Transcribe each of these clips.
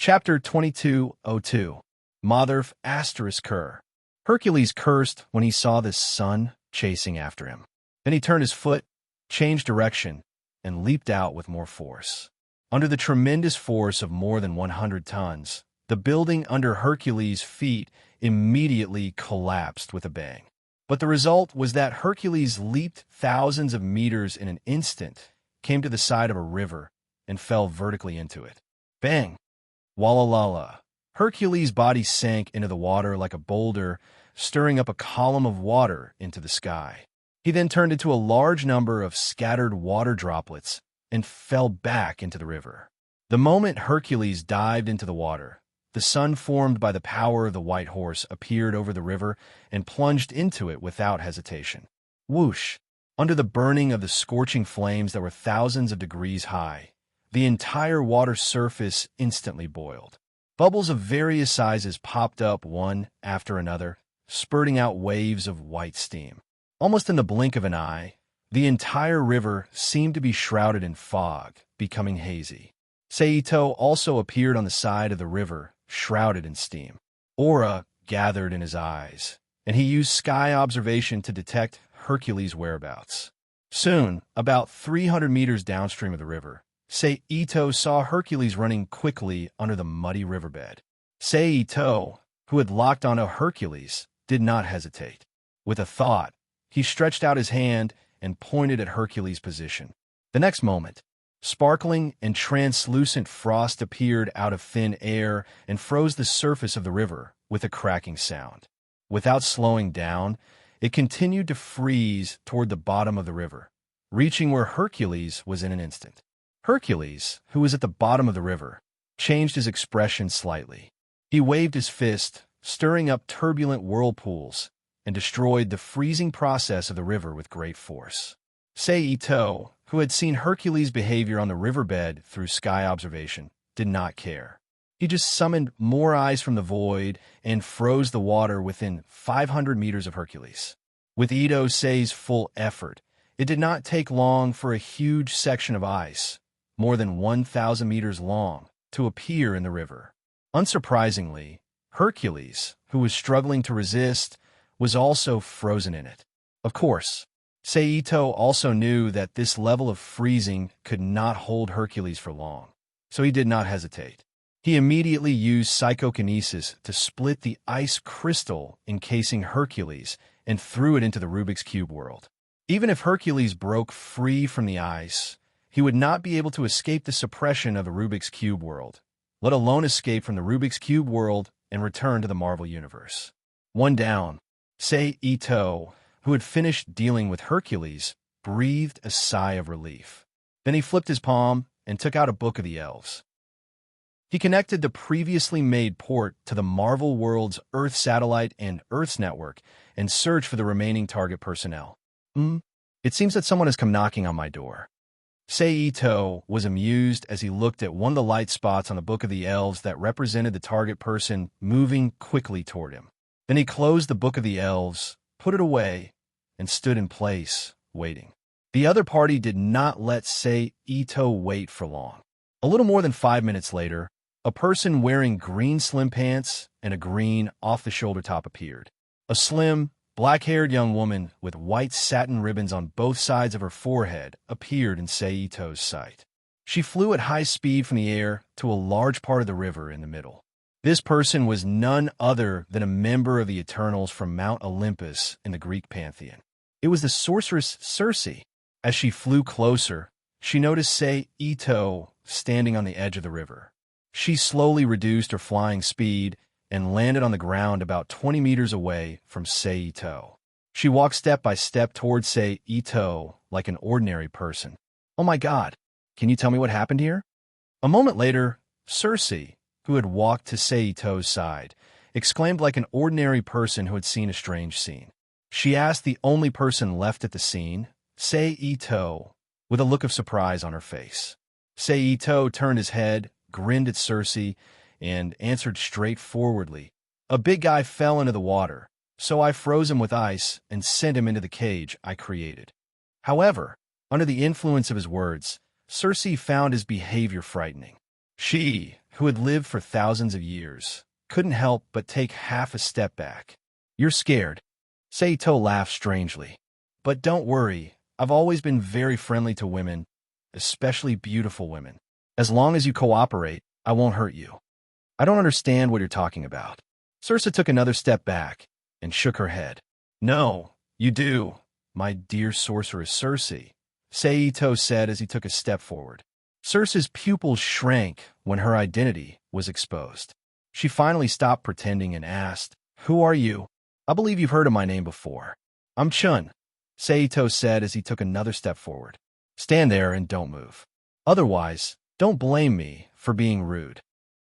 Chapter 2202 Motherf Asterisk Cur. Hercules cursed when he saw the sun chasing after him. Then he turned his foot, changed direction, and leaped out with more force. Under the tremendous force of more than 100 tons, the building under Hercules' feet immediately collapsed with a bang. But the result was that Hercules leaped thousands of meters in an instant, came to the side of a river, and fell vertically into it. Bang! Walla-la-la. Hercules' body sank into the water like a boulder, stirring up a column of water into the sky. He then turned into a large number of scattered water droplets and fell back into the river. The moment Hercules dived into the water, the sun formed by the power of the white horse appeared over the river and plunged into it without hesitation. Whoosh! Under the burning of the scorching flames that were thousands of degrees high, the entire water surface instantly boiled. Bubbles of various sizes popped up one after another, spurting out waves of white steam. Almost in the blink of an eye, the entire river seemed to be shrouded in fog, becoming hazy. Saito also appeared on the side of the river, shrouded in steam. Aura gathered in his eyes, and he used sky observation to detect Hercules' whereabouts. Soon, about 300 meters downstream of the river, Saito saw Hercules running quickly under the muddy riverbed. Saito, who had locked onto Hercules, did not hesitate. With a thought, he stretched out his hand and pointed at Hercules' position. The next moment, sparkling and translucent frost appeared out of thin air and froze the surface of the river with a cracking sound. Without slowing down, it continued to freeze toward the bottom of the river, reaching where Hercules was in an instant. Hercules, who was at the bottom of the river, changed his expression slightly. He waved his fist, stirring up turbulent whirlpools, and destroyed the freezing process of the river with great force. Saito, who had seen Hercules' behavior on the riverbed through sky observation, did not care. He just summoned more eyes from the void and froze the water within 500 meters of Hercules. With Ito Sei's full effort, it did not take long for a huge section of ice, more than 1,000 meters long, to appear in the river. Unsurprisingly, Hercules, who was struggling to resist, was also frozen in it. Of course, Saito also knew that this level of freezing could not hold Hercules for long, so he did not hesitate. He immediately used psychokinesis to split the ice crystal encasing Hercules and threw it into the Rubik's Cube world. Even if Hercules broke free from the ice, he would not be able to escape the suppression of the Rubik's Cube world, let alone escape from the Rubik's Cube world and return to the Marvel Universe. One down, Saito, who had finished dealing with Hercules, breathed a sigh of relief. Then he flipped his palm and took out a book of the elves. He connected the previously made port to the Marvel World's Earth satellite and Earth's network and searched for the remaining target personnel. It seems that someone has come knocking on my door. Saito was amused as he looked at one of the light spots on the Book of the Elves that represented the target person moving quickly toward him. Then he closed the Book of the Elves, put it away, and stood in place, waiting. The other party did not let Saito wait for long. A little more than 5 minutes later, a person wearing green slim pants and a green off-the-shoulder top appeared. A slim, black-haired young woman with white satin ribbons on both sides of her forehead appeared in Saito's sight. She flew at high speed from the air to a large part of the river in the middle. This person was none other than a member of the Eternals from Mount Olympus in the Greek pantheon. It was the sorceress Circe. As she flew closer, she noticed Saito standing on the edge of the river. She slowly reduced her flying speed and landed on the ground about 20 meters away from Saito. She walked step by step towards Saito like an ordinary person. "Oh my God, can you tell me what happened here?" A moment later, Circe, who had walked to Saito's side, exclaimed like an ordinary person who had seen a strange scene. She asked the only person left at the scene, Saito, with a look of surprise on her face. Saito turned his head, grinned at Circe, and answered straightforwardly, "A big guy fell into the water, so I froze him with ice and sent him into the cage I created." However, under the influence of his words, Circe found his behavior frightening. She, who had lived for thousands of years, couldn't help but take half a step back. "You're scared." Seito laughed strangely. "But don't worry, I've always been very friendly to women, especially beautiful women. As long as you cooperate, I won't hurt you." "I don't understand what you're talking about." Circe took another step back and shook her head. "No, you do, my dear sorceress Circe," Seito said as he took a step forward. Circe's pupils shrank when her identity was exposed. She finally stopped pretending and asked, "Who are you? I believe you've heard of my name before." "I'm Chun," Seito said as he took another step forward. "Stand there and don't move. Otherwise, don't blame me for being rude,"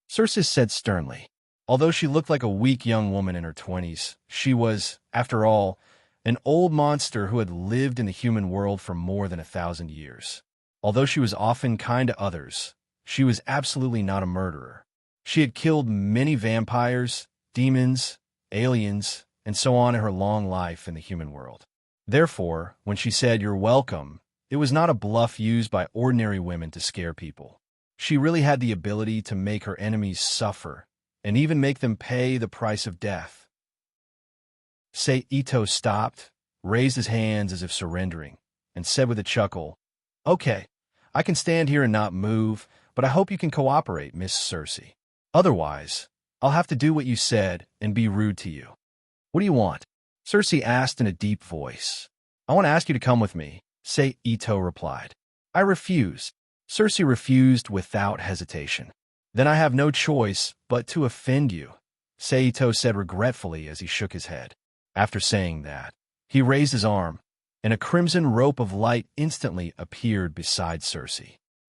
Circe said sternly. Although she looked like a weak young woman in her 20s, she was, after all, an old monster who had lived in the human world for more than 1,000 years. Although she was often kind to others, she was absolutely not a murderer. She had killed many vampires, demons, aliens, and so on in her long life in the human world. Therefore, when she said, "You're welcome," it was not a bluff used by ordinary women to scare people. She really had the ability to make her enemies suffer, and even make them pay the price of death. Seito stopped, raised his hands as if surrendering, and said with a chuckle, "Okay, I can stand here and not move, but I hope you can cooperate, Miss Circe. Otherwise, I'll have to do what you said and be rude to you." "What do you want?" Circe asked in a deep voice. "I want to ask you to come with me," Seito replied. "I refuse." Circe refused without hesitation. "Then I have no choice but to offend you," Seito said regretfully as he shook his head. After saying that, he raised his arm, and a crimson rope of light instantly appeared beside Circe.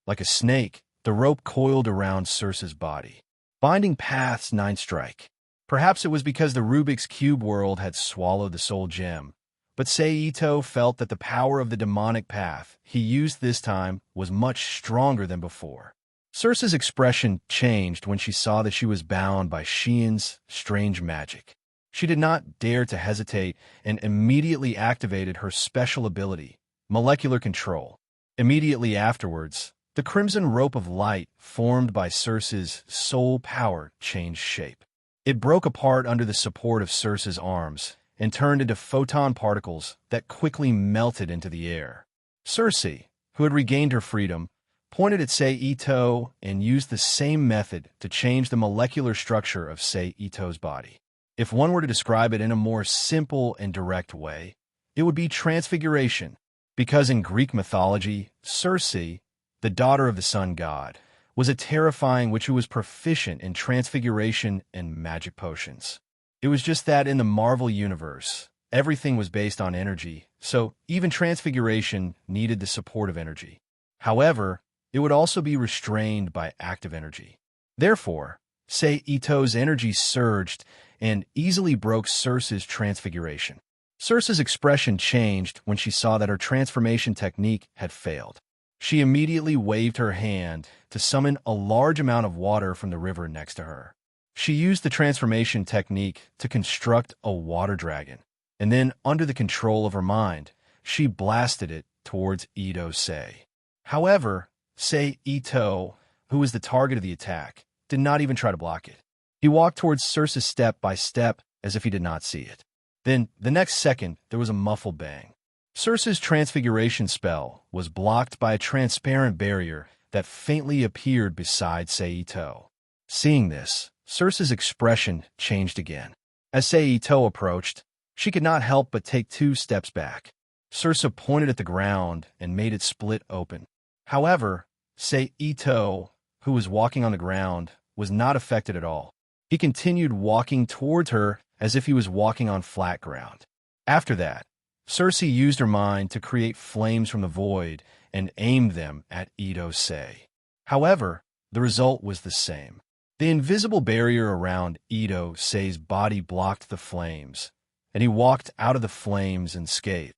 Like a snake, the rope coiled around Circe's body, binding Path's 9th strike. Perhaps it was because the Rubik's Cube world had swallowed the soul gem, but Seito felt that the power of the demonic path he used this time was much stronger than before. Circe's expression changed when she saw that she was bound by Xian's strange magic. She did not dare to hesitate and immediately activated her special ability, molecular control. Immediately afterwards, the crimson rope of light formed by Circe's soul power changed shape. It broke apart under the support of Circe's arms and turned into photon particles that quickly melted into the air. Circe, who had regained her freedom, pointed at Seito and used the same method to change the molecular structure of Seito's body. If one were to describe it in a more simple and direct way, it would be transfiguration, because in Greek mythology, Circe, the daughter of the sun god, was a terrifying witch who was proficient in transfiguration and magic potions. It was just that in the Marvel universe, everything was based on energy, so even transfiguration needed the support of energy. However, it would also be restrained by active energy. Therefore, Seito's energy surged and easily broke Circe's transfiguration. Circe's expression changed when she saw that her transformation technique had failed. She immediately waved her hand to summon a large amount of water from the river next to her. She used the transformation technique to construct a water dragon, and then, under the control of her mind, she blasted it towards Ito-sei. However, Seito, who was the target of the attack, did not even try to block it. He walked towards Circe step by step as if he did not see it. Then, the next second, there was a muffled bang. Circe's transfiguration spell was blocked by a transparent barrier that faintly appeared beside Seito. Seeing this, Circe's expression changed again. As Seito approached, she could not help but take 2 steps back. Circe pointed at the ground and made it split open. However, Seito, who was walking on the ground, was not affected at all. He continued walking towards her as if he was walking on flat ground. After that, Circe used her mind to create flames from the void and aimed them at Ito-sei. However, the result was the same. The invisible barrier around Ito-sei's body blocked the flames, and he walked out of the flames unscathed.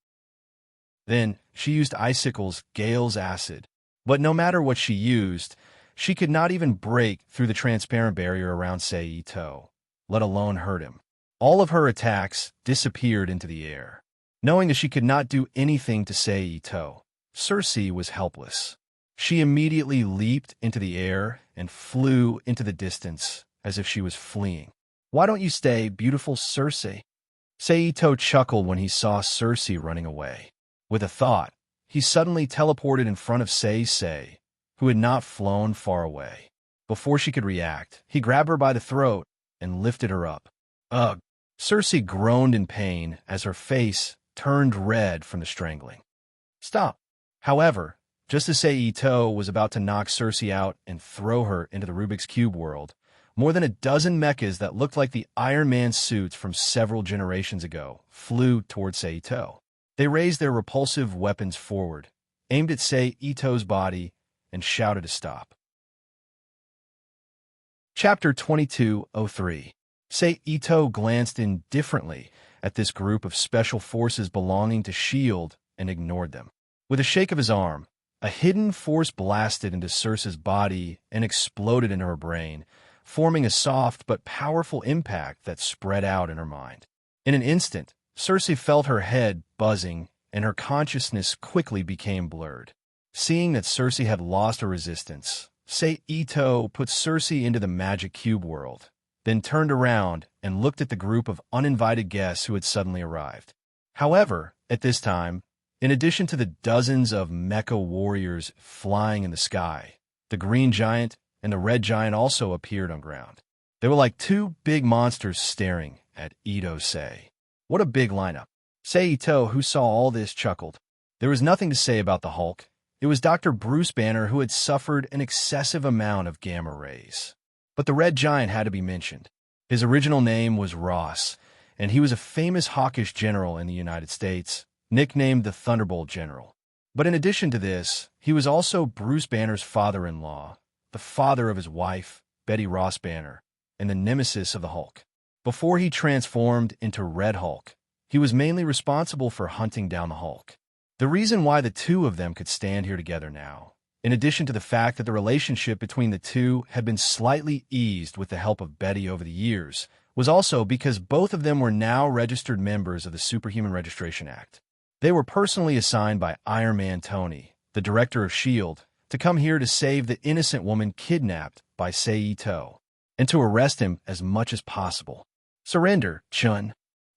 Then, she used Icicle's Gale's acid, but no matter what she used, she could not even break through the transparent barrier around Seito, let alone hurt him. All of her attacks disappeared into the air. Knowing that she could not do anything to Seito, Circe was helpless. She immediately leaped into the air and flew into the distance as if she was fleeing. "Why don't you stay, beautiful Circe?" Saito chuckled when he saw Circe running away. With a thought, he suddenly teleported in front of Sei, who had not flown far away. Before she could react, he grabbed her by the throat and lifted her up. Ugh! Circe groaned in pain as her face turned red from the strangling. "Stop!" However, just as Saito was about to knock Circe out and throw her into the Rubik's Cube world, more than a dozen mechas that looked like the Iron Man suits from several generations ago flew towards Saito. They raised their repulsive weapons forward, aimed at Saito's body, and shouted to stop. Chapter 2203. Saito glanced indifferently at this group of special forces belonging to S.H.I.E.L.D. and ignored them. With a shake of his arm, a hidden force blasted into Circe's body and exploded in her brain, forming a soft but powerful impact that spread out in her mind. In an instant, Circe felt her head buzzing, and her consciousness quickly became blurred. Seeing that Circe had lost her resistance, Saito put Circe into the magic cube world, then turned around and looked at the group of uninvited guests who had suddenly arrived. However, at this time, in addition to the dozens of mecha warriors flying in the sky, the green giant and the red giant also appeared on ground. They were like two big monsters staring at Ito-sei. What a big lineup. Saito, who saw all this, chuckled. There was nothing to say about the Hulk. It was Dr. Bruce Banner who had suffered an excessive amount of gamma rays. But the red giant had to be mentioned. His original name was Ross, and he was a famous hawkish general in the United States, nicknamed the Thunderbolt General. But in addition to this, he was also Bruce Banner's father-in-law, the father of his wife, Betty Ross Banner, and the nemesis of the Hulk. Before he transformed into Red Hulk, he was mainly responsible for hunting down the Hulk. The reason why the two of them could stand here together now, in addition to the fact that the relationship between the two had been slightly eased with the help of Betty over the years, was also because both of them were now registered members of the Superhuman Registration Act. They were personally assigned by Iron Man Tony, the director of S.H.I.E.L.D., to come here to save the innocent woman kidnapped by Saito, and to arrest him as much as possible. Surrender, Chun.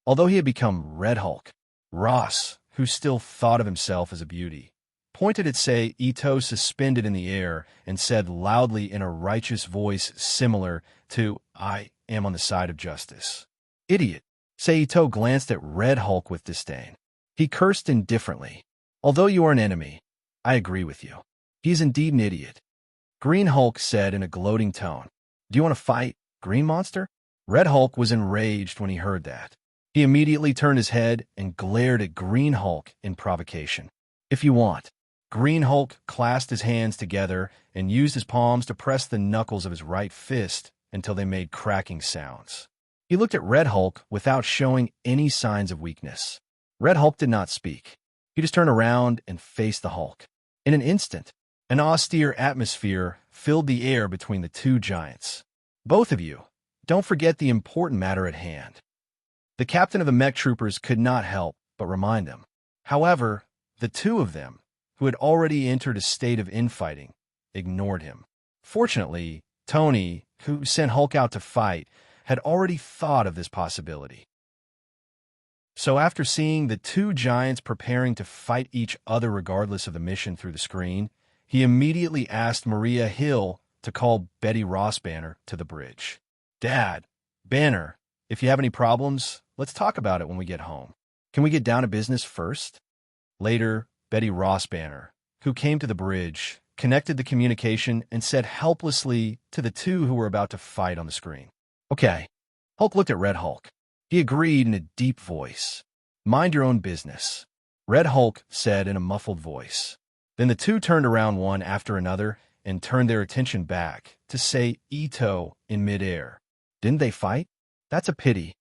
Although he had become Red Hulk, Ross, who still thought of himself as a beauty, pointed at Saito suspended in the air and said loudly in a righteous voice similar to, "I am on the side of justice." "Idiot." Saito glanced at Red Hulk with disdain. He cursed indifferently. "Although you are an enemy, I agree with you. He's indeed an idiot." Green Hulk said in a gloating tone, "Do you want to fight, Green Monster?" Red Hulk was enraged when he heard that. He immediately turned his head and glared at Green Hulk in provocation. "If you want." Green Hulk clasped his hands together and used his palms to press the knuckles of his right fist until they made cracking sounds. He looked at Red Hulk without showing any signs of weakness. Red Hulk did not speak. He just turned around and faced the Hulk. In an instant, an austere atmosphere filled the air between the two giants. "Both of you, don't forget the important matter at hand." The captain of the mech troopers could not help but remind them. However, the two of them, who had already entered a state of infighting, ignored him. Fortunately, Tony, who sent Hulk out to fight, had already thought of this possibility. So after seeing the two giants preparing to fight each other regardless of the mission through the screen, he immediately asked Maria Hill to call Betty Ross Banner to the bridge. "Dad, Banner, if you have any problems, let's talk about it when we get home. Can we get down to business first?" Later, Betty Ross Banner, who came to the bridge, connected the communication and said helplessly to the two who were about to fight on the screen, "Okay." Hulk looked at Red Hulk. He agreed in a deep voice. "Mind your own business," Red Hulk said in a muffled voice. Then the two turned around one after another and turned their attention back to Saito in midair. "Didn't they fight? That's a pity."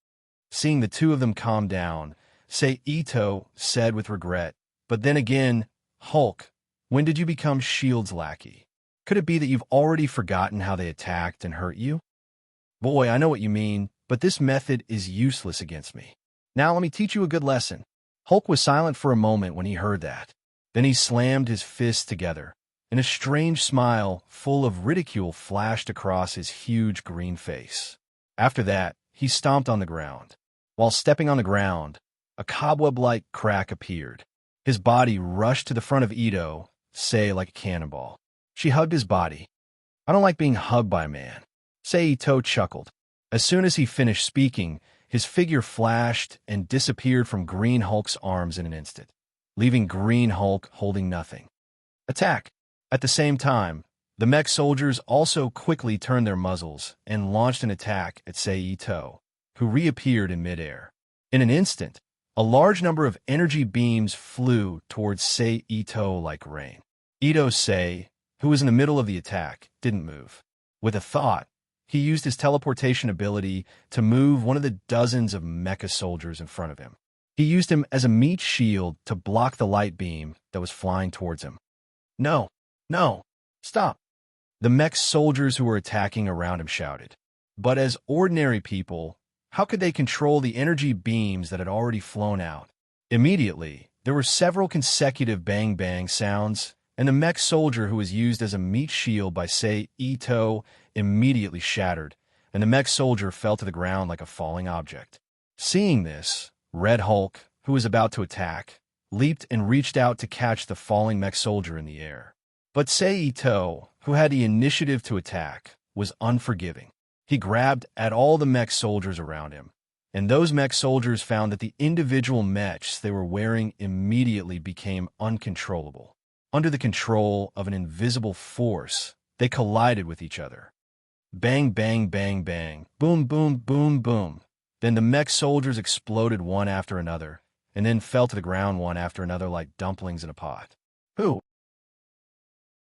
Seeing the two of them calm down, Saito said with regret, "But then again, Hulk, when did you become S.H.I.E.L.D.'s lackey? Could it be that you've already forgotten how they attacked and hurt you?" "Boy, I know what you mean, but this method is useless against me. Now let me teach you a good lesson." Hulk was silent for a moment when he heard that. Then he slammed his fists together, and a strange smile full of ridicule flashed across his huge green face. After that, he stomped on the ground. While stepping on the ground, a cobweb-like crack appeared. His body rushed to the front of Ito, Sei like a cannonball. She hugged his body. "I don't like being hugged by a man." Sei Ito chuckled. As soon as he finished speaking, his figure flashed and disappeared from Green Hulk's arms in an instant, leaving Green Hulk holding nothing. Attack! At the same time, the mech soldiers also quickly turned their muzzles and launched an attack at Sei Ito, who reappeared in midair. In an instant, a large number of energy beams flew towards Sei Ito like rain. Ito Sei, who was in the middle of the attack, didn't move. With a thought, he used his teleportation ability to move one of the dozens of mecha soldiers in front of him. He used him as a meat shield to block the light beam that was flying towards him. "No, no, stop!" The mech soldiers who were attacking around him shouted. But as ordinary people, how could they control the energy beams that had already flown out? Immediately, there were several consecutive bang-bang sounds, and the mech soldier who was used as a meat shield by Sei Ito immediately shattered, and the mech soldier fell to the ground like a falling object. Seeing this, Red Hulk, who was about to attack, leaped and reached out to catch the falling mech soldier in the air. But Sei Ito, who had the initiative to attack, was unforgiving. He grabbed at all the mech soldiers around him, and those mech soldiers found that the individual mechs they were wearing immediately became uncontrollable. Under the control of an invisible force, they collided with each other. Bang, bang, bang, bang, boom, boom, boom, boom. Then the mech soldiers exploded one after another, and then fell to the ground one after another like dumplings in a pot. Who?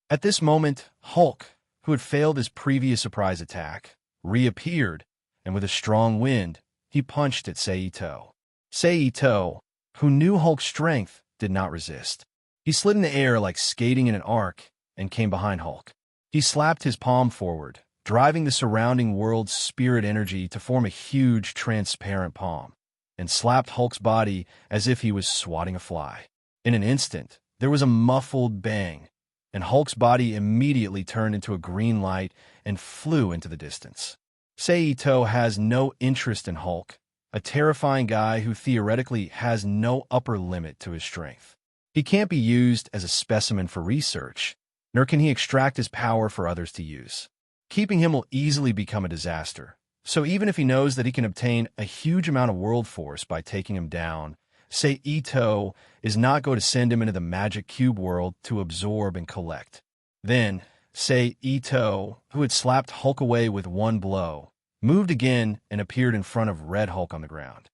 At this moment, Hulk, who had failed his previous surprise attack, reappeared, and with a strong wind, he punched at Sei Ito. Sei Ito, who knew Hulk's strength, did not resist. He slid in the air like skating in an arc and came behind Hulk. He slapped his palm forward, driving the surrounding world's spirit energy to form a huge, transparent palm, and slapped Hulk's body as if he was swatting a fly. In an instant, there was a muffled bang, and Hulk's body immediately turned into a green light and flew into the distance. Sei Ito has no interest in Hulk, a terrifying guy who theoretically has no upper limit to his strength. He can't be used as a specimen for research, nor can he extract his power for others to use. Keeping him will easily become a disaster, so even if he knows that he can obtain a huge amount of world force by taking him down, Sei Ito is not going to send him into the magic cube world to absorb and collect. Then, Sei Ito, who had slapped Hulk away with one blow, moved again and appeared in front of Red Hulk on the ground.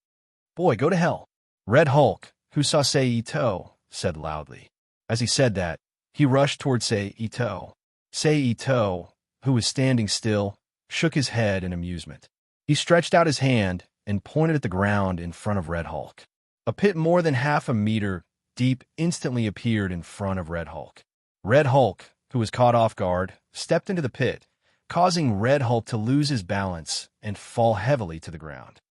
"Boy, go to hell." Red Hulk, who saw Sei Ito, said loudly. As he said that, he rushed toward Sei Ito. Sei Ito, who was standing still, shook his head in amusement. He stretched out his hand and pointed at the ground in front of Red Hulk. A pit more than half a meter deep instantly appeared in front of Red Hulk. Red Hulk, who was caught off guard, stepped into the pit, causing Red Hulk to lose his balance and fall heavily to the ground.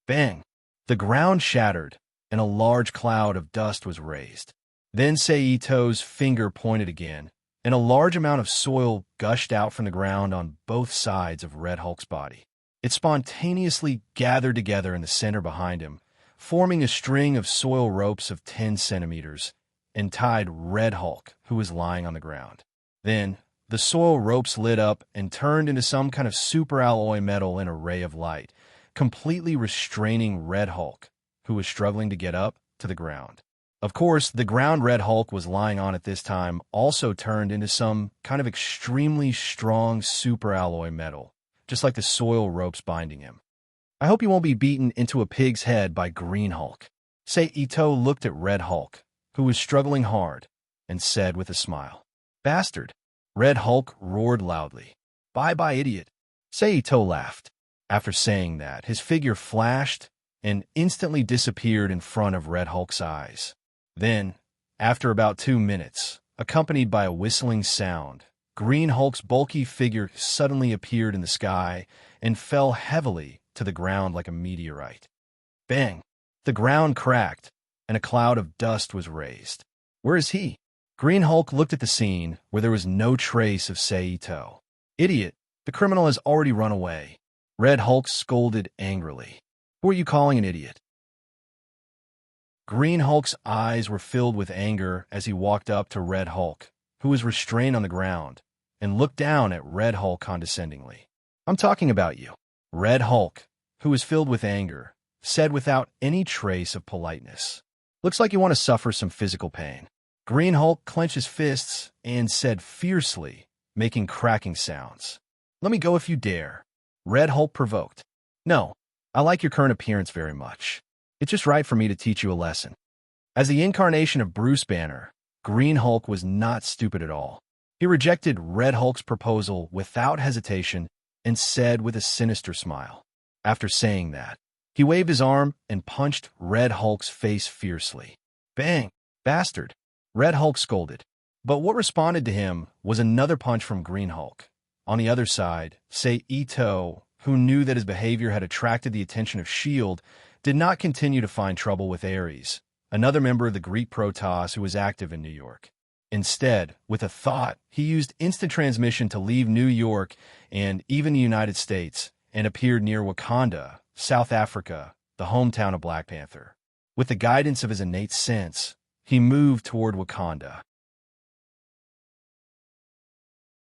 Bang! The ground shattered, and a large cloud of dust was raised. Then Sei Ito's finger pointed again, and a large amount of soil gushed out from the ground on both sides of Red Hulk's body. It spontaneously gathered together in the center behind him, forming a string of soil ropes of 10 centimeters, and tied Red Hulk, who was lying on the ground. Then, the soil ropes lit up and turned into some kind of superalloy metal in a ray of light, completely restraining Red Hulk, who was struggling to get up, to the ground. Of course, the ground Red Hulk was lying on at this time also turned into some kind of extremely strong superalloy metal, just like the soil ropes binding him. "I hope you won't be beaten into a pig's head by Green Hulk." Sei Ito looked at Red Hulk, who was struggling hard, and said with a smile, "Bastard." Red Hulk roared loudly, "Bye-bye, idiot." Sei Ito laughed. After saying that, his figure flashed and instantly disappeared in front of Red Hulk's eyes. Then, after about 2 minutes, accompanied by a whistling sound, Green Hulk's bulky figure suddenly appeared in the sky and fell heavily to the ground like a meteorite. Bang! The ground cracked, and a cloud of dust was raised. "Where is he?" Green Hulk looked at the scene where there was no trace of Saito. Idiot, the criminal has already run away. Red Hulk scolded angrily. Who are you calling an idiot? Green Hulk's eyes were filled with anger as he walked up to Red Hulk, who was restrained on the ground, and looked down at Red Hulk condescendingly. I'm talking about you. Red Hulk, who was filled with anger, said without any trace of politeness. Looks like you want to suffer some physical pain. Green Hulk clenched his fists and said fiercely, making cracking sounds. Let me go if you dare. Red Hulk provoked. No, I like your current appearance very much. It's just right for me to teach you a lesson. As the incarnation of Bruce Banner, Green Hulk was not stupid at all. He rejected Red Hulk's proposal without hesitation and said with a sinister smile. After saying that, he waved his arm and punched Red Hulk's face fiercely. Bang! Bastard! Red Hulk scolded. But what responded to him was another punch from Green Hulk. On the other side, Saito, who knew that his behavior had attracted the attention of S.H.I.E.L.D., did not continue to find trouble with Ares, another member of the Greek Protoss who was active in New York. Instead, with a thought, he used instant transmission to leave New York and even the United States and appeared near Wakanda, South Africa, the hometown of Black Panther. With the guidance of his innate sense, he moved toward Wakanda.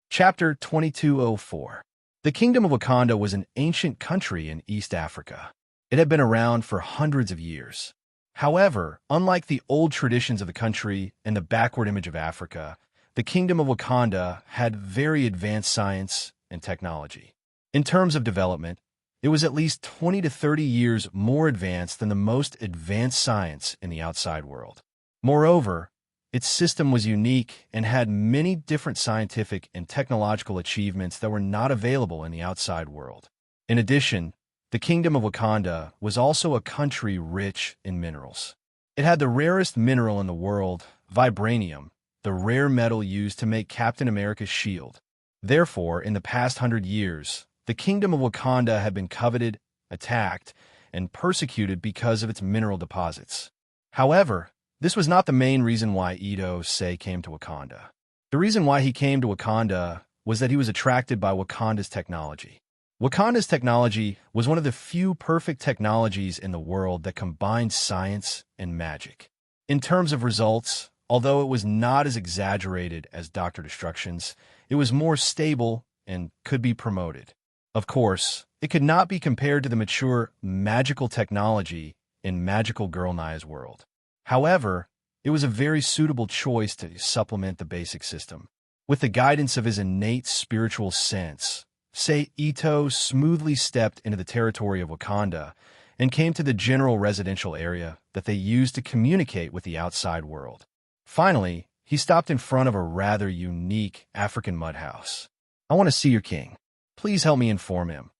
Chapter 2204. The Kingdom of Wakanda was an ancient country in East Africa. It had been around for hundreds of years. However, unlike the old traditions of the country and the backward image of Africa, the Kingdom of Wakanda had very advanced science and technology. In terms of development, it was at least 20 to 30 years more advanced than the most advanced science in the outside world. Moreover, its system was unique and had many different scientific and technological achievements that were not available in the outside world. In addition, the Kingdom of Wakanda was also a country rich in minerals. It had the rarest mineral in the world, vibranium, the rare metal used to make Captain America's shield. Therefore, in the past 100 years, the Kingdom of Wakanda had been coveted, attacked, and persecuted because of its mineral deposits. However, this was not the main reason why Ito Sei came to Wakanda. The reason why he came to Wakanda was that he was attracted by Wakanda's technology. Wakanda's technology was one of the few perfect technologies in the world that combined science and magic. In terms of results, although it was not as exaggerated as Dr. Destruction's, it was more stable and could be promoted. Of course, it could not be compared to the mature magical technology in Magical Girl Nai's world. However, it was a very suitable choice to supplement the basic system. With the guidance of his innate spiritual sense, Saito smoothly stepped into the territory of Wakanda and came to the general residential area that they used to communicate with the outside world. Finally, he stopped in front of a rather unique African mud house. I want to see your king. Please help me inform him,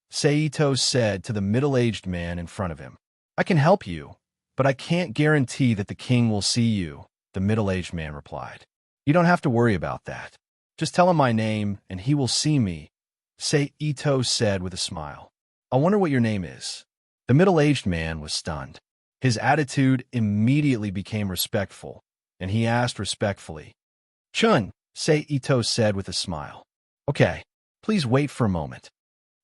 Saito said to the middle-aged man in front of him. I can help you, but I can't guarantee that the king will see you, the middle-aged man replied. You don't have to worry about that. Just tell him my name and he will see me, Saito said with a smile. I wonder what your name is. The middle-aged man was stunned. His attitude immediately became respectful, and he asked respectfully. Chun, Saito said with a smile. Okay, please wait for a moment.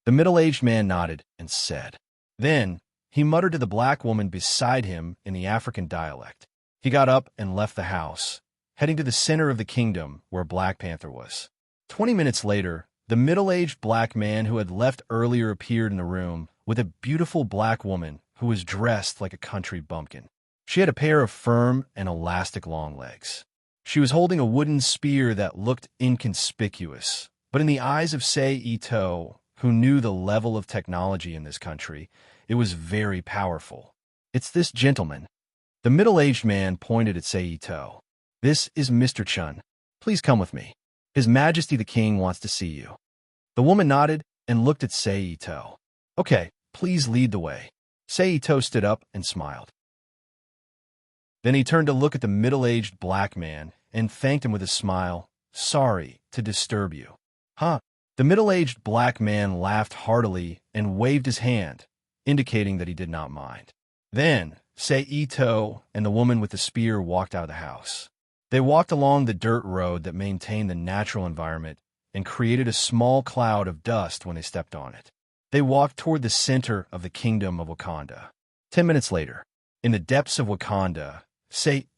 The middle-aged man nodded and said. Then, he muttered to the black woman beside him in the African dialect. He got up and left the house, heading to the center of the kingdom where Black Panther was. 20 minutes later, the middle-aged black man who had left earlier appeared in the room with a beautiful black woman who was dressed like a country bumpkin. She had a pair of firm and elastic long legs. She was holding a wooden spear that looked inconspicuous, but in the eyes of Saito, who knew the level of technology in this country, it was very powerful. It's this gentleman. The middle-aged man pointed at Saito. This is Mr. Chun. Please come with me. His Majesty the King wants to see you. The woman nodded and looked at Saito. Okay, please lead the way. Saito stood up and smiled. Then he turned to look at the middle-aged black man and thanked him with a smile. Sorry to disturb you. Huh? The middle-aged black man laughed heartily and waved his hand, indicating that he did not mind. Then, Saito and the woman with the spear walked out of the house. They walked along the dirt road that maintained the natural environment and created a small cloud of dust when they stepped on it. They walked toward the center of the kingdom of Wakanda. 10 minutes later, in the depths of Wakanda,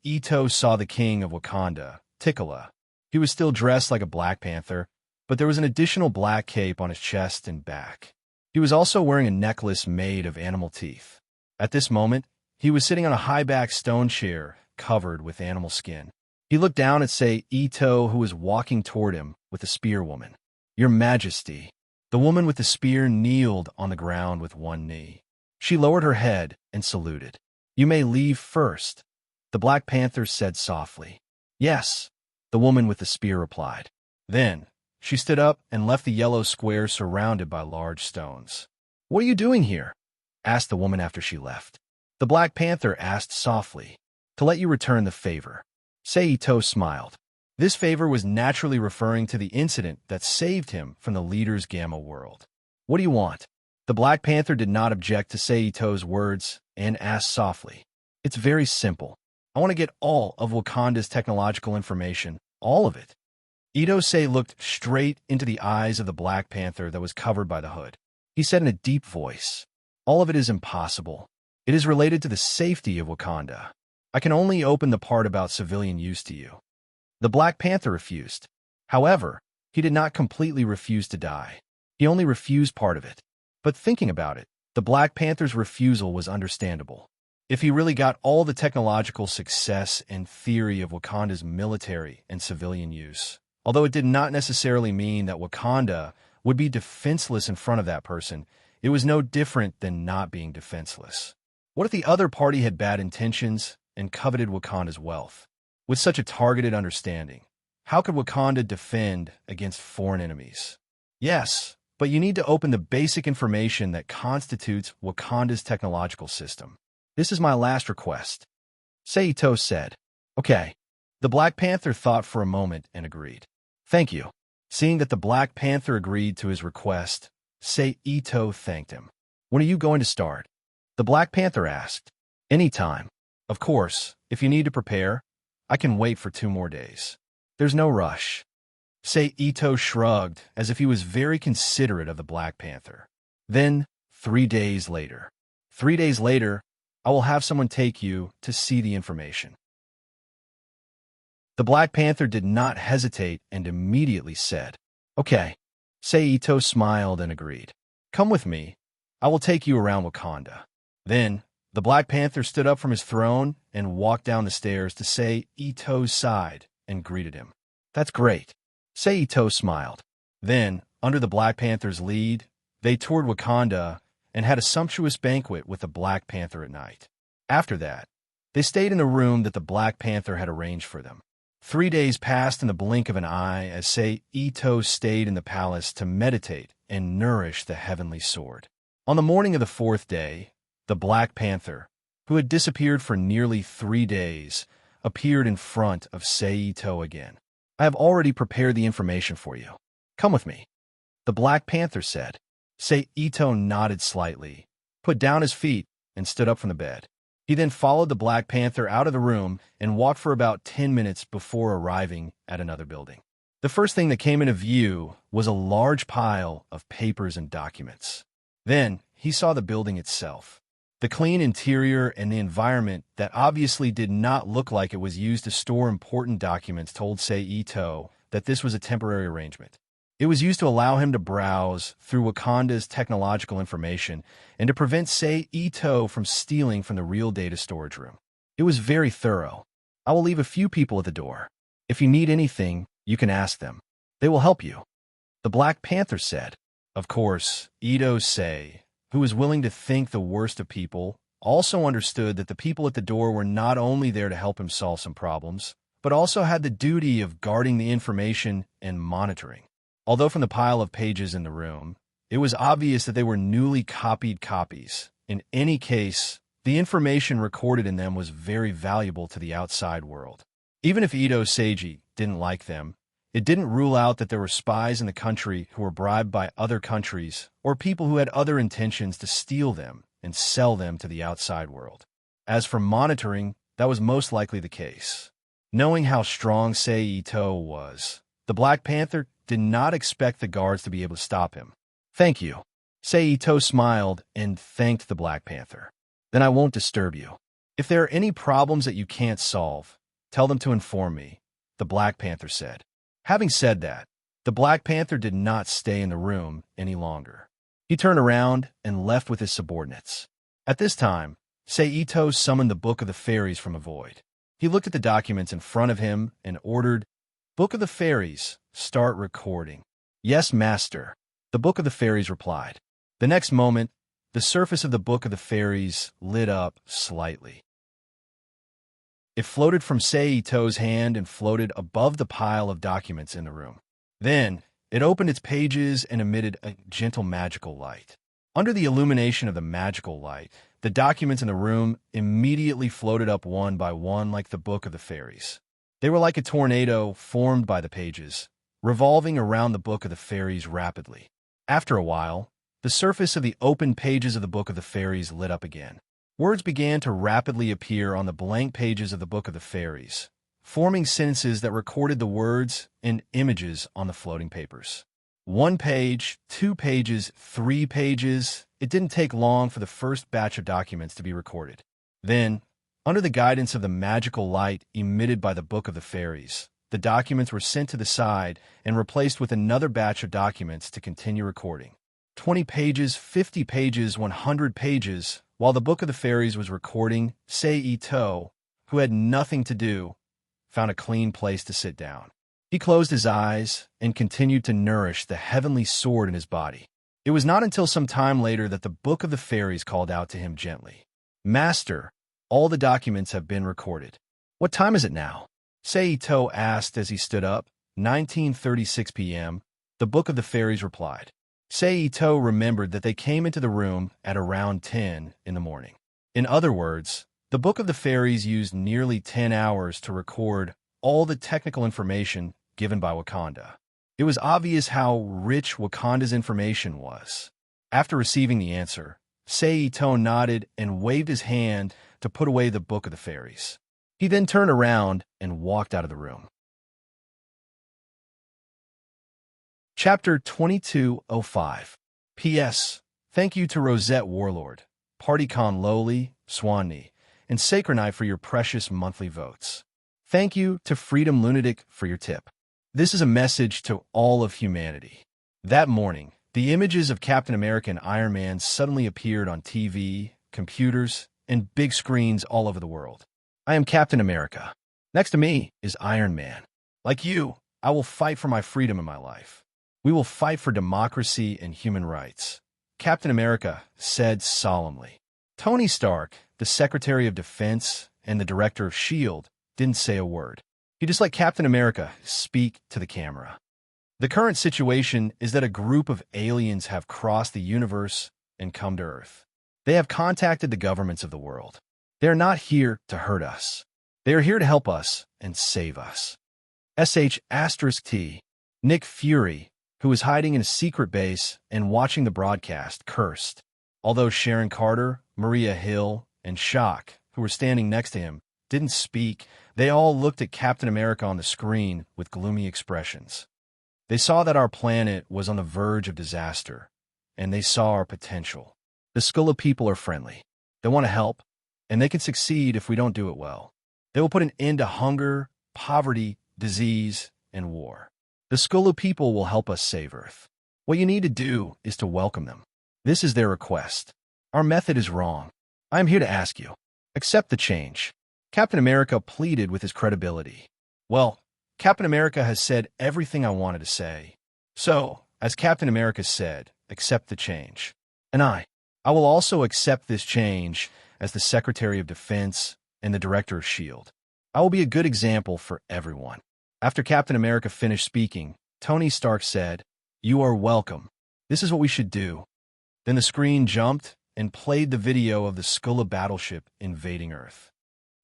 Ito saw the king of Wakanda, T'Challa. He was still dressed like a Black Panther, but there was an additional black cape on his chest and back. He was also wearing a necklace made of animal teeth. At this moment, he was sitting on a high-backed stone chair covered with animal skin. He looked down at Ito, who was walking toward him with a spear woman. "Your Majesty." The woman with the spear kneeled on the ground with one knee. She lowered her head and saluted. "You may leave first," the Black Panther said softly. "Yes," the woman with the spear replied. Then, she stood up and left the yellow square surrounded by large stones. "What are you doing here?" asked the woman after she left. The Black Panther asked softly, "To let you return the favor." Ito smiled. This favor was naturally referring to the incident that saved him from the leader's Gamma world. "What do you want?" The Black Panther did not object to Ito's words and asked softly. "It's very simple. I want to get all of Wakanda's technological information, all of it." Ito looked straight into the eyes of the Black Panther that was covered by the hood. He said in a deep voice, "All of it is impossible. It is related to the safety of Wakanda. I can only open the part about civilian use to you." The Black Panther refused. However, he did not completely refuse to die. He only refused part of it. But thinking about it, the Black Panther's refusal was understandable. If he really got all the technological success and theory of Wakanda's military and civilian use, although it did not necessarily mean that Wakanda would be defenseless in front of that person, it was no different than not being defenseless. What if the other party had bad intentions and coveted Wakanda's wealth? With such a targeted understanding, how could Wakanda defend against foreign enemies? Yes, but you need to open the basic information that constitutes Wakanda's technological system. This is my last request. Ito said. "Okay." The Black Panther thought for a moment and agreed. "Thank you." Seeing that the Black Panther agreed to his request, Ito thanked him. "When are you going to start?" The Black Panther asked. "Anytime. Of course, if you need to prepare, I can wait for 2 more days. There's no rush." Ito shrugged as if he was very considerate of the Black Panther. Then, 3 days later. 3 days later, I will have someone take you to see the information. The Black Panther did not hesitate and immediately said, "Okay." Ito smiled and agreed. "Come with me. I will take you around Wakanda." Then, the Black Panther stood up from his throne and walked down the stairs to Ito's side and greeted him. "That's great." Ito smiled. Then, under the Black Panther's lead, they toured Wakanda and had a sumptuous banquet with the Black Panther at night. After that, they stayed in the room that the Black Panther had arranged for them. 3 days passed in the blink of an eye as Ito stayed in the palace to meditate and nourish the heavenly sword. On the morning of the 4th day, the Black Panther, who had disappeared for nearly 3 days, appeared in front of Ito again. "I have already prepared the information for you. Come with me," the Black Panther said. Ito nodded slightly, put down his feet, and stood up from the bed. He then followed the Black Panther out of the room and walked for about 10 minutes before arriving at another building. The first thing that came into view was a large pile of papers and documents. Then he saw the building itself. The clean interior and the environment that obviously did not look like it was used to store important documents told Ito that this was a temporary arrangement. It was used to allow him to browse through Wakanda's technological information and to prevent Ito from stealing from the real data storage room. It was very thorough. "I will leave a few people at the door. If you need anything, you can ask them. They will help you," the Black Panther said. Of course, Ito, who was willing to think the worst of people, also understood that the people at the door were not only there to help him solve some problems, but also had the duty of guarding the information and monitoring. Although from the pile of pages in the room, it was obvious that they were newly copied copies. In any case, the information recorded in them was very valuable to the outside world. Even if Ito Seiji didn't like them, it didn't rule out that there were spies in the country who were bribed by other countries or people who had other intentions to steal them and sell them to the outside world. As for monitoring, that was most likely the case. Knowing how strong Saito was, the Black Panther did not expect the guards to be able to stop him. "Thank you." Saito smiled and thanked the Black Panther. "Then I won't disturb you. If there are any problems that you can't solve, tell them to inform me," the Black Panther said. Having said that, the Black Panther did not stay in the room any longer. He turned around and left with his subordinates. At this time, Saito summoned the Book of the Fairies from a void. He looked at the documents in front of him and ordered, "Book of the Fairies, start recording." "Yes, master," the Book of the Fairies replied. The next moment, the surface of the Book of the Fairies lit up slightly. It floated from Saito's hand and floated above the pile of documents in the room. Then, it opened its pages and emitted a gentle magical light. Under the illumination of the magical light, the documents in the room immediately floated up one by one like the Book of the Fairies. They were like a tornado formed by the pages, revolving around the Book of the Fairies rapidly. After a while, the surface of the open pages of the Book of the Fairies lit up again. Words began to rapidly appear on the blank pages of the Book of the Fairies, forming sentences that recorded the words and images on the floating papers. 1 page, 2 pages, 3 pages. It didn't take long for the first batch of documents to be recorded. Then, under the guidance of the magical light emitted by the Book of the Fairies, the documents were sent to the side and replaced with another batch of documents to continue recording. 20 pages, 50 pages, 100 pages. While the Book of the Fairies was recording, Saito, who had nothing to do, found a clean place to sit down. He closed his eyes and continued to nourish the heavenly sword in his body. It was not until some time later that the Book of the Fairies called out to him gently. "Master, all the documents have been recorded." "What time is it now?" Saito asked as he stood up. 19:36 p.m., the Book of the Fairies replied. Saito remembered that they came into the room at around 10 in the morning. In other words, the Book of the Fairies used nearly 10 hours to record all the technical information given by Wakanda. It was obvious how rich Wakanda's information was. After receiving the answer, Saito nodded and waved his hand to put away the Book of the Fairies. He then turned around and walked out of the room. Chapter 2205. P.S. Thank you to Rosette Warlord, PartyCon Lowly, Swanee, and Sacreni for your precious monthly votes. Thank you to Freedom Lunatic for your tip. This is a message to all of humanity. That morning, the images of Captain America and Iron Man suddenly appeared on TV, computers, and big screens all over the world. I am Captain America. Next to me is Iron Man. Like you, I will fight for my freedom in my life. We will fight for democracy and human rights, Captain America said solemnly. Tony Stark, the Secretary of Defense and the Director of S.H.I.E.L.D., didn't say a word. He just let Captain America speak to the camera. The current situation is that a group of aliens have crossed the universe and come to Earth. They have contacted the governments of the world. They are not here to hurt us. They are here to help us and save us. *T. Nick Fury, who was hiding in a secret base and watching the broadcast, cursed. Although Sharon Carter, Maria Hill, and Shock, who were standing next to him, didn't speak, they all looked at Captain America on the screen with gloomy expressions. They saw that our planet was on the verge of disaster, and they saw our potential. The Skulla people are friendly. They want to help, and they can succeed if we don't do it well. They will put an end to hunger, poverty, disease, and war. The Skulla people will help us save Earth. What you need to do is to welcome them. This is their request. Our method is wrong. I am here to ask you. Accept the change. Captain America pleaded with his credibility. Well, Captain America has said everything I wanted to say. So, as Captain America said, accept the change. And I will also accept this change as the Secretary of Defense and the Director of S.H.I.E.L.D. I will be a good example for everyone. After Captain America finished speaking, Tony Stark said, "You are welcome. This is what we should do." Then the screen jumped and played the video of the Skulla battleship invading Earth.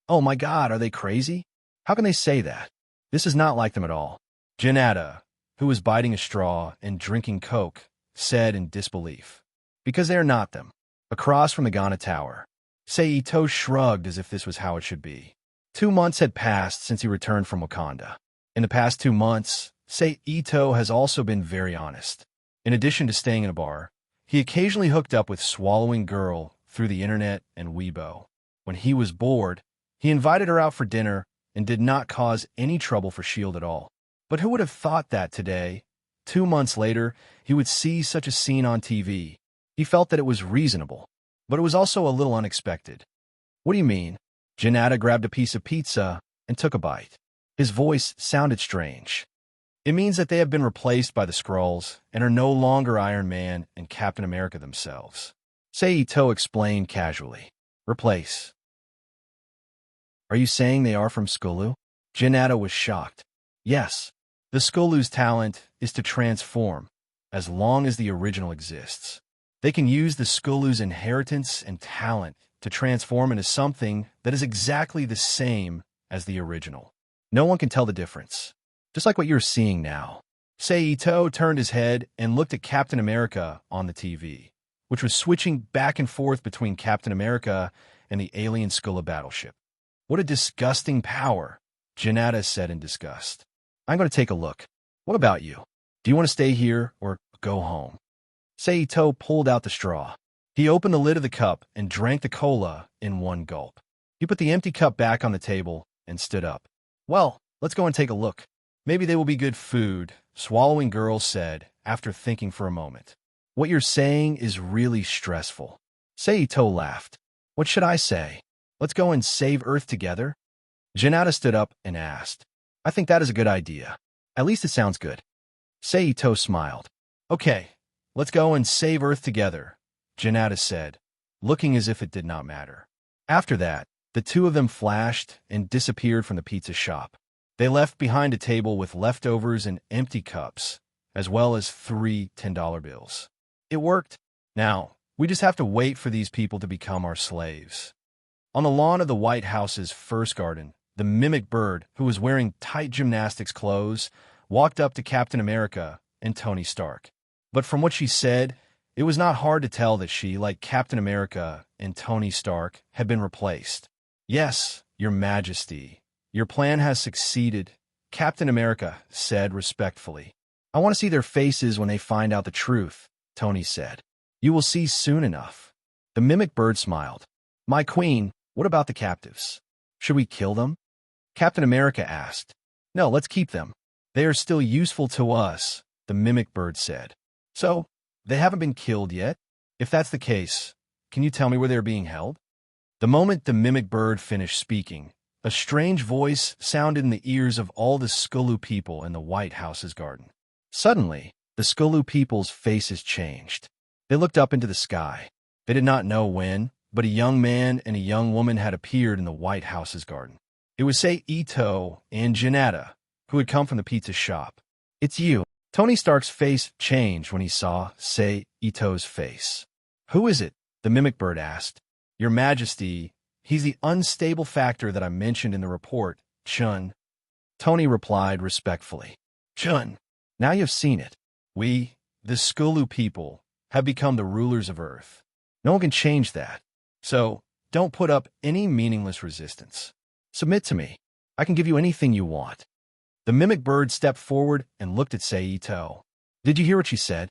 Oh my God, are they crazy? How can they say that? This is not like them at all. Janata, who was biting a straw and drinking Coke, said in disbelief. Because they are not them. Across from the Ghana Tower, Saito shrugged as if this was how it should be. 2 months had passed since he returned from Wakanda. In the past 2 months, Sei Ito has also been very honest. In addition to staying in a bar, he occasionally hooked up with Swallowing Girl through the internet and Weibo. When he was bored, he invited her out for dinner and did not cause any trouble for S.H.I.E.L.D. at all. But who would have thought that today, 2 months later, he would see such a scene on TV? He felt that it was reasonable, but it was also a little unexpected. What do you mean? Janata grabbed a piece of pizza and took a bite. His voice sounded strange. It means that they have been replaced by the Skrulls and are no longer Iron Man and Captain America themselves. Sei Ito explained casually. Replace. Are you saying they are from Skulu? Janata was shocked. Yes. The Skulu's talent is to transform, as long as the original exists. They can use the Skulu's inheritance and talent to transform into something that is exactly the same as the original. No one can tell the difference. Just like what you're seeing now. Sei Ito turned his head and looked at Captain America on the TV, which was switching back and forth between Captain America and the alien Skula battleship. What a disgusting power, Janata said in disgust. I'm going to take a look. What about you? Do you want to stay here or go home? Sei Ito pulled out the straw. He opened the lid of the cup and drank the cola in one gulp. He put the empty cup back on the table and stood up. Well, let's go and take a look. Maybe they will be good food, Swallowing Girl said, after thinking for a moment. What you're saying is really stressful. Sei Ito laughed. What should I say? Let's go and save Earth together? Janata stood up and asked. I think that is a good idea. At least it sounds good. Sei Ito smiled. Okay, let's go and save Earth together, Janata said, looking as if it did not matter. After that, the two of them flashed and disappeared from the pizza shop. They left behind a table with leftovers and empty cups, as well as 3 $10 bills. It worked. Now, we just have to wait for these people to become our slaves. On the lawn of the White House's first garden, the mimic bird, who was wearing tight gymnastics clothes, walked up to Captain America and Tony Stark. But from what she said, it was not hard to tell that she, like Captain America and Tony Stark, had been replaced. Yes, Your Majesty, your plan has succeeded, Captain America said respectfully. I want to see their faces when they find out the truth, Tony said. You will see soon enough. The mimic bird smiled. My queen, what about the captives? Should we kill them? Captain America asked. No, let's keep them. They are still useful to us, the mimic bird said. So, they haven't been killed yet? If that's the case, can you tell me where they're being held? The moment the mimic bird finished speaking, a strange voice sounded in the ears of all the Skulu people in the White House's garden. Suddenly, the Skulu people's faces changed. They looked up into the sky. They did not know when, but a young man and a young woman had appeared in the White House's garden. It was Sei Ito and Janata, who had come from the pizza shop. It's you. Tony Stark's face changed when he saw Sei Ito's face. Who is it? The mimic bird asked. Your Majesty, he's the unstable factor that I mentioned in the report, Chun. Tony replied respectfully. Chun, now you've seen it. We, the Skulu people, have become the rulers of Earth. No one can change that. So, don't put up any meaningless resistance. Submit to me. I can give you anything you want. The mimic bird stepped forward and looked at Sei Ito. Did you hear what she said?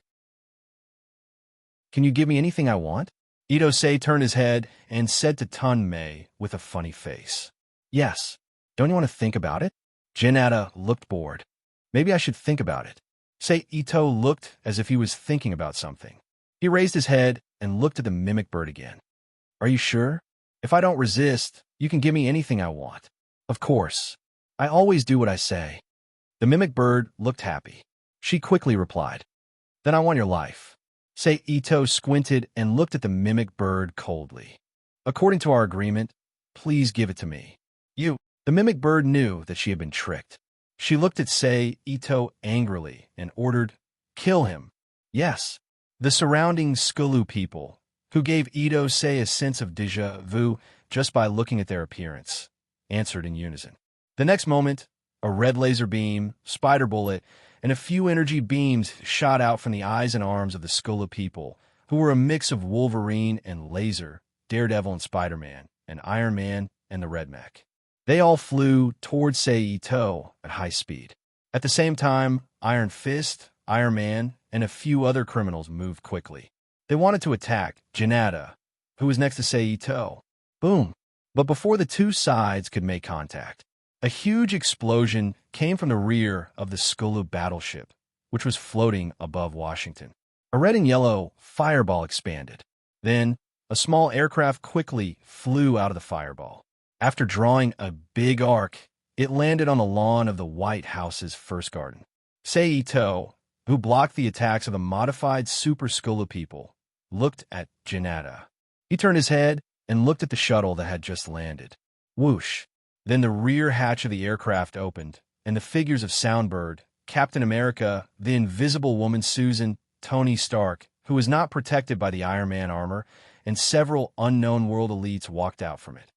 Can you give me anything I want? Ito Sei turned his head and said to Tun Mei with a funny face. Yes. Don't you want to think about it? Janata looked bored. Maybe I should think about it. Sei Ito looked as if he was thinking about something. He raised his head and looked at the mimic bird again. Are you sure? If I don't resist, you can give me anything I want. Of course. I always do what I say. The mimic bird looked happy. She quickly replied. Then I want your life. Sei Ito squinted and looked at the mimic bird coldly. According to our agreement, please give it to me. You. The mimic bird knew that she had been tricked. She looked at Sei Ito angrily and ordered, Kill him. Yes. The surrounding Skulu people, who gave Ito Sei a sense of déjà vu just by looking at their appearance, answered in unison. The next moment, a red laser beam, spider bullet, and a few energy beams shot out from the eyes and arms of the Skulu people, who were a mix of Wolverine and Laser, Daredevil and Spider-Man, and Iron Man and the Red Mech. They all flew towards Saito at high speed. At the same time, Iron Fist, Iron Man, and a few other criminals moved quickly. They wanted to attack Janata, who was next to Saito. Boom! But before the two sides could make contact, a huge explosion came from the rear of the Skulu battleship, which was floating above Washington. A red and yellow fireball expanded. Then, a small aircraft quickly flew out of the fireball. After drawing a big arc, it landed on the lawn of the White House's first garden. Saito, who blocked the attacks of the modified Super Skulu people, looked at Janata. He turned his head and looked at the shuttle that had just landed. Whoosh! Then the rear hatch of the aircraft opened, and the figures of Soundbird, Captain America, the Invisible Woman Susan, Tony Stark, who was not protected by the Iron Man armor, and several unknown world elites walked out from it.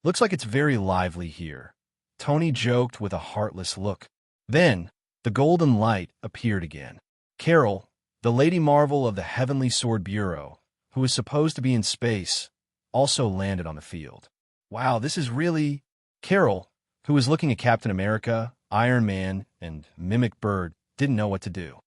Looks like it's very lively here, Tony joked with a heartless look. Then, the golden light appeared again. Carol, the Lady Marvel of the Heavenly Sword Bureau, who was supposed to be in space, also landed on the field. Wow, this is really... Carol, who was looking at Captain America, Iron Man, and Mimic Bird, didn't know what to do.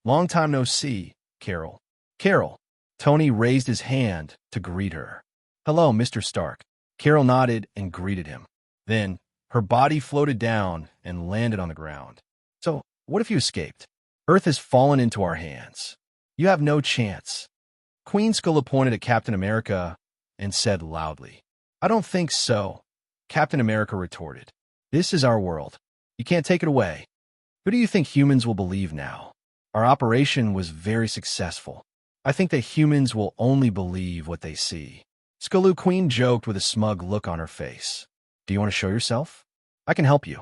Long time no see, Carol. Carol. Tony raised his hand to greet her. Hello, Mr. Stark. Carol nodded and greeted him. Then, her body floated down and landed on the ground. So, what if you escaped? Earth has fallen into our hands. You have no chance. Queen Skula pointed at Captain America and said loudly, I don't think so. Captain America retorted, This is our world. You can't take it away. Who do you think humans will believe now? Our operation was very successful. I think that humans will only believe what they see. Skulu Queen joked with a smug look on her face. Do you want to show yourself? I can help you.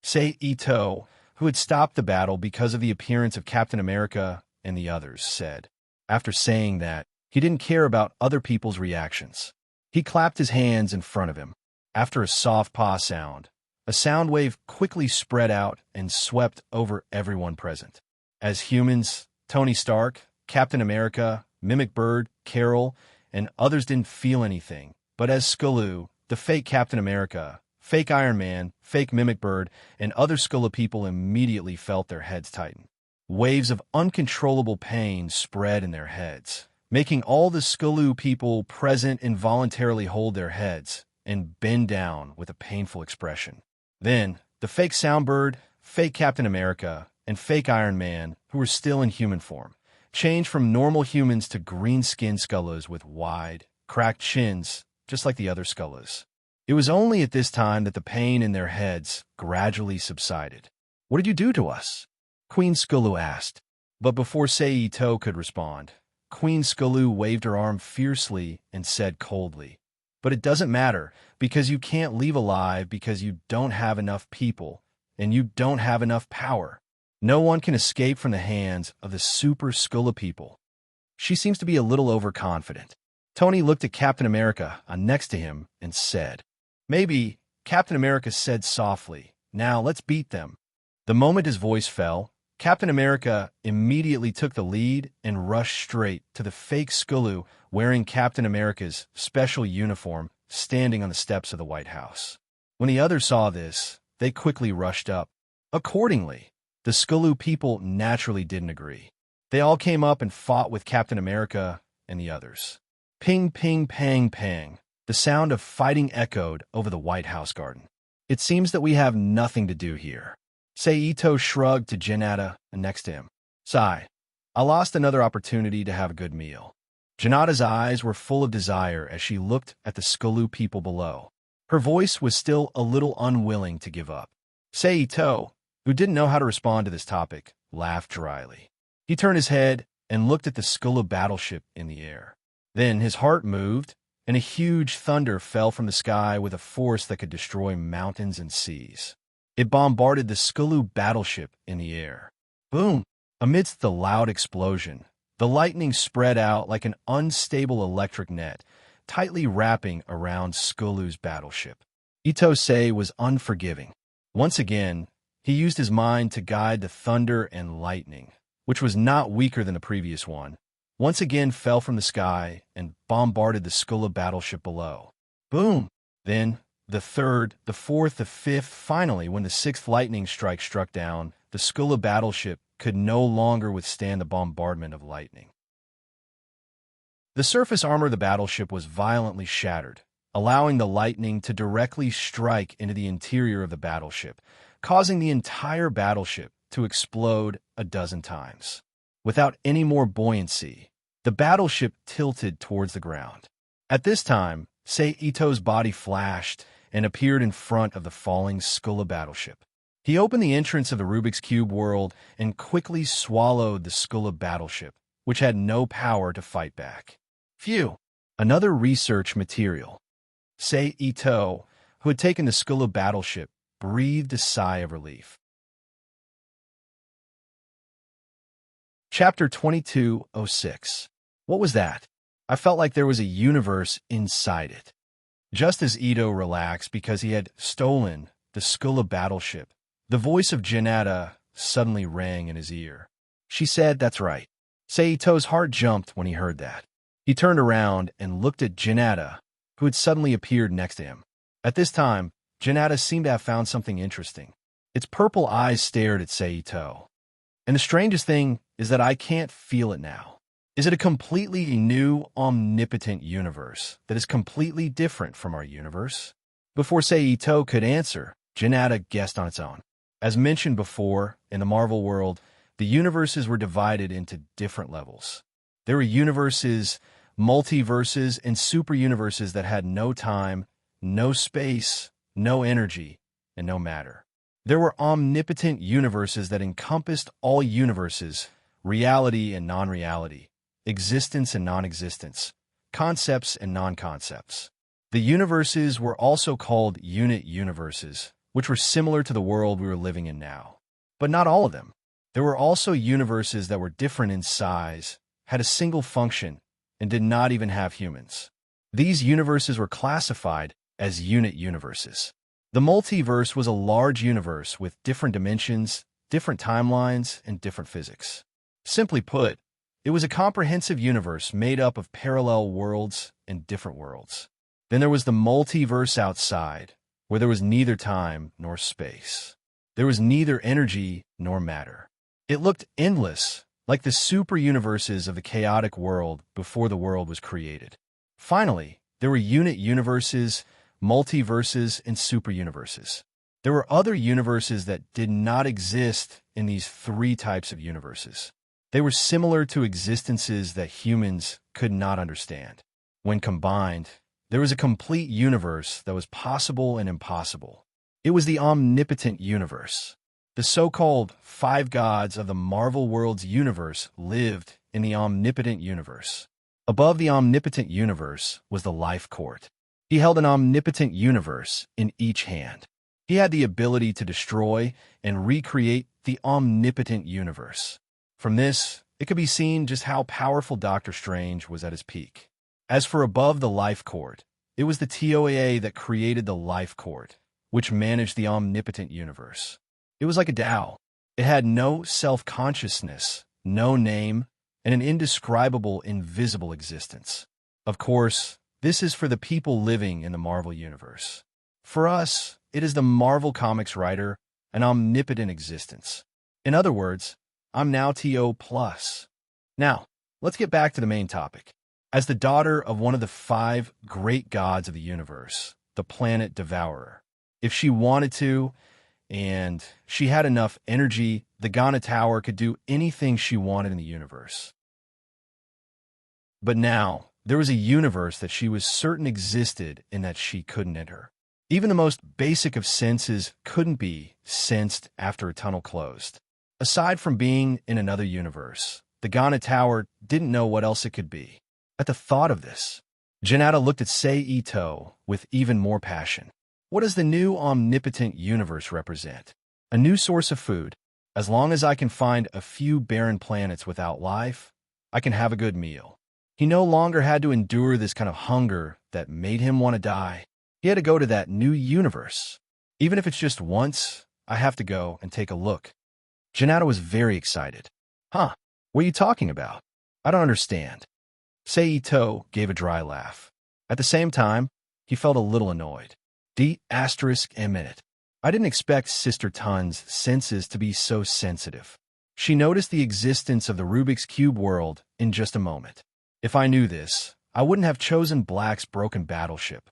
Saito, who had stopped the battle because of the appearance of Captain America and the others, said. After saying that, he didn't care about other people's reactions. He clapped his hands in front of him. After a soft paw sound, a sound wave quickly spread out and swept over everyone present. As humans, Tony Stark, Captain America, Mimic Bird, Carol, and others didn't feel anything. But as Skulu, the fake Captain America, fake Iron Man, fake Mimic Bird, and other Skulu people immediately felt their heads tighten. Waves of uncontrollable pain spread in their heads, making all the Skulu people present involuntarily hold their heads and bend down with a painful expression. Then, the fake Soundbird, fake Captain America, and fake Iron Man, who were still in human form, changed from normal humans to green-skinned Skullas with wide, cracked chins, just like the other Skullas. It was only at this time that the pain in their heads gradually subsided. What did you do to us? Queen Skulu asked. But before Saito could respond, Queen Skulu waved her arm fiercely and said coldly, But it doesn't matter, because you can't leave alive because you don't have enough people, and you don't have enough power. No one can escape from the hands of the Super Skula people. She seems to be a little overconfident. Tony looked at Captain America next to him and said, Maybe, Captain America said softly, Now let's beat them. The moment his voice fell, Captain America immediately took the lead and rushed straight to the fake Skulu wearing Captain America's special uniform standing on the steps of the White House. When the others saw this, they quickly rushed up. Accordingly, the Skulu people naturally didn't agree. They all came up and fought with Captain America and the others. Ping, ping, pang, pang. The sound of fighting echoed over the White House garden. It seems that we have nothing to do here. Saito shrugged to Janata next to him. Sigh. I lost another opportunity to have a good meal. Janata's eyes were full of desire as she looked at the Skulu people below. Her voice was still a little unwilling to give up. Saito, who didn't know how to respond to this topic, laughed dryly. He turned his head and looked at the Skulu battleship in the air. Then his heart moved, and a huge thunder fell from the sky with a force that could destroy mountains and seas. It bombarded the Skulu battleship in the air. Boom! Amidst the loud explosion, the lightning spread out like an unstable electric net, tightly wrapping around Skulu's battleship. Itose was unforgiving. Once again, he used his mind to guide the thunder and lightning, which was not weaker than the previous one, once again fell from the sky and bombarded the Skula battleship below. Boom! Then, the third, the fourth, the fifth, finally, when the sixth lightning strike struck down, the Skulla battleship could no longer withstand the bombardment of lightning. The surface armor of the battleship was violently shattered, allowing the lightning to directly strike into the interior of the battleship, causing the entire battleship to explode a dozen times. Without any more buoyancy, the battleship tilted towards the ground. At this time, Sei Ito's body flashed and appeared in front of the falling Skulla battleship. He opened the entrance of the Rubik's Cube world and quickly swallowed the Skulla battleship, which had no power to fight back. Phew! Another research material. Sei Ito, who had taken the Skulla battleship, breathed a sigh of relief. Chapter 2206. What was that? I felt like there was a universe inside it. Just as Ito relaxed because he had stolen the Skulla battleship, the voice of Janata suddenly rang in his ear. She said, "That's right." Sei Ito's heart jumped when he heard that. He turned around and looked at Janata, who had suddenly appeared next to him. At this time, Janata seemed to have found something interesting. Its purple eyes stared at Sei Ito. And the strangest thing is that I can't feel it now. Is it a completely new, omnipotent universe that is completely different from our universe? Before Sei Ito could answer, Janata guessed on its own. As mentioned before, in the Marvel world, the universes were divided into different levels. There were universes, multiverses, and super-universes that had no time, no space, no energy, and no matter. There were omnipotent universes that encompassed all universes, reality and non-reality, existence and non-existence, concepts and non-concepts. The universes were also called unit universes, which were similar to the world we were living in now. But not all of them. There were also universes that were different in size, had a single function, and did not even have humans. These universes were classified as unit universes. The multiverse was a large universe with different dimensions, different timelines, and different physics. Simply put, it was a comprehensive universe made up of parallel worlds and different worlds. Then there was the multiverse outside, where there was neither time nor space. There was neither energy nor matter. It looked endless, like the super-universes of the chaotic world before the world was created. Finally, there were unit universes, multiverses, and super-universes. There were other universes that did not exist in these three types of universes. They were similar to existences that humans could not understand. When combined, there was a complete universe that was possible and impossible. It was the omnipotent universe. The so-called five gods of the Marvel World's universe lived in the omnipotent universe. Above the omnipotent universe was the life court. He held an omnipotent universe in each hand. He had the ability to destroy and recreate the omnipotent universe. From this, it could be seen just how powerful Doctor Strange was at his peak. As for above the life court, it was the TOAA that created the life court, which managed the omnipotent universe. It was like a Tao. It had no self-consciousness, no name, and an indescribable, invisible existence. Of course, this is for the people living in the Marvel Universe. For us, it is the Marvel Comics writer, an omnipotent existence. In other words, I'm now TO+. Now, let's get back to the main topic. As the daughter of one of the five great gods of the universe, the planet Devourer, if she wanted to, and she had enough energy, the Ghana Tower could do anything she wanted in the universe. But now, there was a universe that she was certain existed and that she couldn't enter. Even the most basic of senses couldn't be sensed after a tunnel closed. Aside from being in another universe, the Ghana Tower didn't know what else it could be. At the thought of this, Janata looked at Sei Ito with even more passion. What does the new omnipotent universe represent? A new source of food. As long as I can find a few barren planets without life, I can have a good meal. He no longer had to endure this kind of hunger that made him want to die. He had to go to that new universe. Even if it's just once, I have to go and take a look. Janata was very excited. Huh, what are you talking about? I don't understand. Sei Ito gave a dry laugh. At the same time, he felt a little annoyed. D***. I didn't expect Sister Tun's senses to be so sensitive. She noticed the existence of the Rubik's Cube world in just a moment. If I knew this, I wouldn't have chosen Black's broken battleship.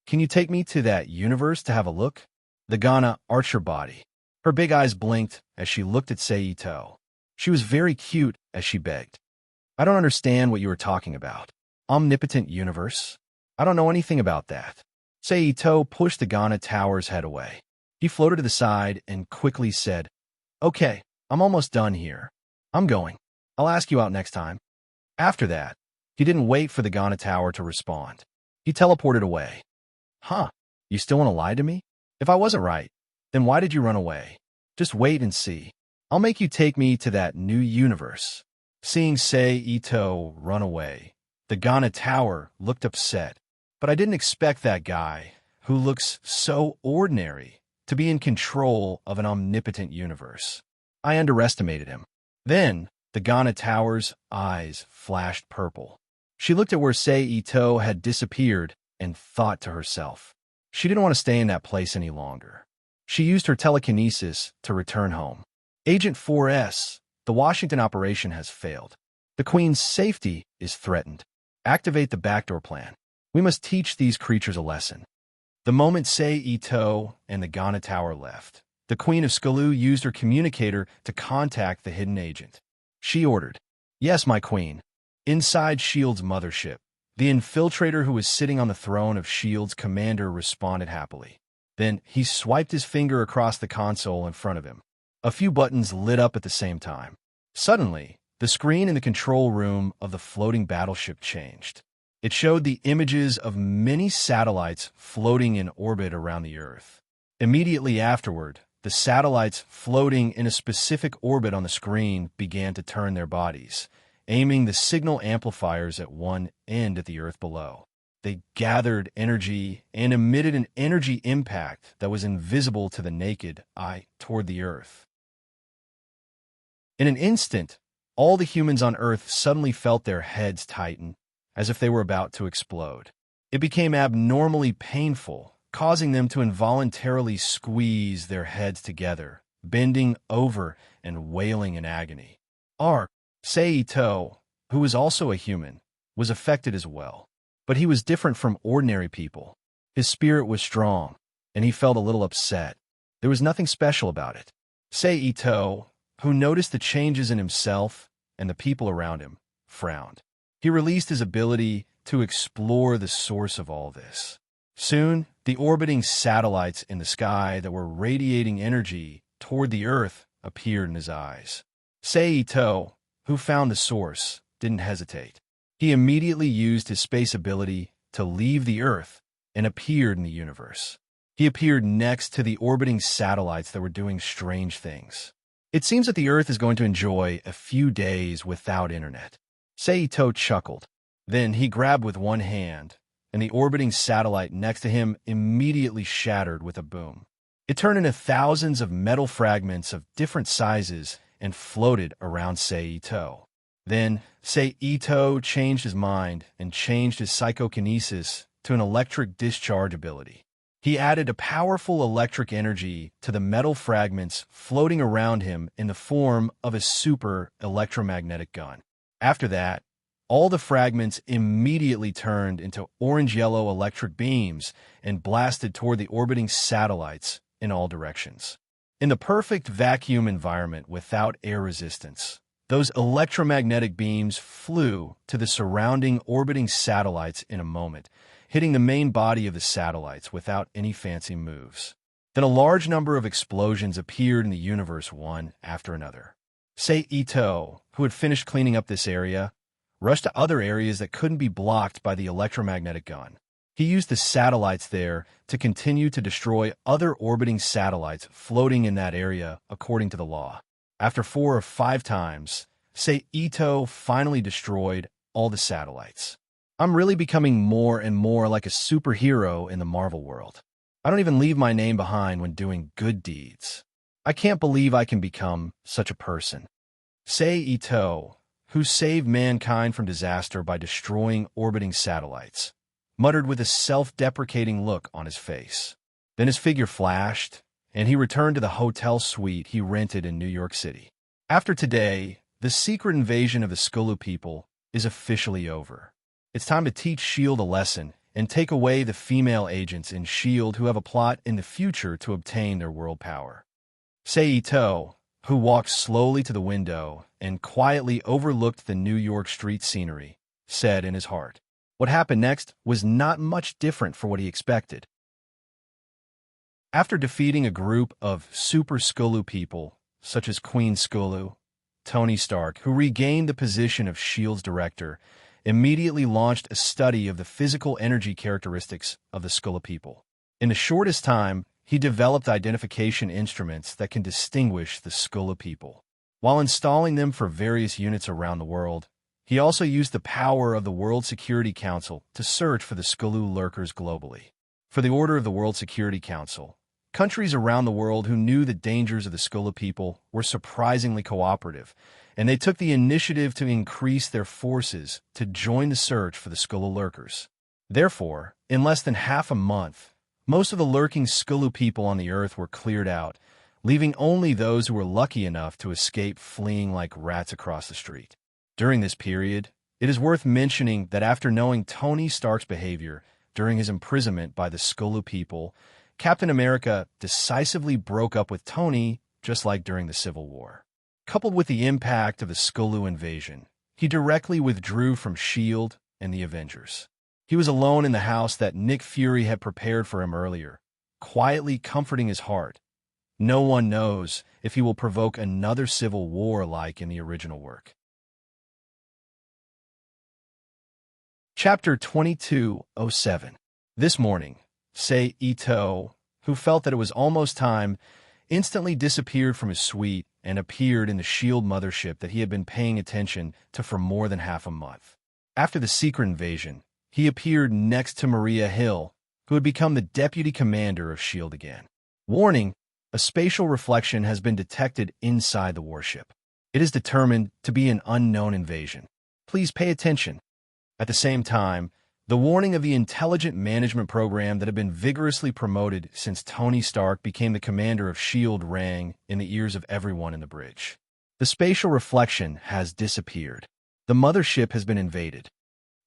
Can you take me to that universe to have a look? The Ghana arched her body. Her big eyes blinked as she looked at Seito. She was very cute as she begged. I don't understand what you were talking about. Omnipotent universe? I don't know anything about that. Seito pushed the Ghana tower's head away. He floated to the side and quickly said, "Okay, I'm almost done here. I'm going. I'll ask you out next time." After that, he didn't wait for the Ghana tower to respond. He teleported away. Huh, you still want to lie to me? If I wasn't right, then why did you run away? Just wait and see. I'll make you take me to that new universe. Seeing Seito run away, the Ghana tower looked upset. But I didn't expect that guy, who looks so ordinary, to be in control of an omnipotent universe. I underestimated him. Then, the Ghana tower's eyes flashed purple. She looked at where Seito had disappeared and thought to herself. She didn't want to stay in that place any longer. She used her telekinesis to return home. Agent 4S, the Washington operation has failed. The Queen's safety is threatened. Activate the backdoor plan. We must teach these creatures a lesson. The moment Seito and the Ghana tower left, the Queen of Skalu used her communicator to contact the hidden agent. She ordered, "Yes, my queen." Inside S.H.I.E.L.D.'s mothership, the infiltrator who was sitting on the throne of S.H.I.E.L.D.'s commander responded happily. Then he swiped his finger across the console in front of him. A few buttons lit up at the same time. Suddenly, the screen in the control room of the floating battleship changed. It showed the images of many satellites floating in orbit around the Earth. Immediately afterward, the satellites floating in a specific orbit on the screen began to turn their bodies, aiming the signal amplifiers at one end at the Earth below. They gathered energy and emitted an energy impact that was invisible to the naked eye toward the Earth. In an instant, all the humans on Earth suddenly felt their heads tighten, as if they were about to explode. It became abnormally painful, causing them to involuntarily squeeze their heads together, bending over and wailing in agony. Seito, who was also a human, was affected as well. But he was different from ordinary people. His spirit was strong, and he felt a little upset. There was nothing special about it. Seito, who noticed the changes in himself and the people around him, frowned. He released his ability to explore the source of all this. Soon, the orbiting satellites in the sky that were radiating energy toward the Earth appeared in his eyes. Seito, who found the source, didn't hesitate. He immediately used his space ability to leave the Earth and appeared in the universe. He appeared next to the orbiting satellites that were doing strange things. It seems that the Earth is going to enjoy a few days without internet. Seito chuckled. Then he grabbed with one hand, and the orbiting satellite next to him immediately shattered with a boom. It turned into thousands of metal fragments of different sizes and floated around Seito. Then, Seito changed his mind and changed his psychokinesis to an electric discharge ability. He added a powerful electric energy to the metal fragments floating around him in the form of a super electromagnetic gun. After that, all the fragments immediately turned into orange-yellow electric beams and blasted toward the orbiting satellites in all directions. In the perfect vacuum environment without air resistance, those electromagnetic beams flew to the surrounding orbiting satellites in a moment, hitting the main body of the satellites without any fancy moves. Then a large number of explosions appeared in the universe one after another. Seito, who had finished cleaning up this area, rushed to other areas that couldn't be blocked by the electromagnetic gun. He used the satellites there to continue to destroy other orbiting satellites floating in that area according to the law. After 4 or 5 times, Seito finally destroyed all the satellites. I'm really becoming more and more like a superhero in the Marvel world. I don't even leave my name behind when doing good deeds. I can't believe I can become such a person. Seito, who saved mankind from disaster by destroying orbiting satellites, muttered with a self-deprecating look on his face. Then his figure flashed, and he returned to the hotel suite he rented in New York City. After today, the secret invasion of the Skulu people is officially over. It's time to teach S.H.I.E.L.D. a lesson and take away the female agents in S.H.I.E.L.D. who have a plot in the future to obtain their world power. Saito, who walked slowly to the window and quietly overlooked the New York street scenery, said in his heart. What happened next was not much different from what he expected. After defeating a group of super Skulu people, such as Queen Skulu, Tony Stark, who regained the position of S.H.I.E.L.D.'s director, immediately launched a study of the physical energy characteristics of the Skulu people. In the shortest time, he developed identification instruments that can distinguish the Skulu people. While installing them for various units around the world, he also used the power of the World Security Council to search for the Skulu lurkers globally. For the order of the World Security Council, countries around the world who knew the dangers of the Skulu people were surprisingly cooperative, and they took the initiative to increase their forces to join the search for the Skulu lurkers. Therefore, in less than half a month, most of the lurking Skulu people on the Earth were cleared out, leaving only those who were lucky enough to escape fleeing like rats across the street. During this period, it is worth mentioning that after knowing Tony Stark's behavior during his imprisonment by the Skulu people, Captain America decisively broke up with Tony, just like during the Civil War. Coupled with the impact of the Skulu invasion, he directly withdrew from S.H.I.E.L.D. and the Avengers. He was alone in the house that Nick Fury had prepared for him earlier, quietly comforting his heart. No one knows if he will provoke another civil war like in the original work. Chapter 2207. This morning, Saito, who felt that it was almost time, instantly disappeared from his suite and appeared in the S.H.I.E.L.D. mothership that he had been paying attention to for more than half a month. After the secret invasion, he appeared next to Maria Hill, who had become the deputy commander of S.H.I.E.L.D. again. Warning, a spatial reflection has been detected inside the warship. It is determined to be an unknown invasion. Please pay attention. At the same time, the warning of the intelligent management program that had been vigorously promoted since Tony Stark became the commander of S.H.I.E.L.D. rang in the ears of everyone in the bridge. The spatial reflection has disappeared. The mothership has been invaded.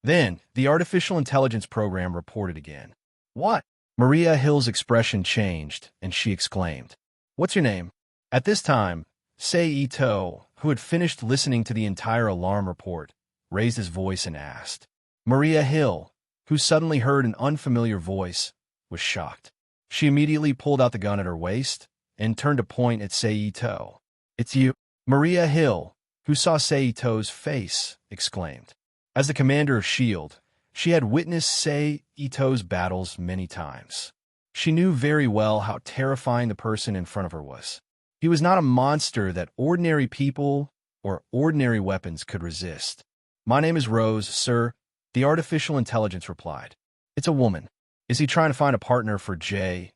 Then, the artificial intelligence program reported again. What? Maria Hill's expression changed, and she exclaimed, "What's your name?" At this time, Saito, who had finished listening to the entire alarm report, raised his voice and asked. Maria Hill, who suddenly heard an unfamiliar voice, was shocked. She immediately pulled out the gun at her waist and turned to point at Saito. "It's you." Maria Hill, who saw Saito's face, exclaimed. As the commander of S.H.I.E.L.D., she had witnessed Saito's battles many times. She knew very well how terrifying the person in front of her was. He was not a monster that ordinary people or ordinary weapons could resist. "My name is Rose, sir," the artificial intelligence replied. "It's a woman. Is he trying to find a partner for Jarvis?"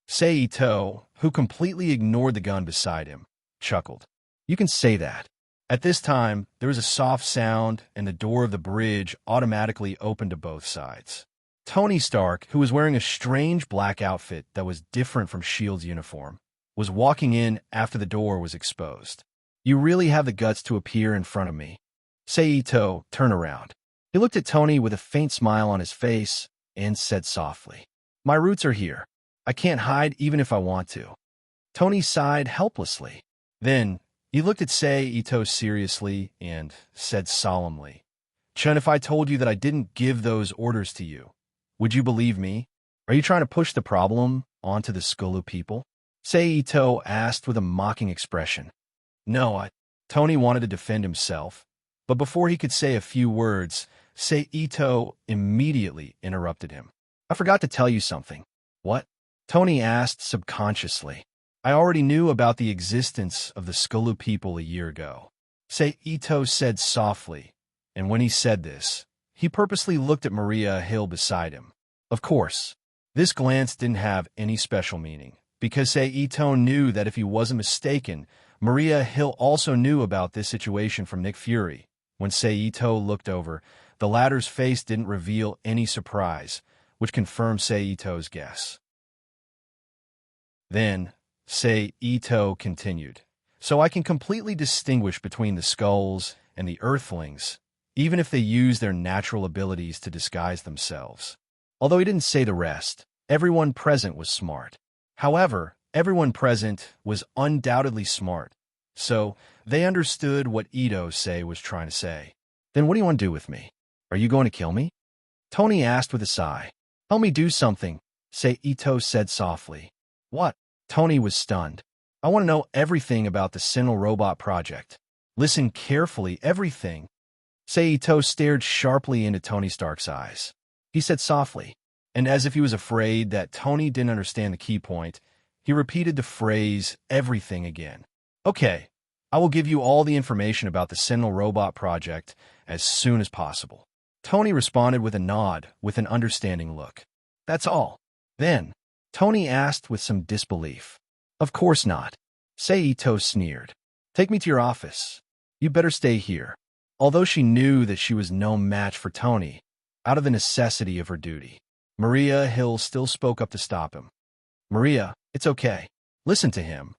Saito, who completely ignored the gun beside him, chuckled. "You can say that." At this time, there was a soft sound, and the door of the bridge automatically opened to both sides. Tony Stark, who was wearing a strange black outfit that was different from S.H.I.E.L.D.'s uniform, was walking in after the door was exposed. "You really have the guts to appear in front of me." Saito turned around. He looked at Tony with a faint smile on his face and said softly, "My roots are here. I can't hide even if I want to." Tony sighed helplessly. Then, he looked at Saito seriously and said solemnly, "Chun, if I told you that I didn't give those orders to you, would you believe me? Are you trying to push the problem onto the Skulu people?" Saito asked with a mocking expression. "No, Tony wanted to defend himself, but before he could say a few words, Saito immediately interrupted him. "I forgot to tell you something." "What?" Tony asked subconsciously. "I already knew about the existence of the Skulu people a year ago," Saito said softly, and when he said this, he purposely looked at Maria Hill beside him. Of course, this glance didn't have any special meaning, because Saito knew that if he wasn't mistaken, Maria Hill also knew about this situation from Nick Fury. When Saito looked over, The latter's face didn't reveal any surprise, which confirmed Seito's guess. Then, Seito continued, "So I can completely distinguish between the skulls and the earthlings, even if they use their natural abilities to disguise themselves." Although he didn't say the rest, everyone present was smart. However, everyone present was undoubtedly smart, so they understood what Ito-say was trying to say. "Then what do you want to do with me? Are you going to kill me?" Tony asked with a sigh. "Help me do something," Seito said softly. "What?" Tony was stunned. "I want to know everything about the Sentinel Robot project. Listen carefully, everything." Seito stared sharply into Tony Stark's eyes. He said softly, and as if he was afraid that Tony didn't understand the key point, he repeated the phrase, "everything," again. "Okay, I will give you all the information about the Sentinel Robot project as soon as possible." Tony responded with a nod, with an understanding look. "That's all." Then, Tony asked with some disbelief. "Of course not." Seito sneered. "Take me to your office. You better stay here." Although she knew that she was no match for Tony, out of the necessity of her duty, Maria Hill still spoke up to stop him. "Maria, it's okay. Listen to him.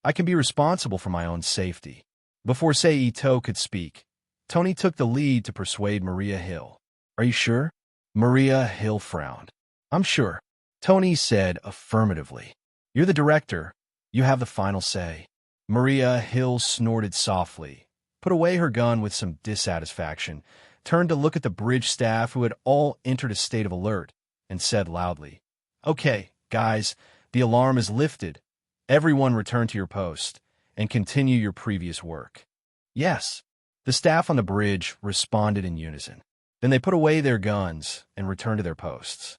I can be responsible for my own safety." Before Seito could speak, Tony took the lead to persuade Maria Hill. "Are you sure?" Maria Hill frowned. "I'm sure," Tony said affirmatively. "You're the director. You have the final say." Maria Hill snorted softly, put away her gun with some dissatisfaction, turned to look at the bridge staff who had all entered a state of alert, and said loudly, "Okay, guys, the alarm is lifted. Everyone return to your post and continue your previous work." "Yes." The staff on the bridge responded in unison. Then they put away their guns and returned to their posts.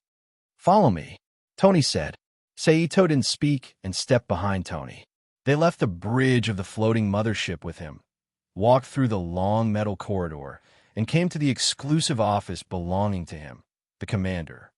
"Follow me," Tony said. Seito didn't speak and stepped behind Tony. They left the bridge of the floating mothership with him, walked through the long metal corridor, and came to the exclusive office belonging to him, the commander.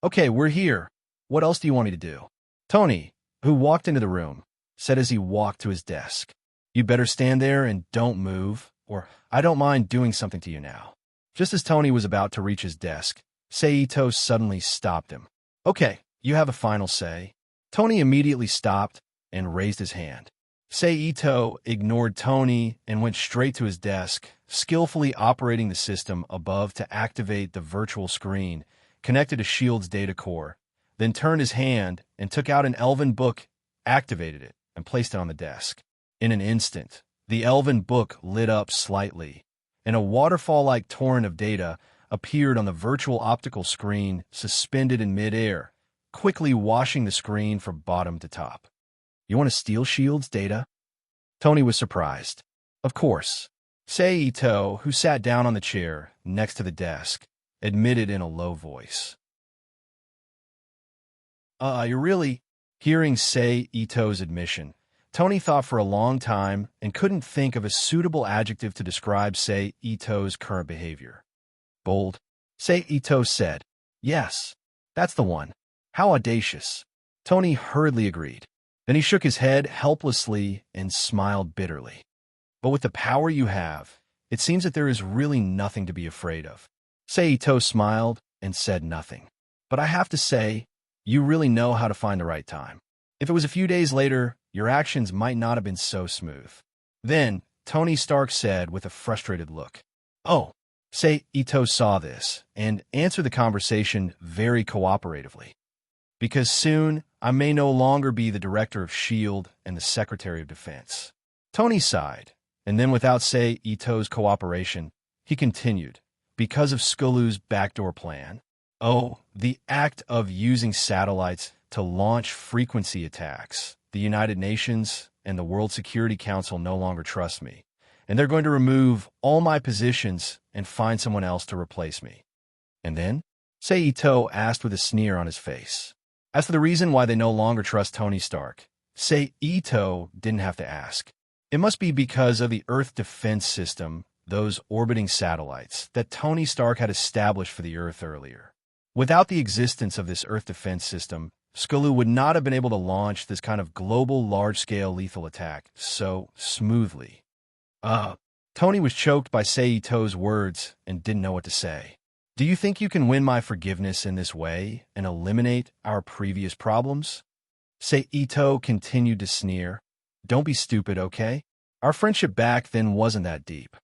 "Okay, we're here. What else do you want me to do?" Tony, who walked into the room, said as he walked to his desk. "You better stand there and don't move, or I don't mind doing something to you now." Just as Tony was about to reach his desk, Seito suddenly stopped him. "Okay, you have a final say." Tony immediately stopped and raised his hand. Seito ignored Tony and went straight to his desk, skillfully operating the system above to activate the virtual screen connected to S.H.I.E.L.D.'s data core, then turned his hand and took out an elven book, activated it, and placed it on the desk. In an instant, the elven book lit up slightly, and a waterfall-like torrent of data appeared on the virtual optical screen suspended in midair, quickly washing the screen from bottom to top. "You want to steal S.H.I.E.L.D.'s data?" Tony was surprised. "Of course." Seito, who sat down on the chair next to the desk, admitted in a low voice. You're really..." Hearing Seito's admission, Tony thought for a long time and couldn't think of a suitable adjective to describe Seito's current behavior. "Bold," Seito said. "Yes, that's the one. How audacious." Tony hurriedly agreed. Then he shook his head helplessly and smiled bitterly. "But with the power you have, it seems that there is really nothing to be afraid of." Seito smiled and said nothing. "But I have to say, you really know how to find the right time. If it was a few days later, your actions might not have been so smooth." Then, Tony Stark said with a frustrated look, "Oh." Seito saw this and answered the conversation very cooperatively. "Because soon, I may no longer be the director of S.H.I.E.L.D. and the Secretary of Defense." Tony sighed, and then without Seito's cooperation, he continued, "Because of Skulu's backdoor plan. Oh, the act of using satellites to launch frequency attacks. The United Nations and the World Security Council no longer trust me, and they're going to remove all my positions and find someone else to replace me." "And then?" Seito asked with a sneer on his face. As for the reason why they no longer trust Tony Stark, Seito didn't have to ask. It must be because of the Earth defense system, those orbiting satellites, that Tony Stark had established for the Earth earlier. Without the existence of this Earth defense system, Skulu would not have been able to launch this kind of global large-scale lethal attack so smoothly. Tony was choked by Seito's words and didn't know what to say. Do you think you can win my forgiveness in this way and eliminate our previous problems? Seito continued to sneer. Don't be stupid, okay? Our friendship back then wasn't that deep.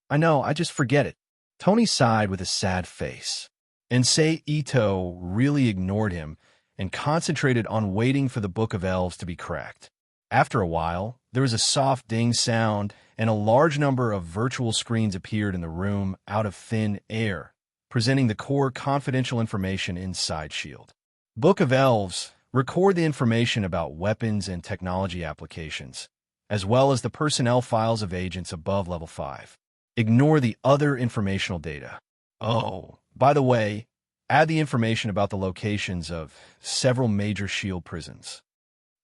I know, I just forget it. Tony sighed with a sad face. And Seito really ignored him and concentrated on waiting for the Book of Elves to be cracked. After a while, there was a soft ding sound, and a large number of virtual screens appeared in the room out of thin air, presenting the core confidential information inside S.H.I.E.L.D. Book of Elves record the information about weapons and technology applications, as well as the personnel files of agents above level 5. Ignore the other informational data. Oh, by the way, add the information about the locations of several major S.H.I.E.L.D. prisons.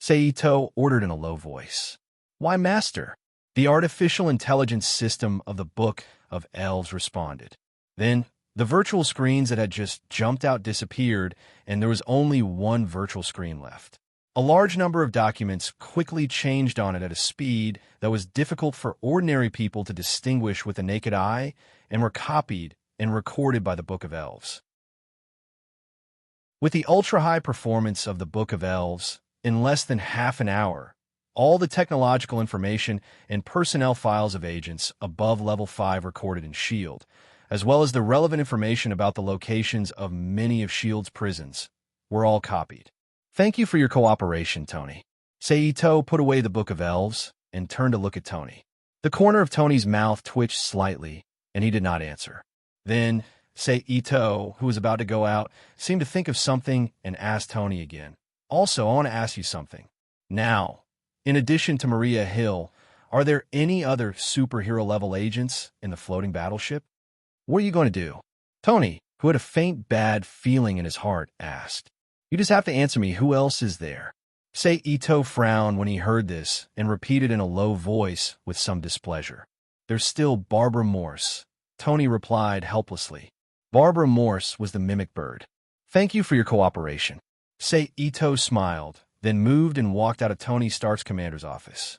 Seito ordered in a low voice. Why, Master? The artificial intelligence system of the Book of Elves responded. Then, the virtual screens that had just jumped out disappeared, and there was only one virtual screen left. A large number of documents quickly changed on it at a speed that was difficult for ordinary people to distinguish with the naked eye, and were copied and recorded by the Book of Elves. With the ultra-high performance of the Book of Elves, in less than half an hour, all the technological information and personnel files of agents above level 5 recorded in S.H.I.E.L.D., as well as the relevant information about the locations of many of S.H.I.E.L.D.'s prisons, were all copied. Thank you for your cooperation, Tony. Seito put away the Book of Elves and turned to look at Tony. The corner of Tony's mouth twitched slightly, and he did not answer. Then, Seito, who was about to go out, seemed to think of something and asked Tony again. Also, I want to ask you something. Now, in addition to Maria Hill, are there any other superhero-level agents in the floating battleship? What are you going to do? Tony, who had a faint bad feeling in his heart, asked. You just have to answer me, who else is there? Seito frowned when he heard this and repeated in a low voice with some displeasure. There's still Barbara Morse. Tony replied helplessly. Barbara Morse was the mimic bird. Thank you for your cooperation. Seito smiled, then moved and walked out of Tony Stark's commander's office.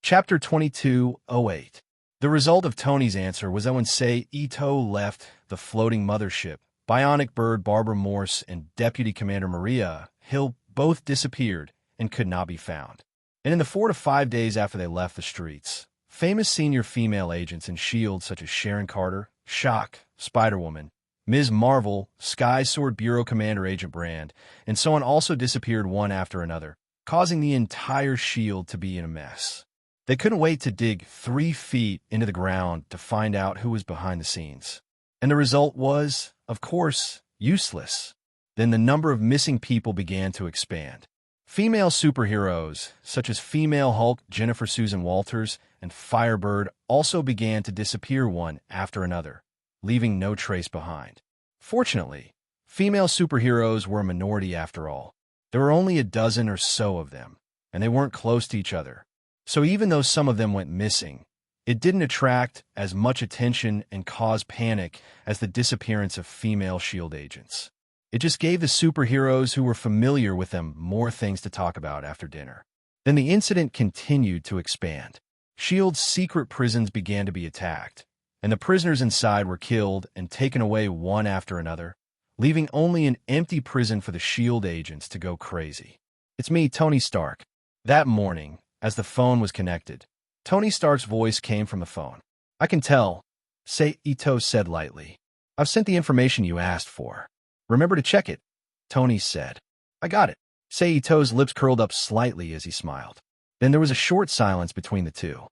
Chapter 2208. The result of Tony's answer was that when Seito left the floating mothership, Bionic Bird Barbara Morse and Deputy Commander Maria Hill both disappeared and could not be found. And in the 4 to 5 days after they left the streets, famous senior female agents in S.H.I.E.L.D. such as Sharon Carter, Shock, Spider-Woman, Ms. Marvel, Sky Sword Bureau Commander Agent Brand, and so on also disappeared one after another, causing the entire S.H.I.E.L.D. to be in a mess. They couldn't wait to dig 3 feet into the ground to find out who was behind the scenes. And the result was, of course, useless. Then the number of missing people began to expand. Female superheroes, such as Female Hulk Jennifer Susan Walters and Firebird, also began to disappear one after another, leaving no trace behind. Fortunately, female superheroes were a minority after all. There were only a dozen or so of them, and they weren't close to each other. So even though some of them went missing, it didn't attract as much attention and cause panic as the disappearance of female S.H.I.E.L.D. agents. It just gave the superheroes who were familiar with them more things to talk about after dinner. Then the incident continued to expand. S.H.I.E.L.D's secret prisons began to be attacked, and the prisoners inside were killed and taken away one after another, leaving only an empty prison for the S.H.I.E.L.D. agents to go crazy. It's me, Tony Stark. That morning, as the phone was connected, Tony Stark's voice came from the phone. I can tell, Seito said lightly. I've sent the information you asked for. Remember to check it, Tony said. I got it. Seito's lips curled up slightly as he smiled. Then there was a short silence between the two.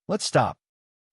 Let's stop.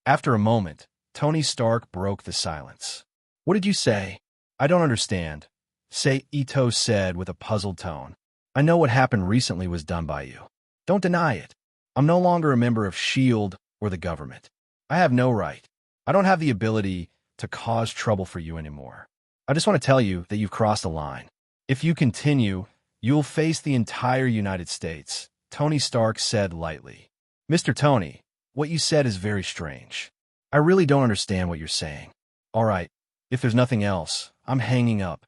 After a moment, Tony Stark broke the silence. What did you say? I don't understand, Seito said with a puzzled tone. I know what happened recently was done by you. Don't deny it. I'm no longer a member of S.H.I.E.L.D. or the government. I have no right. I don't have the ability to cause trouble for you anymore. I just want to tell you that you've crossed a line. If you continue, you'll face the entire United States, Tony Stark said lightly. Mr. Tony, what you said is very strange. I really don't understand what you're saying. All right, if there's nothing else, I'm hanging up.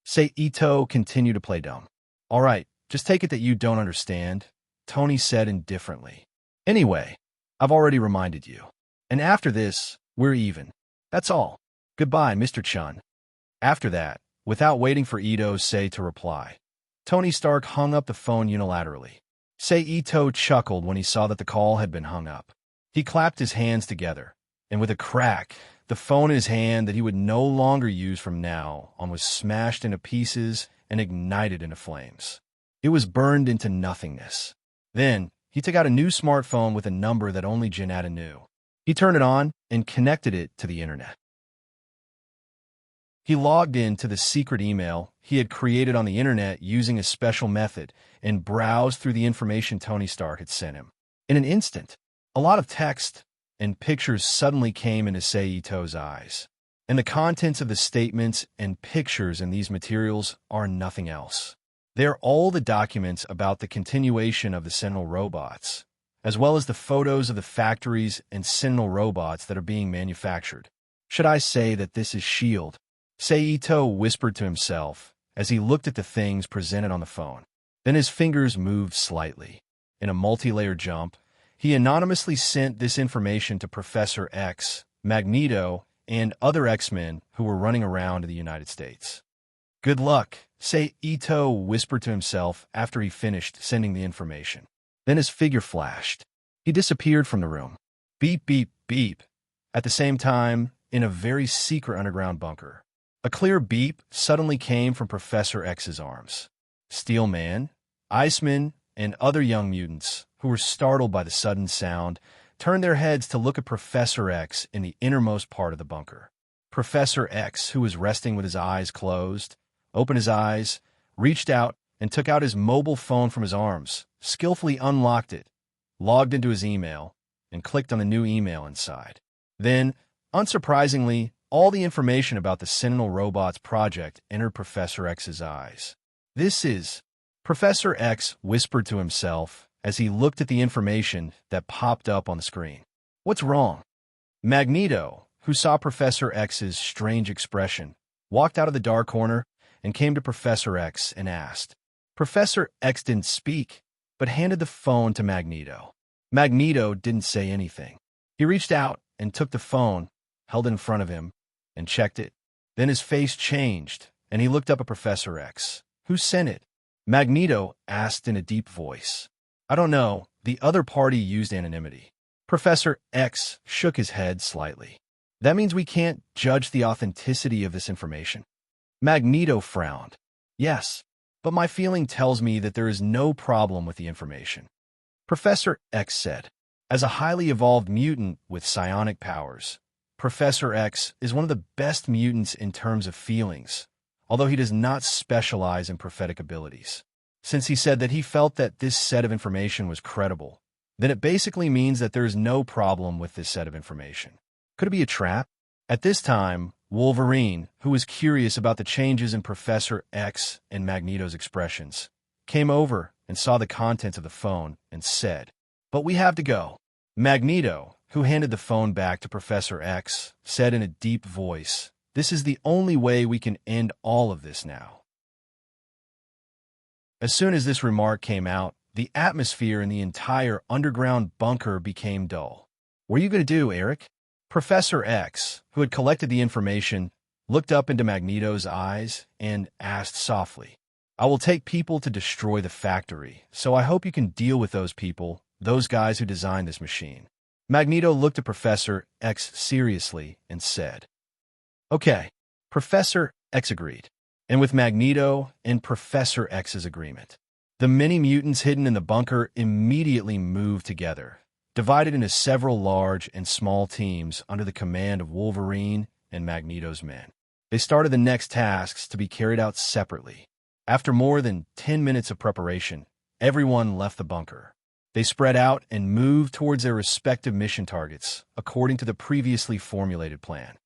Seito continued to play dumb. All right, just take it that you don't understand, Tony said indifferently. Anyway, I've already reminded you. And after this, we're even. That's all. Goodbye, Mr. Chun. After that, without waiting for Ito Sei to reply, Tony Stark hung up the phone unilaterally. Ito chuckled when he saw that the call had been hung up. He clapped his hands together, and with a crack, the phone in his hand that he would no longer use from now on was smashed into pieces and ignited into flames. It was burned into nothingness. Then, he took out a new smartphone with a number that only Janata knew. He turned it on and connected it to the internet. He logged in to the secret email he had created on the internet using a special method and browsed through the information Tony Stark had sent him. In an instant, a lot of text and pictures suddenly came into Ito's eyes. And the contents of the statements and pictures in these materials are nothing else. They're all the documents about the continuation of the Sentinel robots, as well as the photos of the factories and Sentinel robots that are being manufactured. Should I say that this is S.H.I.E.L.D.? Ito whispered to himself as he looked at the things presented on the phone. Then his fingers moved slightly. In a multi-layer jump, he anonymously sent this information to Professor X, Magneto, and other X-Men who were running around in the United States. Good luck, Ito whispered to himself after he finished sending the information. Then his figure flashed. He disappeared from the room. Beep, beep, beep. At the same time, in a very secret underground bunker. A clear beep suddenly came from Professor X's arms. Steel Man, Iceman, and other young mutants, who were startled by the sudden sound, turned their heads to look at Professor X in the innermost part of the bunker. Professor X, who was resting with his eyes closed, opened his eyes, reached out, and took out his mobile phone from his arms, skillfully unlocked it, logged into his email, and clicked on the new email inside. Then, unsurprisingly, all the information about the Sentinel Robots project entered Professor X's eyes. This is... Professor X whispered to himself as he looked at the information that popped up on the screen. What's wrong? Magneto, who saw Professor X's strange expression, walked out of the dark corner and came to Professor X and asked. Professor X didn't speak, but handed the phone to Magneto. Magneto didn't say anything. He reached out and took the phone, held it in front of him, and checked it. Then his face changed, and he looked up at Professor X. Who sent it? Magneto asked in a deep voice. I don't know. The other party used anonymity. Professor X shook his head slightly. That means we can't judge the authenticity of this information. Magneto frowned. Yes, but my feeling tells me that there is no problem with the information. Professor X said, as a highly evolved mutant with psionic powers, Professor X is one of the best mutants in terms of feelings, although he does not specialize in prophetic abilities. Since he said that he felt that this set of information was credible, then it basically means that there is no problem with this set of information. Could it be a trap? At this time, Wolverine, who was curious about the changes in Professor X and Magneto's expressions, came over and saw the contents of the phone and said, But we have to go. Magneto, who handed the phone back to Professor X, said in a deep voice, This is the only way we can end all of this now. As soon as this remark came out, the atmosphere in the entire underground bunker became dull. What are you going to do, Eric? Professor X, who had collected the information, looked up into Magneto's eyes and asked softly, I will take people to destroy the factory, so I hope you can deal with those people, those guys who designed this machine. Magneto looked at Professor X seriously and said, Okay, Professor X agreed. And with Magneto and Professor X's agreement, the many mutants hidden in the bunker immediately moved together, divided into several large and small teams under the command of Wolverine and Magneto's men. They started the next tasks to be carried out separately. After more than 10 minutes of preparation, everyone left the bunker. They spread out and moved towards their respective mission targets, according to the previously formulated plan.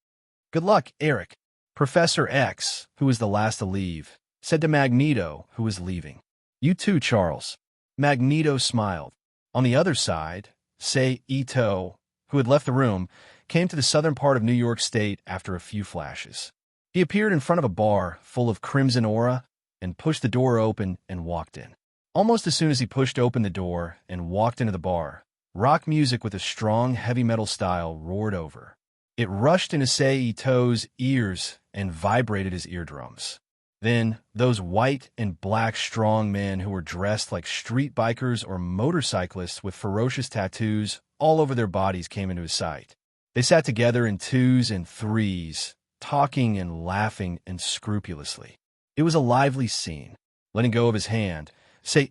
Good luck, Eric. Professor X, who was the last to leave, said to Magneto, who was leaving. You too, Charles. Magneto smiled. On the other side, Ito, who had left the room, came to the southern part of New York State after a few flashes. He appeared in front of a bar full of crimson aura and pushed the door open and walked in. Almost as soon as he pushed open the door and walked into the bar, rock music with a strong heavy metal style roared over. It rushed into Ito's ears and vibrated his eardrums. Then, those white and black strong men who were dressed like street bikers or motorcyclists with ferocious tattoos all over their bodies came into his sight. They sat together in twos and threes, talking and laughing unscrupulously. It was a lively scene. Letting go of his hand,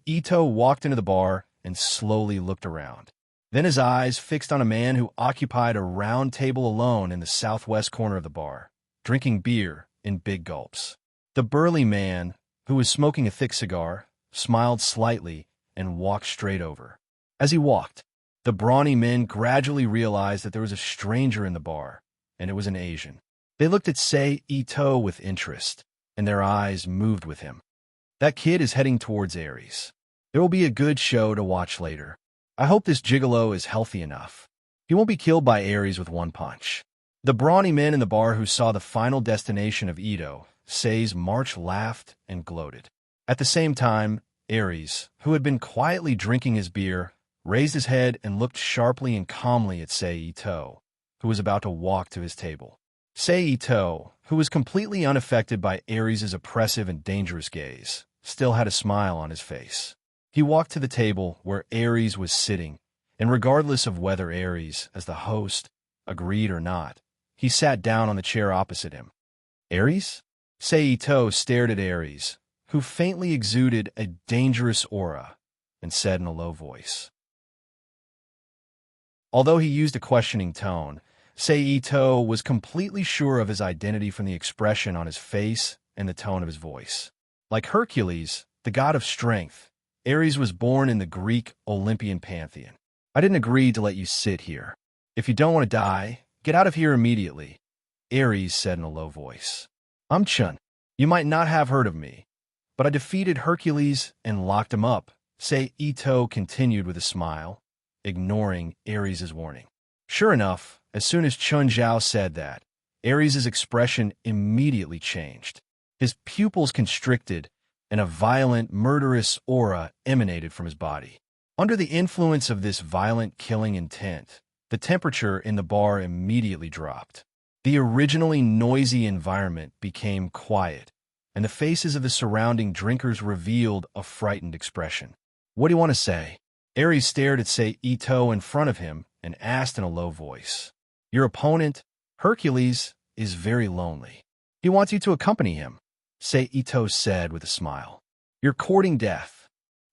Ito walked into the bar and slowly looked around. Then his eyes fixed on a man who occupied a round table alone in the southwest corner of the bar, drinking beer in big gulps. The burly man, who was smoking a thick cigar, smiled slightly and walked straight over. As he walked, the brawny men gradually realized that there was a stranger in the bar, and it was an Asian. They looked at Ito with interest, and their eyes moved with him. That kid is heading towards Ares. There will be a good show to watch later. I hope this gigolo is healthy enough. He won't be killed by Ares with one punch. The brawny men in the bar who saw the final destination of Ito, Say's march, laughed and gloated. At the same time, Ares, who had been quietly drinking his beer, raised his head and looked sharply and calmly at Ito, who was about to walk to his table. Ito, who was completely unaffected by Ares' oppressive and dangerous gaze, still had a smile on his face. He walked to the table where Ares was sitting, and regardless of whether Ares, as the host, agreed or not, he sat down on the chair opposite him. Ares? Ito stared at Ares, who faintly exuded a dangerous aura, and said in a low voice. Although he used a questioning tone, Ito was completely sure of his identity from the expression on his face and the tone of his voice. Like Hercules, the god of strength, Ares was born in the Greek Olympian pantheon. I didn't agree to let you sit here. If you don't want to die, get out of here immediately, Ares said in a low voice. I'm Chun. You might not have heard of me, but I defeated Hercules and locked him up, Ito continued with a smile, ignoring Ares' warning. Sure enough, as soon as Chun Zhao said that, Ares' expression immediately changed. His pupils constricted, and a violent, murderous aura emanated from his body. Under the influence of this violent killing intent, the temperature in the bar immediately dropped. The originally noisy environment became quiet, and the faces of the surrounding drinkers revealed a frightened expression. What do you want to say? Ares stared at Ito in front of him and asked in a low voice. Your opponent, Hercules, is very lonely. He wants you to accompany him, Ito said with a smile. You're courting death.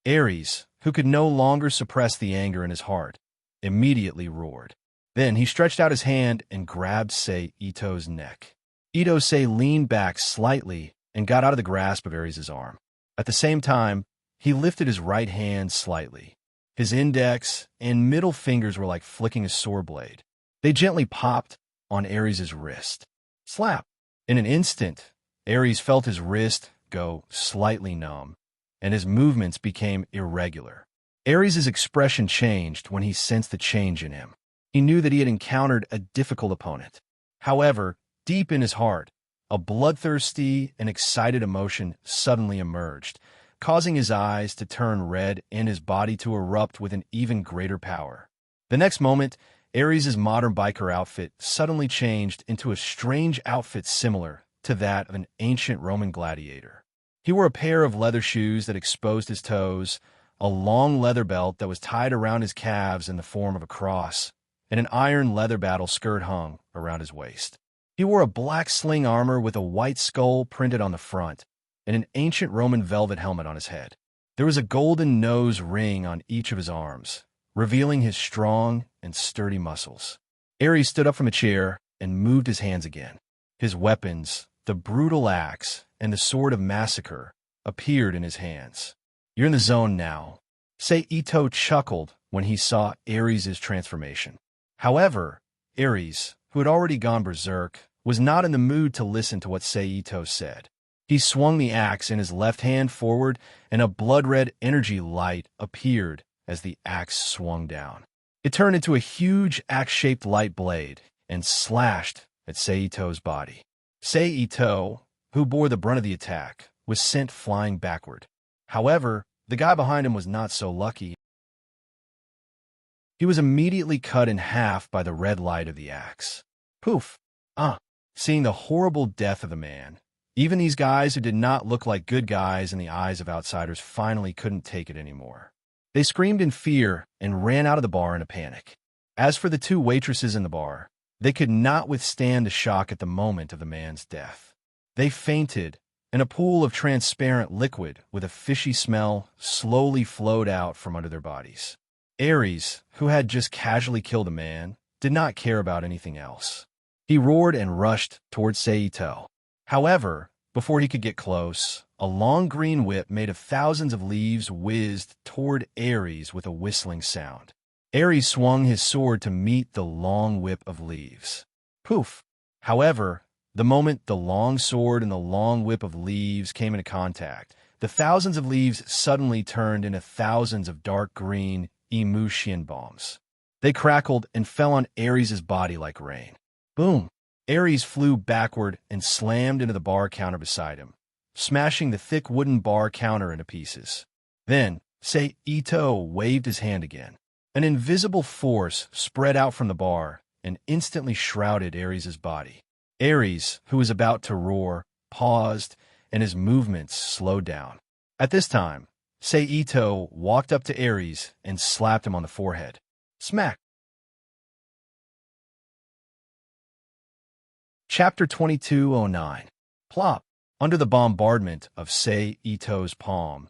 Ares, who could no longer suppress the anger in his heart, immediately roared. Then he stretched out his hand and grabbed Ito's neck. Ito leaned back slightly and got out of the grasp of Ares' arm. At the same time, he lifted his right hand slightly. His index and middle fingers were like flicking a saw blade. They gently popped on Ares' wrist. Slap! In an instant, Ares felt his wrist go slightly numb, and his movements became irregular. Ares' expression changed when he sensed the change in him. He knew that he had encountered a difficult opponent. However, deep in his heart, a bloodthirsty and excited emotion suddenly emerged, causing his eyes to turn red and his body to erupt with an even greater power. The next moment, Ares' modern biker outfit suddenly changed into a strange outfit similar to that of an ancient Roman gladiator. He wore a pair of leather shoes that exposed his toes, a long leather belt that was tied around his calves in the form of a cross, and an iron leather battle skirt hung around his waist. He wore a black sling armor with a white skull printed on the front, and an ancient Roman velvet helmet on his head. There was a golden nose ring on each of his arms, revealing his strong and sturdy muscles. Ares stood up from a chair and moved his hands again. His weapons, the brutal axe and the sword of massacre, appeared in his hands. You're in the zone now. Ito chuckled when he saw Ares' transformation. However, Ares, who had already gone berserk, was not in the mood to listen to what Ito said. He swung the axe in his left hand forward, and a blood-red energy light appeared as the axe swung down. It turned into a huge axe-shaped light blade and slashed at Ito's body. Ito, who bore the brunt of the attack, was sent flying backward. However, The guy behind him was not so lucky. He was immediately cut in half by the red light of the axe. Poof! Seeing the horrible death of the man, even these guys who did not look like good guys in the eyes of outsiders finally couldn't take it anymore. They screamed in fear and ran out of the bar in a panic. As for the two waitresses in the bar, they could not withstand the shock at the moment of the man's death. They fainted, and a pool of transparent liquid with a fishy smell slowly flowed out from under their bodies. Ares, who had just casually killed a man, did not care about anything else. He roared and rushed towards Saito. However, before he could get close, a long green whip made of thousands of leaves whizzed toward Ares with a whistling sound. Ares swung his sword to meet the long whip of leaves. Poof! However, the moment the long sword and the long whip of leaves came into contact, the thousands of leaves suddenly turned into thousands of dark green emotion bombs. They crackled and fell on Ares' body like rain. Boom! Ares flew backward and slammed into the bar counter beside him, smashing the thick wooden bar counter into pieces. Then, Saito waved his hand again. An invisible force spread out from the bar and instantly shrouded Ares' body. Ares, who was about to roar, paused, and his movements slowed down. At this time, Saito walked up to Ares and slapped him on the forehead. Smack! Chapter 2209. Plop! Under the bombardment of Saito's palm,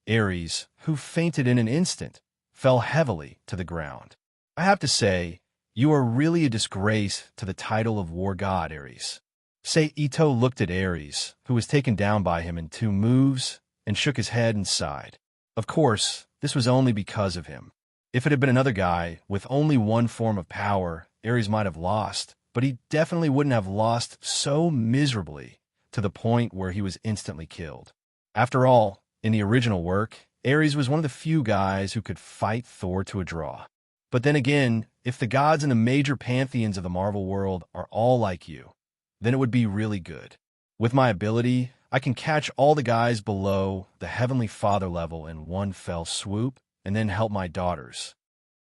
Ares, who fainted in an instant, fell heavily to the ground. I have to say, you are really a disgrace to the title of war god, Ares. Saito looked at Ares, who was taken down by him in 2 moves, and shook his head and sighed. Of course, this was only because of him. If it had been another guy with only one form of power, Ares might have lost, but he definitely wouldn't have lost so miserably to the point where he was instantly killed. After all, in the original work, Ares was one of the few guys who could fight Thor to a draw. But then again, if the gods in the major pantheons of the Marvel world are all like you, then it would be really good. With my ability, I can catch all the guys below the Heavenly Father level in one fell swoop, and then help my daughters.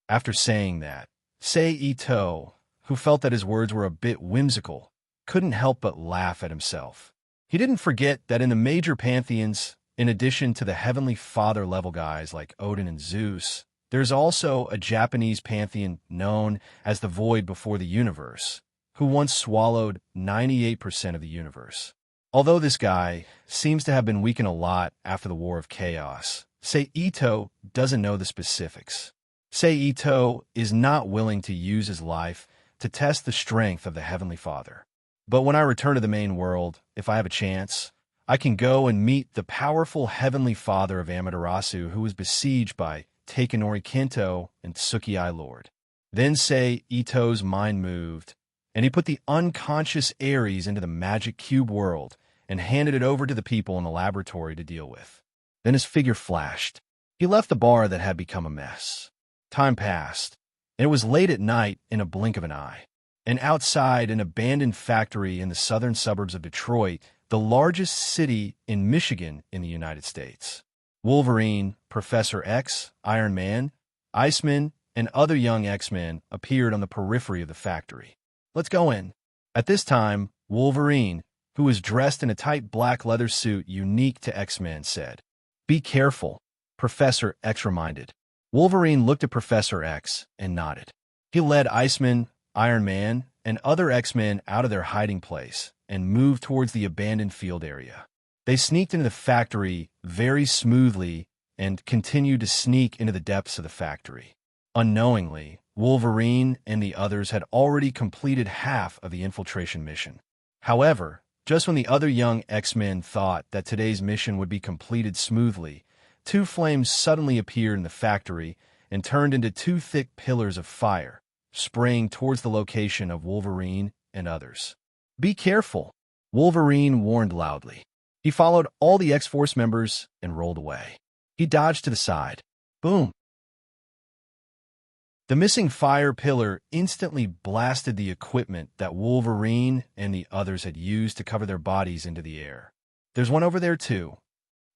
After saying that, Saito, who felt that his words were a bit whimsical, couldn't help but laugh at himself. He didn't forget that in the major pantheons, in addition to the Heavenly Father level guys like Odin and Zeus, there's also a Japanese pantheon known as the Void Before the Universe, who once swallowed 98% of the universe. Although this guy seems to have been weakened a lot after the War of Chaos, Saito doesn't know the specifics. Saito is not willing to use his life to test the strength of the Heavenly Father. But when I return to the main world, if I have a chance, I can go and meet the powerful Heavenly Father of Amaterasu who was besieged by Takenori Kinto and Tsukii Lord. Then Saito's mind moved, and he put the unconscious Ares into the magic cube world and handed it over to the people in the laboratory to deal with. Then his figure flashed. He left the bar that had become a mess. Time passed, and it was late at night in a blink of an eye. And outside an abandoned factory in the southern suburbs of Detroit, the largest city in Michigan in the United States, Wolverine, Professor X, Iron Man, Iceman, and other young X-Men appeared on the periphery of the factory. Let's go in. At this time, Wolverine, who was dressed in a tight black leather suit unique to X-Men, said, "Be careful," Professor X reminded. Wolverine looked at Professor X and nodded. He led Iceman, Iron Man, and other X-Men out of their hiding place and moved towards the abandoned field area. They sneaked into the factory very smoothly and continued to sneak into the depths of the factory. Unknowingly, Wolverine and the others had already completed half of the infiltration mission. However, just when the other young X-Men thought that today's mission would be completed smoothly, 2 flames suddenly appeared in the factory and turned into 2 thick pillars of fire, spraying towards the location of Wolverine and others. "Be careful," Wolverine warned loudly. He followed all the X-Force members and rolled away. He dodged to the side. Boom! The missing fire pillar instantly blasted the equipment that Wolverine and the others had used to cover their bodies into the air. "There's one over there, too."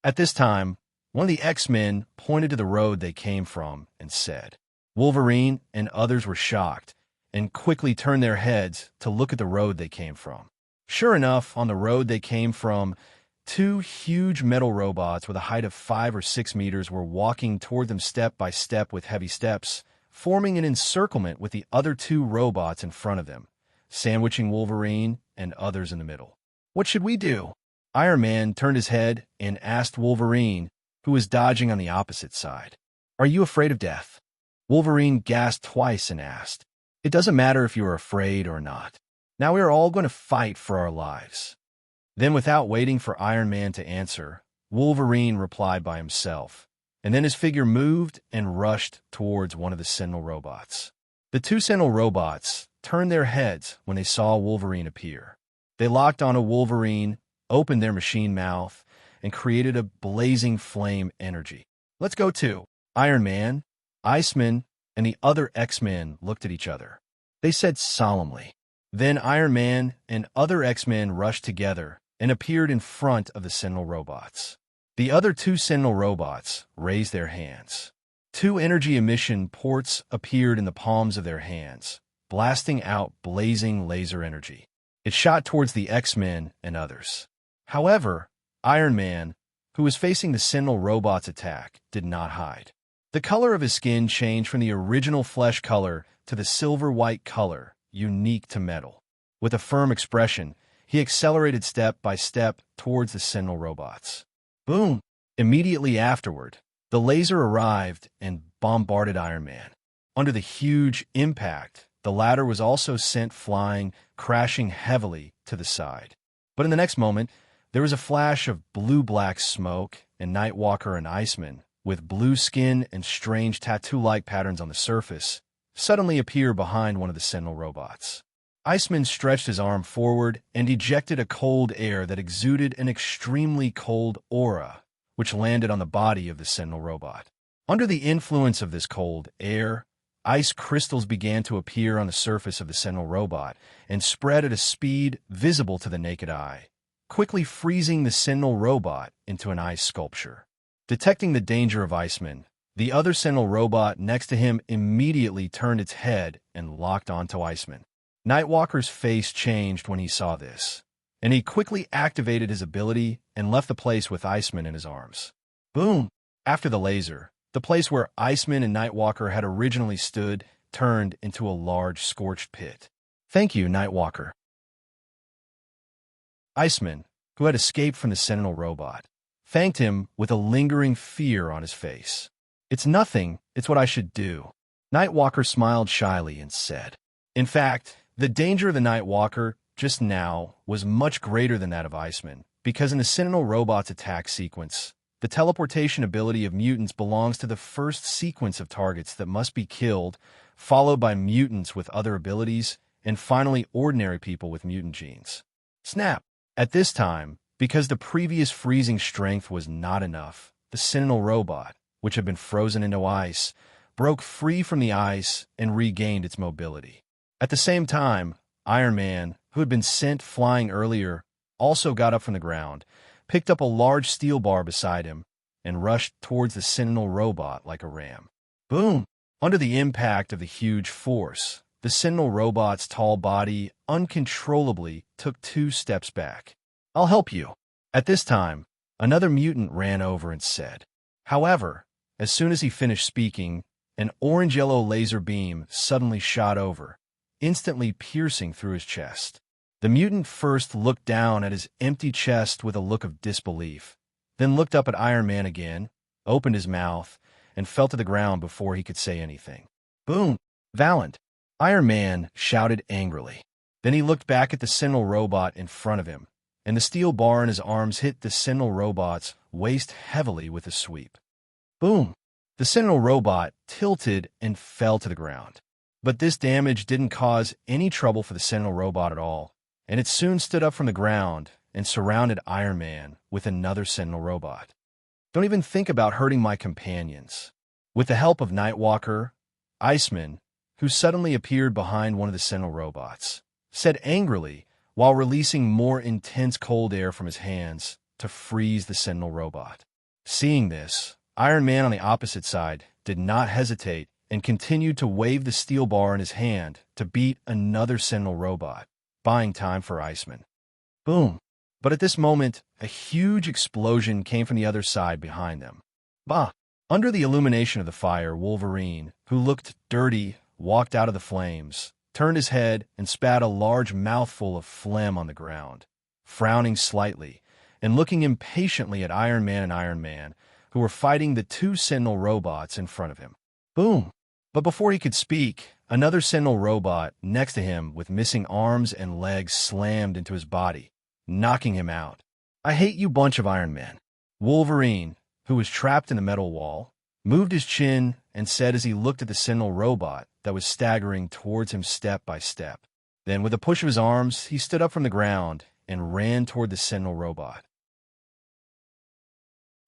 At this time, One of the X-Men pointed to the road they came from and said. Wolverine and others were shocked and quickly turned their heads to look at the road they came from. Sure enough, on the road they came from, two huge metal robots with a height of 5 or 6 meters were walking toward them step by step with heavy steps, forming an encirclement with the other two robots in front of them, sandwiching Wolverine and others in the middle. What should we do? Iron Man turned his head and asked Wolverine, who was dodging on the opposite side. Are you afraid of death? Wolverine gasped twice and asked, It doesn't matter if you are afraid or not. Now we are all going to fight for our lives. Then, without waiting for Iron Man to answer, Wolverine replied by himself, and then his figure moved and rushed towards one of the Sentinel robots. The two Sentinel robots turned their heads when they saw Wolverine appear. They locked onto Wolverine, opened their machine mouth, and created a blazing flame energy. Let's go to Iron Man, Iceman, and the other X-Men looked at each other. They said solemnly. Then Iron Man and other X-Men rushed together and appeared in front of the Sentinel robots. The other two Sentinel robots raised their hands. Two energy emission ports appeared in the palms of their hands, blasting out blazing laser energy. It shot towards the X-Men and others. However, Iron Man, who was facing the Sentinel robots' attack, did not hide. The color of his skin changed from the original flesh color to the silver-white color, unique to metal. With a firm expression, he accelerated step by step towards the Sentinel robots. Boom! Immediately afterward, the laser arrived and bombarded Iron Man. Under the huge impact, the latter was also sent flying, crashing heavily to the side. But in the next moment, there was a flash of blue-black smoke, and Nightwalker and Iceman, with blue skin and strange tattoo-like patterns on the surface, suddenly appear behind one of the Sentinel robots. Iceman stretched his arm forward and ejected a cold air that exuded an extremely cold aura, which landed on the body of the Sentinel robot. Under the influence of this cold air, ice crystals began to appear on the surface of the Sentinel robot and spread at a speed visible to the naked eye, quickly freezing the Sentinel robot into an ice sculpture. Detecting the danger of Iceman, the other Sentinel robot next to him immediately turned its head and locked onto Iceman. Nightwalker's face changed when he saw this, and he quickly activated his ability and left the place with Iceman in his arms. Boom! After the laser, the place where Iceman and Nightwalker had originally stood turned into a large scorched pit. Thank you, Nightwalker. Iceman, who had escaped from the Sentinel robot, thanked him with a lingering fear on his face. It's nothing, it's what I should do. Nightwalker smiled shyly and said. In fact, the danger of the Nightwalker just now was much greater than that of Iceman, because in the Sentinel robot's attack sequence, the teleportation ability of mutants belongs to the first sequence of targets that must be killed, followed by mutants with other abilities, and finally ordinary people with mutant genes. Snap! At this time, because the previous freezing strength was not enough, the Sentinel robot, which had been frozen into ice, broke free from the ice and regained its mobility. At the same time, Iron Man, who had been sent flying earlier, also got up from the ground, picked up a large steel bar beside him, and rushed towards the Sentinel robot like a ram. Boom! Under the impact of the huge force, the Sentinel robot's tall body uncontrollably took 2 steps back. I'll help you. At this time, another mutant ran over and said. However, as soon as he finished speaking, an orange-yellow laser beam suddenly shot over, instantly piercing through his chest. The mutant first looked down at his empty chest with a look of disbelief, then looked up at Iron Man again, opened his mouth, and fell to the ground before he could say anything. Boom! Valant! Iron Man shouted angrily. Then he looked back at the Sentinel robot in front of him, and the steel bar in his arms hit the Sentinel robot's waist heavily with a sweep. Boom! The Sentinel robot tilted and fell to the ground. But this damage didn't cause any trouble for the Sentinel robot at all, and it soon stood up from the ground and surrounded Iron Man with another Sentinel robot. Don't even think about hurting my companions. With the help of Nightwalker, Iceman, who suddenly appeared behind one of the Sentinel robots, said angrily while releasing more intense cold air from his hands to freeze the Sentinel robot. Seeing this, Iron Man on the opposite side did not hesitate and continued to wave the steel bar in his hand to beat another Sentinel robot, buying time for Iceman. Boom! But at this moment, a huge explosion came from the other side behind them. Bah! Under the illumination of the fire, Wolverine, who looked dirty, walked out of the flames, turned his head, and spat a large mouthful of phlegm on the ground, frowning slightly and looking impatiently at Iron Man and Iron Man, who were fighting the two Sentinel robots in front of him. Boom! But before he could speak, another Sentinel robot next to him with missing arms and legs slammed into his body, knocking him out. I hate you bunch of Iron Men. Wolverine, who was trapped in the metal wall, moved his chin and said as he looked at the Sentinel robot that was staggering towards him step by step. Then, with a push of his arms, he stood up from the ground and ran toward the Sentinel robot.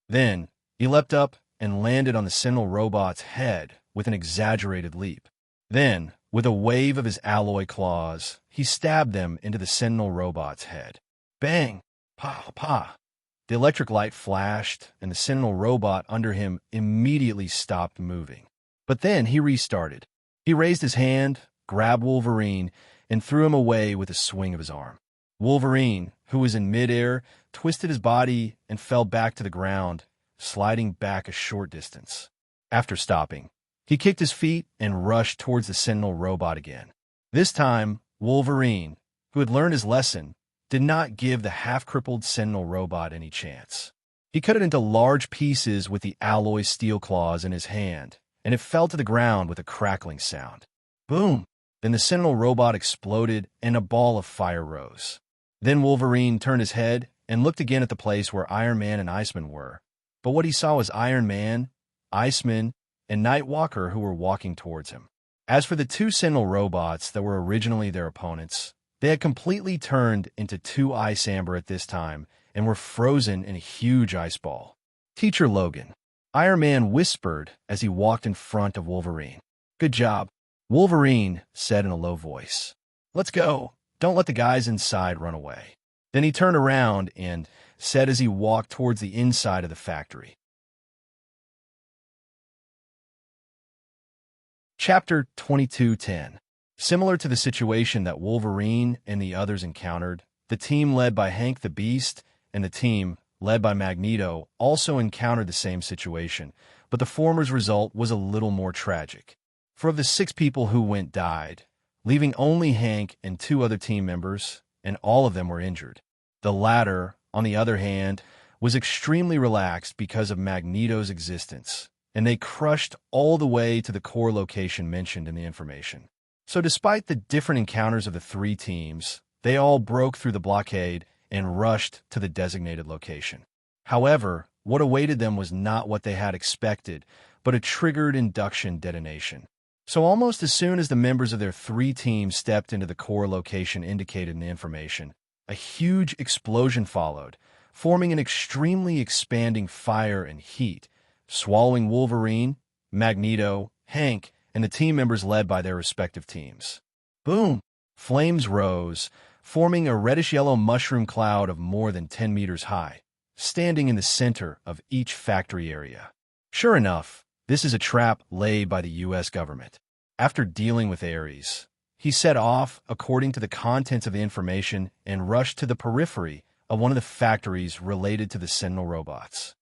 Then, he leapt up and landed on the Sentinel robot's head with an exaggerated leap. Then, with a wave of his alloy claws, he stabbed them into the Sentinel robot's head. Bang! Pa! Pa! The electric light flashed, and the Sentinel robot under him immediately stopped moving. But then he restarted. He raised his hand, grabbed Wolverine, and threw him away with a swing of his arm. Wolverine, who was in midair, twisted his body and fell back to the ground, sliding back a short distance. After stopping, he kicked his feet and rushed towards the Sentinel robot again. This time, Wolverine, who had learned his lesson, did not give the half-crippled Sentinel robot any chance. He cut it into large pieces with the alloy steel claws in his hand, and it fell to the ground with a crackling sound. Boom! Then the Sentinel robot exploded and a ball of fire rose. Then Wolverine turned his head and looked again at the place where Iron Man and Iceman were. But what he saw was Iron Man, Iceman, and Nightwalker who were walking towards him. As for the two Sentinel robots that were originally their opponents, they had completely turned into two ice amber at this time and were frozen in a huge ice ball. Teacher Logan, Iron Man whispered as he walked in front of Wolverine. Good job, Wolverine said in a low voice. Let's go. Don't let the guys inside run away. Then he turned around and said as he walked towards the inside of the factory. Chapter 22:10. Similar to the situation that Wolverine and the others encountered, the team led by Hank the Beast and the team led by Magneto also encountered the same situation, but the former's result was a little more tragic. For of the 6 people who went died, leaving only Hank and 2 other team members, and all of them were injured. The latter, on the other hand, was extremely relaxed because of Magneto's existence, and they crushed all the way to the core location mentioned in the information. So despite the different encounters of the 3 teams, they all broke through the blockade and rushed to the designated location. However, what awaited them was not what they had expected, but a triggered induction detonation. So almost as soon as the members of their 3 teams stepped into the core location indicated in the information, a huge explosion followed, forming an extremely expanding fire and heat, swallowing Wolverine, Magneto, Hank, and the team members led by their respective teams. Boom! Flames rose, forming a reddish-yellow mushroom cloud of more than 10 meters high, standing in the center of each factory area. Sure enough, this is a trap laid by the U.S. government. After dealing with Ares, he set off according to the contents of the information and rushed to the periphery of one of the factories related to the Sentinel robots.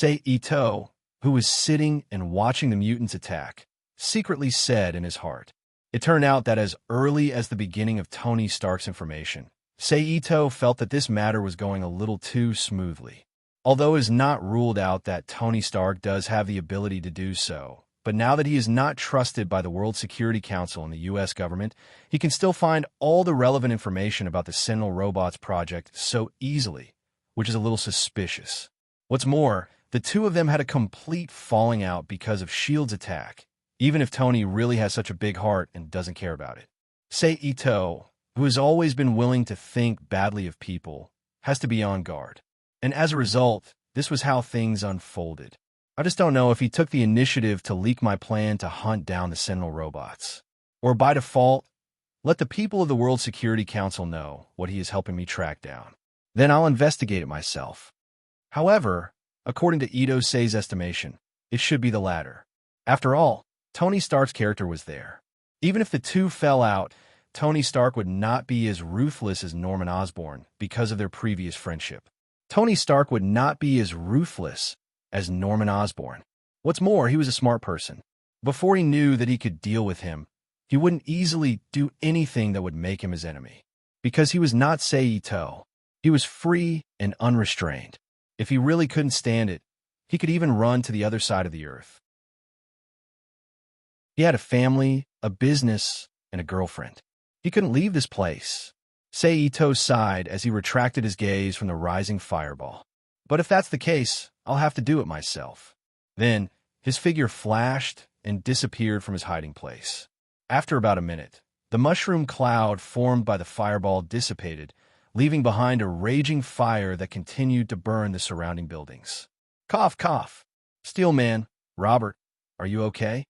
Ito, who was sitting and watching the mutants attack, secretly said in his heart. It turned out that as early as the beginning of Tony Stark's information, Ito felt that this matter was going a little too smoothly. Although it is not ruled out that Tony Stark does have the ability to do so, but now that he is not trusted by the World Security Council and the U.S. government, he can still find all the relevant information about the Sentinel Robots project so easily, which is a little suspicious. What's more, the 2 of them had a complete falling out because of S.H.I.E.L.D.'s attack, even if Tony really has such a big heart and doesn't care about it. Ito, who has always been willing to think badly of people, has to be on guard. And as a result, this was how things unfolded. I just don't know if he took the initiative to leak my plan to hunt down the Sentinel robots. Or by default, let the people of the World Security Council know what he is helping me track down. Then I'll investigate it myself. However, According to Ito-sei's estimation, it should be the latter. After all, Tony Stark's character was there. Even if the two fell out, Tony Stark would not be as ruthless as Norman Osborn because of their previous friendship. Tony Stark would not be as ruthless as Norman Osborn. What's more, he was a smart person. Before he knew that he could deal with him, he wouldn't easily do anything that would make him his enemy. Because he was not Sei-Ito. He was free and unrestrained. If he really couldn't stand it, he could even run to the other side of the earth. He had a family, a business, and a girlfriend. He couldn't leave this place. Sei-Ito sighed as he retracted his gaze from the rising fireball. But if that's the case, I'll have to do it myself. Then, his figure flashed and disappeared from his hiding place. After about a minute, the mushroom cloud formed by the fireball dissipated, leaving behind a raging fire that continued to burn the surrounding buildings. Cough, cough. Steel Man, Robert, are you okay?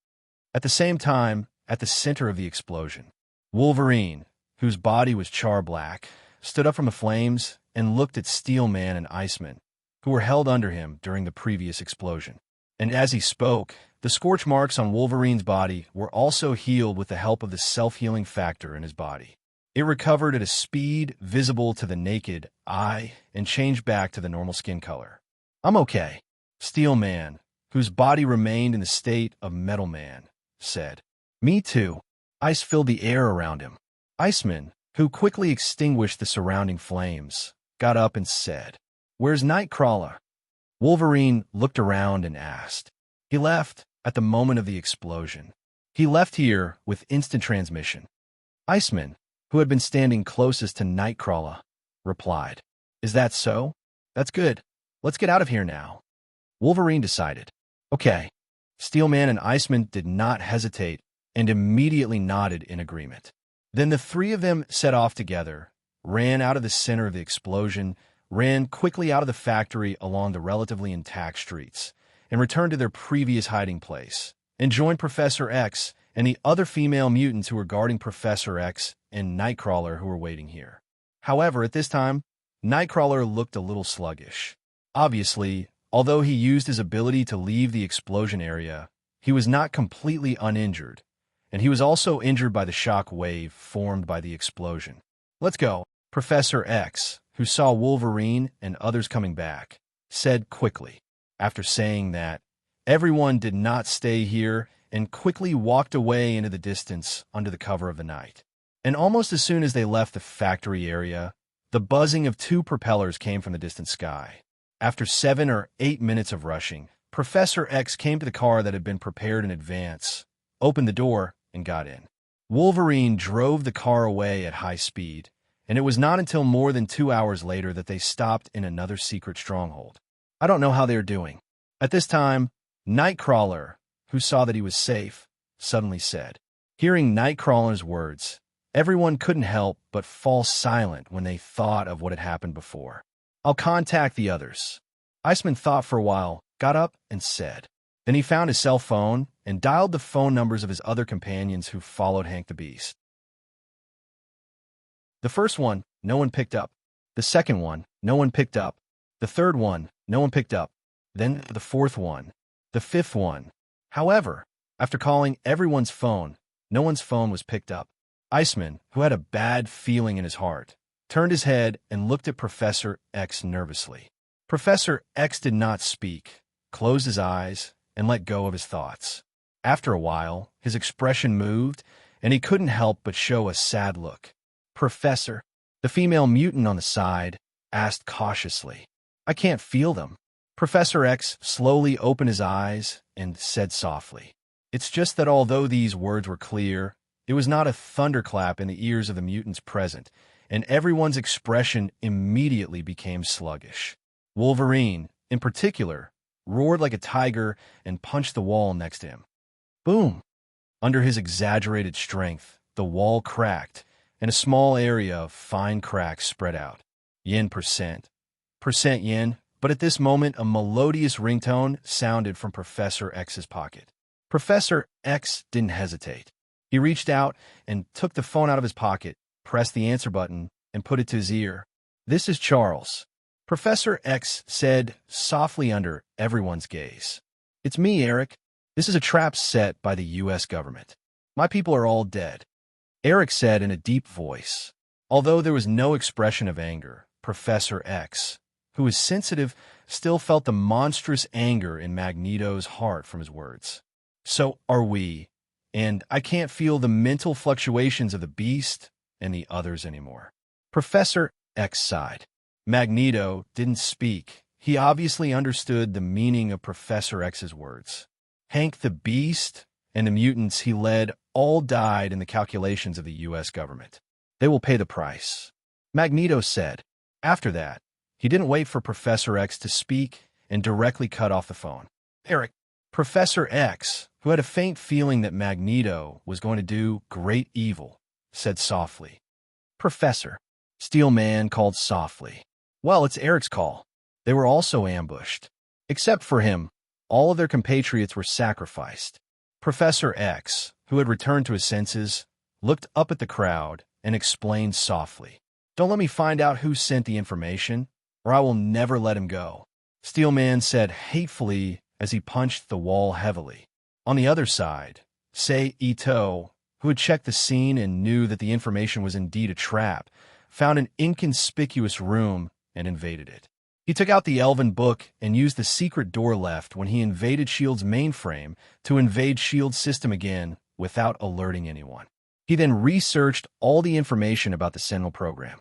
At the same time, at the center of the explosion, Wolverine, whose body was char-black, stood up from the flames and looked at Steel Man and Iceman, who were held under him during the previous explosion. And as he spoke, the scorch marks on Wolverine's body were also healed with the help of the self-healing factor in his body. It recovered at a speed visible to the naked eye and changed back to the normal skin color. I'm okay. Steel Man, whose body remained in the state of Metal Man, said. Me too. Ice filled the air around him. Iceman, who quickly extinguished the surrounding flames, got up and said, Where's Nightcrawler? Wolverine looked around and asked. He left at the moment of the explosion. He left here with instant transmission. Iceman, who had been standing closest to Nightcrawler, replied, Is that so? That's good. Let's get out of here now. Wolverine decided. Okay. Steel Man and Iceman did not hesitate and immediately nodded in agreement. Then the three of them set off together, ran out of the center of the explosion, ran quickly out of the factory along the relatively intact streets, and returned to their previous hiding place, and joined Professor X and the other female mutants who were guarding Professor X and Nightcrawler who were waiting here. However, at this time, Nightcrawler looked a little sluggish. Obviously, although he used his ability to leave the explosion area, he was not completely uninjured, and he was also injured by the shock wave formed by the explosion. Let's go. Professor X, who saw Wolverine and others coming back, said quickly. After saying that, everyone did not stay here and quickly walked away into the distance under the cover of the night. And almost as soon as they left the factory area, the buzzing of two propellers came from the distant sky. After 7 or 8 minutes of rushing, Professor X came to the car that had been prepared in advance, opened the door, and got in. Wolverine drove the car away at high speed, and it was not until more than 2 hours later that they stopped in another secret stronghold. I don't know how they are doing. At this time, Nightcrawler, who saw that he was safe, suddenly said. Hearing Nightcrawler's words, everyone couldn't help but fall silent when they thought of what had happened before. I'll contact the others. Iceman thought for a while, got up, and said. Then he found his cell phone and dialed the phone numbers of his other companions who followed Hank the Beast. The first one, no one picked up. The second one, no one picked up. The third one, no one picked up. Then the fourth one. The fifth one. However, after calling everyone's phone, no one's phone was picked up. Iceman, who had a bad feeling in his heart, turned his head and looked at Professor X nervously. Professor X did not speak, closed his eyes, and let go of his thoughts. After a while, his expression moved, and he couldn't help but show a sad look. Professor, the female mutant on the side, asked cautiously. I can't feel them. Professor X slowly opened his eyes and said softly. It's just that although these words were clear, it was not a thunderclap in the ears of the mutants present, and everyone's expression immediately became sluggish. Wolverine, in particular, roared like a tiger and punched the wall next to him. Boom! Under his exaggerated strength, the wall cracked, and a small area of fine cracks spread out. Yen percent. Percent yen, but at this moment a melodious ringtone sounded from Professor X's pocket. Professor X didn't hesitate. He reached out and took the phone out of his pocket, pressed the answer button, and put it to his ear. This is Charles. Professor X said softly under everyone's gaze. "It's me, Eric. This is a trap set by the U.S. government. My people are all dead," Eric said in a deep voice. Although there was no expression of anger, Professor X, who was sensitive, still felt the monstrous anger in Magneto's heart from his words. "So are we, and I can't feel the mental fluctuations of the Beast and the others anymore." Professor X sighed. Magneto didn't speak. He obviously understood the meaning of Professor X's words. Hank the Beast and the mutants he led all died in the calculations of the U.S. government. They will pay the price, Magneto said. After that, he didn't wait for Professor X to speak and directly cut off the phone. "Eric," Professor X, who had a faint feeling that Magneto was going to do great evil, said softly. "Professor," Steel Man called softly. "Well, it's Eric's call." They were also ambushed. Except for him, all of their compatriots were sacrificed. Professor X, who had returned to his senses, looked up at the crowd and explained softly. "Don't let me find out who sent the information, or I will never let him go," Steel Man said hatefully as he punched the wall heavily. On the other side, Sei Ito, who had checked the scene and knew that the information was indeed a trap, found an inconspicuous room and invaded it. He took out the Elven book and used the secret door left when he invaded S.H.I.E.L.D's mainframe to invade S.H.I.E.L.D's system again without alerting anyone. He then researched all the information about the Sentinel program.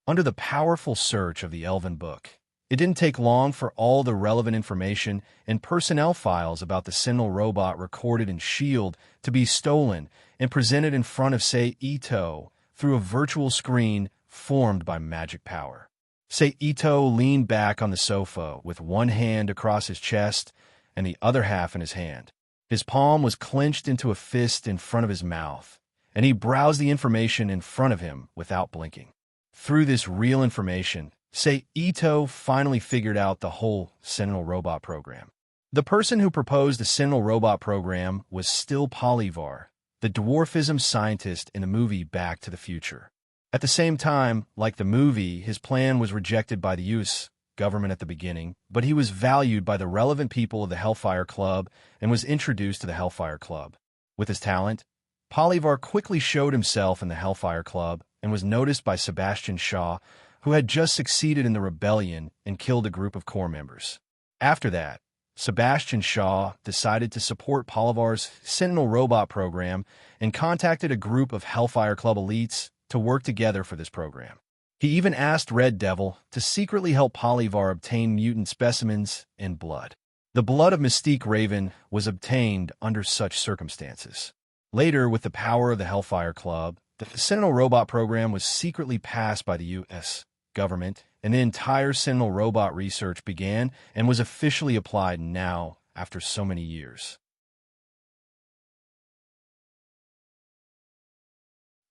Under the powerful search of the Elven book, it didn't take long for all the relevant information and personnel files about the Sentinel robot recorded in S.H.I.E.L.D. to be stolen and presented in front of Sei Ito through a virtual screen formed by magic power. Sei Ito leaned back on the sofa with one hand across his chest and the other half in his hand. His palm was clenched into a fist in front of his mouth, and he browsed the information in front of him without blinking. Through this real information, Sei Ito finally figured out the whole Sentinel robot program. The person who proposed the Sentinel robot program was still Polyvar, the dwarfism scientist in the movie Back to the Future. At the same time, like the movie, his plan was rejected by the U.S. government at the beginning, but he was valued by the relevant people of the Hellfire Club and was introduced to the Hellfire Club. With his talent, Polyvar quickly showed himself in the Hellfire Club and was noticed by Sebastian Shaw, who had just succeeded in the rebellion and killed a group of core members. After that, Sebastian Shaw decided to support Polyvar's Sentinel robot program and contacted a group of Hellfire Club elites to work together for this program. He even asked Red Devil to secretly help Polyvar obtain mutant specimens and blood. The blood of Mystique Raven was obtained under such circumstances. Later, with the power of the Hellfire Club, the Sentinel robot program was secretly passed by the U.S. government, and the entire Sentinel robot research began and was officially applied now after so many years.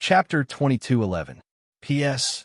Chapter 2211. P.S.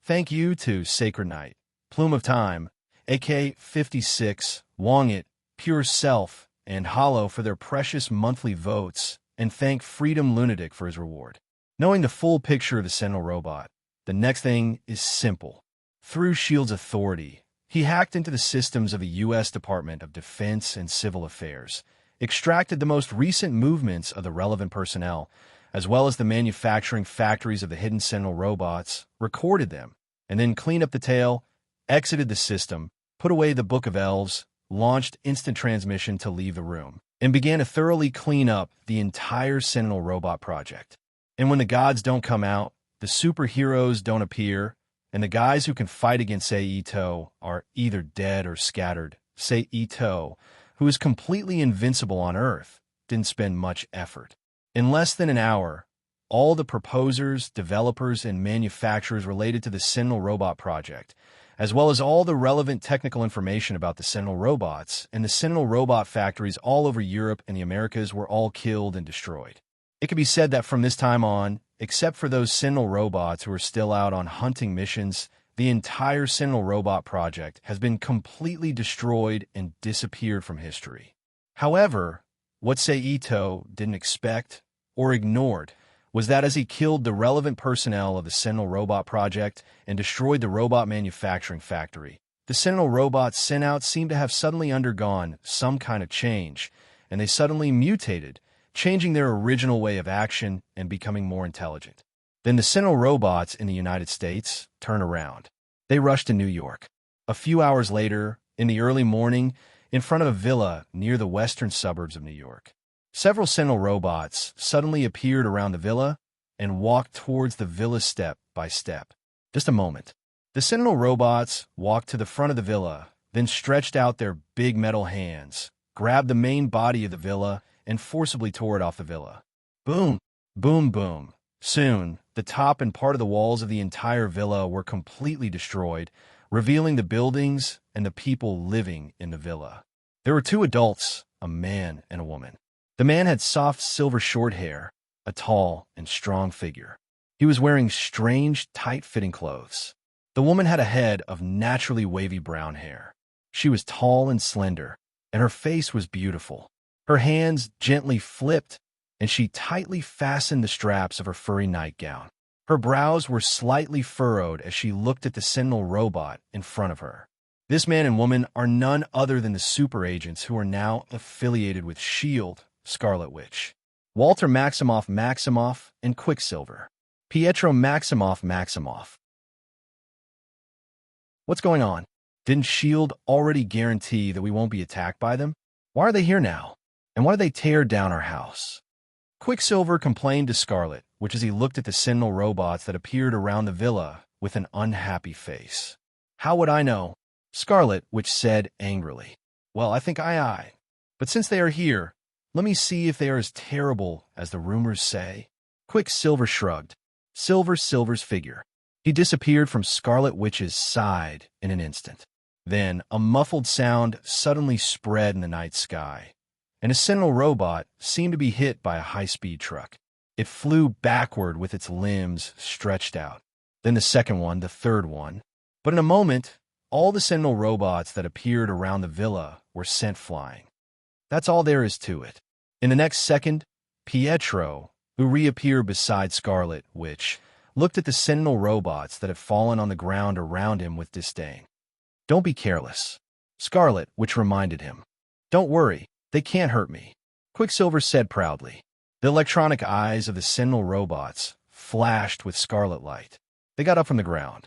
Thank you to Sacred Knight, Plume of Time, AK-56, Wongit, Pure Self, and Hollow for their precious monthly votes, and thank Freedom Lunatic for his reward. Knowing the full picture of the Sentinel robot, the next thing is simple. Through S.H.I.E.L.D's authority, he hacked into the systems of the U.S. Department of Defense and Civil Affairs, extracted the most recent movements of the relevant personnel, as well as the manufacturing factories of the hidden Sentinel robots, recorded them, and then cleaned up the tail, exited the system, put away the Book of Elves, launched instant transmission to leave the room, and began to thoroughly clean up the entire Sentinel robot project. And when the gods don't come out, the superheroes don't appear, and the guys who can fight against Sei Ito are either dead or scattered, Sei Ito, who is completely invincible on Earth, didn't spend much effort. In less than an hour, all the proposers, developers, and manufacturers related to the Sentinel robot project, as well as all the relevant technical information about the Sentinel robots and the Sentinel robot factories all over Europe and the Americas were all killed and destroyed. It can be said that from this time on, except for those Sentinel robots who are still out on hunting missions, the entire Sentinel robot project has been completely destroyed and disappeared from history. However, what Sei Ito didn't expect or ignored was that as he killed the relevant personnel of the Sentinel Robot Project and destroyed the robot manufacturing factory, the Sentinel robots sent out seemed to have suddenly undergone some kind of change, and they suddenly mutated, changing their original way of action and becoming more intelligent. Then the Sentinel robots in the United States turned around. They rushed to New York. A few hours later, in the early morning, in front of a villa near the western suburbs of New York, several Sentinel robots suddenly appeared around the villa and walked towards the villa step by step. Just a moment. The Sentinel robots walked to the front of the villa, then stretched out their big metal hands, grabbed the main body of the villa, and forcibly tore it off the villa. Boom! Boom, boom. Soon, the top and part of the walls of the entire villa were completely destroyed, revealing the buildings and the people living in the villa. There were two adults, a man and a woman. The man had soft silver short hair, a tall and strong figure. He was wearing strange, tight-fitting clothes. The woman had a head of naturally wavy brown hair. She was tall and slender, and her face was beautiful. Her hands gently flipped, and she tightly fastened the straps of her furry nightgown. Her brows were slightly furrowed as she looked at the Sentinel robot in front of her. This man and woman are none other than the super agents who are now affiliated with S.H.I.E.L.D., Scarlet Witch. Walter Maximoff, and Quicksilver. Pietro Maximoff. What's going on? Didn't S.H.I.E.L.D. already guarantee that we won't be attacked by them? Why are they here now? And why did they tear down our house? Quicksilver complained to Scarlet Witch as he looked at the Sentinel robots that appeared around the villa with an unhappy face. How would I know? Scarlet Witch said angrily. Well, I think I. But since they are here, let me see if they are as terrible as the rumors say. Quicksilver shrugged. Silver's figure. He disappeared from Scarlet Witch's side in an instant. Then a muffled sound suddenly spread in the night sky, and a Sentinel robot seemed to be hit by a high-speed truck. It flew backward with its limbs stretched out. Then the second one, the third one. But in a moment, all the Sentinel robots that appeared around the villa were sent flying. That's all there is to it. In the next second, Pietro, who reappeared beside Scarlet Witch, looked at the Sentinel robots that had fallen on the ground around him with disdain. Don't be careless, Scarlet Witch reminded him. Don't worry, they can't hurt me, Quicksilver said proudly. The electronic eyes of the Sentinel robots flashed with scarlet light. They got up from the ground.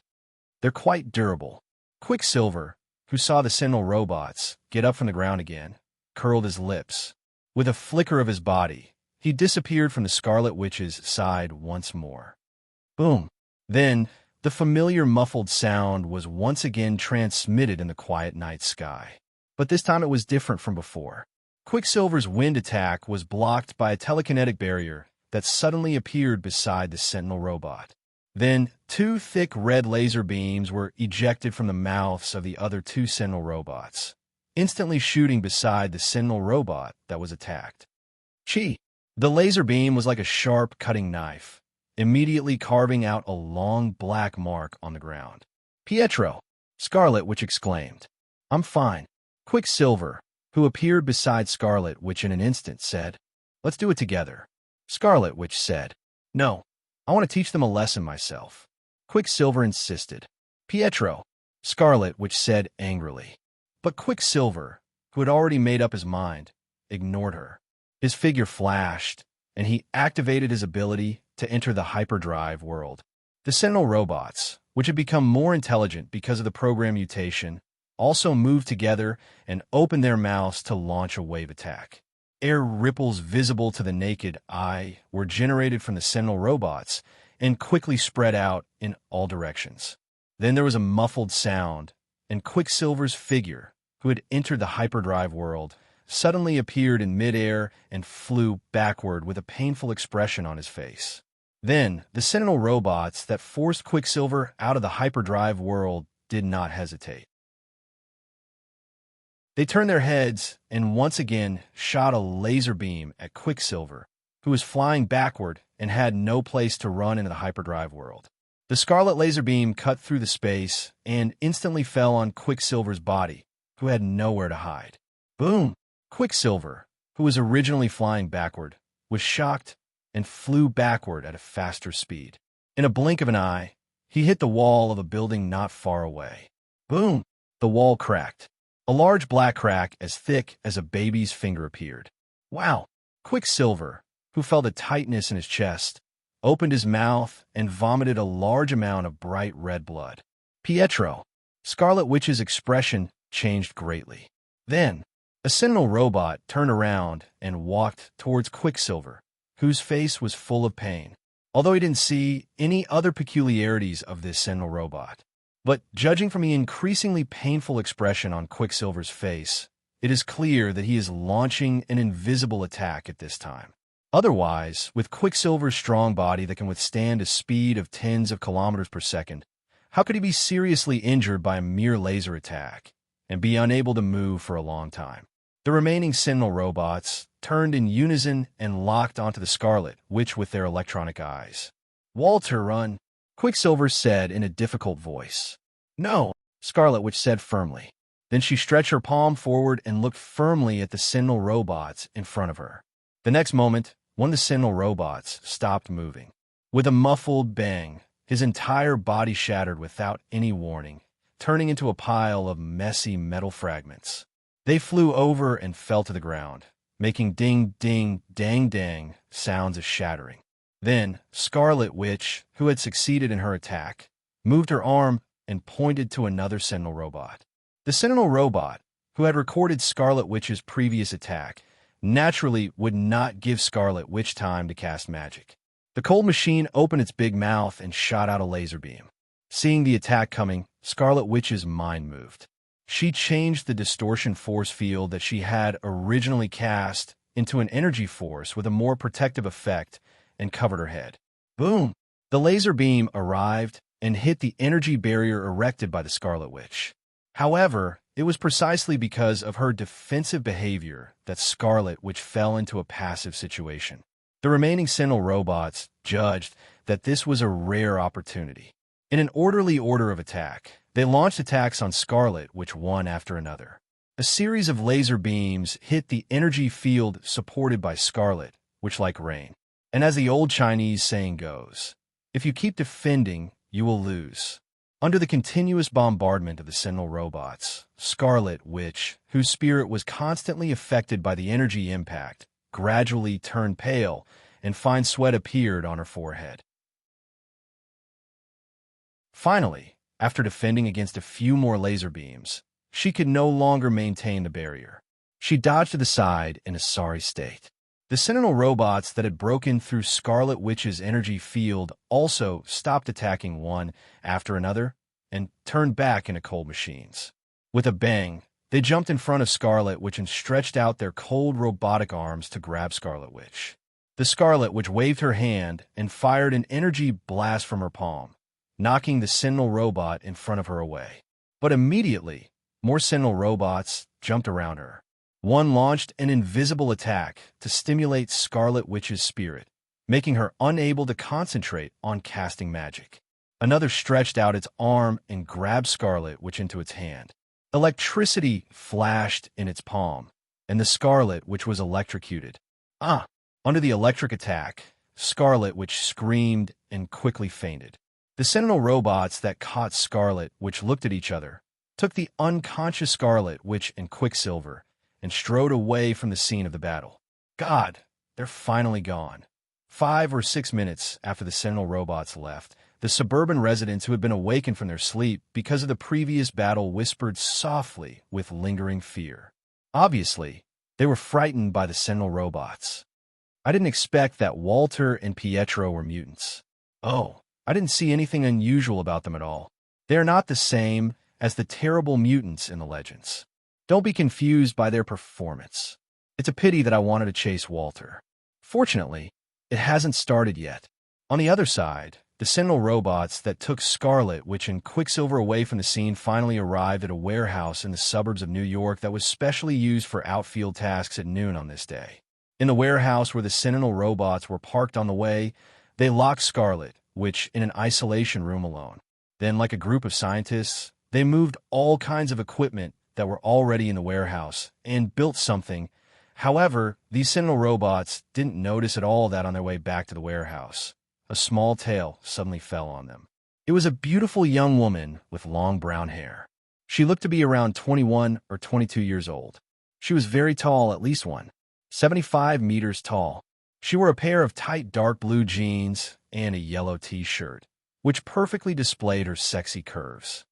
They're quite durable. Quicksilver, who saw the Sentinel robots get up from the ground again, curled his lips. With a flicker of his body, he disappeared from the Scarlet Witch's side once more. Boom. Then, the familiar muffled sound was once again transmitted in the quiet night sky. But this time it was different from before. Quicksilver's wind attack was blocked by a telekinetic barrier that suddenly appeared beside the Sentinel robot. Then, two thick red laser beams were ejected from the mouths of the other two Sentinel robots, instantly shooting beside the Sentinel robot that was attacked. Chi! The laser beam was like a sharp, cutting knife, immediately carving out a long black mark on the ground. Pietro! Scarlet Witch exclaimed. I'm fine. Quicksilver, who appeared beside Scarlet Witch in an instant, said, Let's do it together. Scarlet Witch said, No, I want to teach them a lesson myself. Quicksilver insisted. Pietro! Scarlet Witch said angrily. But Quicksilver, who had already made up his mind, ignored her. His figure flashed, and he activated his ability to enter the hyperdrive world. The Sentinel robots, which had become more intelligent because of the program mutation, also moved together and opened their mouths to launch a wave attack. Air ripples visible to the naked eye were generated from the Sentinel robots and quickly spread out in all directions. Then there was a muffled sound, and Quicksilver's figure, who had entered the hyperdrive world, suddenly appeared in midair and flew backward with a painful expression on his face. Then, the Sentinel robots that forced Quicksilver out of the hyperdrive world did not hesitate. They turned their heads and once again shot a laser beam at Quicksilver, who was flying backward and had no place to run into the hyperdrive world. The scarlet laser beam cut through the space and instantly fell on Quicksilver's body, who had nowhere to hide. Boom! Quicksilver, who was originally flying backward, was shocked and flew backward at a faster speed. In a blink of an eye, he hit the wall of a building not far away. Boom! The wall cracked. A large black crack as thick as a baby's finger appeared. Wow! Quicksilver, who felt a tightness in his chest, opened his mouth and vomited a large amount of bright red blood. Pietro, Scarlet Witch's expression changed greatly. Then, a Sentinel robot turned around and walked towards Quicksilver, whose face was full of pain, although he didn't see any other peculiarities of this Sentinel robot. But judging from the increasingly painful expression on Quicksilver's face, it is clear that he is launching an invisible attack at this time. Otherwise, with Quicksilver's strong body that can withstand a speed of tens of kilometers per second, how could he be seriously injured by a mere laser attack and be unable to move for a long time? The remaining Sentinel robots turned in unison and locked onto the Scarlet Witch with their electronic eyes. "Walter, run," Quicksilver said in a difficult voice. "No," Scarlet Witch said firmly. Then she stretched her palm forward and looked firmly at the Sentinel robots in front of her. The next moment, one of the Sentinel robots stopped moving. With a muffled bang, his entire body shattered without any warning, turning into a pile of messy metal fragments. They flew over and fell to the ground, making ding, ding, dang, dang sounds of shattering. Then, Scarlet Witch, who had succeeded in her attack, moved her arm and pointed to another Sentinel robot. The Sentinel robot, who had recorded Scarlet Witch's previous attack, naturally would not give Scarlet Witch time to cast magic. The cold machine opened its big mouth and shot out a laser beam. Seeing the attack coming, Scarlet Witch's mind moved. She changed the distortion force field that she had originally cast into an energy force with a more protective effect and covered her head. Boom! The laser beam arrived and hit the energy barrier erected by the Scarlet Witch. However, it was precisely because of her defensive behavior that Scarlet Witch fell into a passive situation. The remaining Sentinel robots judged that this was a rare opportunity. In an orderly order of attack, they launched attacks on Scarlet Witch one after another. A series of laser beams hit the energy field supported by Scarlet Witch like rain. And as the old Chinese saying goes, if you keep defending, you will lose. Under the continuous bombardment of the Sentinel robots, Scarlet Witch, whose spirit was constantly affected by the energy impact, gradually turned pale, and fine sweat appeared on her forehead. Finally, after defending against a few more laser beams, she could no longer maintain the barrier. She dodged to the side in a sorry state. The Sentinel robots that had broken through Scarlet Witch's energy field also stopped attacking one after another and turned back into cold machines. With a bang, they jumped in front of Scarlet Witch and stretched out their cold robotic arms to grab Scarlet Witch. The Scarlet Witch waved her hand and fired an energy blast from her palm, knocking the Sentinel robot in front of her away. But immediately, more Sentinel robots jumped around her. One launched an invisible attack to stimulate Scarlet Witch's spirit, making her unable to concentrate on casting magic. Another stretched out its arm and grabbed Scarlet Witch into its hand. Electricity flashed in its palm, and the Scarlet Witch was electrocuted. Under the electric attack, Scarlet Witch screamed and quickly fainted. The Sentinel robots that caught Scarlet Witch looked at each other, took the unconscious Scarlet Witch and Quicksilver, and strode away from the scene of the battle. God, they're finally gone. 5 or 6 minutes after the Sentinel robots left, the suburban residents who had been awakened from their sleep because of the previous battle whispered softly with lingering fear. Obviously, they were frightened by the Sentinel robots. I didn't expect that Walter and Pietro were mutants. Oh, I didn't see anything unusual about them at all. They are not the same as the terrible mutants in the legends. Don't be confused by their performance. It's a pity that I wanted to chase Walter. Fortunately, it hasn't started yet. On the other side, the Sentinel robots that took Scarlet Witch and Quicksilver away from the scene finally arrived at a warehouse in the suburbs of New York that was specially used for outfield tasks at noon on this day. In the warehouse where the Sentinel robots were parked on the way, they locked Scarlet Witch in an isolation room alone. Then, like a group of scientists, they moved all kinds of equipment that were already in the warehouse and built something However, these Sentinel robots didn't notice at all that on their way back to the warehouse, a small tail suddenly fell on them. It was a beautiful young woman with long brown hair. She looked to be around 21 or 22 years old. She was very tall, at least 175 meters tall. She wore a pair of tight dark blue jeans and a yellow t-shirt, which perfectly displayed her sexy curves.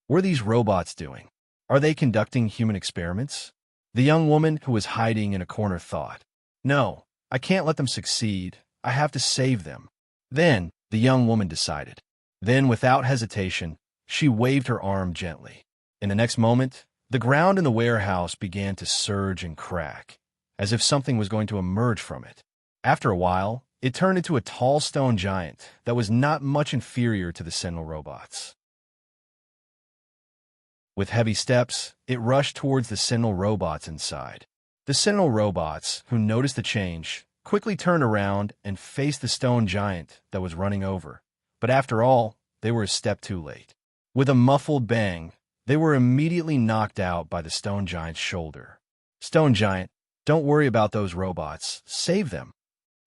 What are these robots doing? Are they conducting human experiments? The young woman who was hiding in a corner thought. No, I can't let them succeed. I have to save them. Then, the young woman decided. Then, without hesitation, she waved her arm gently. In the next moment, the ground in the warehouse began to surge and crack, as if something was going to emerge from it. After a while, it turned into a tall stone giant that was not much inferior to the Sentinel robots. With heavy steps, it rushed towards the Sentinel robots inside. The Sentinel robots, who noticed the change, quickly turned around and faced the stone giant that was running over. But after all, they were a step too late. With a muffled bang, they were immediately knocked out by the stone giant's shoulder. Stone giant, don't worry about those robots. Save them,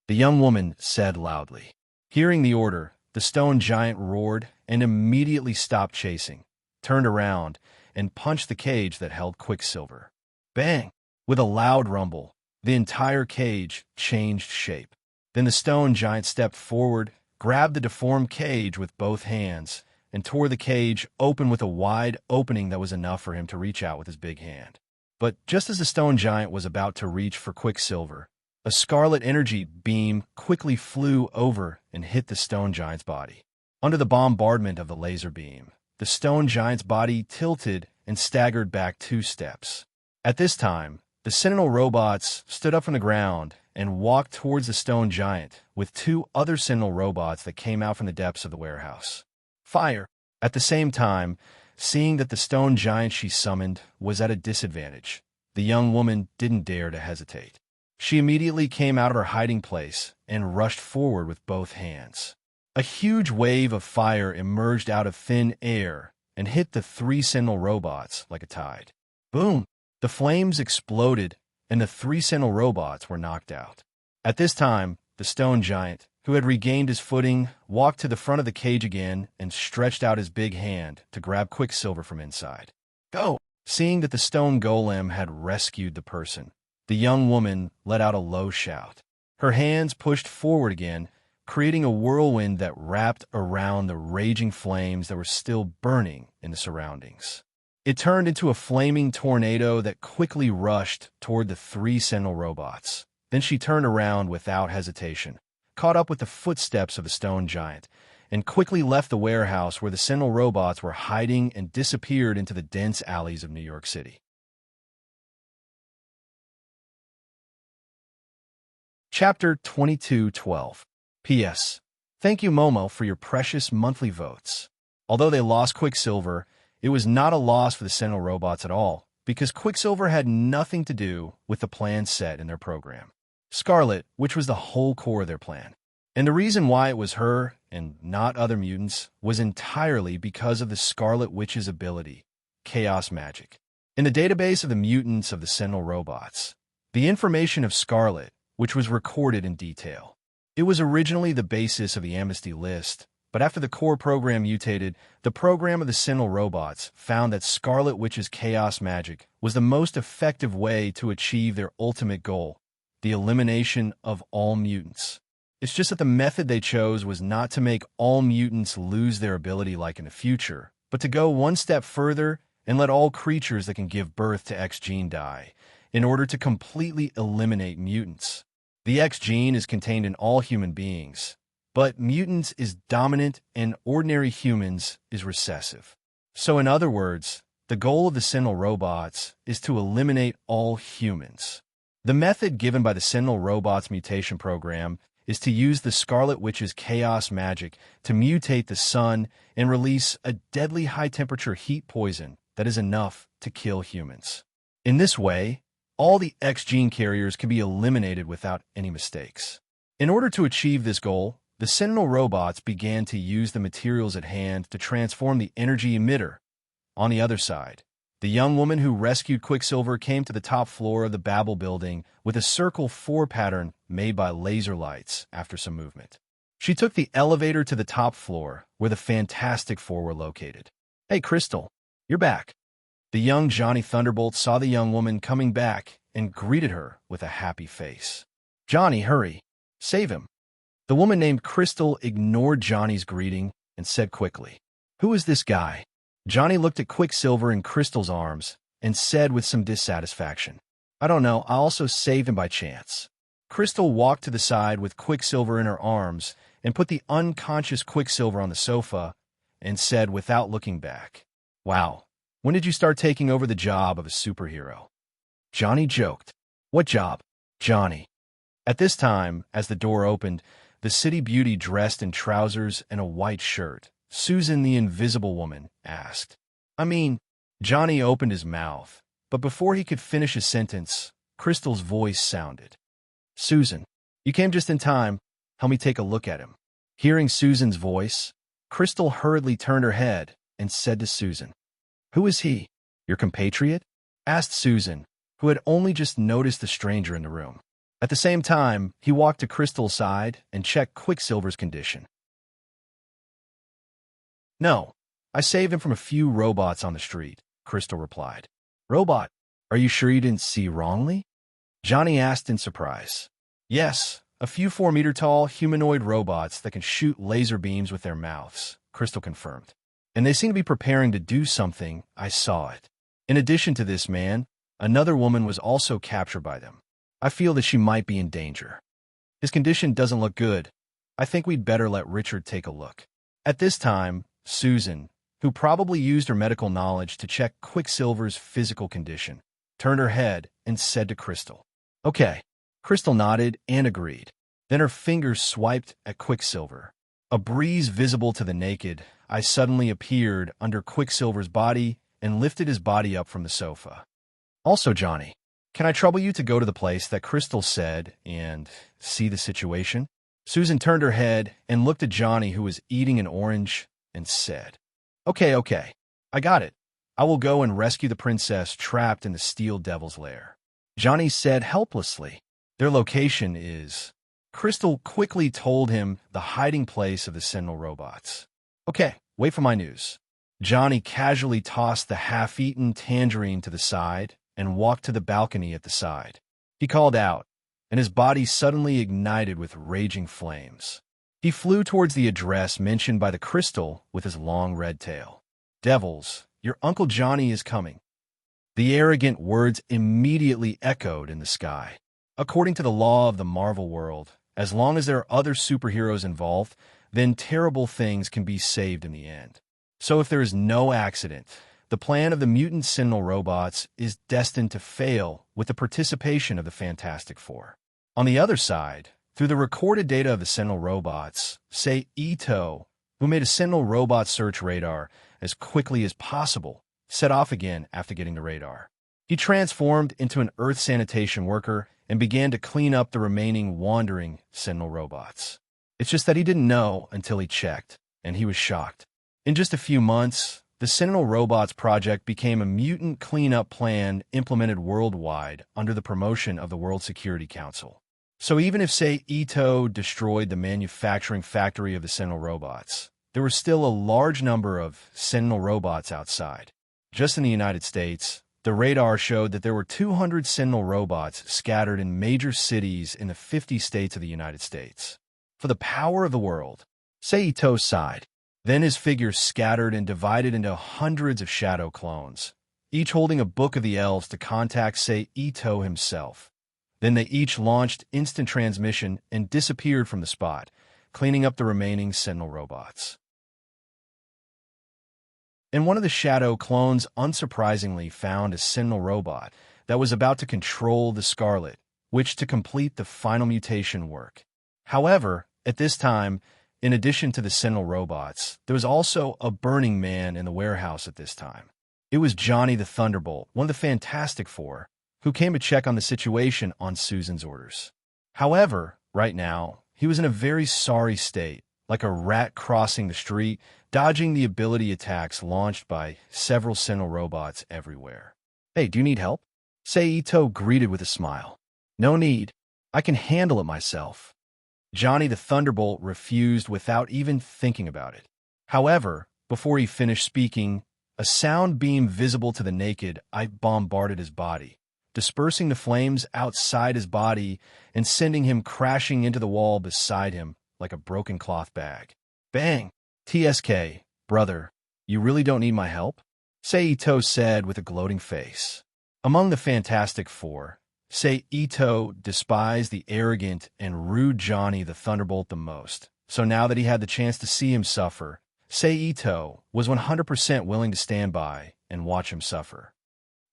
the young woman said loudly. Hearing the order, the stone giant roared and immediately stopped chasing, turned around, and punched the cage that held Quicksilver. Bang! With a loud rumble, the entire cage changed shape. Then the stone giant stepped forward, grabbed the deformed cage with both hands, and tore the cage open with a wide opening that was enough for him to reach out with his big hand. But just as the stone giant was about to reach for Quicksilver, a scarlet energy beam quickly flew over and hit the stone giant's body. Under the bombardment of the laser beam, the stone giant's body tilted and staggered back 2 steps. At this time, the Sentinel robots stood up from the ground and walked towards the stone giant with 2 other Sentinel robots that came out from the depths of the warehouse. Fire! At the same time, seeing that the stone giant she summoned was at a disadvantage, the young woman didn't dare to hesitate. She immediately came out of her hiding place and rushed forward with both hands. A huge wave of fire emerged out of thin air and hit the 3 Sentinel robots like a tide. Boom! The flames exploded, and the 3 Sentinel robots were knocked out. At this time, the stone giant, who had regained his footing, walked to the front of the cage again and stretched out his big hand to grab Quicksilver from inside. Go! Seeing that the stone golem had rescued the person, the young woman let out a low shout. Her hands pushed forward again, creating a whirlwind that wrapped around the raging flames that were still burning in the surroundings. It turned into a flaming tornado that quickly rushed toward the 3 Sentinel robots. Then she turned around without hesitation, caught up with the footsteps of the stone giant, and quickly left the warehouse where the Sentinel robots were hiding and disappeared into the dense alleys of New York City. Chapter 22:12. P.S. Thank you, Momo, for your precious monthly votes. Although they lost Quicksilver, it was not a loss for the Sentinel robots at all, because Quicksilver had nothing to do with the plan set in their program. Scarlet, which was the whole core of their plan. And the reason why it was her, and not other mutants, was entirely because of the Scarlet Witch's ability, Chaos Magic. In the database of the mutants of the Sentinel robots, the information of Scarlet, which was recorded in detail. It was originally the basis of the Amnesty List, but after the core program mutated, the program of the Sentinel robots found that Scarlet Witch's Chaos Magic was the most effective way to achieve their ultimate goal, the elimination of all mutants. It's just that the method they chose was not to make all mutants lose their ability like in the future, but to go one step further and let all creatures that can give birth to X gene die, in order to completely eliminate mutants. The X gene is contained in all human beings, but mutants is dominant and ordinary humans is recessive. So in other words, the goal of the Sentinel robots is to eliminate all humans. The method given by the Sentinel robots mutation program is to use the Scarlet Witch's Chaos Magic to mutate the sun and release a deadly high-temperature heat poison that is enough to kill humans. In this way, all the X gene carriers can be eliminated without any mistakes. In order to achieve this goal, the Sentinel robots began to use the materials at hand to transform the energy emitter. On the other side, The young woman who rescued Quicksilver came to the top floor of the Babel building with a Circle 4 pattern made by laser lights after some movement. She took the elevator to the top floor, where the Fantastic Four were located. "Hey, Crystal, you're back." The young Johnny Thunderbolt saw the young woman coming back and greeted her with a happy face. "Johnny, hurry. Save him." The woman named Crystal ignored Johnny's greeting and said quickly, "Who is this guy?" Johnny looked at Quicksilver in Crystal's arms and said with some dissatisfaction, "I don't know, I also saved him by chance." Crystal walked to the side with Quicksilver in her arms and put the unconscious Quicksilver on the sofa and said without looking back, "Wow, when did you start taking over the job of a superhero?" Johnny joked. "What job, Johnny?" At this time, as the door opened, the city beauty dressed in trousers and a white shirt, Susan the Invisible Woman, asked. Johnny opened his mouth, but before he could finish his sentence, Crystal's voice sounded. "Susan, you came just in time. Help me take a look at him." Hearing Susan's voice, Crystal hurriedly turned her head and said to Susan, "Who is he? Your compatriot?" asked Susan, who had only just noticed the stranger in the room. At the same time, he walked to Crystal's side and checked Quicksilver's condition. "No, I saved him from a few robots on the street," Crystal replied. "Robot? Are you sure you didn't see wrongly?" Johnny asked in surprise. "Yes, a few 4-meter-tall humanoid robots that can shoot laser beams with their mouths," Crystal confirmed. "And they seem to be preparing to do something. I saw it. In addition to this man, another woman was also captured by them. I feel that she might be in danger. His condition doesn't look good. I think we'd better let Richard take a look." At this time, Susan, who probably used her medical knowledge to check Quicksilver's physical condition, turned her head and said to Crystal, "Okay." Crystal nodded and agreed. Then her fingers swiped at Quicksilver. A breeze visible to the naked eye suddenly appeared under Quicksilver's body and lifted his body up from the sofa. "Also, Johnny, can I trouble you to go to the place that Crystal said and see the situation?" Susan turned her head and looked at Johnny, who was eating an orange, and said, Okay, I got it. I will go and rescue the princess trapped in the Steel Devil's lair." Johnny said helplessly, "Their location is..." Crystal quickly told him the hiding place of the Sentinel robots. "Okay, wait for my news." Johnny casually tossed the half-eaten tangerine to the side and walked to the balcony at the side. He called out, and his body suddenly ignited with raging flames. He flew towards the address mentioned by the crystal with his long red tail. "Devils, your Uncle Johnny is coming." The arrogant words immediately echoed in the sky. According to the law of the Marvel world, as long as there are other superheroes involved, then terrible things can be saved in the end. So if there is no accident, the plan of the mutant Sentinel robots is destined to fail with the participation of the Fantastic Four. On the other side, through the recorded data of the Sentinel robots, say Ito, who made a Sentinel robot search radar as quickly as possible, set off again after getting the radar. He transformed into an Earth sanitation worker and began to clean up the remaining wandering Sentinel robots. It's just that he didn't know until he checked, and he was shocked. In just a few months, the Sentinel Robots project became a mutant cleanup plan implemented worldwide under the promotion of the World Security Council. So even if, say, Ito destroyed the manufacturing factory of the Sentinel robots, there was still a large number of Sentinel robots outside. Just in the United States, the radar showed that there were 200 Sentinel robots scattered in major cities in the 50 states of the United States. For the power of the world, say Ito sighed. Then his figures scattered and divided into hundreds of shadow clones, each holding a book of the elves to contact, say, Ito himself. Then they each launched instant transmission and disappeared from the spot, cleaning up the remaining Sentinel robots. And one of the shadow clones unsurprisingly found a Sentinel robot that was about to control the Scarlet, which to complete the final mutation work. However, at this time, in addition to the Sentinel robots, there was also a Burning Man in the warehouse at this time. It was Johnny the Thunderbolt, one of the Fantastic Four, who came to check on the situation on Susan's orders. However, right now, he was in a very sorry state, like a rat crossing the street, dodging the ability attacks launched by several Sentinel robots everywhere. "Hey, do you need help?" Seito greeted with a smile. "No need. I can handle it myself." Johnny the Thunderbolt refused without even thinking about it. However, before he finished speaking, a sound beam visible to the naked eye bombarded his body, dispersing the flames outside his body and sending him crashing into the wall beside him like a broken cloth bag. Bang! "TSK, brother, you really don't need my help?" Seito said with a gloating face. Among the Fantastic Four, Seito despised the arrogant and rude Johnny the Thunderbolt the most, so now that he had the chance to see him suffer, Seito was 100% willing to stand by and watch him suffer.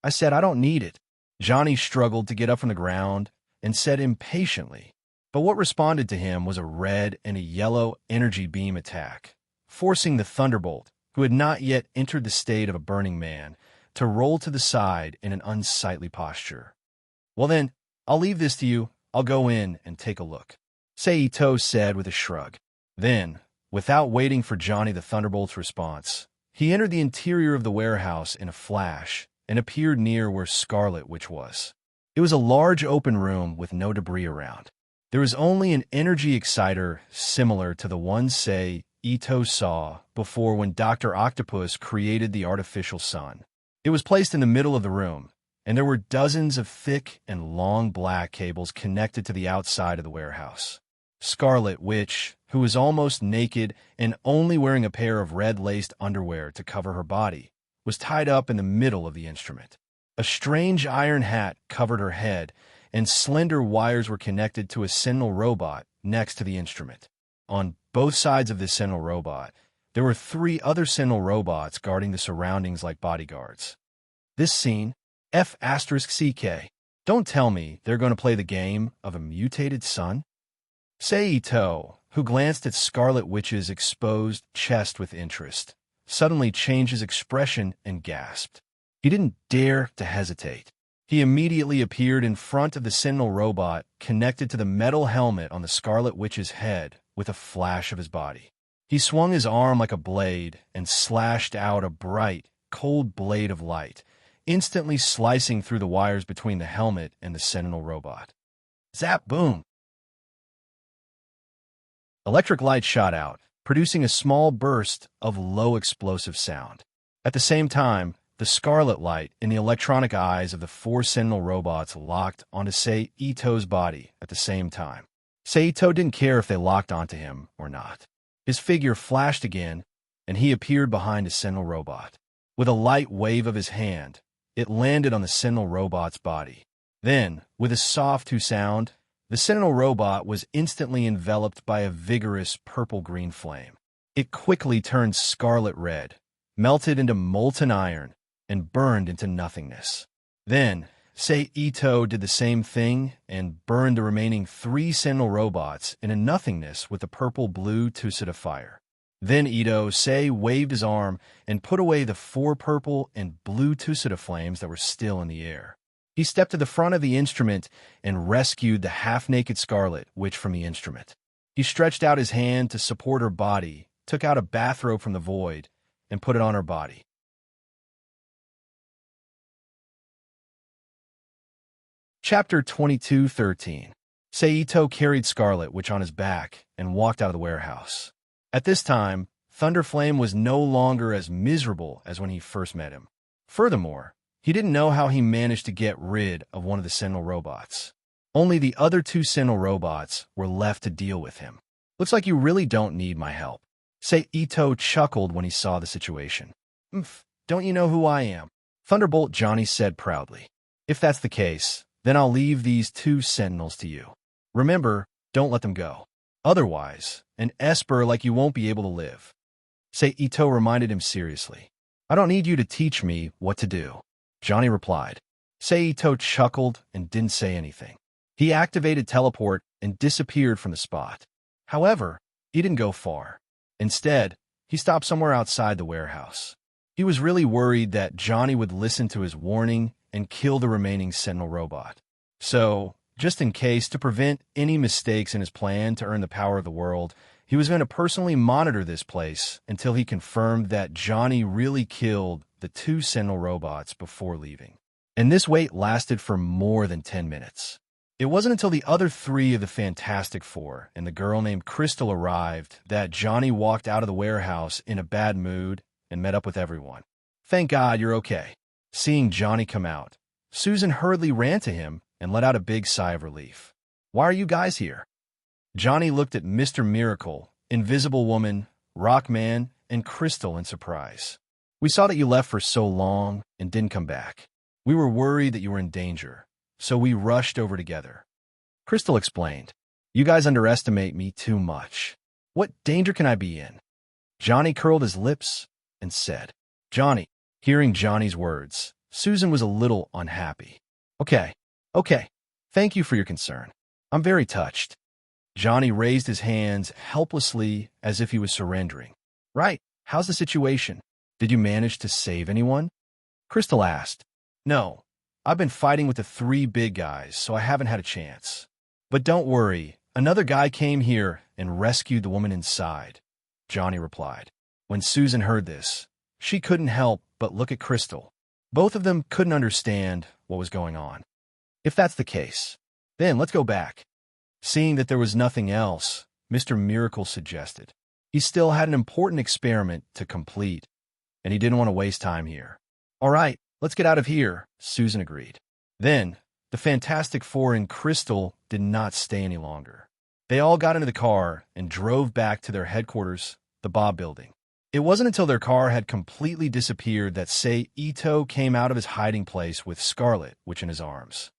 "I said I don't need it." Johnny struggled to get up from the ground and said impatiently, but what responded to him was a red and a yellow energy beam attack, forcing the Thunderbolt, who had not yet entered the state of a burning man, to roll to the side in an unsightly posture. "Well then, I'll leave this to you. I'll go in and take a look," Seito said with a shrug. Then, without waiting for Johnny the Thunderbolt's response, he entered the interior of the warehouse in a flash and appeared near where Scarlet Witch was. It was a large open room with no debris around. There was only an energy exciter similar to the one Seito saw before when Dr. Octopus created the artificial sun. It was placed in the middle of the room, and there were dozens of thick and long black cables connected to the outside of the warehouse. Scarlet Witch, who was almost naked and only wearing a pair of red-laced underwear to cover her body, was tied up in the middle of the instrument. A strange iron hat covered her head, and slender wires were connected to a Sentinel robot next to the instrument. On both sides of this Sentinel robot, there were 3 other Sentinel robots guarding the surroundings like bodyguards. This scene, F*CK. Don't tell me they're going to play the game of a mutated sun? Seito, who glanced at Scarlet Witch's exposed chest with interest, suddenly changed his expression and gasped. He didn't dare to hesitate. He immediately appeared in front of the Sentinel robot connected to the metal helmet on the Scarlet Witch's head with a flash of his body. He swung his arm like a blade and slashed out a bright, cold blade of light, instantly slicing through the wires between the helmet and the Sentinel robot. Zap boom! Electric light shot out, producing a small burst of low explosive sound. At the same time, the scarlet light in the electronic eyes of the 4 Sentinel robots locked onto Seito's body at the same time. Seito didn't care if they locked onto him or not. His figure flashed again, and he appeared behind a Sentinel robot. With a light wave of his hand, it landed on the Sentinel robot's body. Then, with a soft sound, the Sentinel robot was instantly enveloped by a vigorous purple-green flame. It quickly turned scarlet red, melted into molten iron, and burned into nothingness. Then, Seito did the same thing and burned the remaining 3 Sentinel robots into nothingness with the purple-blue Tusita fire. Then Ito waved his arm and put away the 4 purple and blue Tusita flames that were still in the air. He stepped to the front of the instrument and rescued the half-naked Scarlet Witch from the instrument. He stretched out his hand to support her body, took out a bathrobe from the void, and put it on her body. Chapter 22:13. Seito carried Scarlet Witch on his back and walked out of the warehouse. At this time, Thunderflame was no longer as miserable as when he first met him. Furthermore, he didn't know how he managed to get rid of one of the Sentinel robots. Only the other 2 Sentinel robots were left to deal with him. "Looks like you really don't need my help." Seito chuckled when he saw the situation. Don't you know who I am?" Thunderbolt Johnny said proudly. "If that's the case, then I'll leave these 2 Sentinels to you. Remember, don't let them go. Otherwise, an Esper like you won't be able to live." Seito reminded him seriously. "I don't need you to teach me what to do," Johnny replied. Seito chuckled and didn't say anything. He activated teleport and disappeared from the spot. However, he didn't go far. Instead, he stopped somewhere outside the warehouse. He was really worried that Johnny would listen to his warning and kill the remaining Sentinel robot. So, just in case, to prevent any mistakes in his plan to earn the power of the world, He was going to personally monitor this place until he confirmed that Johnny really killed the two sentinel robots before leaving. And this wait lasted for more than 10 minutes. It wasn't until the other three of the Fantastic Four and the girl named Crystal arrived that Johnny walked out of the warehouse in a bad mood and met up with everyone. "Thank God you're okay." Seeing Johnny come out, Susan hurriedly ran to him and let out a big sigh of relief. "Why are you guys here?" Johnny looked at Mr. Miracle, Invisible Woman, Rockman, and Crystal in surprise. "We saw that you left for so long and didn't come back. We were worried that you were in danger, so we rushed over together." Crystal explained, "You guys underestimate me too much. What danger can I be in?" Johnny curled his lips and said, "Johnny." Hearing Johnny's words, Susan was a little unhappy. Okay. Thank you for your concern. I'm very touched." Johnny raised his hands helplessly as if he was surrendering. "Right. How's the situation? Did you manage to save anyone?" Crystal asked. "No. I've been fighting with the three big guys, so I haven't had a chance. But don't worry, another guy came here and rescued the woman inside," Johnny replied. When Susan heard this, she couldn't help but look at Crystal. Both of them couldn't understand what was going on. "If that's the case, then let's go back." Seeing that there was nothing else, Mr. Miracle suggested. He still had an important experiment to complete, and he didn't want to waste time here. "All right, let's get out of here," Susan agreed. Then, the Fantastic Four and Crystal did not stay any longer. They all got into the car and drove back to their headquarters, the Bob Building. It wasn't until their car had completely disappeared that Ito came out of his hiding place with Scarlet Witch in his arms.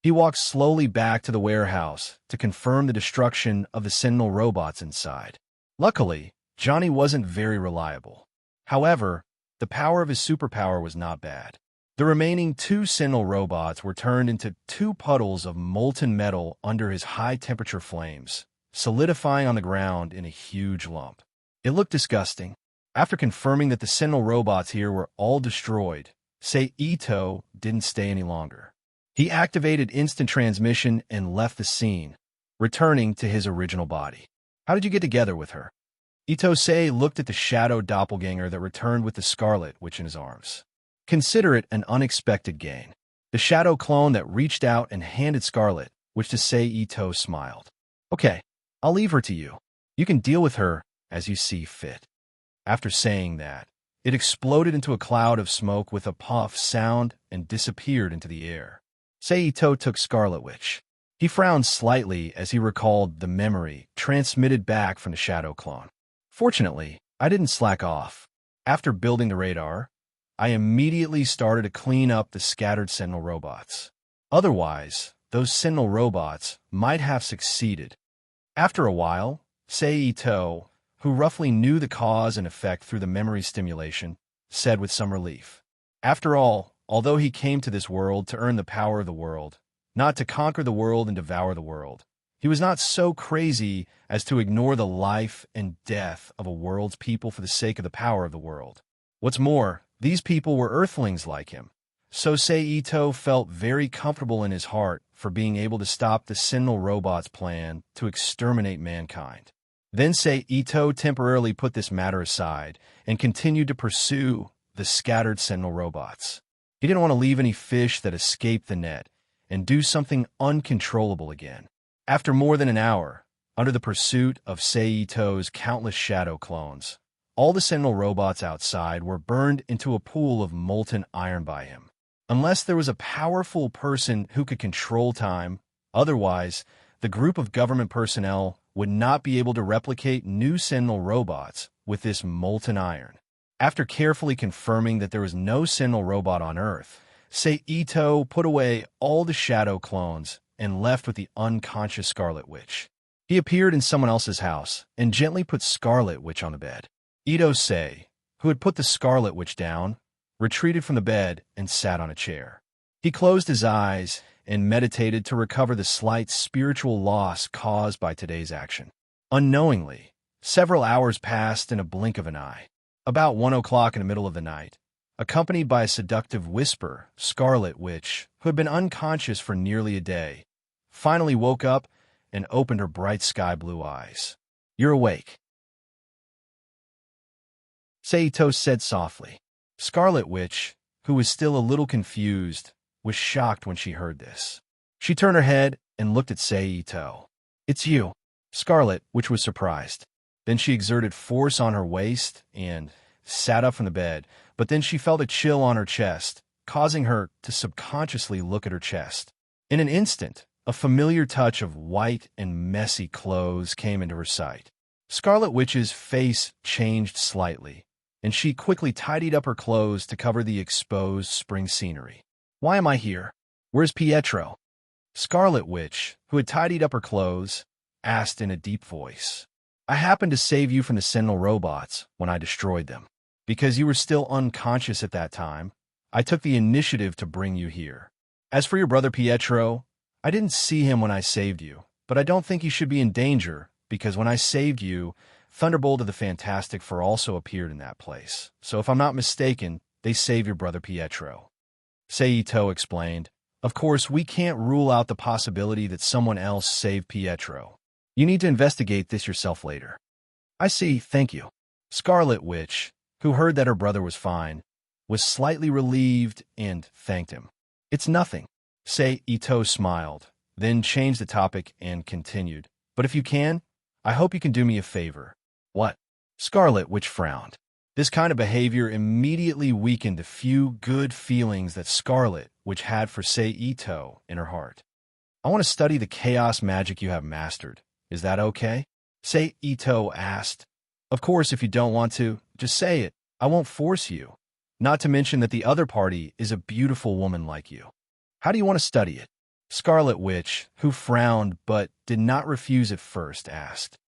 He walked slowly back to the warehouse to confirm the destruction of the Sentinel robots inside. Luckily, Johnny wasn't very reliable. However, the power of his superpower was not bad. The remaining two Sentinel robots were turned into two puddles of molten metal under his high-temperature flames, solidifying on the ground in a huge lump. It looked disgusting. After confirming that the Sentinel robots here were all destroyed, Ito didn't stay any longer. He activated instant transmission and left the scene, returning to his original body. "How did you get together with her?" Ito looked at the shadow doppelganger that returned with the Scarlet Witch in his arms. "Consider it an unexpected gain." The shadow clone that reached out and handed Scarlet Witch to Ito smiled. "Okay, I'll leave her to you. You can deal with her as you see fit." After saying that, it exploded into a cloud of smoke with a puff sound and disappeared into the air. Ito took Scarlet Witch. He frowned slightly as he recalled the memory transmitted back from the shadow clone. "Fortunately, I didn't slack off. After building the radar, I immediately started to clean up the scattered Sentinel robots. Otherwise, those Sentinel robots might have succeeded." After a while, Ito, who roughly knew the cause and effect through the memory stimulation, said with some relief, "After all, although he came to this world to earn the power of the world, not to conquer the world and devour the world, he was not so crazy as to ignore the life and death of a world's people for the sake of the power of the world. What's more, these people were Earthlings like him. So Ito felt very comfortable in his heart for being able to stop the Sentinel robots' plan to exterminate mankind. Then Ito temporarily put this matter aside and continued to pursue the scattered Sentinel robots. He didn't want to leave any fish that escaped the net and do something uncontrollable again. After more than an hour, under the pursuit of Ito's countless shadow clones, all the Sentinel robots outside were burned into a pool of molten iron by him. Unless there was a powerful person who could control time, otherwise, the group of government personnel would not be able to replicate new Sentinel robots with this molten iron. After carefully confirming that there was no Sentinel robot on Earth, Ito put away all the shadow clones and left with the unconscious Scarlet Witch. He appeared in someone else's house and gently put Scarlet Witch on the bed. Ito, who had put the Scarlet Witch down, retreated from the bed and sat on a chair. He closed his eyes and meditated to recover the slight spiritual loss caused by today's action. Unknowingly, several hours passed in a blink of an eye. About 1 o'clock in the middle of the night, accompanied by a seductive whisper, Scarlet Witch, who had been unconscious for nearly a day, finally woke up and opened her bright sky-blue eyes. "You're awake," Saito said softly. Scarlet Witch, who was still a little confused, was shocked when she heard this. She turned her head and looked at Saito. "It's you." Scarlet Witch was surprised. Then she exerted force on her waist and sat up from the bed, but then she felt a chill on her chest, causing her to subconsciously look at her chest. In an instant, a familiar touch of white and messy clothes came into her sight. Scarlet Witch's face changed slightly, and she quickly tidied up her clothes to cover the exposed spring scenery. "Why am I here? Where's Pietro?" Scarlet Witch, who had tidied up her clothes, asked in a deep voice. "I happened to save you from the Sentinel robots when I destroyed them. Because you were still unconscious at that time, I took the initiative to bring you here. As for your brother Pietro, I didn't see him when I saved you, but I don't think he should be in danger, because when I saved you, Thunderbolt of the Fantastic Four also appeared in that place. So if I'm not mistaken, they saved your brother Pietro." Saito explained, "Of course, we can't rule out the possibility that someone else saved Pietro. You need to investigate this yourself later." "I see, thank you." Scarlet Witch, who heard that her brother was fine, was slightly relieved and thanked him. "It's nothing." Saito smiled, then changed the topic and continued. "But if you can, I hope you can do me a favor." "What?" Scarlet Witch frowned. This kind of behavior immediately weakened the few good feelings that Scarlet Witch had for Saito in her heart. "I want to study the chaos magic you have mastered. Is that okay?" Saito asked. "Of course, if you don't want to, just say it. I won't force you. Not to mention that the other party is a beautiful woman like you. How do you want to study it?" Scarlet Witch, who frowned but did not refuse at first, asked.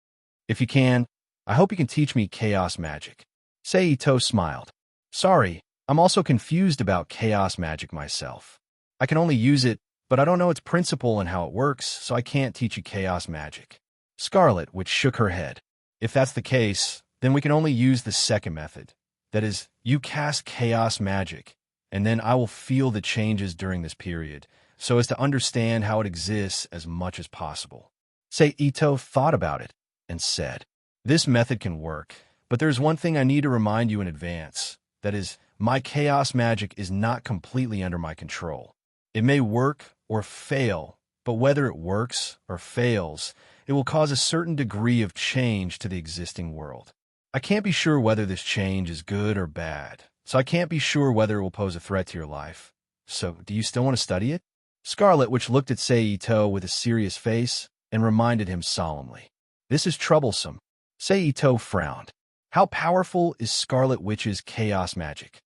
"If you can, I hope you can teach me chaos magic." Saito smiled. "Sorry, I'm also confused about chaos magic myself. I can only use it, but I don't know its principle and how it works, so I can't teach you chaos magic." Scarlet Witch shook her head. "If that's the case, then we can only use the second method. That is, you cast chaos magic, and then I will feel the changes during this period, so as to understand how it exists as much as possible." Saito thought about it and said, "This method can work, but there's one thing I need to remind you in advance. That is, my chaos magic is not completely under my control. It may work or fail, but whether it works or fails, it will cause a certain degree of change to the existing world. I can't be sure whether this change is good or bad, so I can't be sure whether it will pose a threat to your life. So, do you still want to study it?" Scarlet Witch looked at Saito with a serious face and reminded him solemnly. "This is troublesome." Saito frowned. How powerful is Scarlet Witch's chaos magic?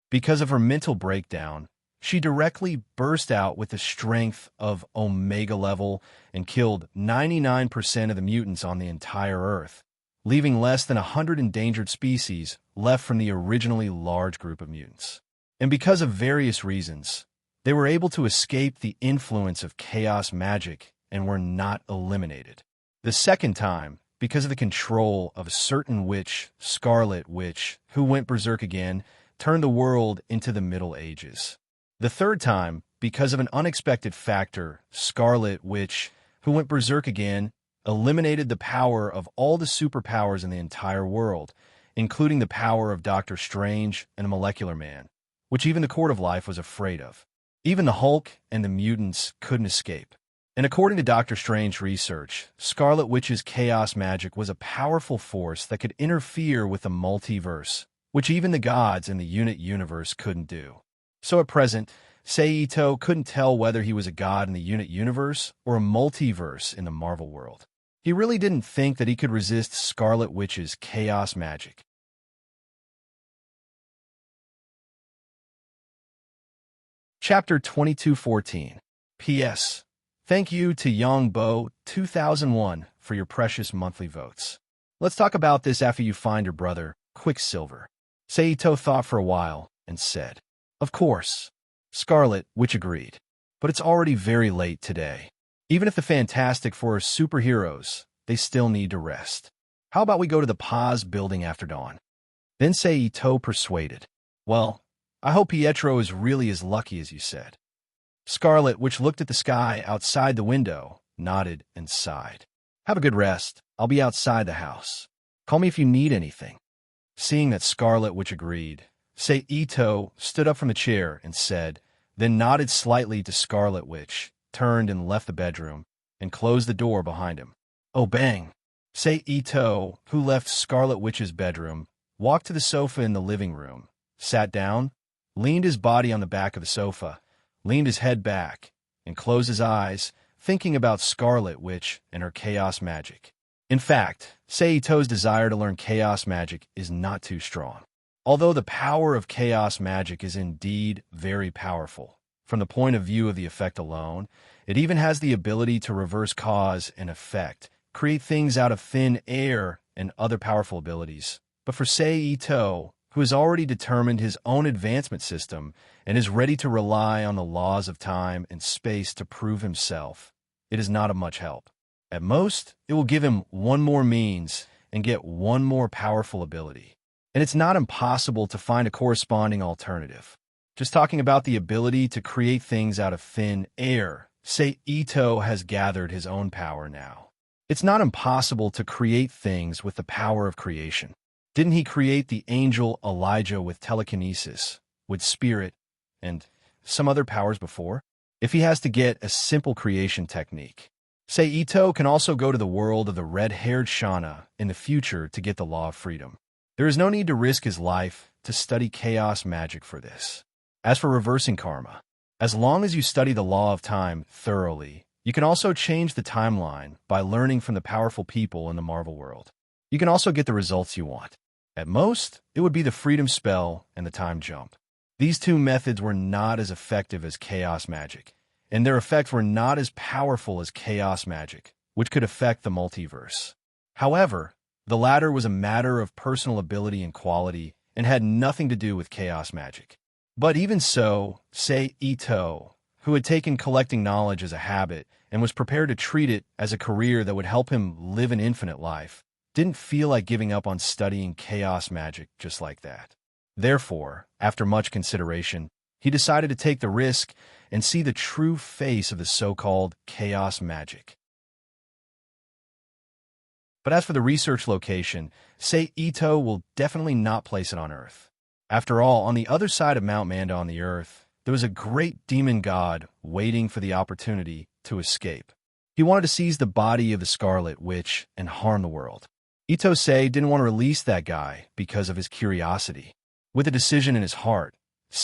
Because of her mental breakdown, she directly burst out with the strength of Omega level and killed 99% of the mutants on the entire Earth, leaving less than 100 endangered species left from the originally large group of mutants. And because of various reasons, they were able to escape the influence of chaos magic and were not eliminated. The second time, because of the control of a certain witch, Scarlet Witch, who went berserk again, turned the world into the Middle Ages. The third time, because of an unexpected factor, Scarlet Witch, who went berserk again, eliminated the power of all the superpowers in the entire world, including the power of Doctor Strange and the Molecular Man, which even the Court of Life was afraid of. Even the Hulk and the mutants couldn't escape. And according to Doctor Strange research, Scarlet Witch's chaos magic was a powerful force that could interfere with the multiverse, which even the gods in the unit universe couldn't do. So at present, Saito couldn't tell whether he was a god in the unit universe or a multiverse in the Marvel world. He really didn't think that he could resist Scarlet Witch's chaos magic. Chapter 2214. P.S. Thank you to Yongbo 2001 for your precious monthly votes. Let's talk about this after you find your brother, Quicksilver. Saito thought for a while and said, "Of course." Scarlet Witch agreed. "But it's already very late today. Even if the Fantastic Four are superheroes, they still need to rest. How about we go to the Paz building after dawn?" Then Saito persuaded, "Well, I hope Pietro is really as lucky as you said." Scarlet, which looked at the sky outside the window, nodded and sighed. Have a good rest. I'll be outside the house. Call me if you need anything. Seeing that Scarlet Witch agreed, Ito stood up from the chair and said, then nodded slightly to Scarlet Witch, turned and left the bedroom, and closed the door behind him. Oh, bang! Ito, who left Scarlet Witch's bedroom, walked to the sofa in the living room, sat down, leaned his body on the back of the sofa, leaned his head back, and closed his eyes, thinking about Scarlet Witch and her chaos magic. In fact, Ito's desire to learn chaos magic is not too strong. Although the power of chaos magic is indeed very powerful, from the point of view of the effect alone, it even has the ability to reverse cause and effect, create things out of thin air, and other powerful abilities. But for Ito, who has already determined his own advancement system and is ready to rely on the laws of time and space to prove himself, it is not of much help. At most, it will give him one more means and get one more powerful ability. And it's not impossible to find a corresponding alternative. Just talking about the ability to create things out of thin air, Ito has gathered his own power now. It's not impossible to create things with the power of creation. Didn't he create the angel Elijah with telekinesis, with spirit, and some other powers before? If he has to get a simple creation technique, Ito can also go to the world of the red-haired Shauna in the future to get the law of freedom. There is no need to risk his life to study chaos magic for this. As for reversing karma, as long as you study the law of time thoroughly, you can also change the timeline by learning from the powerful people in the Marvel world. You can also get the results you want. At most, it would be the freedom spell and the time jump. These two methods were not as effective as chaos magic, and their effects were not as powerful as chaos magic, which could affect the multiverse. However, the latter was a matter of personal ability and quality and had nothing to do with chaos magic. But even so, Ito, who had taken collecting knowledge as a habit and was prepared to treat it as a career that would help him live an infinite life, didn't feel like giving up on studying chaos magic just like that. Therefore, after much consideration, he decided to take the risk and see the true face of the so-called chaos magic. But as for the research location, Ito will definitely not place it on Earth. After all, on the other side of Mount Manda on the Earth, there was a great demon god waiting for the opportunity to escape. He wanted to seize the body of the Scarlet Witch and harm the world. Ito didn't want to release that guy because of his curiosity. With a decision in his heart,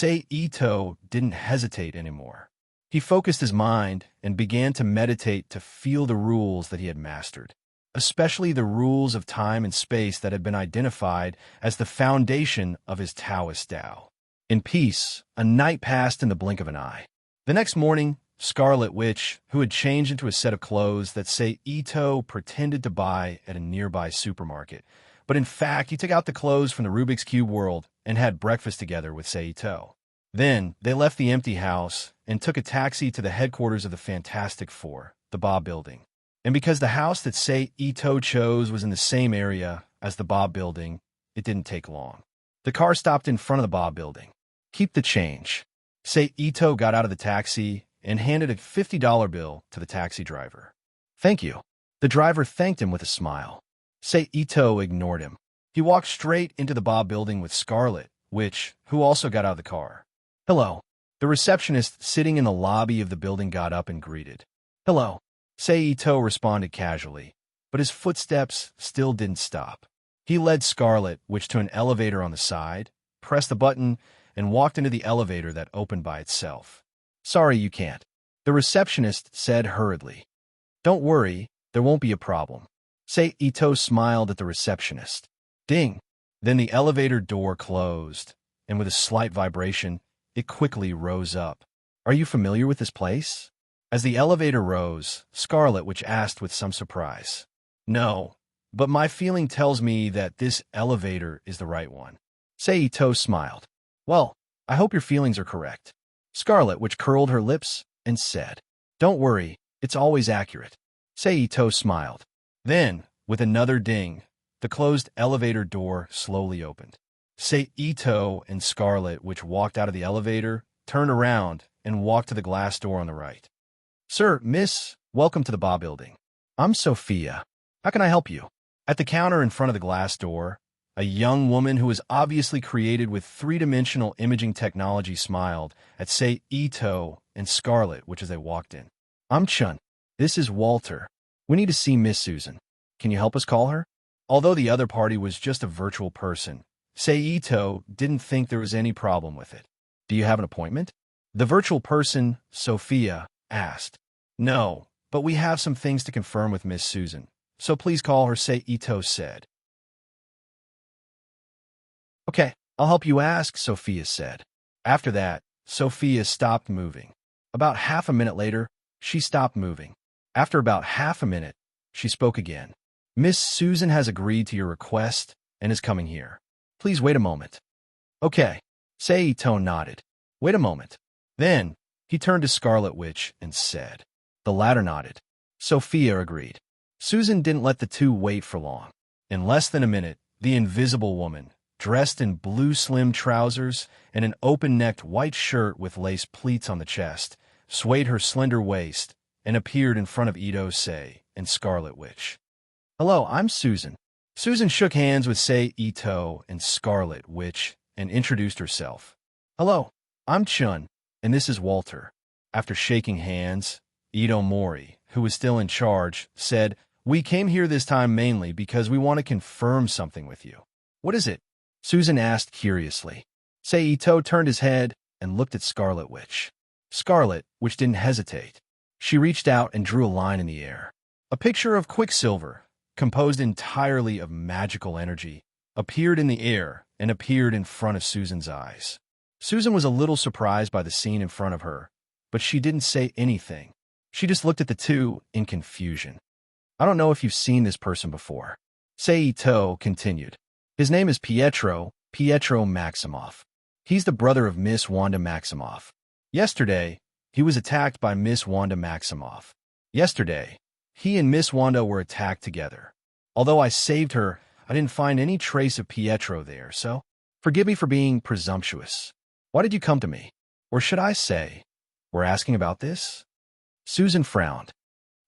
Ito didn't hesitate anymore. He focused his mind and began to meditate to feel the rules that he had mastered, especially the rules of time and space that had been identified as the foundation of his Taoist Tao. In peace, a night passed in the blink of an eye. The next morning, Scarlet Witch, who had changed into a set of clothes that Ito pretended to buy at a nearby supermarket, but in fact he took out the clothes from the Rubik's Cube world and had breakfast together with Ito. Then they left the empty house and took a taxi to the headquarters of the Fantastic Four, the Bob Building. And because the house that Ito chose was in the same area as the Bob Building, it didn't take long. The car stopped in front of the Bob Building. Keep the change. Ito got out of the taxi and handed a $50 bill to the taxi driver. Thank you. The driver thanked him with a smile. Ito ignored him. He walked straight into the Bob Building with Scarlet Witch, who also got out of the car. Hello. The receptionist sitting in the lobby of the building got up and greeted. Hello. Ito responded casually, but his footsteps still didn't stop. He led Scarlet Witch to an elevator on the side, pressed the button, and walked into the elevator that opened by itself. Sorry, you can't, the receptionist said hurriedly. Don't worry, there won't be a problem. Ito smiled at the receptionist. Ding! Then the elevator door closed, and with a slight vibration, it quickly rose up. Are you familiar with this place? As the elevator rose, Scarlet Witch asked with some surprise. No, but my feeling tells me that this elevator is the right one. Ito smiled. Well, I hope your feelings are correct. Scarlet Witch curled her lips and said, Don't worry, it's always accurate. Ito smiled. Then, with another ding, the closed elevator door slowly opened. Ito and Scarlet Witch walked out of the elevator, turned around, and walked to the glass door on the right. "Sir, miss, welcome to the Ba building. I'm Sophia. How can I help you?" At the counter in front of the glass door, a young woman who was obviously created with three-dimensional imaging technology smiled at Sei Ito and Scarlet, which as they walked in. "I'm Chun. This is Walter. We need to see Miss Susan. Can you help us call her?" Although the other party was just a virtual person, Sei Ito didn't think there was any problem with it. "Do you have an appointment?" the virtual person, Sophia, asked. "No, but we have some things to confirm with Miss Susan, so please call her," Sei Ito said. "Okay, I'll help you ask," Sophia said. After that, Sophia stopped moving. About half a minute later, she stopped moving. After about half a minute, she spoke again. "Miss Susan has agreed to your request and is coming here. Please wait a moment." "Okay," Sei Ito nodded. "Wait a moment." Then, he turned to Scarlet Witch and said. The latter nodded. Sophia agreed. Susan didn't let the two wait for long. In less than a minute, the invisible woman, dressed in blue slim trousers and an open-necked white shirt with lace pleats on the chest, swayed her slender waist and appeared in front of Ito Sei and Scarlet Witch. "Hello, I'm Susan." Susan shook hands with Sei Ito and Scarlet Witch and introduced herself. "Hello, I'm Chun, and this is Walter." After shaking hands, Ito Mori, who was still in charge, said, "We came here this time mainly because we want to confirm something with you." "What is it?" Susan asked curiously. Sei Ito turned his head and looked at Scarlet Witch. Scarlet Witch didn't hesitate. She reached out and drew a line in the air. A picture of Quicksilver, composed entirely of magical energy, appeared in the air and appeared in front of Susan's eyes. Susan was a little surprised by the scene in front of her, but she didn't say anything. She just looked at the two in confusion. "I don't know if you've seen this person before," Sei Ito continued. "His name is Pietro Maximoff. He's the brother of Miss Wanda Maximoff. Yesterday, he was attacked by Miss Wanda Maximoff. Yesterday, he and Miss Wanda were attacked together. Although I saved her, I didn't find any trace of Pietro there, so forgive me for being presumptuous. Why did you come to me? Or should I say, we're asking about this?" Susan frowned.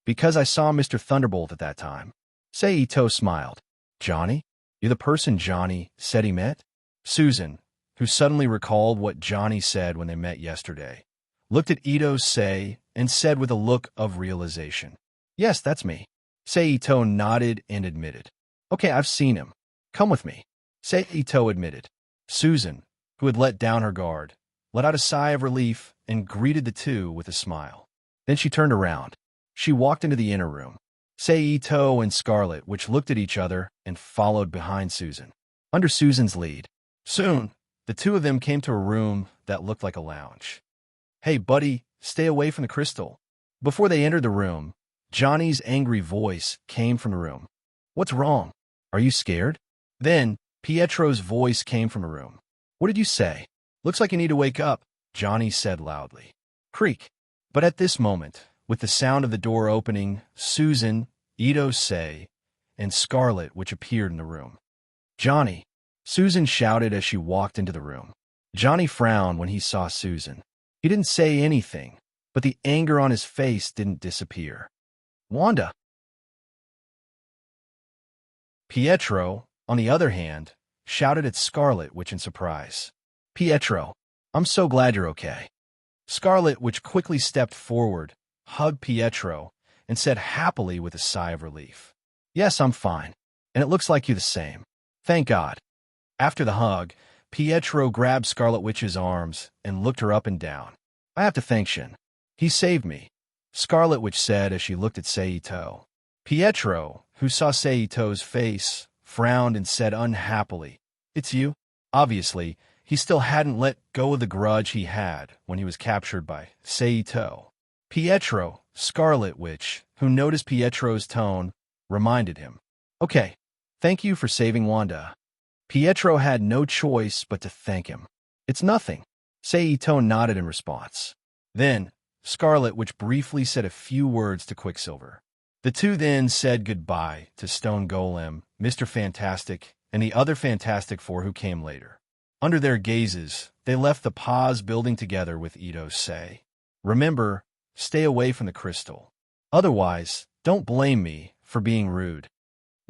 "Because I saw Mr. Thunderbolt at that time." Sei Ito smiled. "Johnny? You're the person Johnny said he met?" Susan, who suddenly recalled what Johnny said when they met yesterday, looked at Ito Sei and said with a look of realization, "Yes, that's me." Sei Ito nodded and admitted. "Okay, I've seen him. Come with me." Sei Ito admitted. Susan, who had let down her guard, let out a sigh of relief and greeted the two with a smile. Then she turned around. She walked into the inner room. Sei Ito and Scarlet Witch looked at each other and followed behind Susan. Under Susan's lead, soon, the two of them came to a room that looked like a lounge. "Hey, buddy, stay away from the crystal." Before they entered the room, Johnny's angry voice came from the room. "What's wrong? Are you scared?" Then, Pietro's voice came from the room. "What did you say? Looks like you need to wake up," Johnny said loudly. Creak. But at this moment, with the sound of the door opening, Susan, Ito Sei, and Scarlet Witch appeared in the room. "Johnny," Susan shouted as she walked into the room. Johnny frowned when he saw Susan. He didn't say anything, but the anger on his face didn't disappear. "Wanda." Pietro, on the other hand, shouted at Scarlet Witch in surprise. "Pietro, I'm so glad you're okay." Scarlet Witch quickly stepped forward, hugged Pietro, and said happily with a sigh of relief, "Yes, I'm fine, and it looks like you the same. Thank God." After the hug, Pietro grabbed Scarlet Witch's arms and looked her up and down. "I have to thank Shin. He saved me," Scarlet Witch said as she looked at Sei Ito. Pietro, who saw Sei Ito's face, frowned and said unhappily, "It's you?" Obviously, he still hadn't let go of the grudge he had when he was captured by Sei Ito. Pietro, Scarlet Witch, who noticed Pietro's tone, reminded him, "Okay, thank you for saving Wanda." Pietro had no choice but to thank him. "It's nothing." Sei Ito nodded in response. Then, Scarlet Witch briefly said a few words to Quicksilver. The two then said goodbye to Stone Golem, Mr. Fantastic, and the other Fantastic Four who came later. Under their gazes, they left the pause building together with Ito say, "Remember, stay away from the crystal. Otherwise, don't blame me for being rude."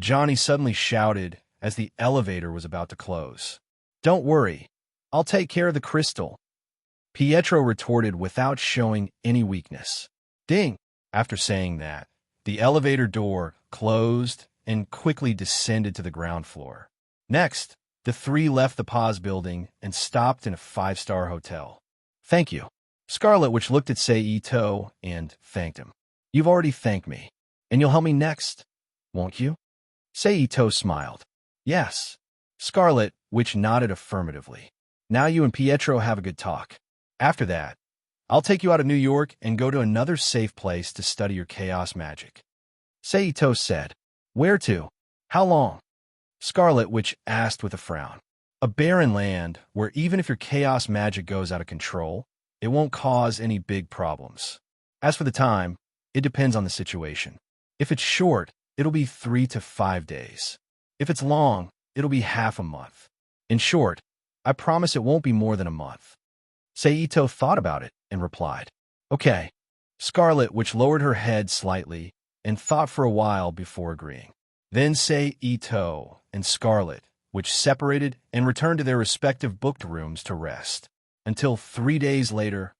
Johnny suddenly shouted as the elevator was about to close. "Don't worry, I'll take care of the crystal," Pietro retorted without showing any weakness. Ding! After saying that, the elevator door closed and quickly descended to the ground floor. Next, the three left the pause building and stopped in a five-star hotel. "Thank you." Scarlet Witch looked at Seito and thanked him. "You've already thanked me, and you'll help me next, won't you?" Seito smiled. "Yes." Scarlet Witch nodded affirmatively. "Now you and Pietro have a good talk. After that, I'll take you out of New York and go to another safe place to study your chaos magic." Seito said. "Where to? How long?" Scarlet Witch asked with a frown. "A barren land where even if your chaos magic goes out of control, it won't cause any big problems. As for the time, it depends on the situation. If it's short, it'll be 3 to 5 days. If it's long, it'll be half a month. In short, I promise it won't be more than a month." Seito thought about it and replied, "Okay." Scarlet Witch lowered her head slightly and thought for a while before agreeing. Then Seito and Scarlet Witch separated and returned to their respective booked rooms to rest. Until 3 days later,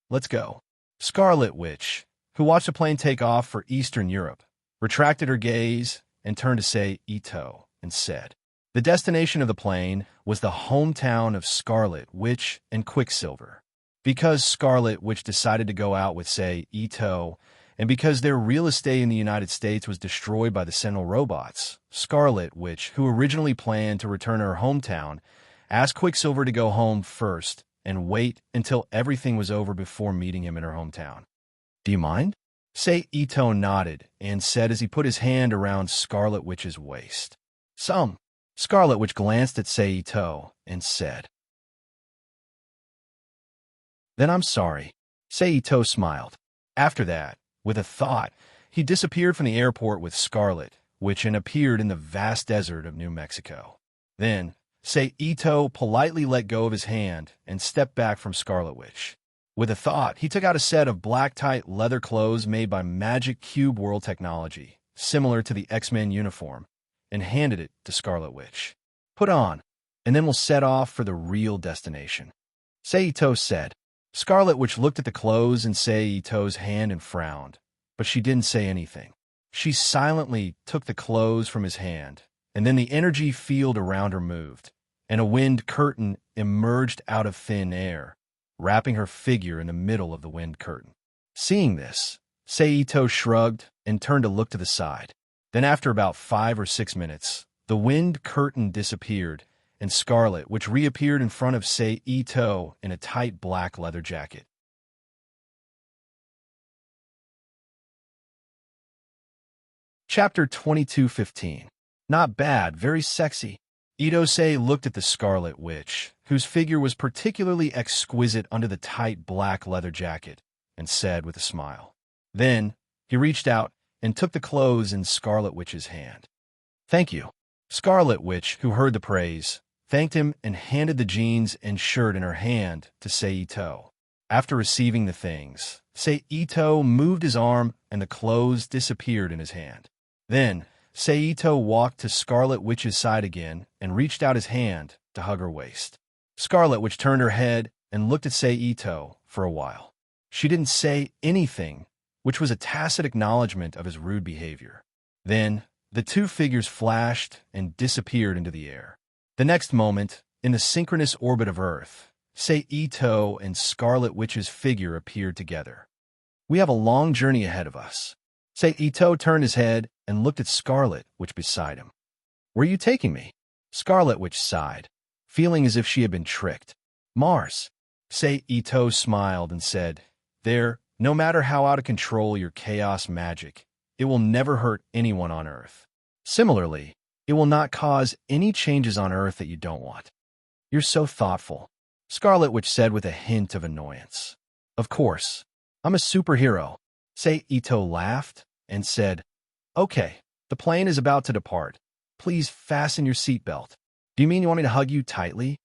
let's go. Scarlet Witch, who watched the plane take off for Eastern Europe, retracted her gaze and turned to Seito and said, the destination of the plane was the hometown of Scarlet Witch and Quicksilver. Because Scarlet Witch decided to go out with Seito, and because their real estate in the United States was destroyed by the Sentinel robots, Scarlet Witch, who originally planned to return to her hometown, asked Quicksilver to go home first and wait until everything was over before meeting him in her hometown. "Do you mind?" Seito nodded and said as he put his hand around Scarlet Witch's waist. "Some." Scarlet Witch glanced at Seito and said, "Then I'm sorry." Seito smiled. After that, with a thought, he disappeared from the airport with Scarlet Witch and appeared in the vast desert of New Mexico. Then, Seito politely let go of his hand and stepped back from Scarlet Witch. With a thought, he took out a set of black tight leather clothes made by Magic Cube World technology, similar to the X-Men uniform, and handed it to Scarlet Witch. "Put on, and then we'll set off for the real destination," Seito said. Scarlet Witch looked at the clothes in Seito's hand and frowned, but she didn't say anything. She silently took the clothes from his hand, and then the energy field around her moved, and a wind curtain emerged out of thin air, wrapping her figure in the middle of the wind curtain. Seeing this, Seito shrugged and turned to look to the side. Then after about 5 or 6 minutes, the wind curtain disappeared, and Scarlet Witch reappeared in front of Seito in a tight black leather jacket. Chapter 22:15. Not bad, very sexy. Idose looked at the Scarlet Witch, whose figure was particularly exquisite under the tight black leather jacket, and said with a smile. Then, he reached out and took the clothes in Scarlet Witch's hand. "Thank you." Scarlet Witch, who heard the praise, thanked him and handed the jeans and shirt in her hand to Seito. After receiving the things, Seito moved his arm and the clothes disappeared in his hand. Then, Seito walked to Scarlet Witch's side again and reached out his hand to hug her waist. Scarlet Witch turned her head and looked at Seito for a while. She didn't say anything, which was a tacit acknowledgement of his rude behavior. Then, the two figures flashed and disappeared into the air. The next moment, in the synchronous orbit of Earth, Seito and Scarlet Witch's figure appeared together. "We have a long journey ahead of us." Seito turned his head and looked at Scarlet Witch beside him. "Where are you taking me?" Scarlet Witch sighed, feeling as if she had been tricked. "Mars." Seito smiled and said, "There, no matter how out of control your chaos magic, it will never hurt anyone on Earth. Similarly, it will not cause any changes on Earth that you don't want." "You're so thoughtful," Scarlet Witch said with a hint of annoyance. "Of course, I'm a superhero." Seito laughed and said, "Okay, the plane is about to depart. Please fasten your seatbelt." "Do you mean you want me to hug you tightly?"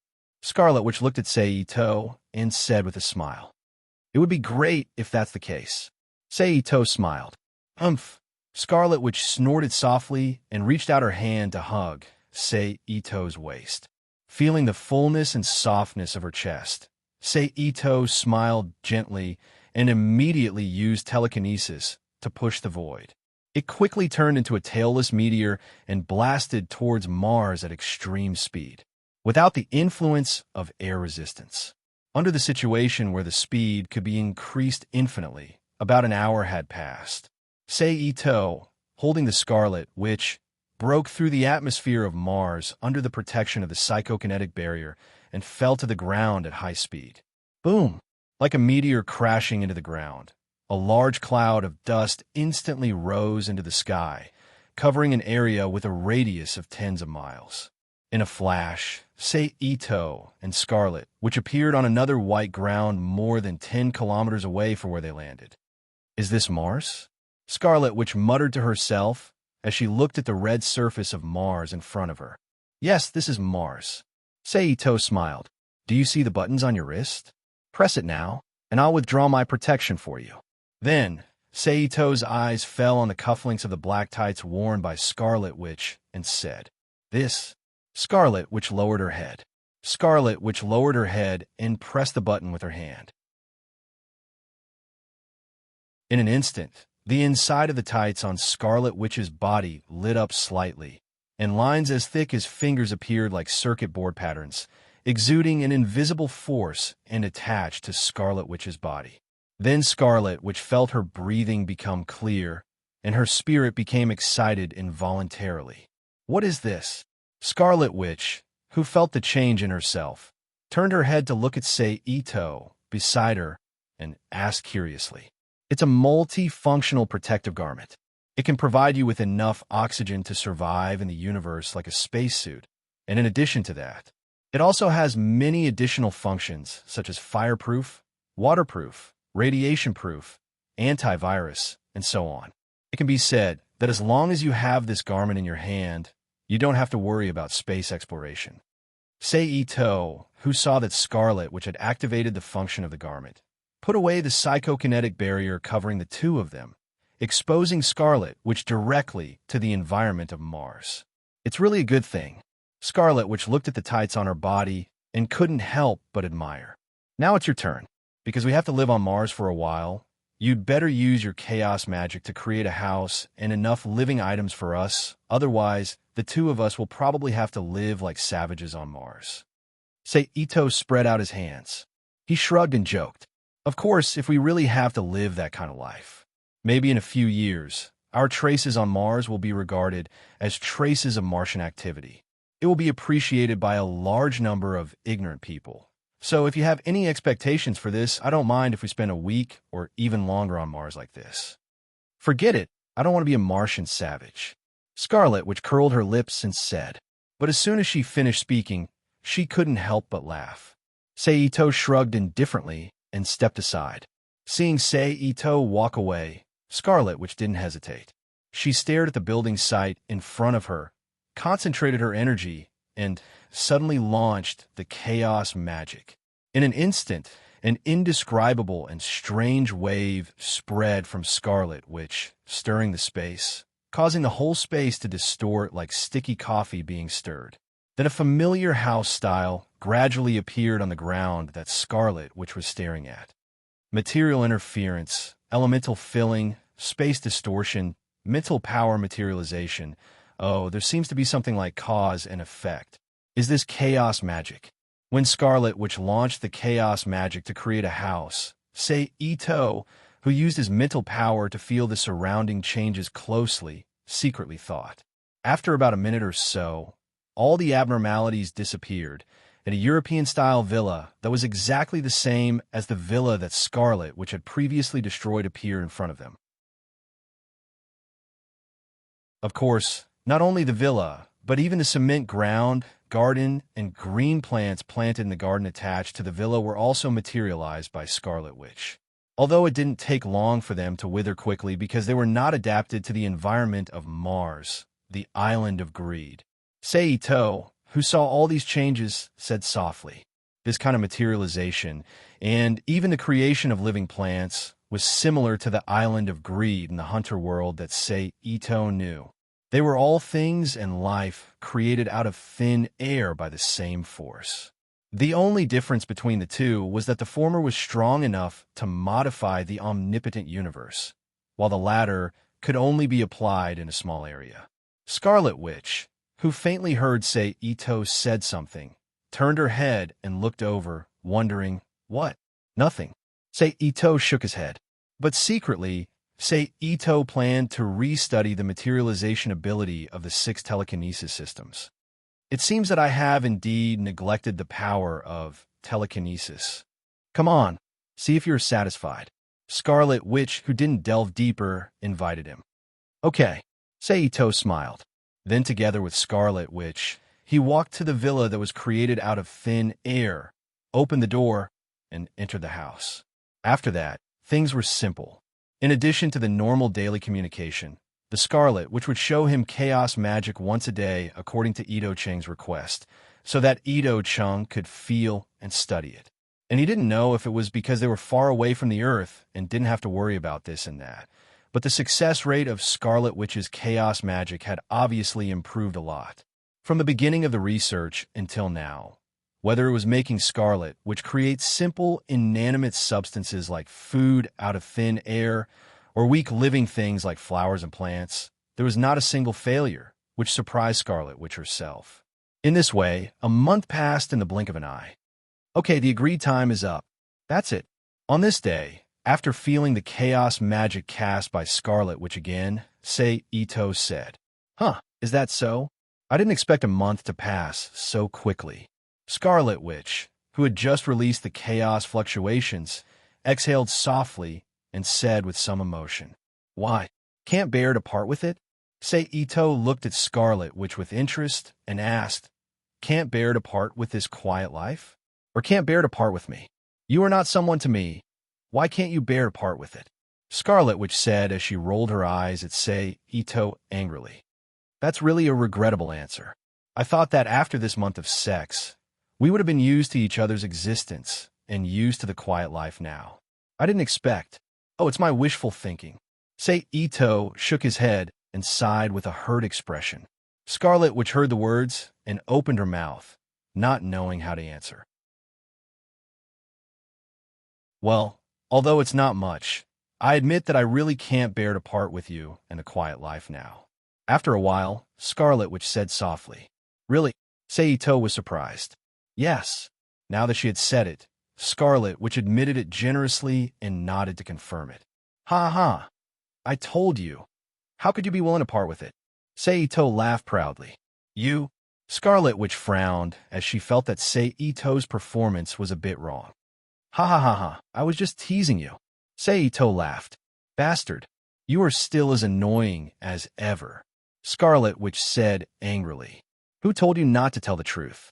Scarlet Witch looked at Seito and said with a smile, "It would be great if that's the case." Seito smiled. "Umph." Scarlet Witch snorted softly and reached out her hand to hug Seito's waist. Feeling the fullness and softness of her chest, Seito smiled gently and immediately used telekinesis to push the void. It quickly turned into a tailless meteor and blasted towards Mars at extreme speed, without the influence of air resistance. Under the situation where the speed could be increased infinitely, about an hour had passed. Seito, holding the Scarlet Witch, broke through the atmosphere of Mars under the protection of the psychokinetic barrier and fell to the ground at high speed. Boom! Like a meteor crashing into the ground, a large cloud of dust instantly rose into the sky, covering an area with a radius of tens of miles. In a flash, Seito and Scarlet, which appeared on another white ground more than 10 kilometers away from where they landed. "Is this Mars?" Scarlet Witch muttered to herself as she looked at the red surface of Mars in front of her. "Yes, this is Mars." Seito smiled. "Do you see the buttons on your wrist? Press it now, and I'll withdraw my protection for you." Then, Seito's eyes fell on the cufflinks of the black tights worn by Scarlet Witch and said, "This." Scarlet Witch lowered her head. Scarlet Witch lowered her head and pressed the button with her hand. In an instant, the inside of the tights on Scarlet Witch's body lit up slightly, and lines as thick as fingers appeared like circuit board patterns, exuding an invisible force and attached to Scarlet Witch's body. Then Scarlet Witch felt her breathing become clear, and her spirit became excited involuntarily. "What is this?" Scarlet Witch, who felt the change in herself, turned her head to look at Seito beside her and asked curiously. "It's a multi-functional protective garment. It can provide you with enough oxygen to survive in the universe like a spacesuit, and in addition to that, it also has many additional functions such as fireproof, waterproof, radiation-proof, antivirus, and so on. It can be said that as long as you have this garment in your hand, you don't have to worry about space exploration." Seito, who saw that Scarlet Witch had activated the function of the garment, put away the psychokinetic barrier covering the two of them, exposing Scarlet Witch directly to the environment of Mars. "It's really a good thing." Scarlet Witch looked at the tights on her body and couldn't help but admire. "Now it's your turn. Because we have to live on Mars for a while, you'd better use your chaos magic to create a house and enough living items for us, otherwise the two of us will probably have to live like savages on Mars." Seito spread out his hands. He shrugged and joked. "Of course, if we really have to live that kind of life, maybe in a few years, our traces on Mars will be regarded as traces of Martian activity. It will be appreciated by a large number of ignorant people. So if you have any expectations for this, I don't mind if we spend a week or even longer on Mars like this." "Forget it. I don't want to be a Martian savage." Scarlet Witch curled her lips and said. But as soon as she finished speaking, she couldn't help but laugh. Seito shrugged indifferently and stepped aside. Seeing Seito walk away, Scarlet Witch didn't hesitate. She stared at the building site in front of her, concentrated her energy, and suddenly launched the chaos magic. In an instant, an indescribable and strange wave spread from Scarlet Witch, stirring the space, causing the whole space to distort like sticky coffee being stirred. Then a familiar house style gradually appeared on the ground that Scarlet Witch was staring at. Material interference, elemental filling, space distortion, mental power materialization. Oh, there seems to be something like cause and effect. Is this chaos magic? When Scarlet Witch launched the chaos magic to create a house, Seito, who used his mental power to feel the surrounding changes closely, secretly thought. After about a minute or so, all the abnormalities disappeared, and a European-style villa that was exactly the same as the villa that Scarlet Witch had previously destroyed appeared in front of them. Of course, not only the villa, but even the cement ground, garden, and green plants planted in the garden attached to the villa were also materialized by Scarlet Witch. Although it didn't take long for them to wither quickly because they were not adapted to the environment of Mars, the island of greed. Seito, who saw all these changes, said softly, this kind of materialization, and even the creation of living plants, was similar to the island of greed in the hunter world that Ito knew. They were all things and life created out of thin air by the same force. The only difference between the two was that the former was strong enough to modify the omnipotent universe, while the latter could only be applied in a small area. Scarlet Witch, who faintly heard Ito said something, turned her head and looked over, wondering, what? Nothing. Ito shook his head. But secretly, Ito planned to restudy the materialization ability of the 6 telekinesis systems. It seems that I have indeed neglected the power of telekinesis. Come on, see if you're satisfied. Scarlet Witch, who didn't delve deeper, invited him. Okay, Ito smiled. Then together with Scarlet Witch, he walked to the villa that was created out of thin air, opened the door, and entered the house. After that, things were simple. In addition to the normal daily communication, the Scarlet, which would show him chaos magic once a day according to Ito Cheng's request, so that Ito Cheng could feel and study it. And he didn't know if it was because they were far away from the earth and didn't have to worry about this and that. But the success rate of Scarlet Witch's chaos magic had obviously improved a lot. From the beginning of the research until now, whether it was making Scarlet, which creates simple, inanimate substances like food out of thin air, or weak living things like flowers and plants, there was not a single failure, which surprised Scarlet Witch herself. In this way, a month passed in the blink of an eye. Okay, the agreed time is up. That's it. On this day, after feeling the chaos magic cast by Scarlet Witch again, Ito said, Huh, is that so? I didn't expect a month to pass so quickly. Scarlet Witch, who had just released the chaos fluctuations, exhaled softly and said with some emotion, Why, can't bear to part with it? Ito looked at Scarlet Witch with interest and asked, Can't bear to part with this quiet life? Or can't bear to part with me? You are not someone to me. Why can't you bear to part with it? Scarlet Witch said as she rolled her eyes at Ito angrily. That's really a regrettable answer. I thought that after this month of sex, we would have been used to each other's existence and used to the quiet life now. I didn't expect. Oh, it's my wishful thinking. Ito shook his head and sighed with a hurt expression. Scarlet Witch heard the words and opened her mouth, not knowing how to answer. Well, although it's not much, I admit that I really can't bear to part with you and the quiet life now. After a while, Scarlet Witch said softly. Really? Ito was surprised. Yes. Now that she had said it, Scarlet Witch admitted it generously and nodded to confirm it. Ha ha. I told you. How could you be willing to part with it? Ito laughed proudly. You? Scarlet Witch frowned as she felt that Ito's performance was a bit wrong. Ha ha ha ha, I was just teasing you. Ito laughed. Bastard, you are still as annoying as ever. Scarlet Witch said angrily. Who told you not to tell the truth?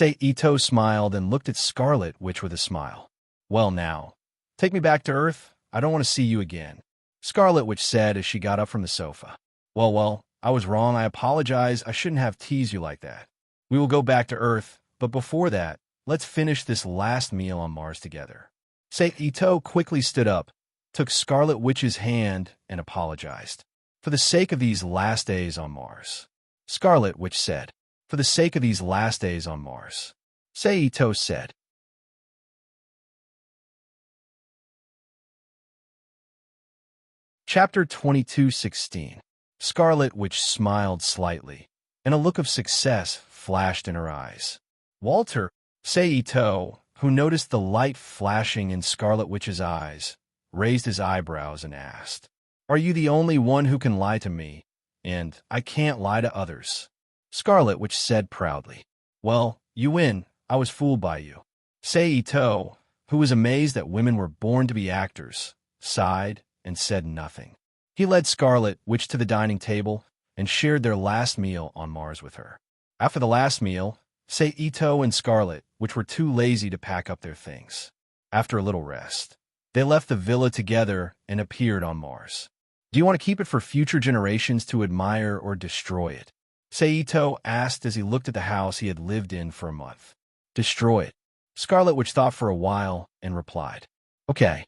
Ito smiled and looked at Scarlet Witch with a smile. Well now, take me back to Earth. I don't want to see you again. Scarlet Witch said as she got up from the sofa. Well, I was wrong. I apologize. I shouldn't have teased you like that. We will go back to Earth, but before that, let's finish this last meal on Mars together. Ito quickly stood up, took Scarlet Witch's hand, and apologized. For the sake of these last days on Mars. Scarlet Witch said. For the sake of these last days on Mars. Ito said. Chapter 22:16. Scarlet Witch smiled slightly, and a look of success flashed in her eyes. Walter, Ito, who noticed the light flashing in Scarlet Witch's eyes, raised his eyebrows and asked, Are you the only one who can lie to me? And I can't lie to others. Scarlet Witch said proudly. Well, you win. I was fooled by you. Ito, who was amazed that women were born to be actors, sighed and said nothing. He led Scarlet Witch to the dining table and shared their last meal on Mars with her. After the last meal, Ito and Scarlet Witch were too lazy to pack up their things. After a little rest, they left the villa together and appeared on Mars. Do you want to keep it for future generations to admire or destroy it? Ito asked as he looked at the house he had lived in for a month. Destroy it. Scarlet Witch thought for a while and replied, "Okay."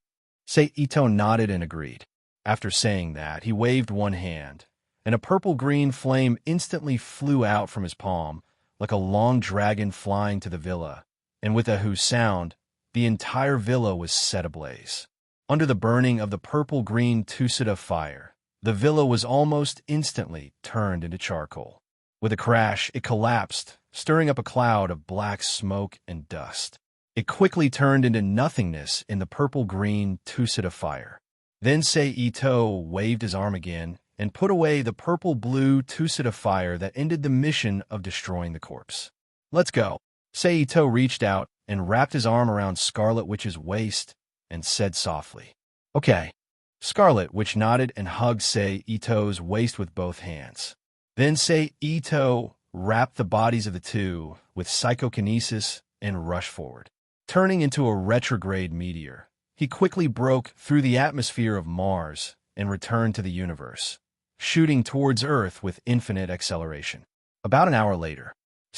Ito nodded and agreed. After saying that, he waved one hand, and a purple-green flame instantly flew out from his palm, like a long dragon flying to the villa, and with a hoo sound, the entire villa was set ablaze. Under the burning of the purple-green Tusita fire, the villa was almost instantly turned into charcoal. With a crash, it collapsed, stirring up a cloud of black smoke and dust. It quickly turned into nothingness in the purple-green Tusita fire. Then Ito waved his arm again and put away the purple-blue Tusita fire that ended the mission of destroying the corpse. "Let's go." Ito reached out and wrapped his arm around Scarlet Witch's waist and said softly, "Okay." Scarlet Witch nodded and hugged Ito's waist with both hands. Then Ito wrapped the bodies of the two with psychokinesis and rushed forward. Turning into a retrograde meteor, he quickly broke through the atmosphere of Mars and returned to the universe, shooting towards Earth with infinite acceleration. About an hour later,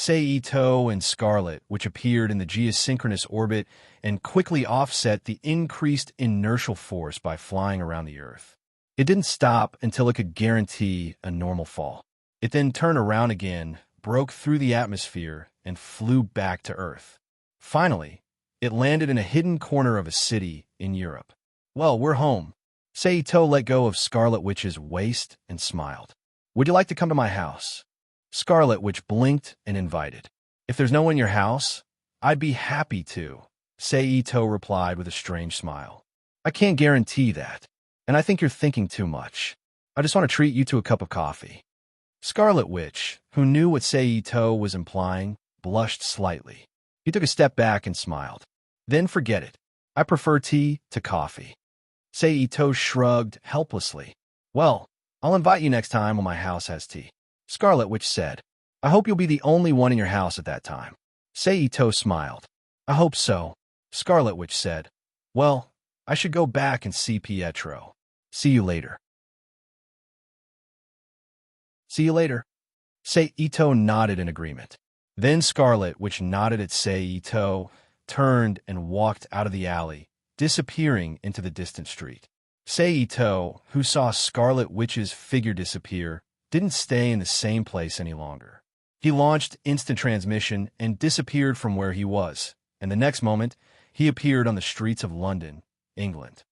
Ito and Scarlet, which appeared in the geosynchronous orbit and quickly offset the increased inertial force by flying around the Earth. It didn't stop until it could guarantee a normal fall. It then turned around again, broke through the atmosphere, and flew back to Earth. Finally, it landed in a hidden corner of a city in Europe. "Well, we're home." Ito let go of Scarlet Witch's waist and smiled. "Would you like to come to my house?" Scarlet Witch blinked and invited. "If there's no one in your house, I'd be happy to," Ito replied with a strange smile. "I can't guarantee that, and I think you're thinking too much. I just want to treat you to a cup of coffee." Scarlet Witch, who knew what Ito was implying, blushed slightly. He took a step back and smiled. "Then forget it. I prefer tea to coffee." Ito shrugged helplessly. "Well, I'll invite you next time when my house has tea." Scarlet Witch said, "I hope you'll be the only one in your house at that time." Ito smiled. "I hope so." Scarlet Witch said, "Well, I should go back and see Pietro. See you later." "See you later." Ito nodded in agreement. Then Scarlet Witch nodded at Ito, turned and walked out of the alley, disappearing into the distant street. Ito, who saw Scarlet Witch's figure disappear, didn't stay in the same place any longer. He launched instant transmission and disappeared from where he was, and the next moment, he appeared on the streets of London, England.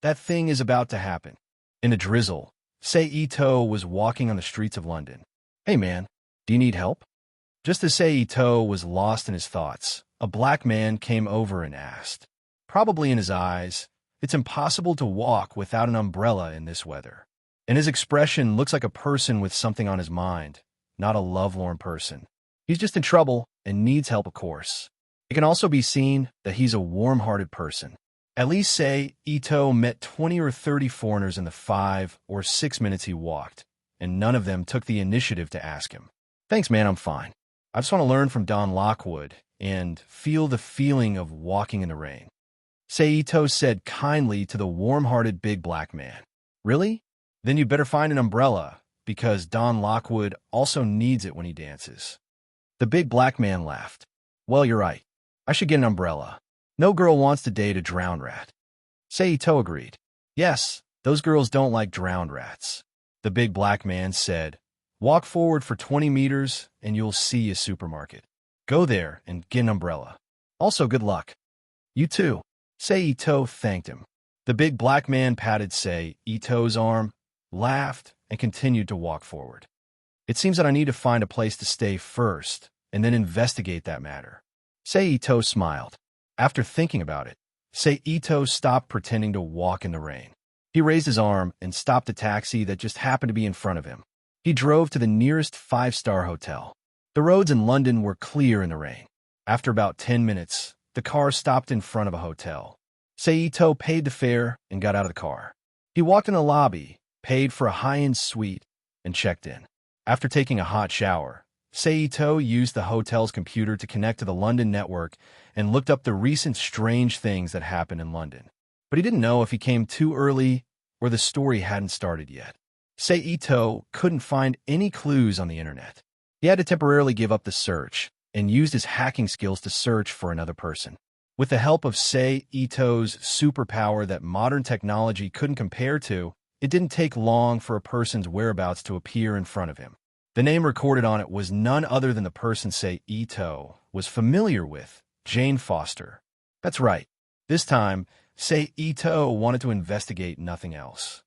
That thing is about to happen. In a drizzle, Ito was walking on the streets of London. "Hey man, do you need help?" Just as Ito was lost in his thoughts, a black man came over and asked. Probably in his eyes, it's impossible to walk without an umbrella in this weather. And his expression looks like a person with something on his mind, not a lovelorn person. He's just in trouble and needs help, of course. It can also be seen that he's a warm-hearted person. At least Ito met 20 or 30 foreigners in the 5 or 6 minutes he walked, and none of them took the initiative to ask him. "Thanks, man, I'm fine. I just want to learn from Don Lockwood and feel the feeling of walking in the rain." Ito said kindly to the warm-hearted big black man. "Really? Then you better find an umbrella, because Don Lockwood also needs it when he dances." The big black man laughed. "Well, you're right. I should get an umbrella. No girl wants to date a drowned rat." Ito agreed. "Yes, those girls don't like drowned rats." The big black man said, "Walk forward for 20 meters and you'll see a supermarket. Go there and get an umbrella. Also, good luck." "You too." Ito thanked him. The big black man patted Ito's arm, laughed, and continued to walk forward. "It seems that I need to find a place to stay first and then investigate that matter." Ito smiled. After thinking about it, Ito stopped pretending to walk in the rain. He raised his arm and stopped a taxi that just happened to be in front of him. He drove to the nearest 5-star hotel. The roads in London were clear in the rain. After about 10 minutes, the car stopped in front of a hotel. Ito paid the fare and got out of the car. He walked in the lobby, paid for a high-end suite, and checked in. After taking a hot shower, Ito used the hotel's computer to connect to the London network and looked up the recent strange things that happened in London. But he didn't know if he came too early or the story hadn't started yet. Ito couldn't find any clues on the internet. He had to temporarily give up the search and used his hacking skills to search for another person. With the help of Sei Ito's superpower that modern technology couldn't compare to, it didn't take long for a person's whereabouts to appear in front of him. The name recorded on it was none other than the person Sei Ito was familiar with, Jane Foster. That's right. This time, Sei Ito wanted to investigate nothing else.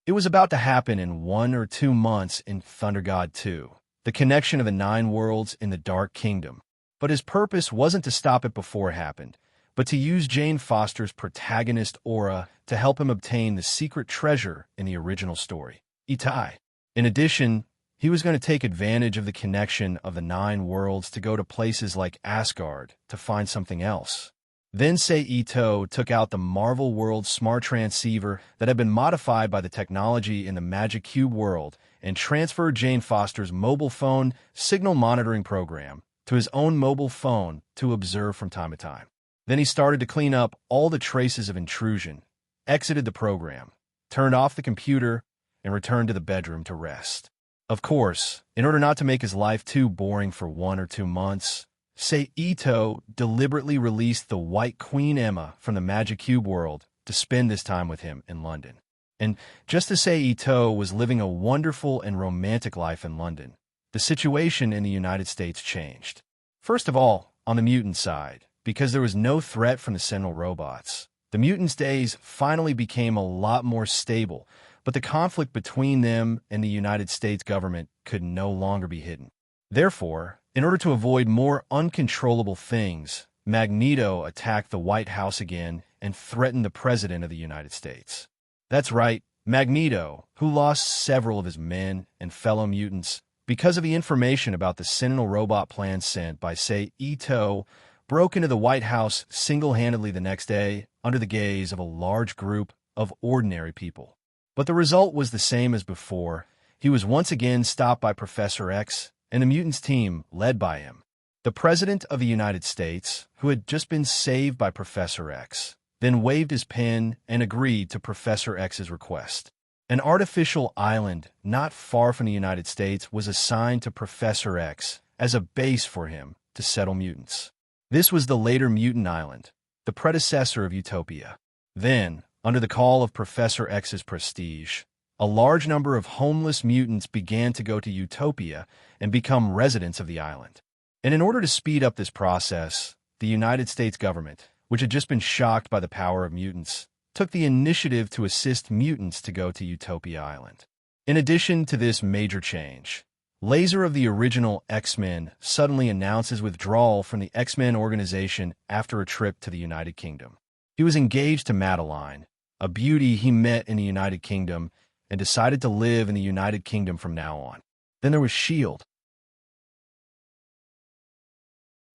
It was about to happen in 1 or 2 months in Thunder God 2, the connection of the 9 worlds in the Dark Kingdom. But his purpose wasn't to stop it before it happened, but to use Jane Foster's protagonist aura to help him obtain the secret treasure in the original story, Itai. In addition, he was going to take advantage of the connection of the 9 worlds to go to places like Asgard to find something else. Then Sei Ito took out the Marvel World smart transceiver that had been modified by the technology in the Magic Cube world and transferred Jane Foster's mobile phone signal monitoring program to his own mobile phone to observe from time to time. Then he started to clean up all the traces of intrusion, exited the program, turned off the computer, and returned to the bedroom to rest. Of course, in order not to make his life too boring for 1 or 2 months, Sei Ito deliberately released the White Queen Emma from the Magic Cube world to spend this time with him in London. And just as Sei Ito was living a wonderful and romantic life in London, the situation in the United States changed. First of all, on the mutant side, because there was no threat from the Sentinel robots, the mutants' days finally became a lot more stable, but the conflict between them and the United States government could no longer be hidden. Therefore, in order to avoid more uncontrollable things, Magneto attacked the White House again and threatened the President of the United States. That's right, Magneto, who lost several of his men and fellow mutants because of the information about the Sentinel robot plan sent by Sei Ito, broke into the White House single-handedly the next day under the gaze of a large group of ordinary people. But the result was the same as before. He was once again stopped by Professor X and the mutants team led by him. The President of the United States, who had just been saved by Professor X, then waved his pen and agreed to Professor X's request. An artificial island not far from the United States was assigned to Professor X as a base for him to settle mutants. This was the later Mutant Island, the predecessor of Utopia. Then, under the call of Professor X's prestige, a large number of homeless mutants began to go to Utopia and become residents of the island. And in order to speed up this process, the United States government, which had just been shocked by the power of mutants, took the initiative to assist mutants to go to Utopia Island. In addition to this major change, Laser of the original X-Men suddenly announced his withdrawal from the X-Men organization after a trip to the United Kingdom. He was engaged to Madeline, a beauty he met in the United Kingdom, and decided to live in the United Kingdom from now on. Then there was S.H.I.E.L.D.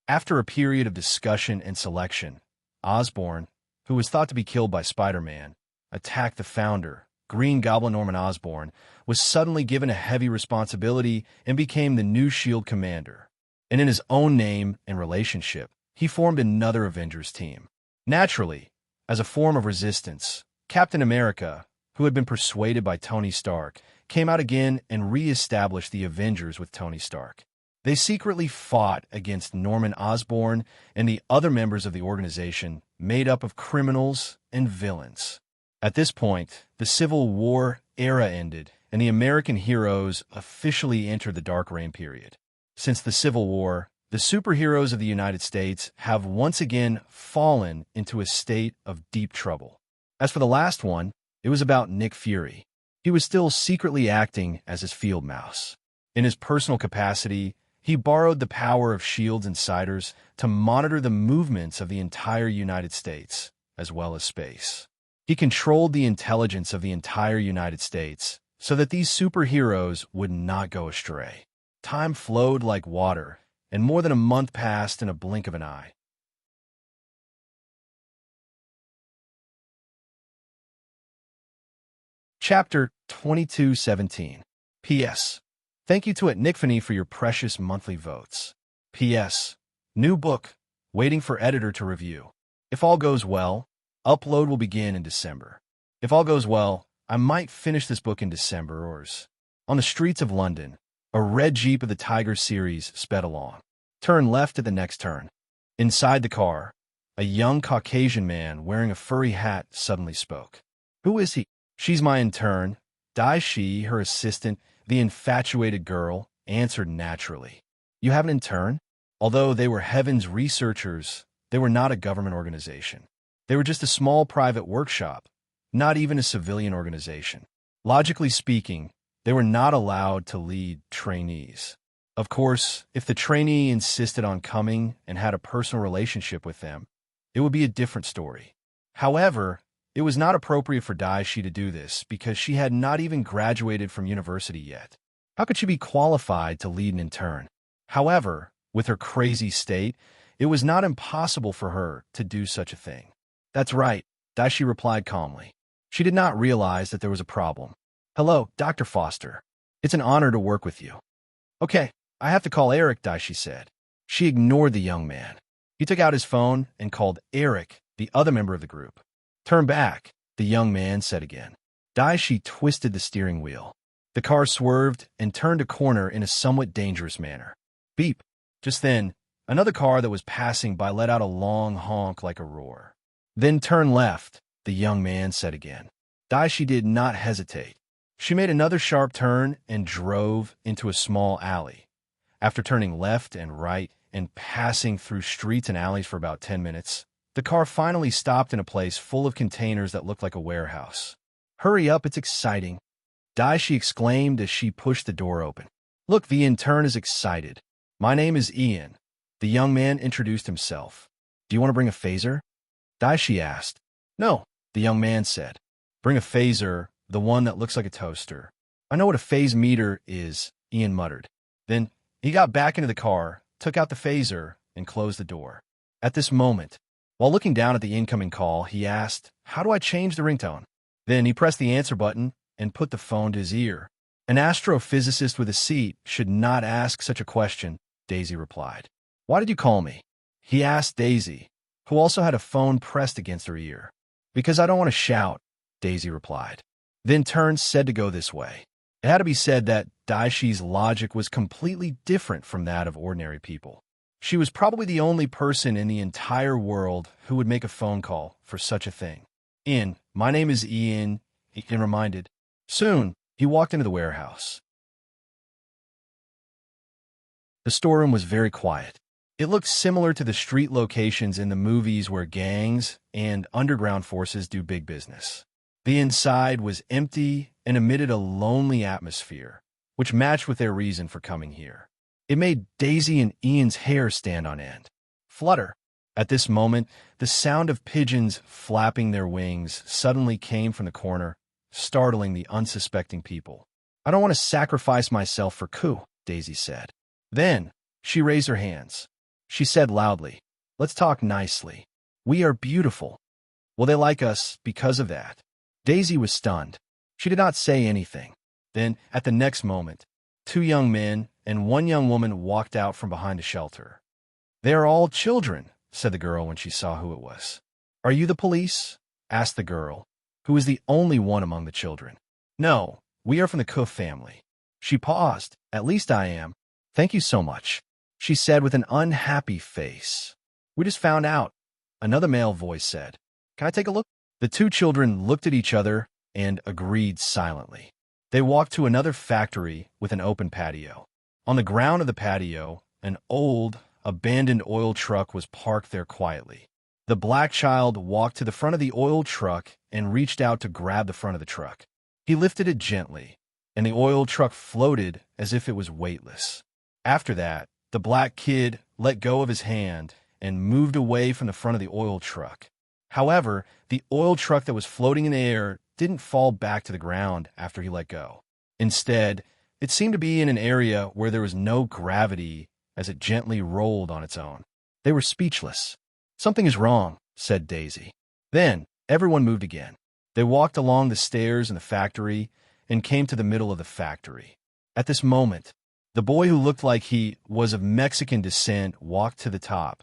After a period of discussion and selection, Osborn, who was thought to be killed by Spider-Man, attacked the founder, Green Goblin Norman Osborn, was suddenly given a heavy responsibility and became the new S.H.I.E.L.D. commander. And in his own name and relationship, he formed another Avengers team. Naturally, as a form of resistance, Captain America, who had been persuaded by Tony Stark, came out again and re-established the Avengers with Tony Stark. They secretly fought against Norman Osborn and the other members of the organization made up of criminals and villains. At this point, the Civil War era ended, and the American heroes officially entered the Dark Reign period. Since the Civil War, the superheroes of the United States have once again fallen into a state of deep trouble. As for the last one, it was about Nick Fury. He was still secretly acting as his field mouse. In his personal capacity, he borrowed the power of S.H.I.E.L.D.'s insiders to monitor the movements of the entire United States, as well as space. He controlled the intelligence of the entire United States so that these superheroes would not go astray. Time flowed like water, and more than a month passed in a blink of an eye. Chapter 2217. P.S. Thank you to @NickFinney for your precious monthly votes. P.S. New book, waiting for editor to review. If all goes well, upload will begin in December. If all goes well, I might finish this book in December or on the streets of London. A red Jeep of the Tiger series sped along. Turn left at the next turn. Inside the car, a young Caucasian man wearing a furry hat suddenly spoke. Who is he? She's my intern. Daishi, her assistant, the infatuated girl, answered naturally. You have an intern? Although they were Heaven's researchers, they were not a government organization. They were just a small private workshop, not even a civilian organization. Logically speaking, they were not allowed to lead trainees. Of course, if the trainee insisted on coming and had a personal relationship with them, it would be a different story. However, it was not appropriate for Daishi to do this because she had not even graduated from university yet. How could she be qualified to lead an intern? However, with her crazy state, it was not impossible for her to do such a thing. That's right, Daishi replied calmly. She did not realize that there was a problem. Hello, Dr. Foster. It's an honor to work with you. Okay, I have to call Eric, Daishi said. She ignored the young man. He took out his phone and called Eric, the other member of the group. Turn back, the young man said again. Daishi twisted the steering wheel. The car swerved and turned a corner in a somewhat dangerous manner. Beep. Just then, another car that was passing by let out a long honk like a roar. Then turn left, the young man said again. Daishi did not hesitate. She made another sharp turn and drove into a small alley. After turning left and right and passing through streets and alleys for about 10 minutes, the car finally stopped in a place full of containers that looked like a warehouse. Hurry up, it's exciting, Daishi exclaimed as she pushed the door open. Look, the intern is excited. My name is Ian. The young man introduced himself. Do you want to bring a phaser? Daishi asked. No, the young man said. Bring a phaser, the one that looks like a toaster. I know what a phase meter is, Ian muttered. Then he got back into the car, took out the phaser, and closed the door. At this moment, while looking down at the incoming call, he asked, How do I change the ringtone? Then he pressed the answer button and put the phone to his ear. An astrophysicist with a seat should not ask such a question, Daisy replied. Why did you call me? He asked Daisy, who also had a phone pressed against her ear. Because I don't want to shout, Daisy replied. Then Turn said to go this way. It had to be said that Daishi's logic was completely different from that of ordinary people. She was probably the only person in the entire world who would make a phone call for such a thing. My name is Ian, Ian reminded. Soon, he walked into the warehouse. The storeroom was very quiet. It looked similar to the street locations in the movies where gangs and underground forces do big business. The inside was empty and emitted a lonely atmosphere, which matched with their reason for coming here. It made Daisy and Ian's hair stand on end. Flutter. At this moment, the sound of pigeons flapping their wings suddenly came from the corner, startling the unsuspecting people. I don't want to sacrifice myself for Ku, Daisy said. Then, she raised her hands. She said loudly, Let's talk nicely. We are beautiful. Will they like us because of that? Daisy was stunned. She did not say anything. Then, at the next moment, 2 young men and 1 young woman walked out from behind a shelter. They are all children, said the girl when she saw who it was. Are you the police? Asked the girl, who was the only one among the children. No, we are from the Ku family. She paused. At least I am. Thank you so much, she said with an unhappy face. We just found out, another male voice said. Can I take a look? The 2 children looked at each other and agreed silently. They walked to another factory with an open patio. On the ground of the patio, an old, abandoned oil truck was parked there quietly. The black child walked to the front of the oil truck and reached out to grab the front of the truck. He lifted it gently, and the oil truck floated as if it was weightless. After that, the black kid let go of his hand and moved away from the front of the oil truck. However, the oil truck that was floating in the air didn't fall back to the ground after he let go. Instead, it seemed to be in an area where there was no gravity as it gently rolled on its own. They were speechless. Something is wrong, said Daisy. Then, everyone moved again. They walked along the stairs in the factory and came to the middle of the factory. At this moment, the boy who looked like he was of Mexican descent walked to the top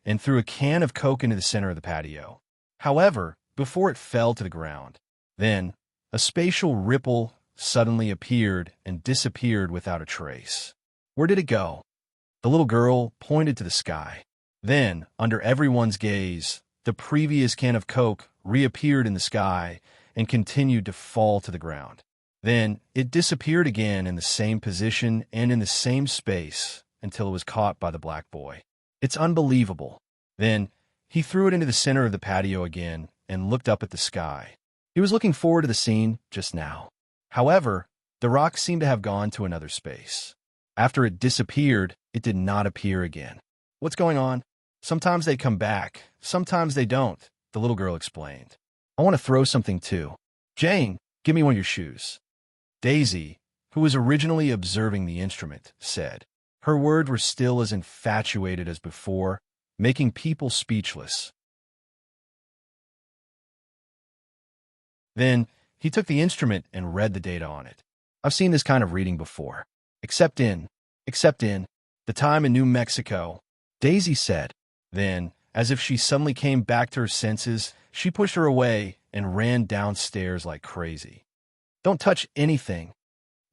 and threw a can of Coke into the center of the patio. However, before it fell to the ground, then a spatial ripple suddenly appeared and disappeared without a trace. Where did it go? The little girl pointed to the sky. Then, under everyone's gaze, the previous can of Coke reappeared in the sky and continued to fall to the ground. Then, it disappeared again in the same position and in the same space until it was caught by the black boy. It's unbelievable. Then, he threw it into the center of the patio again and looked up at the sky. He was looking forward to the scene just now. However, the rock seemed to have gone to another space. After it disappeared, it did not appear again. What's going on? Sometimes they come back, sometimes they don't, the little girl explained. I want to throw something too. Jane, give me one of your shoes. Daisy, who was originally observing the instrument, said. Her words were still as infatuated as before, making people speechless. Then, he took the instrument and read the data on it. I've seen this kind of reading before. Except in the time in New Mexico, Daisy said. Then, as if she suddenly came back to her senses, she pushed her away and ran downstairs like crazy. Don't touch anything.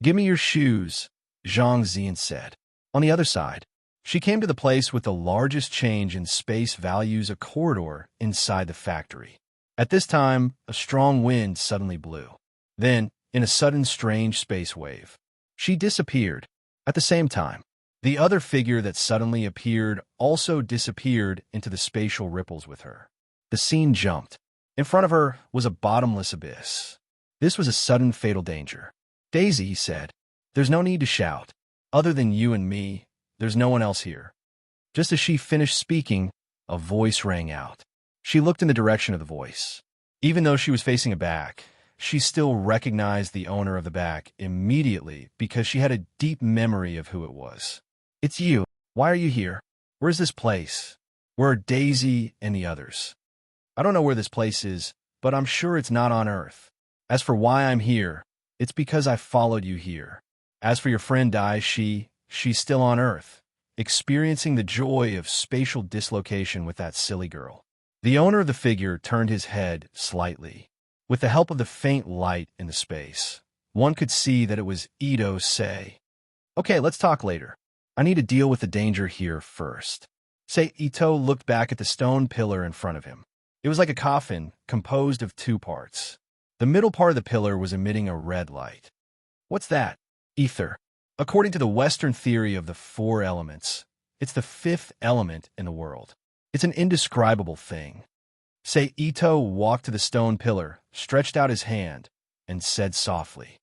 Give me your shoes, Zhang Zian said. On the other side, she came to the place with the largest change in space values, a corridor inside the factory. At this time, a strong wind suddenly blew. Then, in a sudden strange space wave, she disappeared. At the same time, the other figure that suddenly appeared also disappeared into the spatial ripples with her. The scene jumped. In front of her was a bottomless abyss. This was a sudden fatal danger. Daisy, he said, there's no need to shout. Other than you and me, there's no one else here. Just as she finished speaking, a voice rang out. She looked in the direction of the voice. Even though she was facing a back, she still recognized the owner of the back immediately because she had a deep memory of who it was. It's you. Why are you here? Where's this place? Where are Daisy and the others? I don't know where this place is, but I'm sure it's not on Earth. As for why I'm here, it's because I followed you here. As for your friend Dai, she's still on Earth, experiencing the joy of spatial dislocation with that silly girl. The owner of the figure turned his head slightly. With the help of the faint light in the space, one could see that it was Ito Sei. Okay, let's talk later. I need to deal with the danger here first. Sei Ito looked back at the stone pillar in front of him. It was like a coffin composed of two parts. The middle part of the pillar was emitting a red light. What's that? Ether. According to the Western theory of the four elements, it's the fifth element in the world. It's an indescribable thing. Sei Ito walked to the stone pillar, stretched out his hand, and said softly,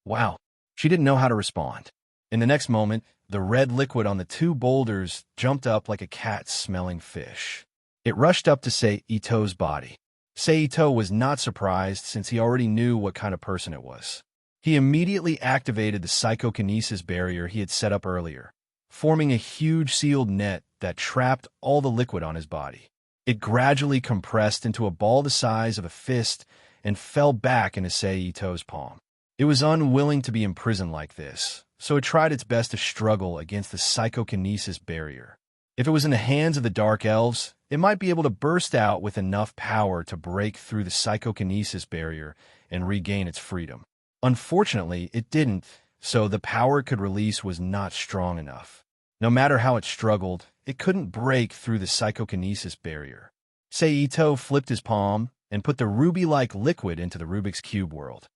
Wow. She didn't know how to respond. In the next moment, the red liquid on the two boulders jumped up like a cat smelling fish. It rushed up to Sei Ito's body. Sei Ito was not surprised since he already knew what kind of person it was. He immediately activated the psychokinesis barrier he had set up earlier, forming a huge sealed net that trapped all the liquid on his body. It gradually compressed into a ball the size of a fist and fell back into Sei Ito's palm. It was unwilling to be imprisoned like this, so it tried its best to struggle against the psychokinesis barrier. If it was in the hands of the Dark Elves, it might be able to burst out with enough power to break through the psychokinesis barrier and regain its freedom. Unfortunately, it didn't, so the power it could release was not strong enough. No matter how it struggled, it couldn't break through the psychokinesis barrier. Sei Ito flipped his palm and put the ruby-like liquid into the Rubik's Cube world.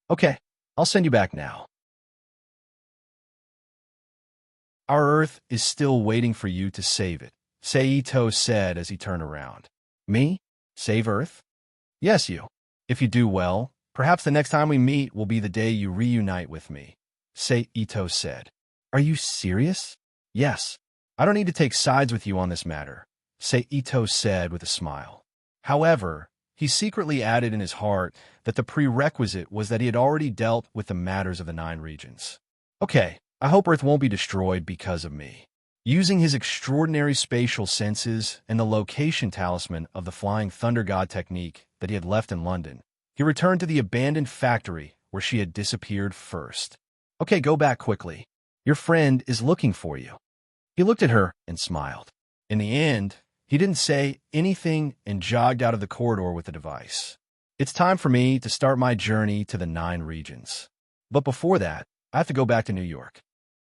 Okay, I'll send you back now. Our Earth is still waiting for you to save it, Sei Ito said as he turned around. Me? Save Earth? Yes, you. If you do well, perhaps the next time we meet will be the day you reunite with me, Sei Ito said. Are you serious? Yes. I don't need to take sides with you on this matter, Sei Ito said with a smile. However, he secretly added in his heart that the prerequisite was that he had already dealt with the matters of the 9 regions. Okay, I hope Earth won't be destroyed because of me. Using his extraordinary spatial senses and the location talisman of the Flying Thunder God technique that he had left in London, he returned to the abandoned factory where she had disappeared first. Okay, go back quickly. Your friend is looking for you. He looked at her and smiled. In the end, he didn't say anything and jogged out of the corridor with the device. It's time for me to start my journey to the 9 regions. But before that, I have to go back to New York.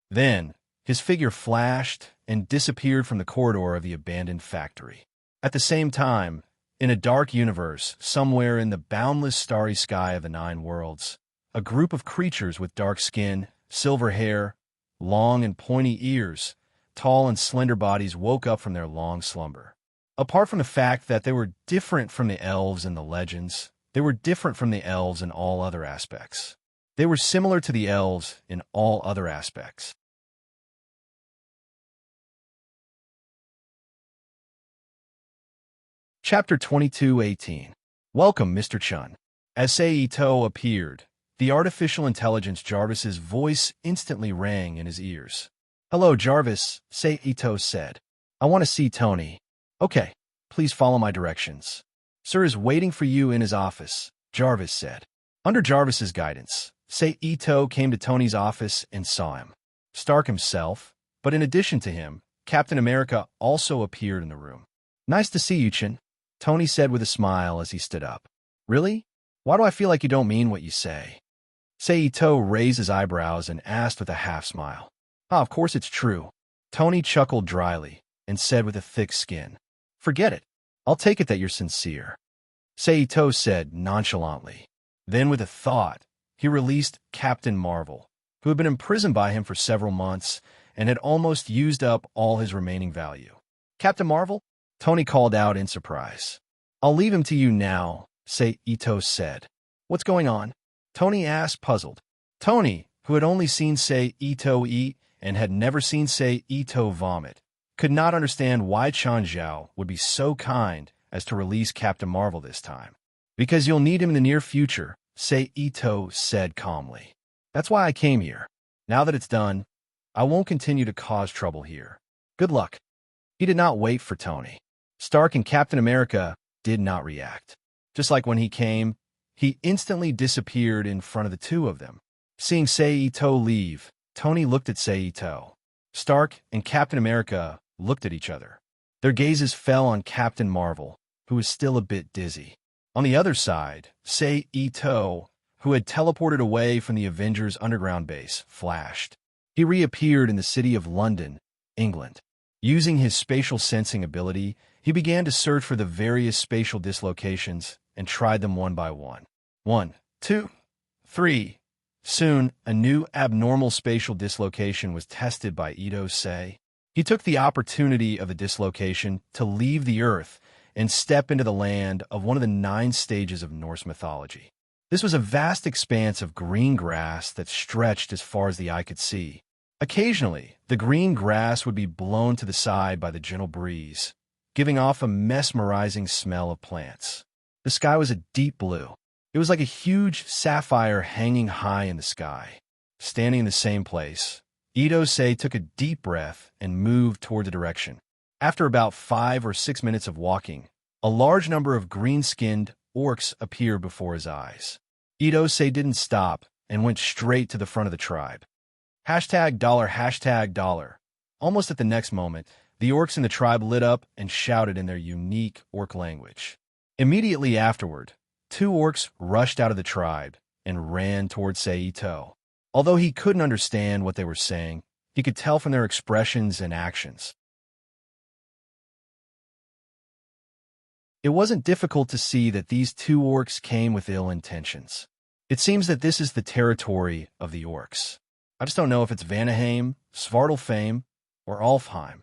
Then, his figure flashed and disappeared from the corridor of the abandoned factory. At the same time, in a dark universe, somewhere in the boundless starry sky of the Nine Worlds, a group of creatures with dark skin, silver hair, long and pointy ears, tall and slender bodies woke up from their long slumber. Apart from the fact that they were different from the elves in the legends, they were different from the elves in all other aspects. They were similar to the elves in all other aspects. Chapter 22:18. Welcome, Mr. Chun. As Seito appeared, the artificial intelligence Jarvis's voice instantly rang in his ears. Hello, Jarvis, Seito said. I want to see Tony. Okay, please follow my directions. Sir is waiting for you in his office, Jarvis said. Under Jarvis's guidance, Seito came to Tony's office and saw him. Stark himself, but in addition to him, Captain America also appeared in the room. Nice to see you, Chin, Tony said with a smile as he stood up. Really? Why do I feel like you don't mean what you say? Seito raised his eyebrows and asked with a half-smile. Of course it's true. Tony chuckled dryly and said with a thick skin. Forget it. I'll take it that you're sincere. Seito said nonchalantly. Then with a thought, he released Captain Marvel, who had been imprisoned by him for several months and had almost used up all his remaining value. Captain Marvel? Tony called out in surprise. I'll leave him to you now, Seito said. What's going on? Tony asked, puzzled. Tony, who had only seen Seito eat and had never seen Seito vomit, could not understand why Chan Zhao would be so kind as to release Captain Marvel this time. Because you'll need him in the near future, Seito said calmly. That's why I came here. Now that it's done, I won't continue to cause trouble here. Good luck. He did not wait for Tony. Stark and Captain America did not react. Just like when he came, he instantly disappeared in front of the two of them. Seeing Seito leave, Tony looked at Seito. Stark and Captain America looked at each other. Their gazes fell on Captain Marvel, who was still a bit dizzy. On the other side, Seito, who had teleported away from the Avengers' underground base, flashed. He reappeared in the city of London, England. Using his spatial sensing ability, he began to search for the various spatial dislocations and tried them one by one. 1, 2, 3. Soon, a new abnormal spatial dislocation was tested by Ito Sei. He took the opportunity of the dislocation to leave the Earth and step into the land of one of the 9 stages of Norse mythology. This was a vast expanse of green grass that stretched as far as the eye could see. Occasionally, the green grass would be blown to the side by the gentle breeze, giving off a mesmerizing smell of plants. The sky was a deep blue. It was like a huge sapphire hanging high in the sky. Standing in the same place, Ito Sei took a deep breath and moved toward the direction. After about 5 or 6 minutes of walking, a large number of green-skinned orcs appeared before his eyes. Ito Sei didn't stop and went straight to the front of the tribe. $$. Almost at the next moment, the orcs in the tribe lit up and shouted in their unique orc language. Immediately afterward, 2 orcs rushed out of the tribe and ran towards Seito. Although he couldn't understand what they were saying, he could tell from their expressions and actions. It wasn't difficult to see that these 2 orcs came with ill intentions. It seems that this is the territory of the orcs. I just don't know if it's Vanaheim, Svartalfheim, or Alfheim.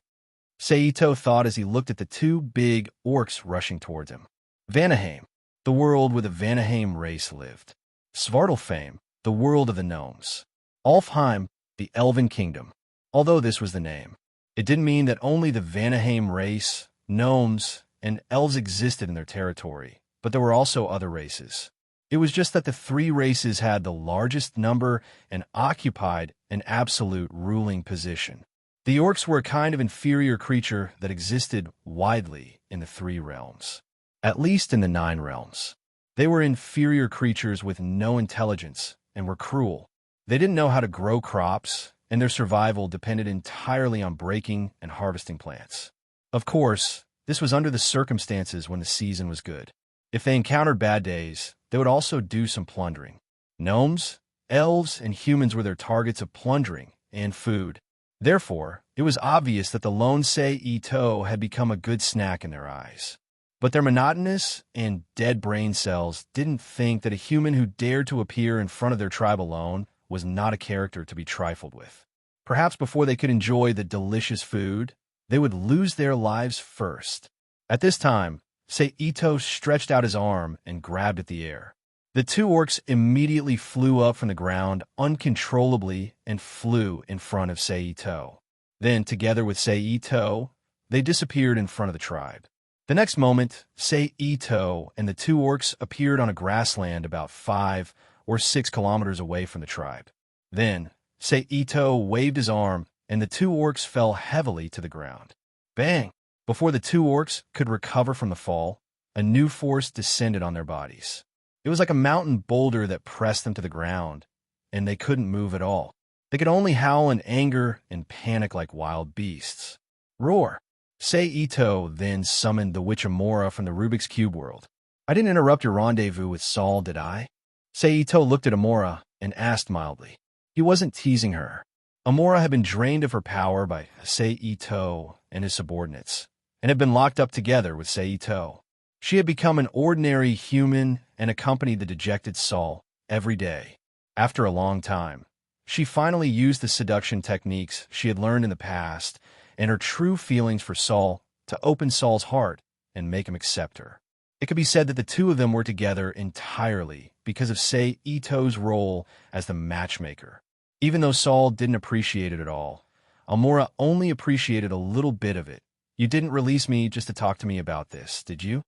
Seito thought as he looked at the 2 big orcs rushing towards him. Vanaheim, the world where the Vanaheim race lived. Svartalfheim, the world of the gnomes. Alfheim, the elven kingdom. Although this was the name, it didn't mean that only the Vanaheim race, gnomes, and elves existed in their territory, but there were also other races. It was just that the 3 races had the largest number and occupied an absolute ruling position. The orcs were a kind of inferior creature that existed widely in the 3 realms, at least in the 9 realms. They were inferior creatures with no intelligence and were cruel. They didn't know how to grow crops, and their survival depended entirely on breaking and harvesting plants. Of course, this was under the circumstances when the season was good. If they encountered bad days, they would also do some plundering. Gnomes, Elves and humans were their targets of plundering and food. Therefore, it was obvious that the lone Sei Ito had become a good snack in their eyes. But their monotonous and dead brain cells didn't think that a human who dared to appear in front of their tribe alone was not a character to be trifled with. Perhaps before they could enjoy the delicious food, they would lose their lives first. At this time, Sei Ito stretched out his arm and grabbed at the air. The two orcs immediately flew up from the ground uncontrollably and flew in front of Sei Ito. Then, together with Sei Ito, they disappeared in front of the tribe. The next moment, Sei Ito and the two orcs appeared on a grassland about 5 or 6 kilometers away from the tribe. Then, Sei Ito waved his arm, and the two orcs fell heavily to the ground. Bang! Before the two orcs could recover from the fall, a new force descended on their bodies. It was like a mountain boulder that pressed them to the ground, and they couldn't move at all. They could only howl in anger and panic like wild beasts. Roar! Sei Ito then summoned the witch Amora from the Rubik's Cube world. I didn't interrupt your rendezvous with Saul, did I? Sei Ito looked at Amora and asked mildly. He wasn't teasing her. Amora had been drained of her power by Sei Ito and his subordinates, and had been locked up together with Sei Ito. She had become an ordinary human and accompanied the dejected Saul every day. After a long time, she finally used the seduction techniques she had learned in the past and her true feelings for Saul to open Saul's heart and make him accept her. It could be said that the two of them were together entirely because of Sei Ito's role as the matchmaker. Even though Saul didn't appreciate it at all, Amora only appreciated a little bit of it. You didn't release me just to talk to me about this, did you?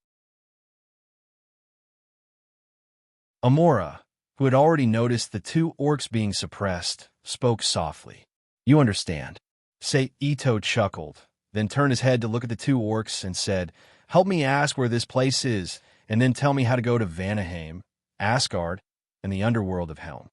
Amora, who had already noticed the two orcs being suppressed, spoke softly. You understand. Sei Ito chuckled, then turned his head to look at the two orcs and said, Help me ask where this place is, and then tell me how to go to Vanaheim, Asgard, and the underworld of Helm.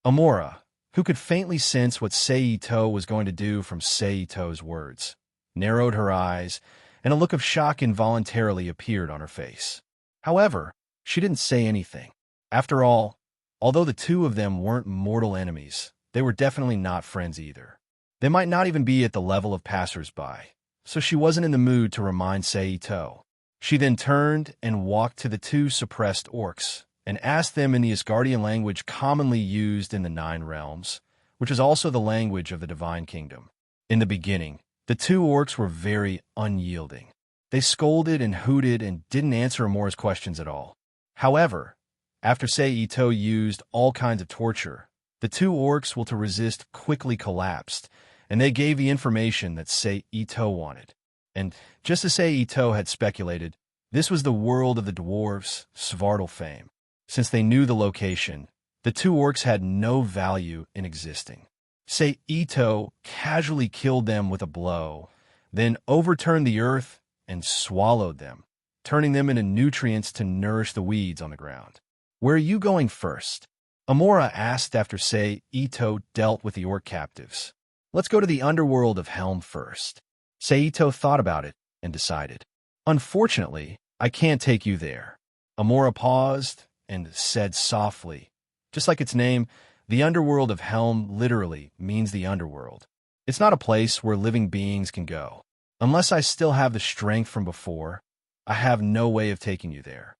Amora, who could faintly sense what Sei Ito was going to do from Sei Ito's words, narrowed her eyes, and a look of shock involuntarily appeared on her face. However, she didn't say anything. After all, although the two of them weren't mortal enemies, they were definitely not friends either. They might not even be at the level of passers-by, so she wasn't in the mood to remind Sei Ito. She then turned and walked to the two suppressed orcs and asked them in the Asgardian language commonly used in the 9 realms, which is also the language of the Divine Kingdom. In the beginning, the two orcs were very unyielding. They scolded and hooted and didn't answer Amora's questions at all. However, after Sei Ito used all kinds of torture, the two orcs will to resist quickly collapsed, and they gave the information that Sei Ito wanted. And just as Sei Ito had speculated, this was the world of the dwarves' Svartalfheim. Since they knew the location, the two orcs had no value in existing. Sei Ito casually killed them with a blow, then overturned the earth and swallowed them, turning them into nutrients to nourish the weeds on the ground. Where are you going first? Amora asked after Sei Ito dealt with the orc captives. Let's go to the underworld of Helm first. Sei Ito thought about it and decided. Unfortunately, I can't take you there. Amora paused and said softly, just like its name, the underworld of Helm literally means the underworld. It's not a place where living beings can go. Unless I still have the strength from before, I have no way of taking you there.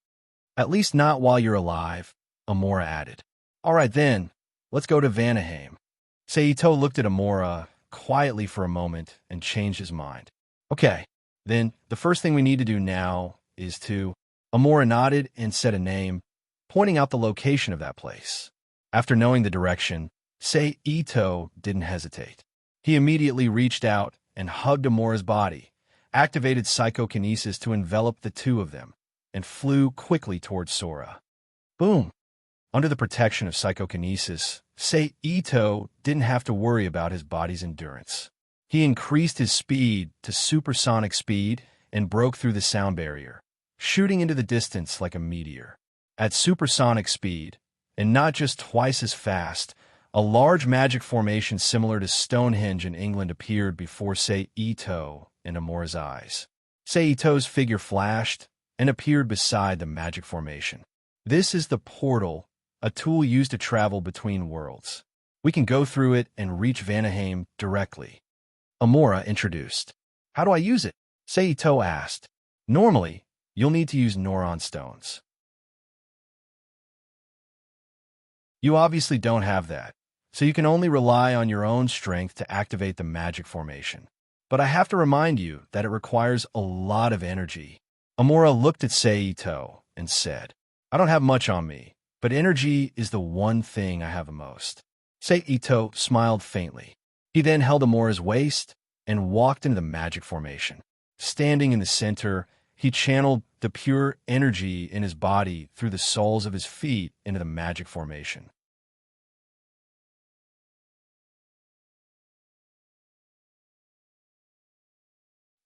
At least not while you're alive, Amora added. All right then, let's go to Vanaheim. Sei Ito looked at Amora quietly for a moment and changed his mind. Okay, then the first thing we need to do now is to... Amora nodded and said a name, pointing out the location of that place. After knowing the direction, Sei Ito didn't hesitate. He immediately reached out and hugged Amora's body, activated psychokinesis to envelop the two of them, and flew quickly towards Sora. Boom! Under the protection of psychokinesis, Sei Ito didn't have to worry about his body's endurance. He increased his speed to supersonic speed and broke through the sound barrier, shooting into the distance like a meteor. At supersonic speed, and not just twice as fast, a large magic formation similar to Stonehenge in England appeared before Sei Ito and Amora's eyes. Sei Ito's figure flashed and appeared beside the magic formation. This is the portal a tool used to travel between worlds. We can go through it and reach Vanaheim directly. Amora introduced. How do I use it? Seito asked. Normally, you'll need to use Noron stones. You obviously don't have that, so you can only rely on your own strength to activate the magic formation. But I have to remind you that it requires a lot of energy. Amora looked at Seito and said, I don't have much on me, but energy is the one thing I have the most. Seito smiled faintly. He then held Amora's waist and walked into the magic formation. Standing in the center, he channeled the pure energy in his body through the soles of his feet into the magic formation.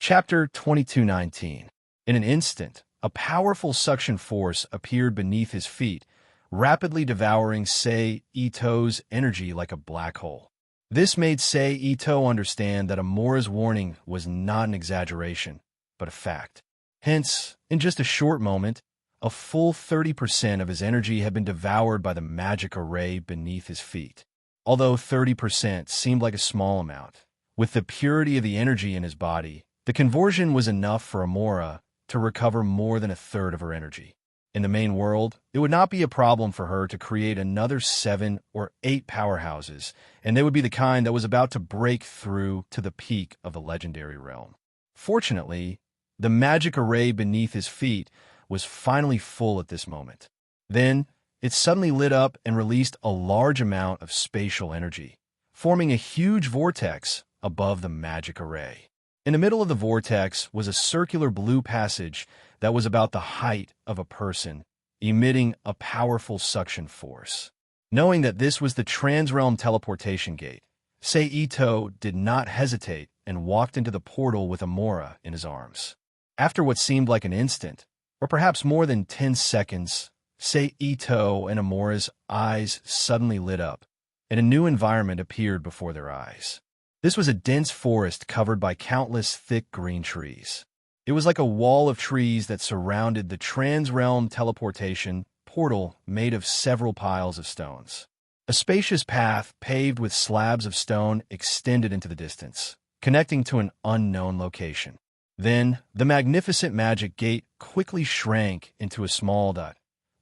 Chapter 22:19. In an instant, a powerful suction force appeared beneath his feet, rapidly devouring Seito's energy like a black hole. This made Seito understand that Amora's warning was not an exaggeration, but a fact. Hence, in just a short moment, a full 30% of his energy had been devoured by the magic array beneath his feet. Although 30% seemed like a small amount, with the purity of the energy in his body, the conversion was enough for Amora to recover more than a third of her energy. In the main world, it would not be a problem for her to create another 7 or 8 powerhouses, and they would be the kind that was about to break through to the peak of the legendary realm. Fortunately, the magic array beneath his feet was finally full at this moment. Then, it suddenly lit up and released a large amount of spatial energy, forming a huge vortex above the magic array. In the middle of the vortex was a circular blue passage that was about the height of a person, emitting a powerful suction force. Knowing that this was the Transrealm teleportation gate, Seito did not hesitate and walked into the portal with Amora in his arms. After what seemed like an instant, or perhaps more than 10 seconds, Seito and Amora's eyes suddenly lit up, and a new environment appeared before their eyes. This was a dense forest covered by countless thick green trees. It was like a wall of trees that surrounded the Transrealm teleportation portal made of several piles of stones. A spacious path paved with slabs of stone extended into the distance, connecting to an unknown location. Then, the magnificent magic gate quickly shrank into a small dot,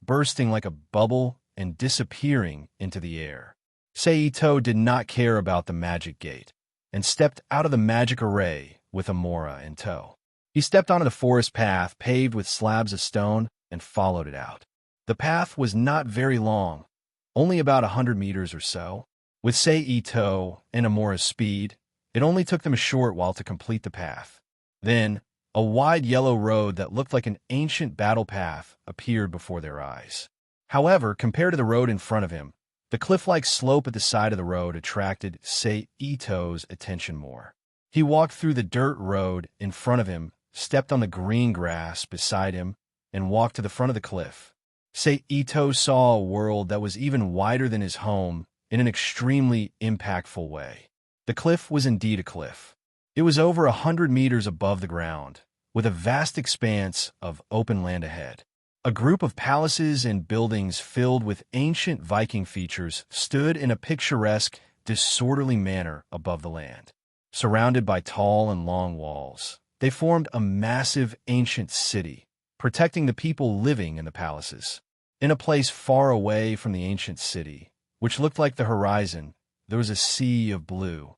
bursting like a bubble and disappearing into the air. Seito did not care about the magic gate, and stepped out of the magic array with Amora in tow. He stepped onto the forest path paved with slabs of stone and followed it out. The path was not very long, only about 100 meters or so. With Seito and Amora's speed, it only took them a short while to complete the path. Then, a wide yellow road that looked like an ancient battle path appeared before their eyes. However, compared to the road in front of him, the cliff-like slope at the side of the road attracted Seito's attention more. He walked through the dirt road in front of him, stepped on the green grass beside him, and walked to the front of the cliff. Seito saw a world that was even wider than his home in an extremely impactful way. The cliff was indeed a cliff. It was over 100 meters above the ground, with a vast expanse of open land ahead. A group of palaces and buildings filled with ancient Viking features stood in a picturesque, disorderly manner above the land. Surrounded by tall and long walls, they formed a massive ancient city, protecting the people living in the palaces. In a place far away from the ancient city, which looked like the horizon, there was a sea of blue.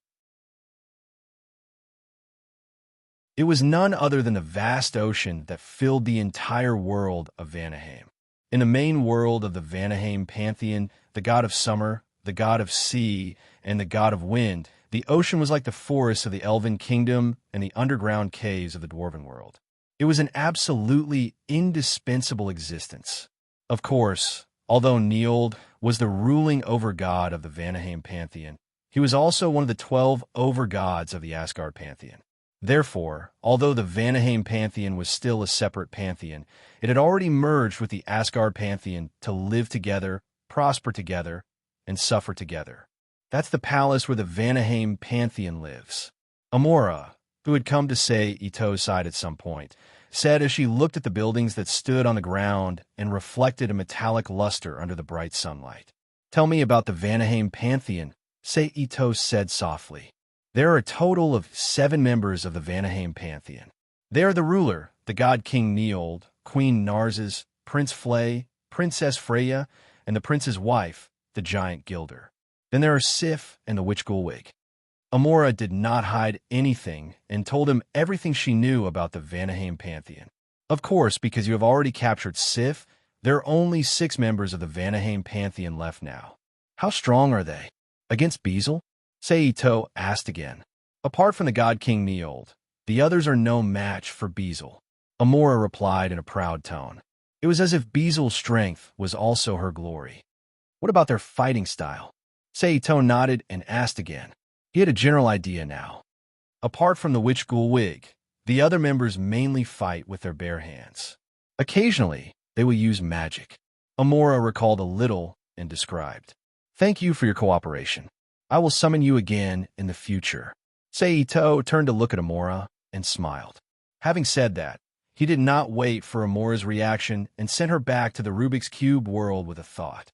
It was none other than the vast ocean that filled the entire world of Vanaheim. In the main world of the Vanaheim pantheon, the god of summer, the god of sea, and the god of wind, the ocean was like the forests of the Elven kingdom and the underground caves of the Dwarven world. It was an absolutely indispensable existence. Of course, although Niold was the ruling over-god of the Vanaheim pantheon, he was also one of the 12 over-gods of the Asgard pantheon. Therefore, although the Vanaheim pantheon was still a separate pantheon, it had already merged with the Asgard pantheon to live together, prosper together, and suffer together. That's the palace where the Vanaheim pantheon lives. Amora, who had come to Seito's side at some point, said as she looked at the buildings that stood on the ground and reflected a metallic luster under the bright sunlight. Tell me about the Vanaheim Pantheon, Saito said softly. There are a total of 7 members of the Vanaheim Pantheon. They are the ruler, the god King Neold, Queen Narses, Prince Flay, Princess Freya, and the prince's wife, the giant Gilder. Then there are Sif and the witch Gulwig. Amora did not hide anything and told him everything she knew about the Vanaheim Pantheon. Of course, because you have already captured Sif, there are only 6 members of the Vanaheim Pantheon left now. How strong are they? Against Beazle? Saito asked again. Apart from the god King Neold, the others are no match for Beazle. Amora replied in a proud tone. It was as if Beazle's strength was also her glory. What about their fighting style? Saito nodded and asked again. He had a general idea now. Apart from the witch Gulwig, the other members mainly fight with their bare hands. Occasionally, they will use magic. Amora recalled a little and described. Thank you for your cooperation. I will summon you again in the future. Saito turned to look at Amora and smiled. Having said that, he did not wait for Amora's reaction and sent her back to the Rubik's Cube world with a thought.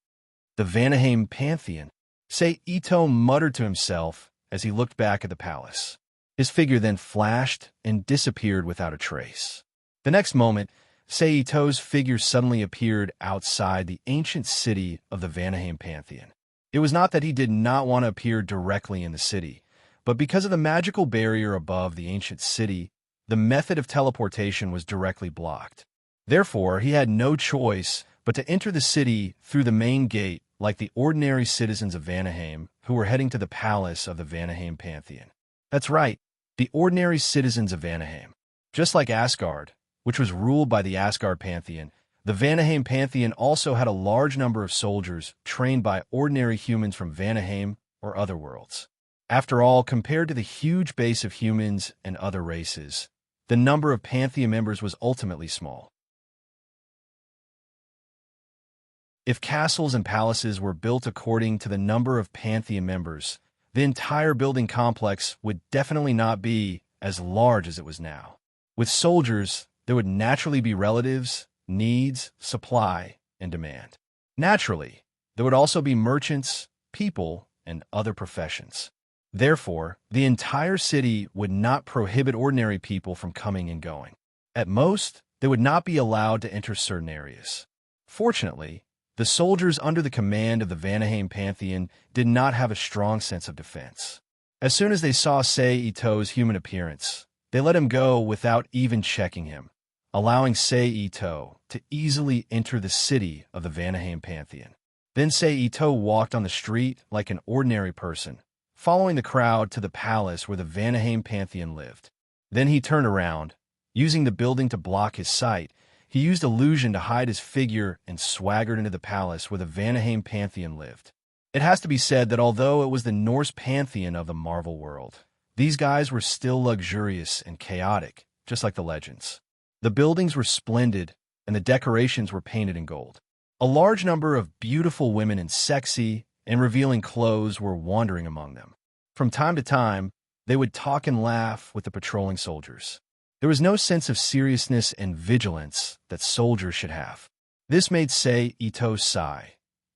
The Vanaheim Pantheon, Saito muttered to himself as he looked back at the palace. His figure then flashed and disappeared without a trace. The next moment, Saito's figure suddenly appeared outside the ancient city of the Vanaheim Pantheon. It was not that he did not want to appear directly in the city, but because of the magical barrier above the ancient city, the method of teleportation was directly blocked. Therefore, he had no choice but to enter the city through the main gate like the ordinary citizens of Vanaheim who were heading to the palace of the Vanaheim Pantheon. That's right, the ordinary citizens of Vanaheim. Just like Asgard, which was ruled by the Asgard Pantheon, the Vanaheim Pantheon also had a large number of soldiers trained by ordinary humans from Vanaheim or other worlds. After all, compared to the huge base of humans and other races, the number of Pantheon members was ultimately small. If castles and palaces were built according to the number of Pantheon members, the entire building complex would definitely not be as large as it was now. With soldiers, there would naturally be relatives, needs, supply, and demand. Naturally, there would also be merchants, people, and other professions. Therefore, the entire city would not prohibit ordinary people from coming and going. At most, they would not be allowed to enter certain areas. Fortunately, the soldiers under the command of the Vanaheim Pantheon did not have a strong sense of defense. As soon as they saw Saito's human appearance, they let him go without even checking him, allowing Saito to easily enter the city of the Vanaheim Pantheon. Then Saito walked on the street like an ordinary person, following the crowd to the palace where the Vanaheim Pantheon lived. Then he turned around. Using the building to block his sight, he used illusion to hide his figure and swaggered into the palace where the Vanaheim Pantheon lived. It has to be said that although it was the Norse pantheon of the Marvel world, these guys were still luxurious and chaotic, just like the legends. The buildings were splendid, and the decorations were painted in gold. A large number of beautiful women in sexy and revealing clothes were wandering among them. From time to time, they would talk and laugh with the patrolling soldiers. There was no sense of seriousness and vigilance that soldiers should have. This made Saito sigh.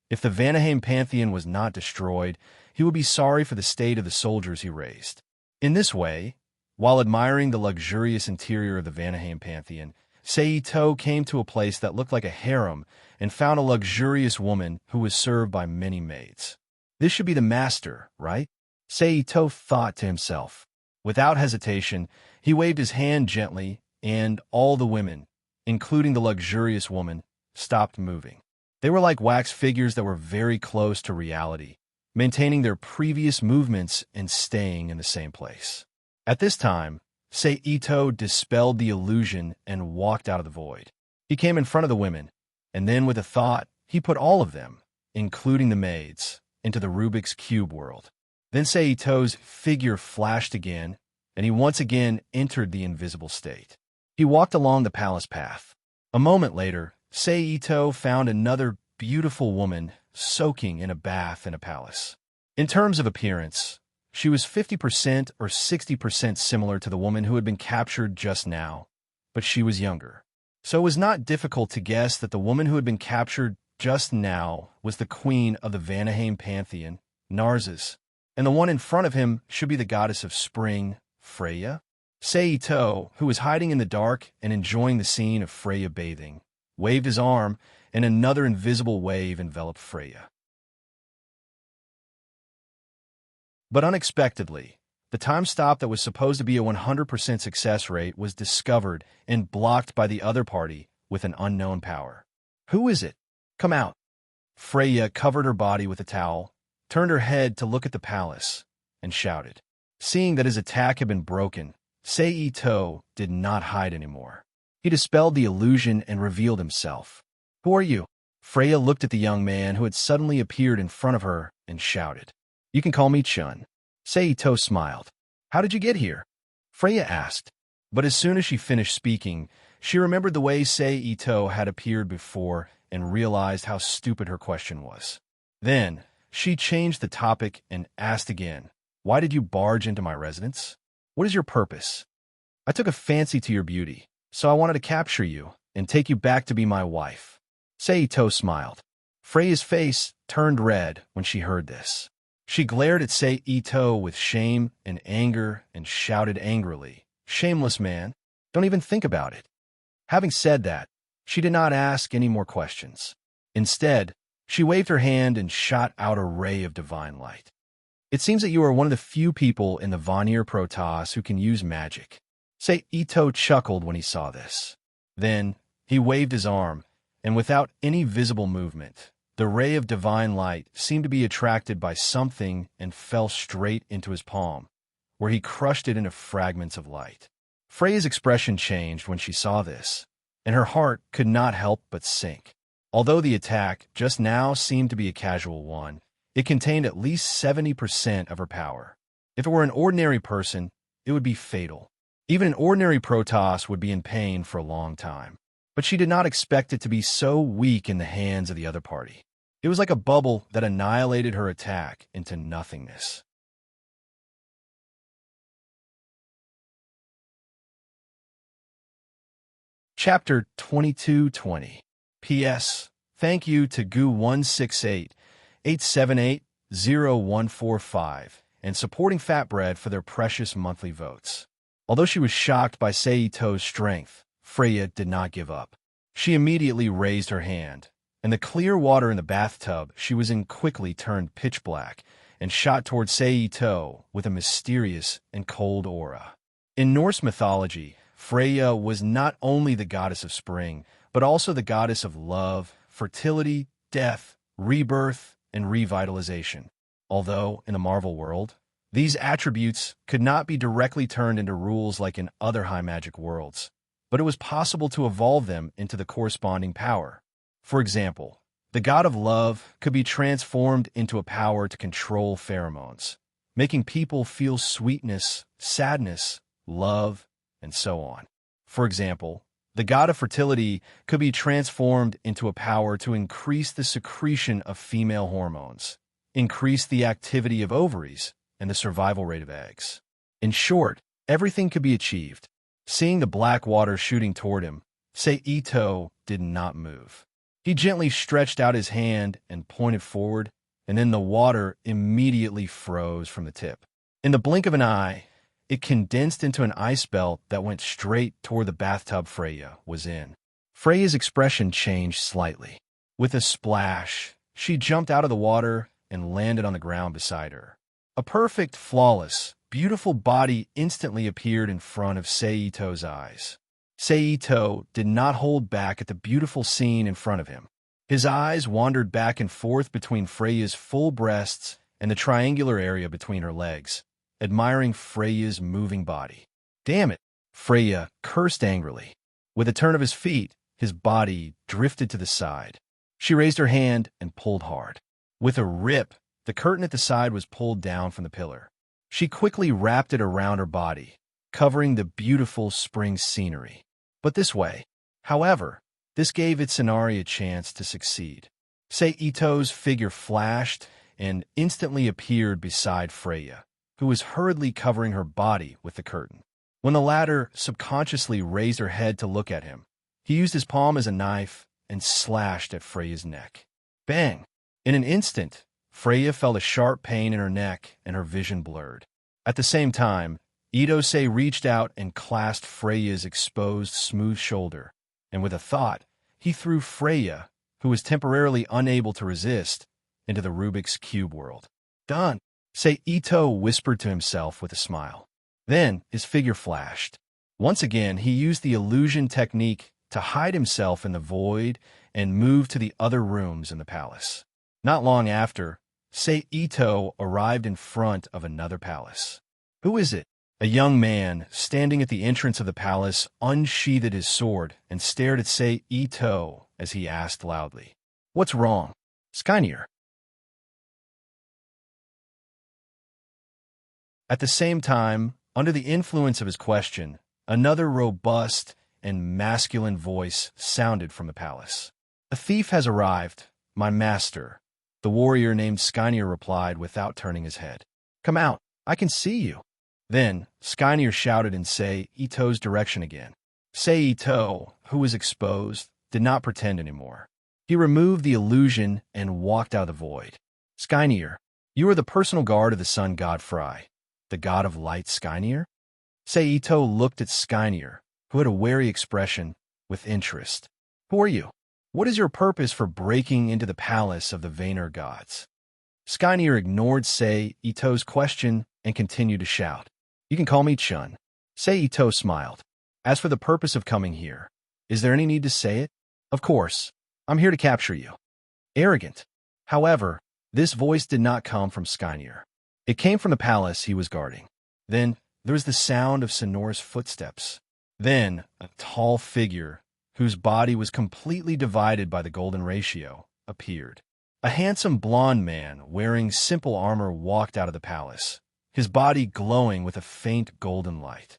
If the Vanaheim Pantheon was not destroyed, he would be sorry for the state of the soldiers he raised. In this way, while admiring the luxurious interior of the Vanaheim Pantheon, Saito came to a place that looked like a harem and found a luxurious woman who was served by many maids. This should be the master, right? Saito thought to himself. Without hesitation, he waved his hand gently, and all the women, including the luxurious woman, stopped moving. They were like wax figures that were very close to reality, maintaining their previous movements and staying in the same place. At this time, Saito dispelled the illusion and walked out of the void. He came in front of the women, and then with a thought, he put all of them, including the maids, into the Rubik's Cube world. Then Saito's figure flashed again, and he once again entered the invisible state. He walked along the palace path. A moment later, Saito found another beautiful woman soaking in a bath in a palace. In terms of appearance, she was 50% or 60% similar to the woman who had been captured just now, but she was younger. So it was not difficult to guess that the woman who had been captured just now was the queen of the Vanaheim pantheon, Narcissus, and the one in front of him should be the goddess of spring, Freya. Seito, who was hiding in the dark and enjoying the scene of Freya bathing, waved his arm, and another invisible wave enveloped Freya. But unexpectedly, the time stop that was supposed to be a 100% success rate was discovered and blocked by the other party with an unknown power. Who is it? Come out. Freya covered her body with a towel, turned her head to look at the palace, and shouted. Seeing that his attack had been broken, Seito did not hide anymore. He dispelled the illusion and revealed himself. Who are you? Freya looked at the young man who had suddenly appeared in front of her and shouted. You can call me Chun. Seito smiled. How did you get here? Freya asked. But as soon as she finished speaking, she remembered the way Seito had appeared before and realized how stupid her question was. Then, she changed the topic and asked again, Why did you barge into my residence? What is your purpose? I took a fancy to your beauty, so I wanted to capture you and take you back to be my wife. Seito smiled. Freya's face turned red when she heard this. She glared at Seito with shame and anger and shouted angrily, Shameless man, don't even think about it. Having said that, she did not ask any more questions. Instead, she waved her hand and shot out a ray of divine light. It seems that you are one of the few people in the Vanir Protoss who can use magic. Seito chuckled when he saw this. Then, he waved his arm, and without any visible movement, the ray of divine light seemed to be attracted by something and fell straight into his palm, where he crushed it into fragments of light. Freya's expression changed when she saw this, and her heart could not help but sink. Although the attack just now seemed to be a casual one, it contained at least 70% of her power. If it were an ordinary person, it would be fatal. Even an ordinary Protoss would be in pain for a long time. But she did not expect it to be so weak in the hands of the other party. It was like a bubble that annihilated her attack into nothingness. Chapter 2220. P.S. Thank you to Goo168-878-0145 and Supporting Fatbread for their precious monthly votes. Although she was shocked by Seito's strength, Freya did not give up. She immediately raised her hand, and the clear water in the bathtub she was in quickly turned pitch black and shot toward Seito with a mysterious and cold aura. In Norse mythology, Freya was not only the goddess of spring, but also the goddess of love, fertility, death, rebirth, and revitalization. Although, in the Marvel world, these attributes could not be directly turned into rules like in other high magic worlds, but it was possible to evolve them into the corresponding power. For example, the god of love could be transformed into a power to control pheromones, making people feel sweetness, sadness, love, and so on. For example, the god of fertility could be transformed into a power to increase the secretion of female hormones, increase the activity of ovaries, and the survival rate of eggs. In short, everything could be achieved. Seeing the black water shooting toward him, Seito did not move. He gently stretched out his hand and pointed forward, and then the water immediately froze from the tip. In the blink of an eye, it condensed into an ice belt that went straight toward the bathtub Freya was in. Freya's expression changed slightly. With a splash, she jumped out of the water and landed on the ground beside her. A perfect, flawless, beautiful body instantly appeared in front of Seito's eyes. Seito did not hold back at the beautiful scene in front of him. His eyes wandered back and forth between Freya's full breasts and the triangular area between her legs, admiring Freya's moving body. Damn it! Freya cursed angrily. With a turn of his feet, his body drifted to the side. She raised her hand and pulled hard. With a rip, the curtain at the side was pulled down from the pillar. She quickly wrapped it around her body, covering the beautiful spring scenery. But this way, however, this gave Itsunari a chance to succeed. Seito's figure flashed and instantly appeared beside Freya, who was hurriedly covering her body with the curtain. When the latter subconsciously raised her head to look at him, he used his palm as a knife and slashed at Freya's neck. Bang! In an instant, Freya felt a sharp pain in her neck and her vision blurred. At the same time, Itose reached out and clasped Freya's exposed, smooth shoulder, and with a thought, he threw Freya, who was temporarily unable to resist, into the Rubik's Cube world. Done, say Ito whispered to himself with a smile. Then his figure flashed. Once again, he used the illusion technique to hide himself in the void and move to the other rooms in the palace. Not long after, Sei Ito arrived in front of another palace. Who is it? A young man, standing at the entrance of the palace, unsheathed his sword and stared at Sei Ito as he asked loudly, "What's wrong?" "Skynir." At the same time, under the influence of his question, another robust and masculine voice sounded from the palace. "A thief has arrived, my master," the warrior named Skynir replied without turning his head. "Come out, I can see you." Then Skynir shouted in Sei Ito's direction again. Sei Ito, who was exposed, did not pretend anymore. He removed the illusion and walked out of the void. "Skynir, you are the personal guard of the sun god Fry, the god of light Skynir?" Sei Ito looked at Skynir, who had a wary expression, with interest. "Who are you? What is your purpose for breaking into the palace of the Vainer gods?" Skynir ignored Sei Ito's question and continued to shout. "You can call me Chun." Sei Ito smiled. "As for the purpose of coming here, is there any need to say it? Of course, I'm here to capture you." Arrogant. However, this voice did not come from Skynir. It came from the palace he was guarding. Then there was the sound of sonorous footsteps. Then a tall figure, whose body was completely divided by the golden ratio, appeared. A handsome blond man wearing simple armor walked out of the palace, his body glowing with a faint golden light.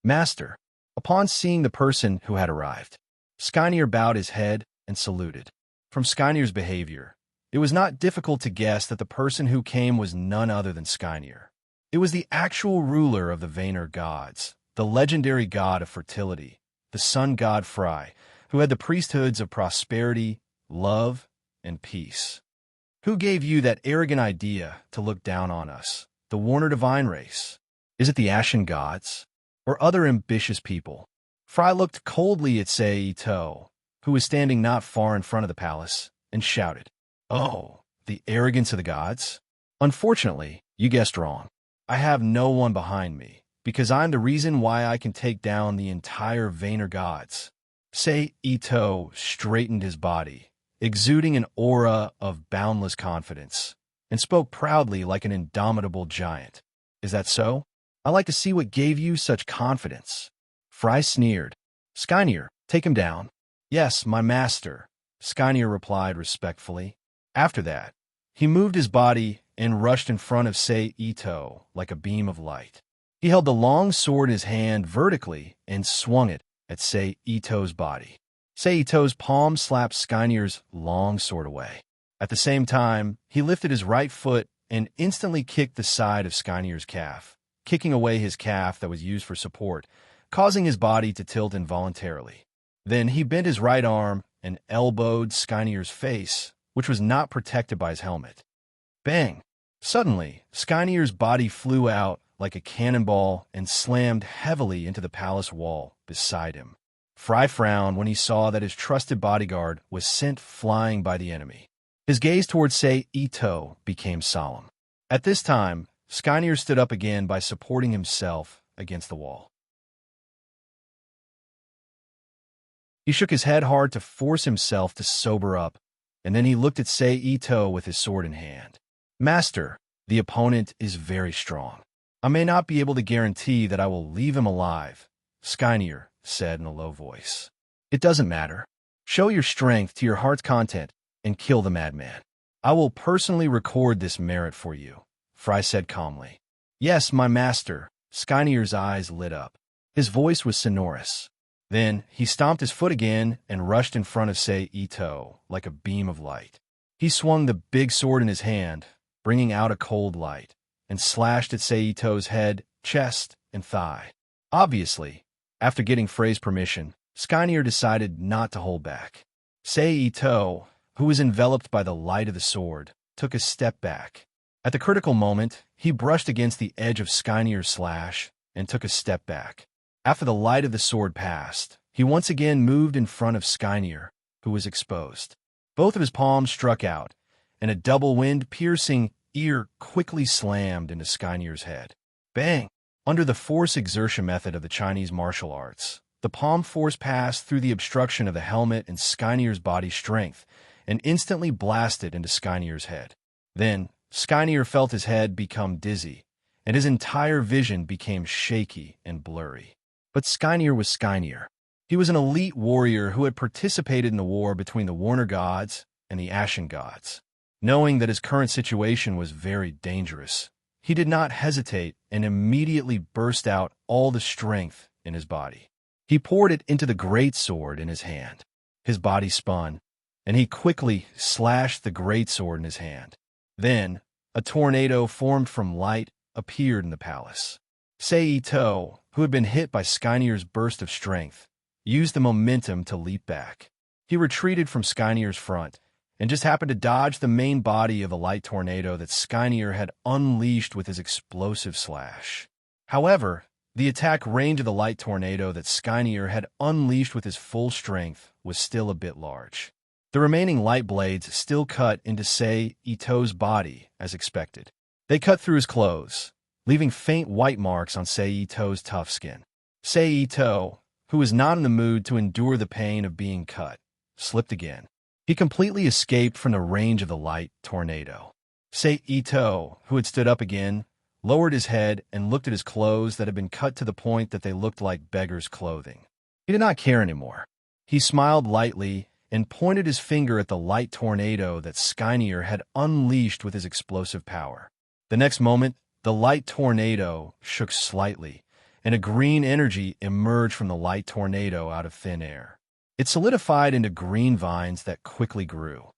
"Master." Upon seeing the person who had arrived, Skynir bowed his head and saluted. From Skynir's behavior, it was not difficult to guess that the person who came was none other than Skynir. It was the actual ruler of the Vainer gods, the legendary god of fertility, the sun god Fry, who had the priesthoods of prosperity, love, and peace. "Who gave you that arrogant idea to look down on us, the Warner Divine race? Is it the Ashen gods, or other ambitious people?" Fry looked coldly at Sei Ito, who was standing not far in front of the palace, and shouted, "Oh, the arrogance of the gods? Unfortunately, you guessed wrong. I have no one behind me, because I'm the reason why I can take down the entire Vainer gods." Sei Ito straightened his body, exuding an aura of boundless confidence, and spoke proudly like an indomitable giant. "Is that so? I like to see what gave you such confidence." Fry sneered. "Skynir, take him down." "Yes, my master," Skynir replied respectfully. After that, he moved his body and rushed in front of Sei Ito like a beam of light. He held the long sword in his hand vertically and swung it at Sei Ito's body. Sei Ito's palm slapped Skynir's long sword away. At the same time, he lifted his right foot and instantly kicked the side of Skynir's calf, kicking away his calf that was used for support, causing his body to tilt involuntarily. Then he bent his right arm and elbowed Skynir's face, which was not protected by his helmet. Bang! Suddenly, Skynir's body flew out like a cannonball and slammed heavily into the palace wall beside him. Fry frowned when he saw that his trusted bodyguard was sent flying by the enemy. His gaze towards Sei Ito became solemn. At this time, Skynir stood up again by supporting himself against the wall. He shook his head hard to force himself to sober up, and then he looked at Sei Ito with his sword in hand. "Master, the opponent is very strong. I may not be able to guarantee that I will leave him alive," Skynir said in a low voice. "It doesn't matter. Show your strength to your heart's content and kill the madman. I will personally record this merit for you," Fry said calmly. "Yes, my master." Skynir's eyes lit up. His voice was sonorous. Then he stomped his foot again and rushed in front of Sei Ito like a beam of light. He swung the big sword in his hand, bringing out a cold light, and slashed at Sei Ito's head, chest, and thigh. Obviously, after getting Frey's permission, Skynir decided not to hold back. Sei Ito, who was enveloped by the light of the sword, took a step back. At the critical moment, he brushed against the edge of Skynir's slash and took a step back. After the light of the sword passed, he once again moved in front of Skynir, who was exposed. Both of his palms struck out, and a double wind-piercing ear quickly slammed into Skynir's head. Bang! Under the force exertion method of the Chinese martial arts, the palm force passed through the obstruction of the helmet and Skynir's body strength, and instantly blasted into Skynir's head. Then, Skynir felt his head become dizzy, and his entire vision became shaky and blurry. But Skynir was Skynir. He was an elite warrior who had participated in the war between the Warner gods and the Ashen gods. Knowing that his current situation was very dangerous, he did not hesitate and immediately burst out all the strength in his body. He poured it into the great sword in his hand. His body spun, and he quickly slashed the great sword in his hand. Then, a tornado formed from light appeared in the palace. Sei Ito, who had been hit by Skynir's burst of strength, used the momentum to leap back. He retreated from Skynir's front, and just happened to dodge the main body of a light tornado that Skynir had unleashed with his explosive slash. However, the attack range of the light tornado that Skynir had unleashed with his full strength was still a bit large. The remaining light blades still cut into Sei Ito's body as expected. They cut through his clothes, leaving faint white marks on Sei Ito's tough skin. Sei Ito, who was not in the mood to endure the pain of being cut, slipped again. He completely escaped from the range of the light tornado. Sei Ito, who had stood up again, lowered his head and looked at his clothes that had been cut to the point that they looked like beggar's clothing. He did not care anymore. He smiled lightly and pointed his finger at the light tornado that Skynir had unleashed with his explosive power. The next moment, the light tornado shook slightly, and a green energy emerged from the light tornado out of thin air. It solidified into green vines that quickly grew.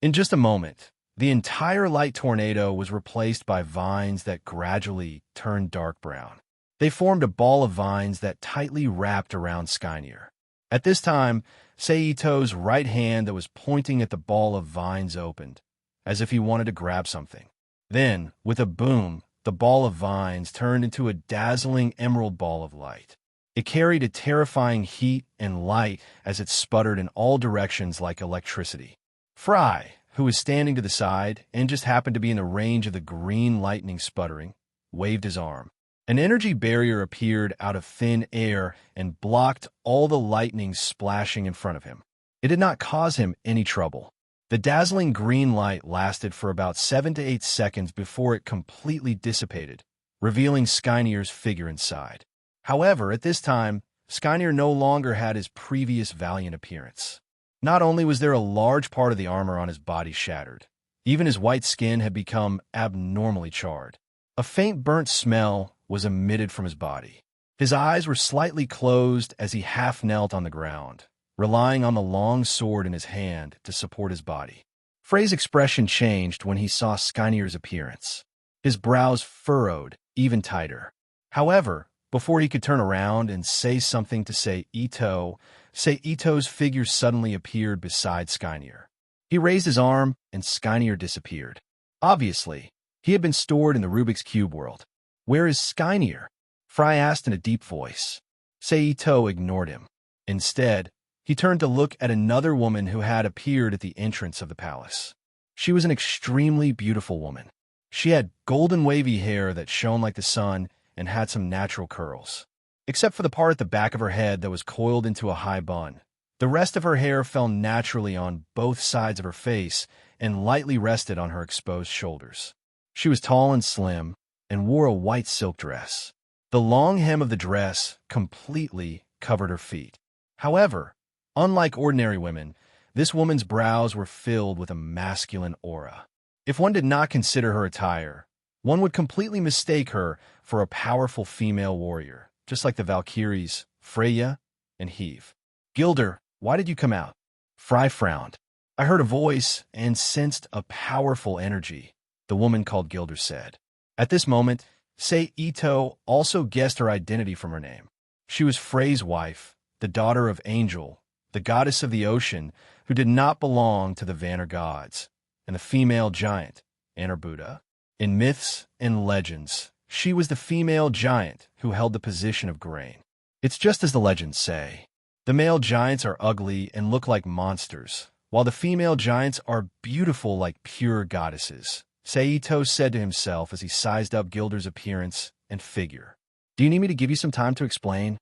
In just a moment, the entire light tornado was replaced by vines that gradually turned dark brown. They formed a ball of vines that tightly wrapped around Skynir. At this time, Sei Ito's right hand that was pointing at the ball of vines opened, as if he wanted to grab something. Then, with a boom, the ball of vines turned into a dazzling emerald ball of light. It carried a terrifying heat and light as it sputtered in all directions like electricity. Fry, who was standing to the side and just happened to be in the range of the green lightning sputtering, waved his arm. An energy barrier appeared out of thin air and blocked all the lightning splashing in front of him. It did not cause him any trouble. The dazzling green light lasted for about 7 to 8 seconds before it completely dissipated, revealing Skynir's figure inside. However, at this time, Skynir no longer had his previous valiant appearance. Not only was there a large part of the armor on his body shattered, even his white skin had become abnormally charred. A faint burnt smell was emitted from his body. His eyes were slightly closed as he half knelt on the ground, relying on the long sword in his hand to support his body. Frey's expression changed when he saw Skynir's appearance. His brows furrowed even tighter. However, before he could turn around and say something to Sei Ito's figure suddenly appeared beside Skynir. He raised his arm, and Skynir disappeared. Obviously, he had been stored in the Rubik's Cube world. "Where is Skynir?" Fry asked in a deep voice. Sei Ito ignored him. Instead, he turned to look at another woman who had appeared at the entrance of the palace. She was an extremely beautiful woman. She had golden wavy hair that shone like the sun and had some natural curls. Except for the part at the back of her head that was coiled into a high bun, the rest of her hair fell naturally on both sides of her face and lightly rested on her exposed shoulders. She was tall and slim and wore a white silk dress. The long hem of the dress completely covered her feet. However, unlike ordinary women, this woman's brows were filled with a masculine aura. If one did not consider her attire, one would completely mistake her for a powerful female warrior, just like the Valkyries, Freya and Heve. "Gilder, why did you come out?" Fry frowned. "I heard a voice and sensed a powerful energy," the woman called Gilder said. At this moment, Sei Ito also guessed her identity from her name. She was Frey's wife, the daughter of Angel, the goddess of the ocean, who did not belong to the Vanir gods, and the female giant, Anarbuda. In myths and legends, she was the female giant who held the position of grain. It's just as the legends say. The male giants are ugly and look like monsters, while the female giants are beautiful like pure goddesses, Seito said to himself as he sized up Gilder's appearance and figure. Do you need me to give you some time to explain?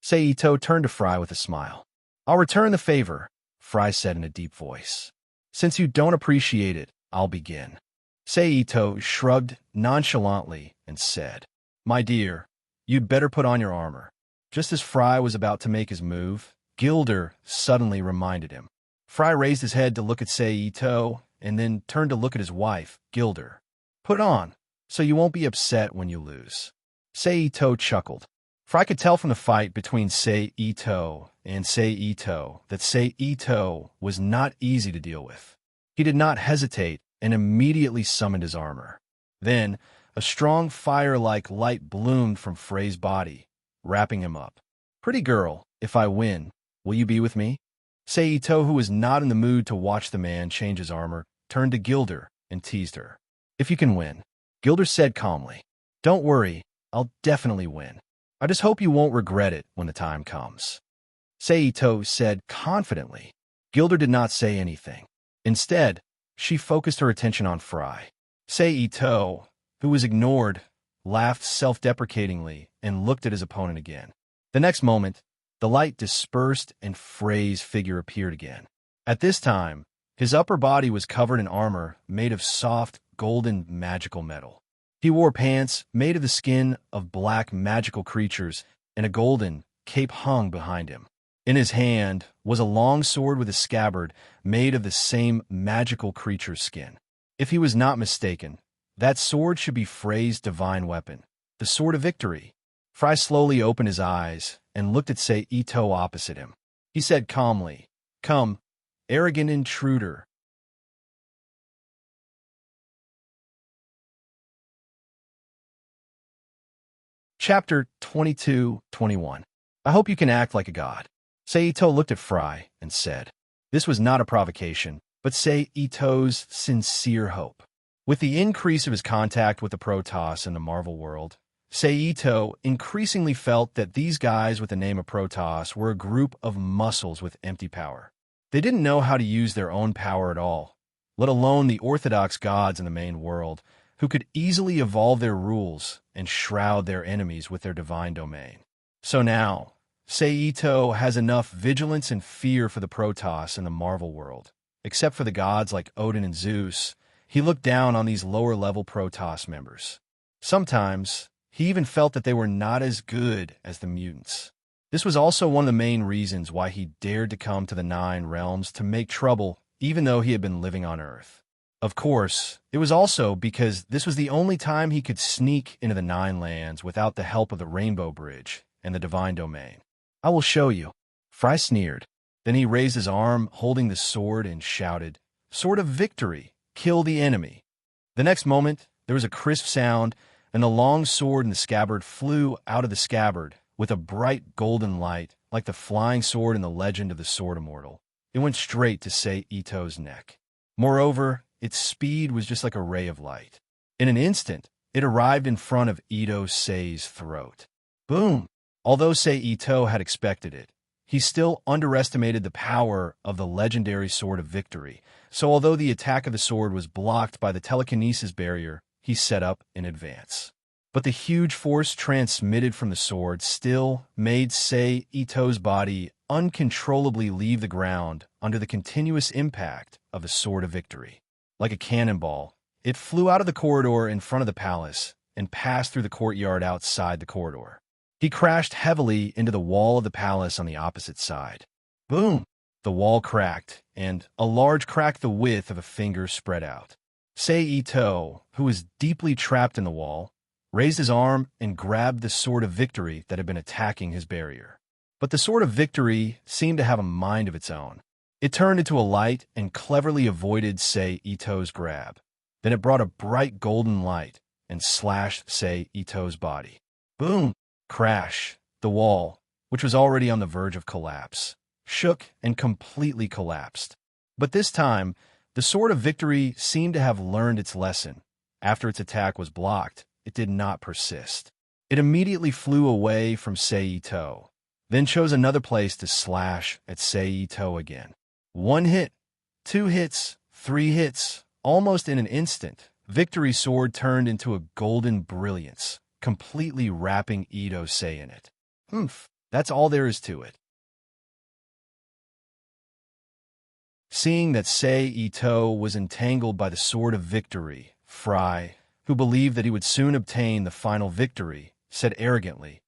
Seito turned to Fry with a smile. I'll return the favor, Fry said in a deep voice. Since you don't appreciate it, I'll begin. Seito shrugged nonchalantly and said, My dear, you'd better put on your armor. Just as Fry was about to make his move, Gilder suddenly reminded him. Fry raised his head to look at Seito and then turned to look at his wife, Gilder. Put on, so you won't be upset when you lose. Seito chuckled. Fry could tell from the fight between Seito and Seito that Seito was not easy to deal with. He did not hesitate and immediately summoned his armor. Then, a strong fire-like light bloomed from Frey's body, wrapping him up. Pretty girl, if I win, will you be with me? Seito, who was not in the mood to watch the man change his armor, turned to Gilder and teased her. If you can win, Gilder said calmly. Don't worry, I'll definitely win. I just hope you won't regret it when the time comes. Seito said confidently. Gilder did not say anything. Instead, she focused her attention on Fry. Seito, who was ignored, laughed self-deprecatingly and looked at his opponent again. The next moment, the light dispersed and Frey's figure appeared again. At this time, his upper body was covered in armor made of soft, golden, magical metal. He wore pants made of the skin of black magical creatures, and a golden cape hung behind him. In his hand was a long sword with a scabbard made of the same magical creature's skin. If he was not mistaken, that sword should be Frey's divine weapon, the Sword of Victory. Fry slowly opened his eyes and looked at Seito opposite him. He said calmly, Come, arrogant intruder. Chapter 22-21. I hope you can act like a god. Seito looked at Fry and said, This was not a provocation, but Seito's sincere hope. With the increase of his contact with the Protoss in the Marvel world, Seito increasingly felt that these guys with the name of Protoss were a group of muscles with empty power. They didn't know how to use their own power at all, let alone the orthodox gods in the main world, who could easily evolve their rules and shroud their enemies with their divine domain. So now, Seito has enough vigilance and fear for the Protoss in the Marvel world. Except for the gods like Odin and Zeus, he looked down on these lower-level Protoss members. Sometimes, he even felt that they were not as good as the mutants. This was also one of the main reasons why he dared to come to the Nine Realms to make trouble, even though he had been living on Earth. Of course, it was also because this was the only time he could sneak into the Nine Lands without the help of the Rainbow Bridge and the Divine Domain. I will show you. Fry sneered. Then he raised his arm, holding the sword, and shouted, Sword of Victory, kill the enemy. The next moment, there was a crisp sound, and the long sword in the scabbard flew out of the scabbard with a bright golden light, like the flying sword in the legend of the Sword Immortal. It went straight to Seito's neck. Moreover, its speed was just like a ray of light. In an instant, it arrived in front of Ito Sei's throat. Boom! Although Seito had expected it, he still underestimated the power of the legendary Sword of Victory, so although the attack of the sword was blocked by the telekinesis barrier he set up in advance. But the huge force transmitted from the sword still made Seito's body uncontrollably leave the ground under the continuous impact of the Sword of Victory. Like a cannonball, it flew out of the corridor in front of the palace and passed through the courtyard outside the corridor. He crashed heavily into the wall of the palace on the opposite side. Boom! The wall cracked, and a large crack the width of a finger spread out. Seito, who was deeply trapped in the wall, raised his arm and grabbed the Sword of Victory that had been attacking his barrier. But the Sword of Victory seemed to have a mind of its own. It turned into a light and cleverly avoided Seito's grab. Then it brought a bright golden light and slashed Sei Ito's body. Boom! Crash! The wall, which was already on the verge of collapse, shook and completely collapsed. But this time, the Sword of Victory seemed to have learned its lesson. After its attack was blocked, it did not persist. It immediately flew away from Sei Ito, then chose another place to slash at Sei Ito again. 1 hit, 2 hits, 3 hits, almost in an instant, Victory's sword turned into a golden brilliance, completely wrapping Ito Sei in it. That's all there is to it. Seeing that Sei Ito was entangled by the Sword of Victory, Fry, who believed that he would soon obtain the final victory, said arrogantly,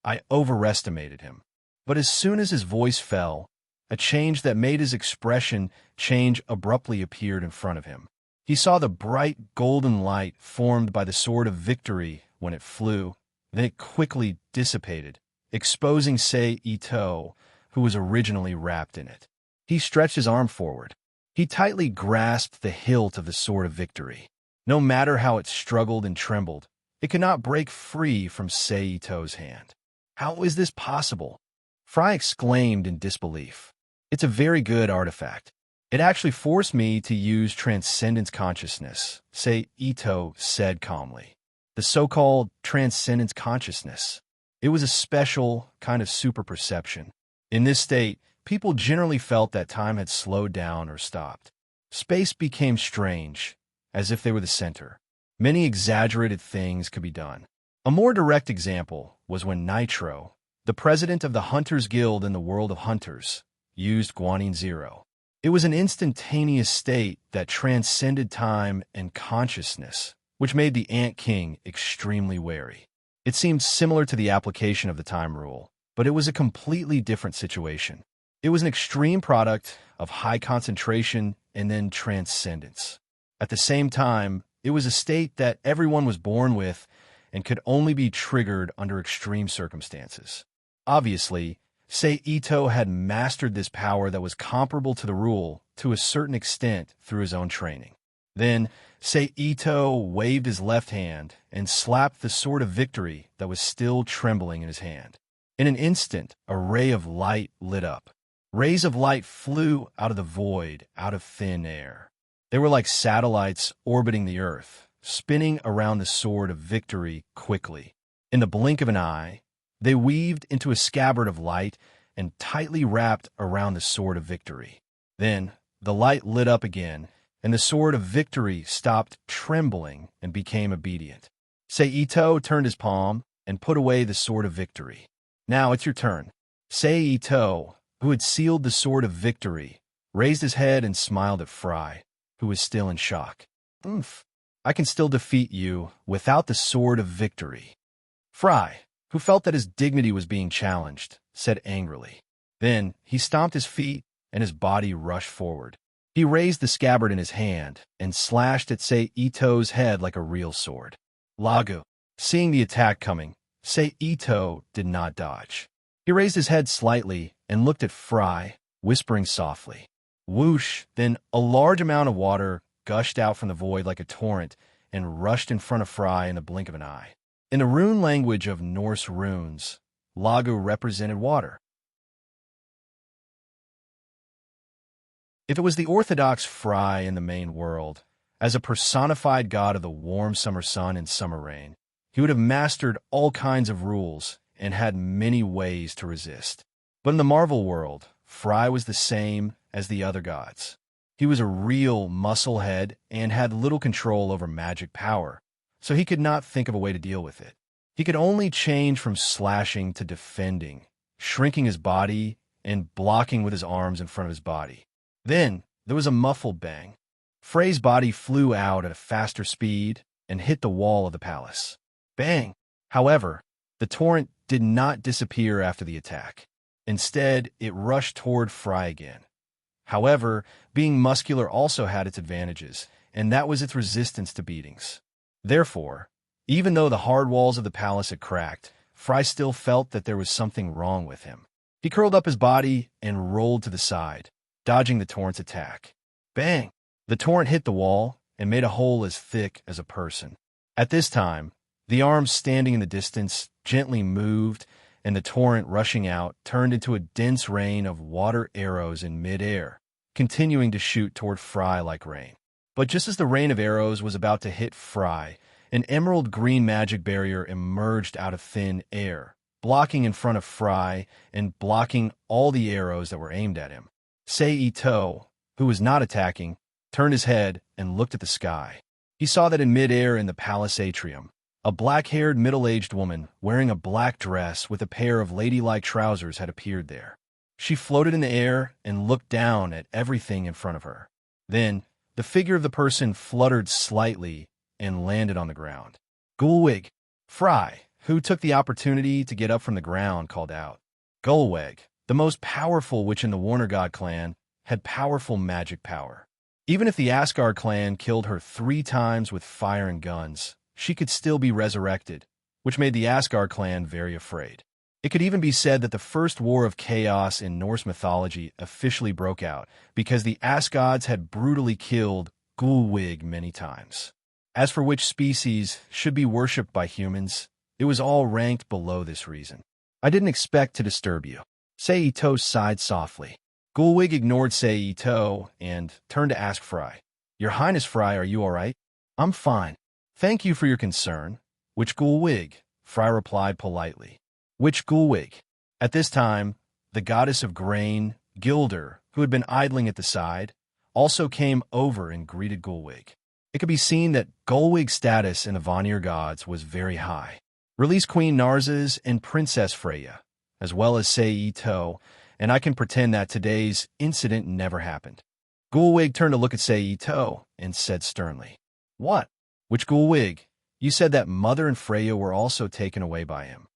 "I overestimated him." But as soon as his voice fell, a change that made his expression change abruptly appeared in front of him. He saw the bright golden light formed by the Sword of Victory when it flew, then it quickly dissipated, exposing Sei Ito, who was originally wrapped in it. He stretched his arm forward. He tightly grasped the hilt of the Sword of Victory. No matter how it struggled and trembled, it could not break free from Sei Ito's hand. "How is this possible?" Fry exclaimed in disbelief. "It's a very good artifact. It actually forced me to use Transcendence Consciousness," Sei Ito said calmly. The so-called Transcendence Consciousness. It was a special kind of super perception. In this state, people generally felt that time had slowed down or stopped. Space became strange, as if they were the center. Many exaggerated things could be done. A more direct example was when Nitro, the president of the Hunters Guild in the world of Hunters, used Guanine Zero. It was an instantaneous state that transcended time and consciousness, which made the Ant King extremely wary. It seemed similar to the application of the time rule, but it was a completely different situation. It was an extreme product of high concentration and then transcendence. At the same time, it was a state that everyone was born with and could only be triggered under extreme circumstances. Obviously, Sei Ito had mastered this power that was comparable to the rule to a certain extent through his own training. Then, Sei Ito waved his left hand and slapped the Sword of Victory that was still trembling in his hand. In an instant, a ray of light lit up. Rays of light flew out of the void, out of thin air. They were like satellites orbiting the Earth, spinning around the Sword of Victory quickly. In the blink of an eye, they weaved into a scabbard of light and tightly wrapped around the Sword of Victory. Then, the light lit up again, and the Sword of Victory stopped trembling and became obedient. Sei Ito turned his palm and put away the Sword of Victory. "Now it's your turn." Sei Ito, who had sealed the Sword of Victory, raised his head and smiled at Fry, who was still in shock. "I can still defeat you without the Sword of Victory." Fry, who felt that his dignity was being challenged, said angrily. Then he stomped his feet and his body rushed forward. He raised the scabbard in his hand and slashed at Sei Ito's head like a real sword. Lagu, seeing the attack coming, Sei Ito did not dodge. He raised his head slightly and looked at Fry, whispering softly. Whoosh! Then a large amount of water gushed out from the void like a torrent and rushed in front of Fry in the blink of an eye. In the rune language of Norse runes, Lagu represented water. If it was the orthodox Fry in the main world, as a personified god of the warm summer sun and summer rain, he would have mastered all kinds of rules and had many ways to resist. But in the Marvel world, Fry was the same as the other gods. He was a real musclehead and had little control over magic power, so he could not think of a way to deal with it. He could only change from slashing to defending, shrinking his body and blocking with his arms in front of his body. Then there was a muffled bang. Frey's body flew out at a faster speed and hit the wall of the palace. Bang! However, the torrent did not disappear after the attack. Instead, it rushed toward Fry again. However, being muscular also had its advantages, and that was its resistance to beatings. Therefore, even though the hard walls of the palace had cracked, Fry still felt that there was something wrong with him. He curled up his body and rolled to the side, dodging the torrent's attack. Bang! The torrent hit the wall, and made a hole as thick as a person. At this time, the arms standing in the distance gently moved, and the torrent rushing out turned into a dense rain of water arrows in mid-air, continuing to shoot toward Fry like rain. But just as the rain of arrows was about to hit Fry, an emerald green magic barrier emerged out of thin air, blocking in front of Fry and blocking all the arrows that were aimed at him. Sei-to, who was not attacking, turned his head and looked at the sky. He saw that in mid-air in the palace atrium, a black-haired middle-aged woman wearing a black dress with a pair of ladylike trousers had appeared there. She floated in the air and looked down at everything in front of her. Then, the figure of the person fluttered slightly and landed on the ground. Gulwig. Fry, who took the opportunity to get up from the ground, called out. Gulwig, the most powerful witch in the Warner God clan, had powerful magic power. Even if the Asgard clan killed her 3 times with fire and guns, she could still be resurrected, which made the Asgard clan very afraid. It could even be said that the first war of chaos in Norse mythology officially broke out because the Asgards had brutally killed Gulwig many times. As for which species should be worshipped by humans, it was all ranked below this reason. I didn't expect to disturb you. Sei-to sighed softly. Gulwig ignored Sei-to and turned to ask Fry. Your Highness Fry, are you all right? I'm fine. Thank you for your concern. Which Gulwig? Fry replied politely. Which Gulwig? At this time, the goddess of grain, Gilder, who had been idling at the side, also came over and greeted Gulwig. It could be seen that Gulwig's status in the Vanir gods was very high. Release Queen Narza's and Princess Freya, as well as Sei-to, and I can pretend that today's incident never happened. Gulwig turned to look at Sei-to and said sternly, What? Which Gulwig? You said that Mother and Freya were also taken away by him.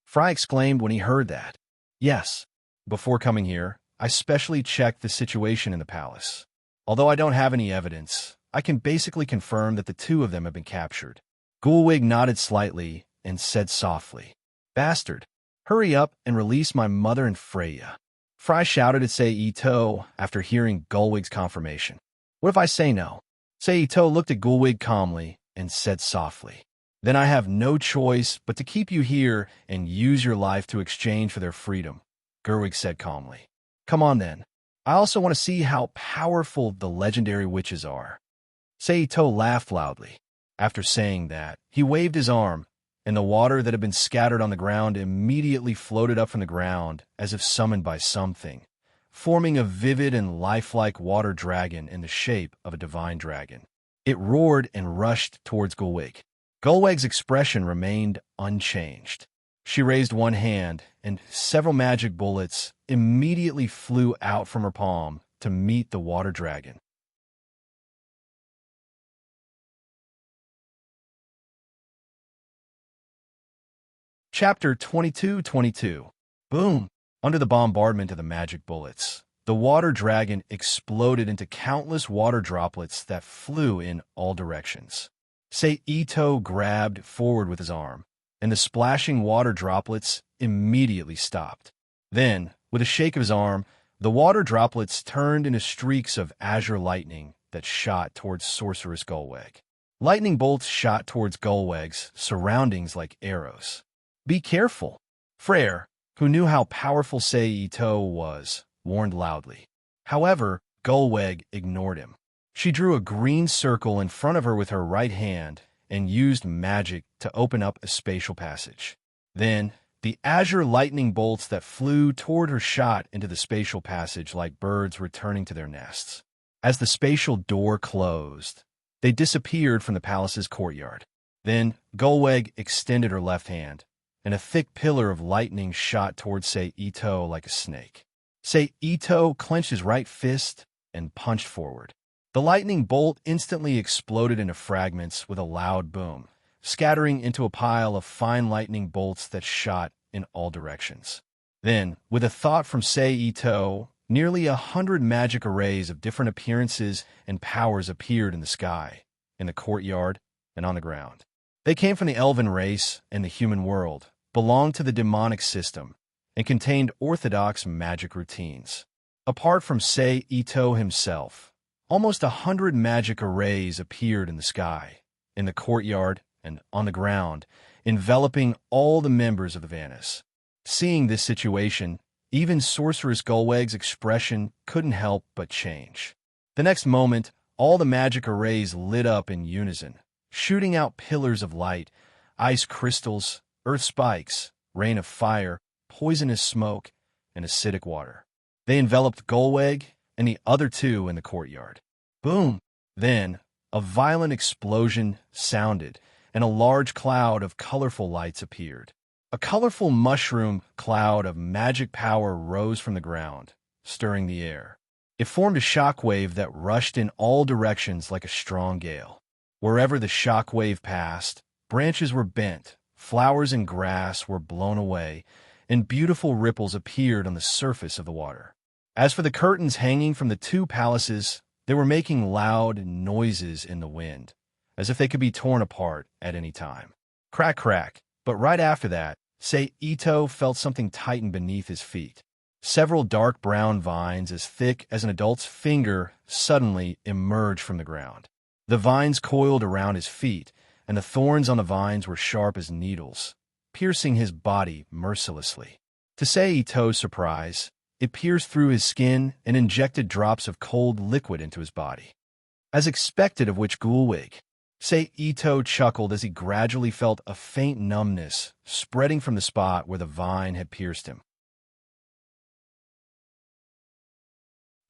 Fry exclaimed when he heard that. Yes. Before coming here, I specially checked the situation in the palace. Although I don't have any evidence, I can basically confirm that the 2 of them have been captured. Gulwig nodded slightly and said softly, Bastard, hurry up and release my mother and Freya. Fry shouted at Sei-to after hearing Gulwig's confirmation. What if I say no? Sei-to looked at Gulwig calmly and said softly, Then I have no choice but to keep you here and use your life to exchange for their freedom, Gulwig said calmly. Come on then. I also want to see how powerful the legendary witches are. Sei-to laughed loudly. After saying that, he waved his arm, and the water that had been scattered on the ground immediately floated up from the ground as if summoned by something, forming a vivid and lifelike water dragon in the shape of a divine dragon. It roared and rushed towards Gulwig. Gulwig's expression remained unchanged. She raised one hand, and several magic bullets immediately flew out from her palm to meet the water dragon. Chapter 22:22. Boom! Under the bombardment of the magic bullets, the water dragon exploded into countless water droplets that flew in all directions. Sei-to grabbed forward with his arm, and the splashing water droplets immediately stopped. Then, with a shake of his arm, the water droplets turned into streaks of azure lightning that shot towards Sorcerous Gulwig. Lightning bolts shot towards Gulwig's surroundings like arrows. Be careful! Freyr, who knew how powerful Sei-to was, warned loudly. However, Gulwig ignored him. She drew a green circle in front of her with her right hand and used magic to open up a spatial passage. Then, the azure lightning bolts that flew toward her shot into the spatial passage like birds returning to their nests. As the spatial door closed, they disappeared from the palace's courtyard. Then, Gulwig extended her left hand, and a thick pillar of lightning shot towards Sei-to like a snake. Sei-to clenched his right fist and punched forward. The lightning bolt instantly exploded into fragments with a loud boom, scattering into a pile of fine lightning bolts that shot in all directions. Then, with a thought from Sei-to, nearly 100 magic arrays of different appearances and powers appeared in the sky, in the courtyard, and on the ground. They came from the elven race and the human world, belonged to the demonic system, and contained orthodox magic routines. Apart from Sei Ito himself, almost 100 magic arrays appeared in the sky, in the courtyard, and on the ground, enveloping all the members of the Vanis. Seeing this situation, even Sorcerous Gullweg's expression couldn't help but change. The next moment, all the magic arrays lit up in unison, shooting out pillars of light, ice crystals, earth spikes, rain of fire, poisonous smoke, and acidic water. They enveloped Gullweg and the other two in the courtyard. Boom! Then, a violent explosion sounded, and a large cloud of colorful lights appeared. A colorful mushroom cloud of magic power rose from the ground, stirring the air. It formed a shockwave that rushed in all directions like a strong gale. Wherever the shockwave passed, branches were bent, flowers and grass were blown away, and beautiful ripples appeared on the surface of the water. As for the curtains hanging from the two palaces, they were making loud noises in the wind, as if they could be torn apart at any time. Crack, crack. But right after that, Sei Ito felt something tighten beneath his feet. Several dark brown vines as thick as an adult's finger suddenly emerged from the ground. The vines coiled around his feet, and the thorns on the vines were sharp as needles, piercing his body mercilessly. To Sei Ito's surprise, it pierced through his skin and injected drops of cold liquid into his body. As expected of which Gullwig, Sei Ito chuckled as he gradually felt a faint numbness spreading from the spot where the vine had pierced him.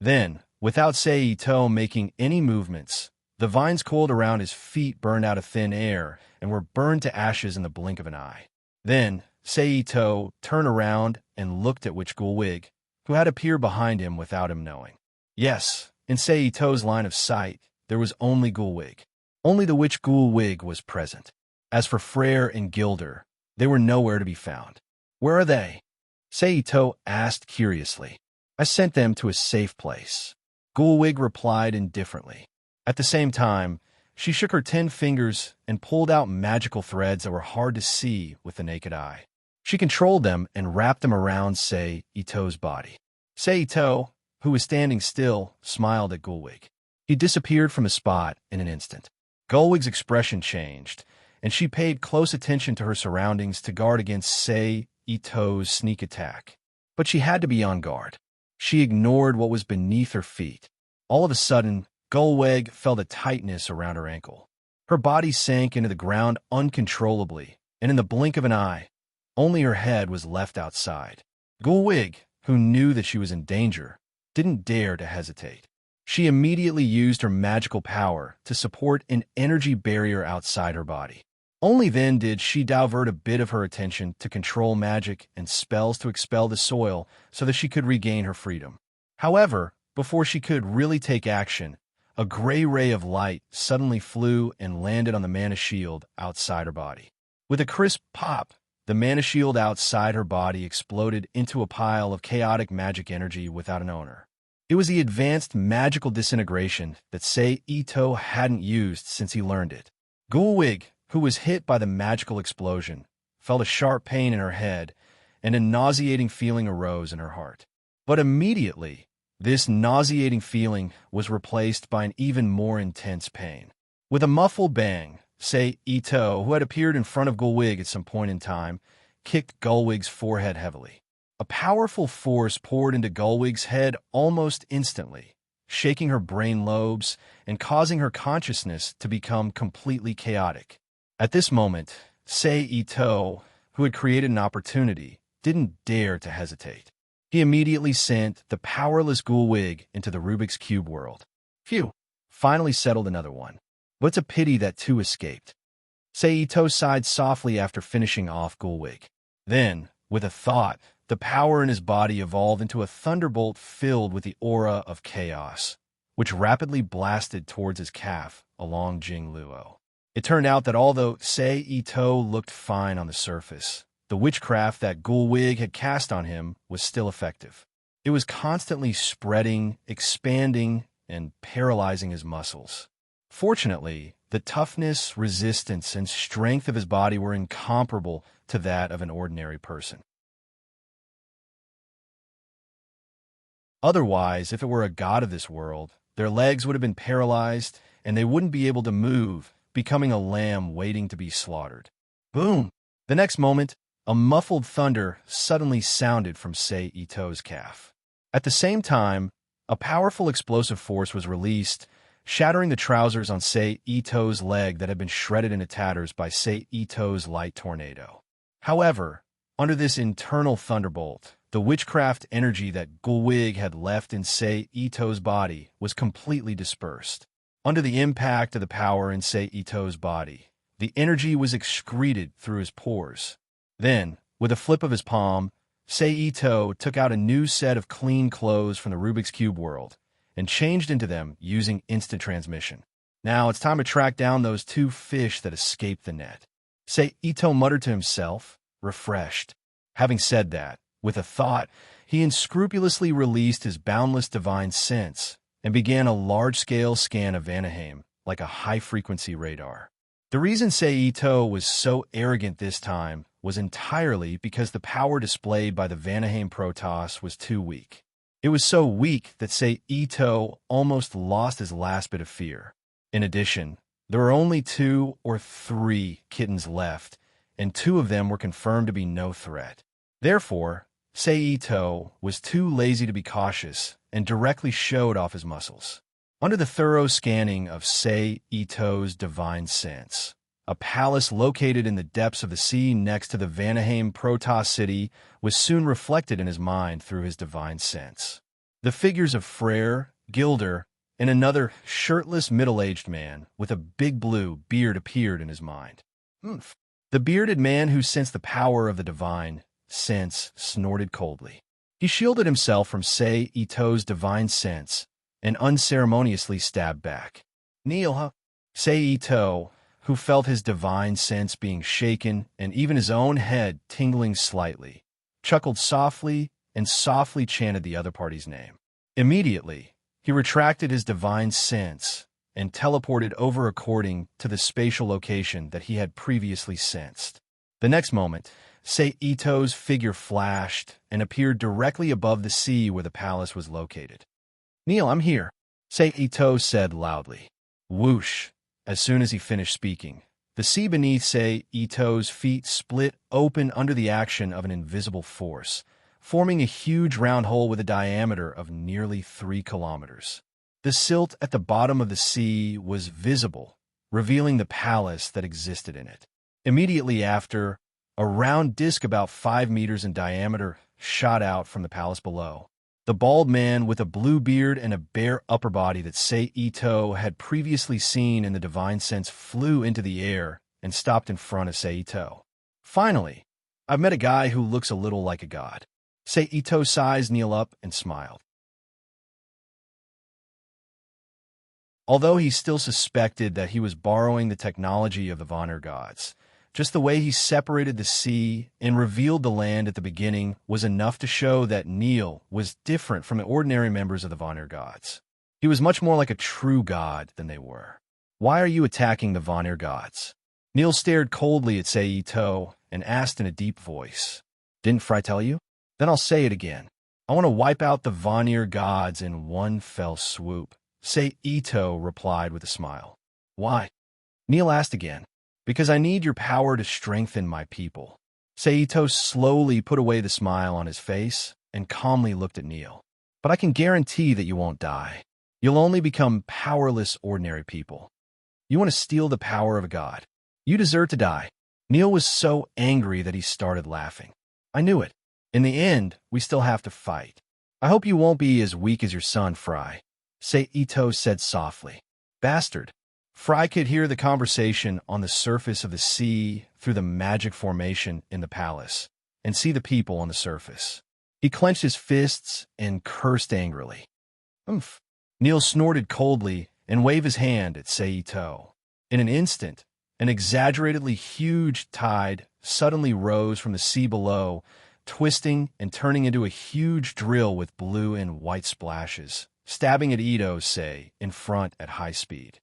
Then, without Sei Ito making any movements, the vines coiled around his feet burned out of thin air and were burned to ashes in the blink of an eye. Then, Sei Ito turned around and looked at Witch Gullwig, who had appeared behind him without him knowing. Yes, in Sei Ito's line of sight, there was only Gullwig. Only the Witch Gullwig was present. As for Frere and Gilder, they were nowhere to be found. Where are they? Sei Ito asked curiously. I sent them to a safe place. Gullwig replied indifferently. At the same time, she shook her 10 fingers and pulled out magical threads that were hard to see with the naked eye. She controlled them and wrapped them around Sei Ito's body. Sei Ito, who was standing still, smiled at Gullwig. He disappeared from the spot in an instant. Gullwig's expression changed, and she paid close attention to her surroundings to guard against Sei Ito's sneak attack. But she had to be on guard. She ignored what was beneath her feet. All of a sudden, Gullwig felt a tightness around her ankle. Her body sank into the ground uncontrollably, and in the blink of an eye, only her head was left outside. Gullwig, who knew that she was in danger, didn't dare to hesitate. She immediately used her magical power to support an energy barrier outside her body. Only then did she divert a bit of her attention to control magic and spells to expel the soil so that she could regain her freedom. However, before she could really take action, a gray ray of light suddenly flew and landed on the mana shield outside her body. With a crisp pop, the mana shield outside her body exploded into a pile of chaotic magic energy without an owner. It was the advanced magical disintegration that Sei Ito hadn't used since he learned it. Gullwig, who was hit by the magical explosion, felt a sharp pain in her head, and a nauseating feeling arose in her heart. But immediately, this nauseating feeling was replaced by an even more intense pain. With a muffled bang, Sei Ito, who had appeared in front of Gullwig at some point in time, kicked Gullwig's forehead heavily. A powerful force poured into Gullwig's head almost instantly, shaking her brain lobes and causing her consciousness to become completely chaotic. At this moment, Sei Ito, who had created an opportunity, didn't dare to hesitate. He immediately sent the powerless Gullwig into the Rubik's Cube world. Phew, finally settled another one. But it's a pity that two escaped. Sei Ito sighed softly after finishing off Gullwig. Then, with a thought, the power in his body evolved into a thunderbolt filled with the aura of chaos, which rapidly blasted towards his calf along Jingluo. It turned out that although Sei Ito looked fine on the surface, the witchcraft that Gullwig had cast on him was still effective. It was constantly spreading, expanding, and paralyzing his muscles. Fortunately, the toughness, resistance, and strength of his body were incomparable to that of an ordinary person. Otherwise, if it were a god of this world, their legs would have been paralyzed and they wouldn't be able to move, becoming a lamb waiting to be slaughtered. Boom! The next moment, a muffled thunder suddenly sounded from Sei Ito's calf. At the same time, a powerful explosive force was released, shattering the trousers on Sei Ito's leg that had been shredded into tatters by Sei Ito's light tornado. However, under this internal thunderbolt, the witchcraft energy that Gulwig had left in Sei Ito's body was completely dispersed. Under the impact of the power in Sei Ito's body, the energy was excreted through his pores. Then, with a flip of his palm, Sei Ito took out a new set of clean clothes from the Rubik's Cube world and changed into them using instant transmission. Now it's time to track down those two fish that escaped the net. Sei Ito muttered to himself, refreshed. Having said that, with a thought, he unscrupulously released his boundless divine sense and began a large-scale scan of Vanaheim like a high-frequency radar. The reason Sei Ito was so arrogant this time was entirely because the power displayed by the Vanaheim Protoss was too weak. It was so weak that Sei Ito almost lost his last bit of fear. In addition, there were only 2 or 3 kittens left, and 2 of them were confirmed to be no threat. Therefore, Sei Ito was too lazy to be cautious and directly showed off his muscles. Under the thorough scanning of Sei Ito's divine sense, a palace located in the depths of the sea next to the Vanaheim Protoss city was soon reflected in his mind through his divine sense. The figures of Frere, Gilder, and another shirtless middle-aged man with a big blue beard appeared in his mind. Oomph. The bearded man who sensed the power of the divine sense snorted coldly. He shielded himself from Sei Ito's divine sense and unceremoniously stabbed back. Kneel, huh? Sei Ito, who felt his divine sense being shaken and even his own head tingling slightly, chuckled softly and softly chanted the other party's name. Immediately, he retracted his divine sense and teleported over according to the spatial location that he had previously sensed. The next moment, Sei Ito's figure flashed and appeared directly above the sea where the palace was located. "Neil, I'm here," Sei Ito said loudly. Whoosh! As soon as he finished speaking, the sea beneath Sei Ito's feet split open under the action of an invisible force, forming a huge round hole with a diameter of nearly 3 kilometers. The silt at the bottom of the sea was visible, revealing the palace that existed in it. Immediately after, a round disc about 5 meters in diameter shot out from the palace below. The bald man with a blue beard and a bare upper body that Sei Ito had previously seen in the divine sense flew into the air and stopped in front of Sei Ito. "Finally, I've met a guy who looks a little like a god." Sei Ito sized Neil up and smiled. Although he still suspected that he was borrowing the technology of the Vanir gods, just the way he separated the sea and revealed the land at the beginning was enough to show that Neil was different from the ordinary members of the Vanir gods. He was much more like a true god than they were. "Why are you attacking the Vanir gods?" Neil stared coldly at Sei Ito and asked in a deep voice. "Didn't Fry tell you? Then I'll say it again. I want to wipe out the Vanir gods in one fell swoop." Sei Ito replied with a smile. "Why?" Neil asked again. "Because I need your power to strengthen my people." Sei Ito slowly put away the smile on his face and calmly looked at Neil. "But I can guarantee that you won't die. You'll only become powerless ordinary people. You want to steal the power of a god. You deserve to die." Neil was so angry that he started laughing. "I knew it. In the end, we still have to fight. I hope you won't be as weak as your son, Fry," Sei Ito said softly. "Bastard." Fry could hear the conversation on the surface of the sea through the magic formation in the palace and see the people on the surface. He clenched his fists and cursed angrily. "Umph." Neil snorted coldly and waved his hand at Sei Ito. In an instant, an exaggeratedly huge tide suddenly rose from the sea below, twisting and turning into a huge drill with blue and white splashes, stabbing at Ito's Sei in front at high speed.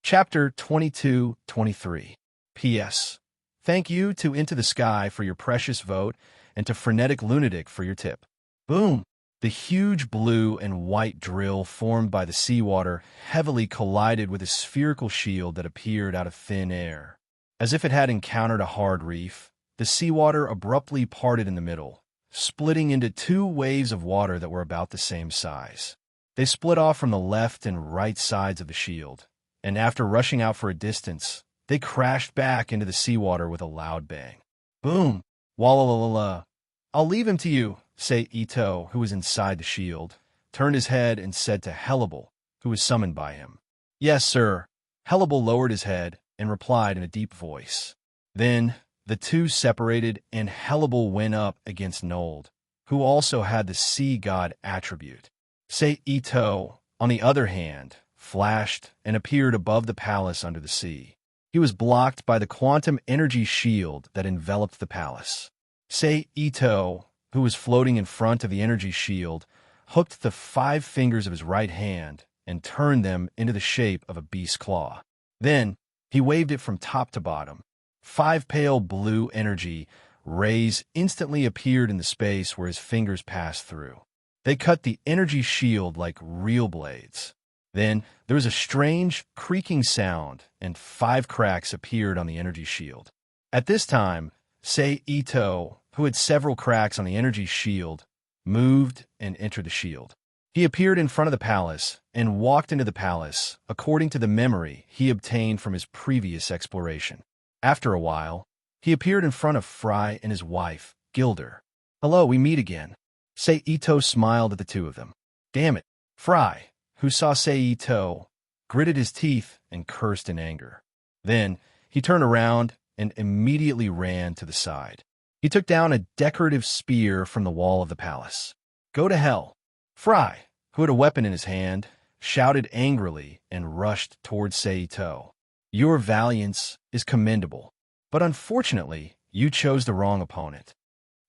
Chapter 22-23. P.S. Thank you to Into the Sky for your precious vote and to Frenetic Lunatic for your tip. Boom! The huge blue and white drill formed by the seawater heavily collided with a spherical shield that appeared out of thin air. As if it had encountered a hard reef, the seawater abruptly parted in the middle, splitting into two waves of water that were about the same size. They split off from the left and right sides of the shield, and after rushing out for a distance, they crashed back into the seawater with a loud bang. Boom! Walla. I'll leave him to you, say Ito, who was inside the shield, turned his head and said to Hellable, who was summoned by him. Yes, sir. Hellable lowered his head and replied in a deep voice. Then the two separated and Hellable went up against Nold, who also had the sea god attribute. Say Ito, on the other hand, flashed and appeared above the palace under the sea. He was blocked by the quantum energy shield that enveloped the palace. Say Ito, who was floating in front of the energy shield, hooked the 5 fingers of his right hand and turned them into the shape of a beast's claw. Then he waved it from top to bottom. 5 pale blue energy rays instantly appeared in the space where his fingers passed through. They cut the energy shield like real blades. Then there was a strange creaking sound, and 5 cracks appeared on the energy shield. At this time, Sei Ito, who had several cracks on the energy shield, moved and entered the shield. He appeared in front of the palace and walked into the palace according to the memory he obtained from his previous exploration. After a while, he appeared in front of Fry and his wife, Gilder. Hello, we meet again. Sei Ito smiled at the two of them. Damn it, Fry, who saw Sei Ito, gritted his teeth and cursed in anger. Then he turned around and immediately ran to the side. He took down a decorative spear from the wall of the palace. Go to hell. Fry, who had a weapon in his hand, shouted angrily and rushed towards Sei Ito. Your valiance is commendable, but unfortunately, you chose the wrong opponent.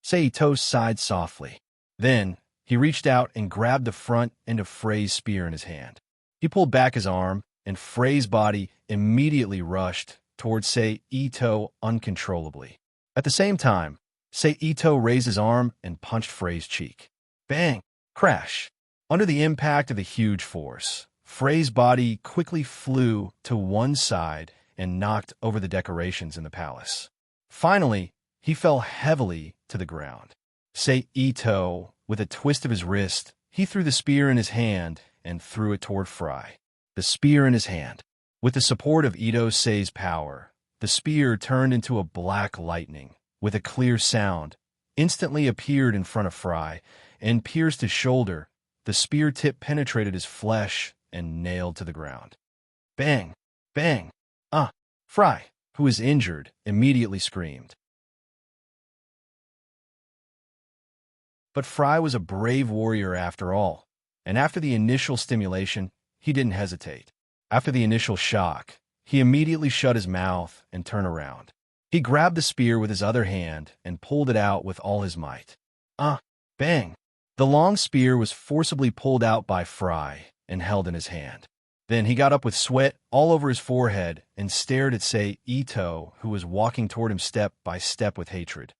Sei Ito sighed softly. Then he reached out and grabbed the front end of Frey's spear in his hand. He pulled back his arm, and Frey's body immediately rushed towards Sei Ito uncontrollably. At the same time, Sei Ito raised his arm and punched Frey's cheek. Bang! Crash! Under the impact of the huge force, Frey's body quickly flew to one side and knocked over the decorations in the palace. Finally, he fell heavily to the ground. Sei Ito, with a twist of his wrist, he threw the spear in his hand and threw it toward Fry. The spear in his hand. With the support of Ito Sei's power, the spear turned into a black lightning, with a clear sound, instantly appeared in front of Fry, and pierced his shoulder. The spear tip penetrated his flesh and nailed to the ground. Bang! Bang! Fry, who was injured, immediately screamed. But Fry was a brave warrior after all, and after the initial stimulation, he didn't hesitate. After the initial shock, he immediately shut his mouth and turned around. He grabbed the spear with his other hand and pulled it out with all his might. Bang! The long spear was forcibly pulled out by Fry and held in his hand. Then he got up with sweat all over his forehead and stared at Sei Ito, who was walking toward him step by step with hatred.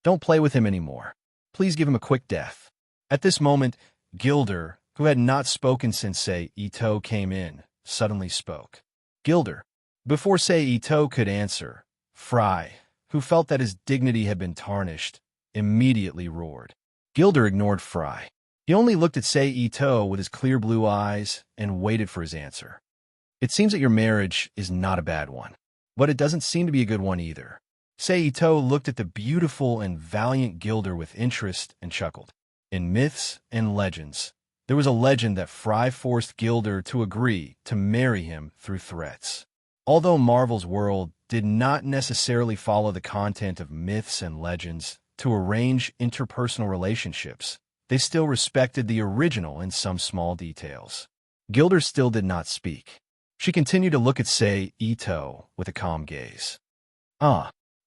Don't play with him anymore. Please give him a quick death. At this moment, Gilder, who had not spoken since Sei Ito came in, suddenly spoke. Gilder. Before Sei Ito could answer, Fry, who felt that his dignity had been tarnished, immediately roared. Gilder ignored Fry. He only looked at Sei Ito with his clear blue eyes and waited for his answer. It seems that your marriage is not a bad one, but it doesn't seem to be a good one either. Sei Ito looked at the beautiful and valiant Gilder with interest and chuckled. In myths and legends, there was a legend that Fry forced Gilder to agree to marry him through threats. Although Marvel's world did not necessarily follow the content of myths and legends to arrange interpersonal relationships, they still respected the original in some small details. Gilder still did not speak. She continued to look at Sei Ito with a calm gaze.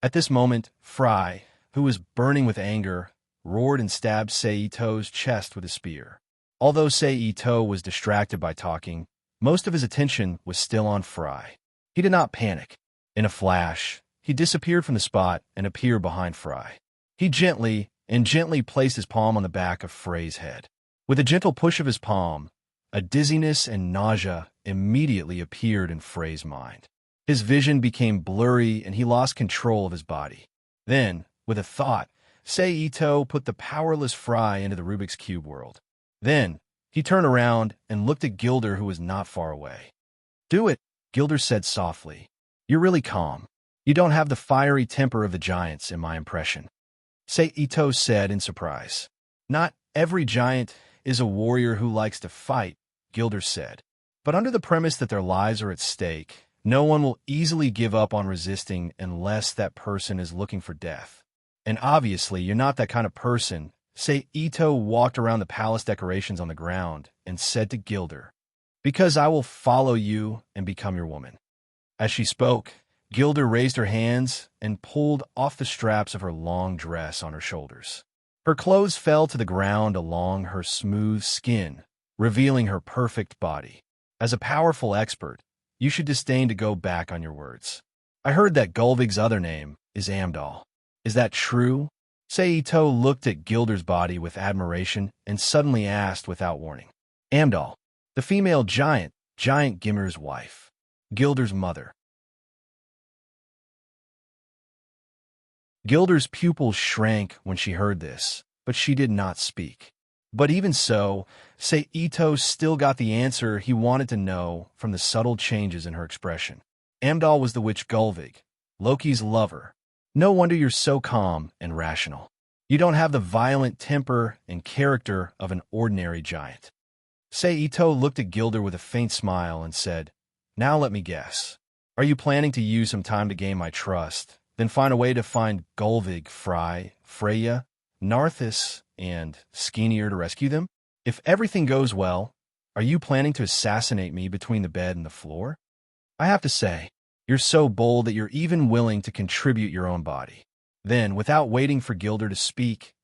At this moment, Fry, who was burning with anger, roared and stabbed Sei Ito's chest with a spear. Although Sei Ito was distracted by talking, most of his attention was still on Fry. He did not panic. In a flash, he disappeared from the spot and appeared behind Fry. He gently placed his palm on the back of Frey's head. With a gentle push of his palm, a dizziness and nausea immediately appeared in Frey's mind. His vision became blurry and he lost control of his body. Then, with a thought, Seito put the powerless Fry into the Rubik's Cube world. Then, he turned around and looked at Gilder, who was not far away. "Do it," Gilder said softly. "You're really calm. You don't have the fiery temper of the giants, in my impression." Seito said in surprise. "Not every giant is a warrior who likes to fight," Gilder said. "But under the premise that their lives are at stake, no one will easily give up on resisting unless that person is looking for death. And obviously, you're not that kind of person." Seito walked around the palace decorations on the ground and said to Gilder, "Because I will follow you and become your woman." As she spoke, Gilder raised her hands and pulled off the straps of her long dress on her shoulders. Her clothes fell to the ground along her smooth skin, revealing her perfect body. "As a powerful expert, you should disdain to go back on your words. I heard that Gulvig's other name is Amdal. Is that true?" Seito looked at Gilder's body with admiration and suddenly asked without warning. "Amdal, the female giant, Giant Gimmer's wife, Gilder's mother." Gilder's pupils shrank when she heard this, but she did not speak. But even so, Seito still got the answer he wanted to know from the subtle changes in her expression. "Amdal was the witch Gulvig, Loki's lover. No wonder you're so calm and rational. You don't have the violent temper and character of an ordinary giant." Seito looked at Gilder with a faint smile and said, "Now let me guess. Are you planning to use some time to gain my trust, then find a way to find Gulvig, Fry, Freya, Narthis, and Skenier to rescue them? If everything goes well, are you planning to assassinate me between the bed and the floor? I have to say, you're so bold that you're even willing to contribute your own body." Then, without waiting for Gilder to speak,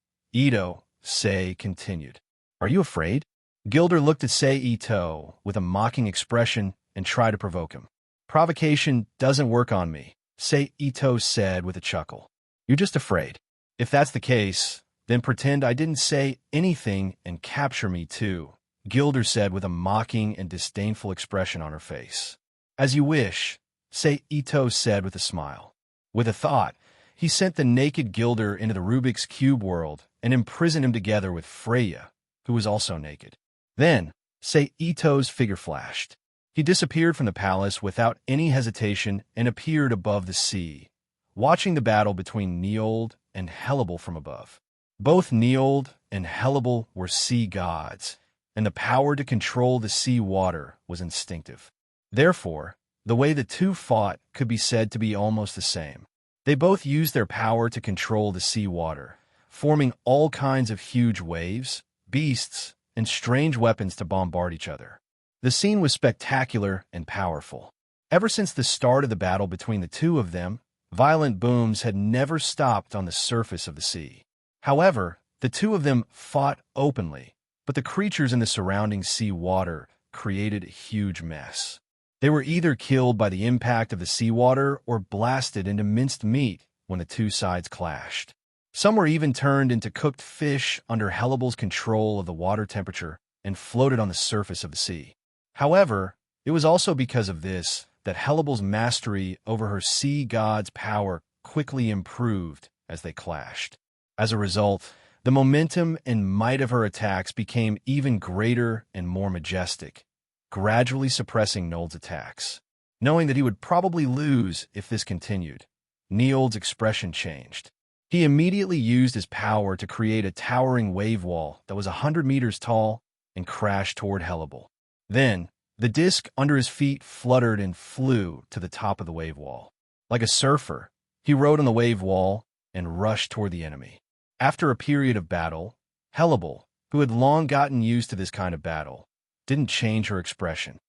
Sei continued, "Are you afraid?" Gilder looked at Seito with a mocking expression and tried to provoke him. "Provocation doesn't work on me," Seito said with a chuckle. "You're just afraid. If that's the case, then pretend I didn't say anything and capture me too," Gilder said with a mocking and disdainful expression on her face. "As you wish," Seito said with a smile. With a thought, he sent the naked Gilder into the Rubik's Cube world and imprisoned him together with Freya, who was also naked. Then, Seito's figure flashed. He disappeared from the palace without any hesitation and appeared above the sea, watching the battle between Niold and Hellebel from above. Both Niold and Hellebel were sea gods, and the power to control the sea water was instinctive. Therefore, the way the two fought could be said to be almost the same. They both used their power to control the sea water, forming all kinds of huge waves, beasts, and strange weapons to bombard each other. The scene was spectacular and powerful. Ever since the start of the battle between the two of them, violent booms had never stopped on the surface of the sea. However, the two of them fought openly, but the creatures in the surrounding sea water created a huge mess. They were either killed by the impact of the seawater or blasted into minced meat when the two sides clashed. Some were even turned into cooked fish under Hellebel's control of the water temperature and floated on the surface of the sea. However, it was also because of this that Hellebel's mastery over her sea god's power quickly improved as they clashed. As a result, the momentum and might of her attacks became even greater and more majestic, gradually suppressing Nold's attacks. Knowing that he would probably lose if this continued, Niold's expression changed. He immediately used his power to create a towering wave wall that was 100 meters tall and crashed toward Hellebel. Then, the disc under his feet fluttered and flew to the top of the wave wall. Like a surfer, he rode on the wave wall and rushed toward the enemy. After a period of battle, Hellebel, who had long gotten used to this kind of battle, didn't change her expression.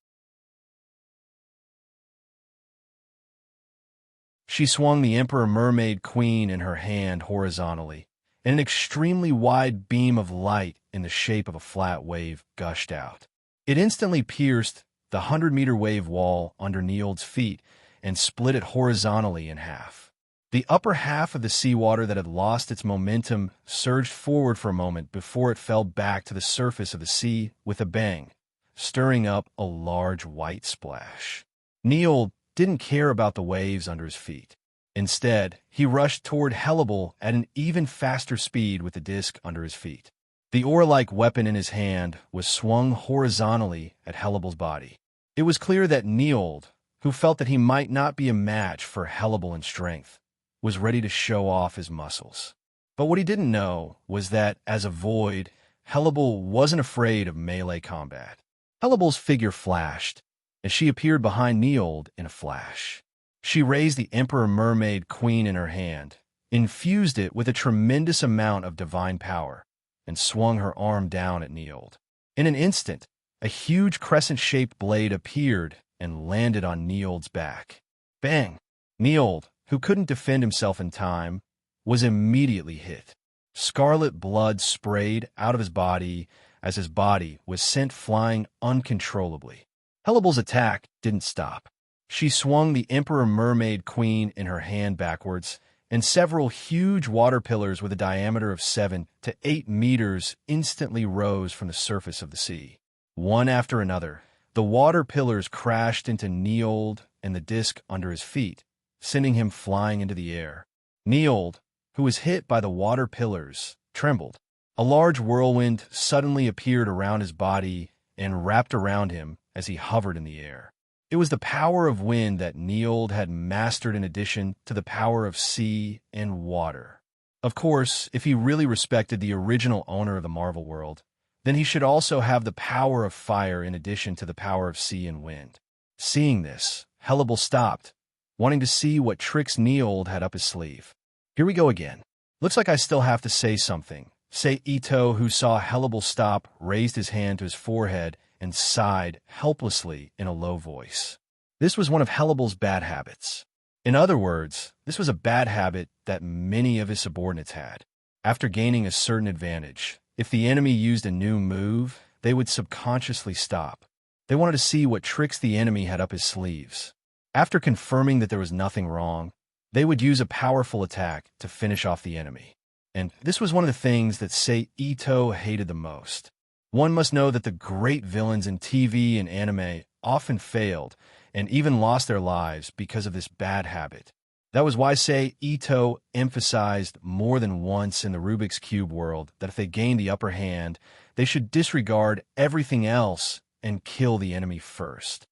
She swung the Emperor Mermaid Queen in her hand horizontally, and an extremely wide beam of light in the shape of a flat wave gushed out. It instantly pierced the 100-meter wave wall under Niold's feet and split it horizontally in half. The upper half of the seawater that had lost its momentum surged forward for a moment before it fell back to the surface of the sea with a bang, stirring up a large white splash. Niold didn't care about the waves under his feet. Instead, he rushed toward Hellebel at an even faster speed with the disc under his feet. The oar-like weapon in his hand was swung horizontally at Hellebel's body. It was clear that Niold, who felt that he might not be a match for Hellebel in strength, was ready to show off his muscles. But what he didn't know was that, as a void, Hellebel wasn't afraid of melee combat. Hellebel's figure flashed, and she appeared behind Niold in a flash. She raised the Emperor Mermaid Queen in her hand, infused it with a tremendous amount of divine power, and swung her arm down at Niold. In an instant, a huge crescent-shaped blade appeared and landed on Niold's back. Bang! Niold, who couldn't defend himself in time, was immediately hit. Scarlet blood sprayed out of his body as his body was sent flying uncontrollably. Hellebel's attack didn't stop. She swung the Emperor Mermaid Queen in her hand backwards, and several huge water pillars with a diameter of 7 to 8 meters instantly rose from the surface of the sea. One after another, the water pillars crashed into Niold and the disc under his feet, sending him flying into the air. Niold, who was hit by the water pillars, trembled. A large whirlwind suddenly appeared around his body and wrapped around him as he hovered in the air. It was the power of wind that Niold had mastered in addition to the power of sea and water. Of course, if he really respected the original owner of the Marvel world, then he should also have the power of fire in addition to the power of sea and wind. Seeing this, Hellebel stopped, wanting to see what tricks Niold had up his sleeve. Here we go again. Looks like I still have to say something. Say Ito, who saw Hellebel stop, raised his hand to his forehead and sighed helplessly in a low voice. This was one of Hellebel's bad habits. In other words, this was a bad habit that many of his subordinates had. After gaining a certain advantage, if the enemy used a new move, they would subconsciously stop. They wanted to see what tricks the enemy had up his sleeves. After confirming that there was nothing wrong, they would use a powerful attack to finish off the enemy. And this was one of the things that Sei Ito hated the most. One must know that the great villains in TV and anime often failed and even lost their lives because of this bad habit. That was why Sei Ito emphasized more than once in the Rubik's Cube world that if they gained the upper hand, they should disregard everything else and kill the enemy first.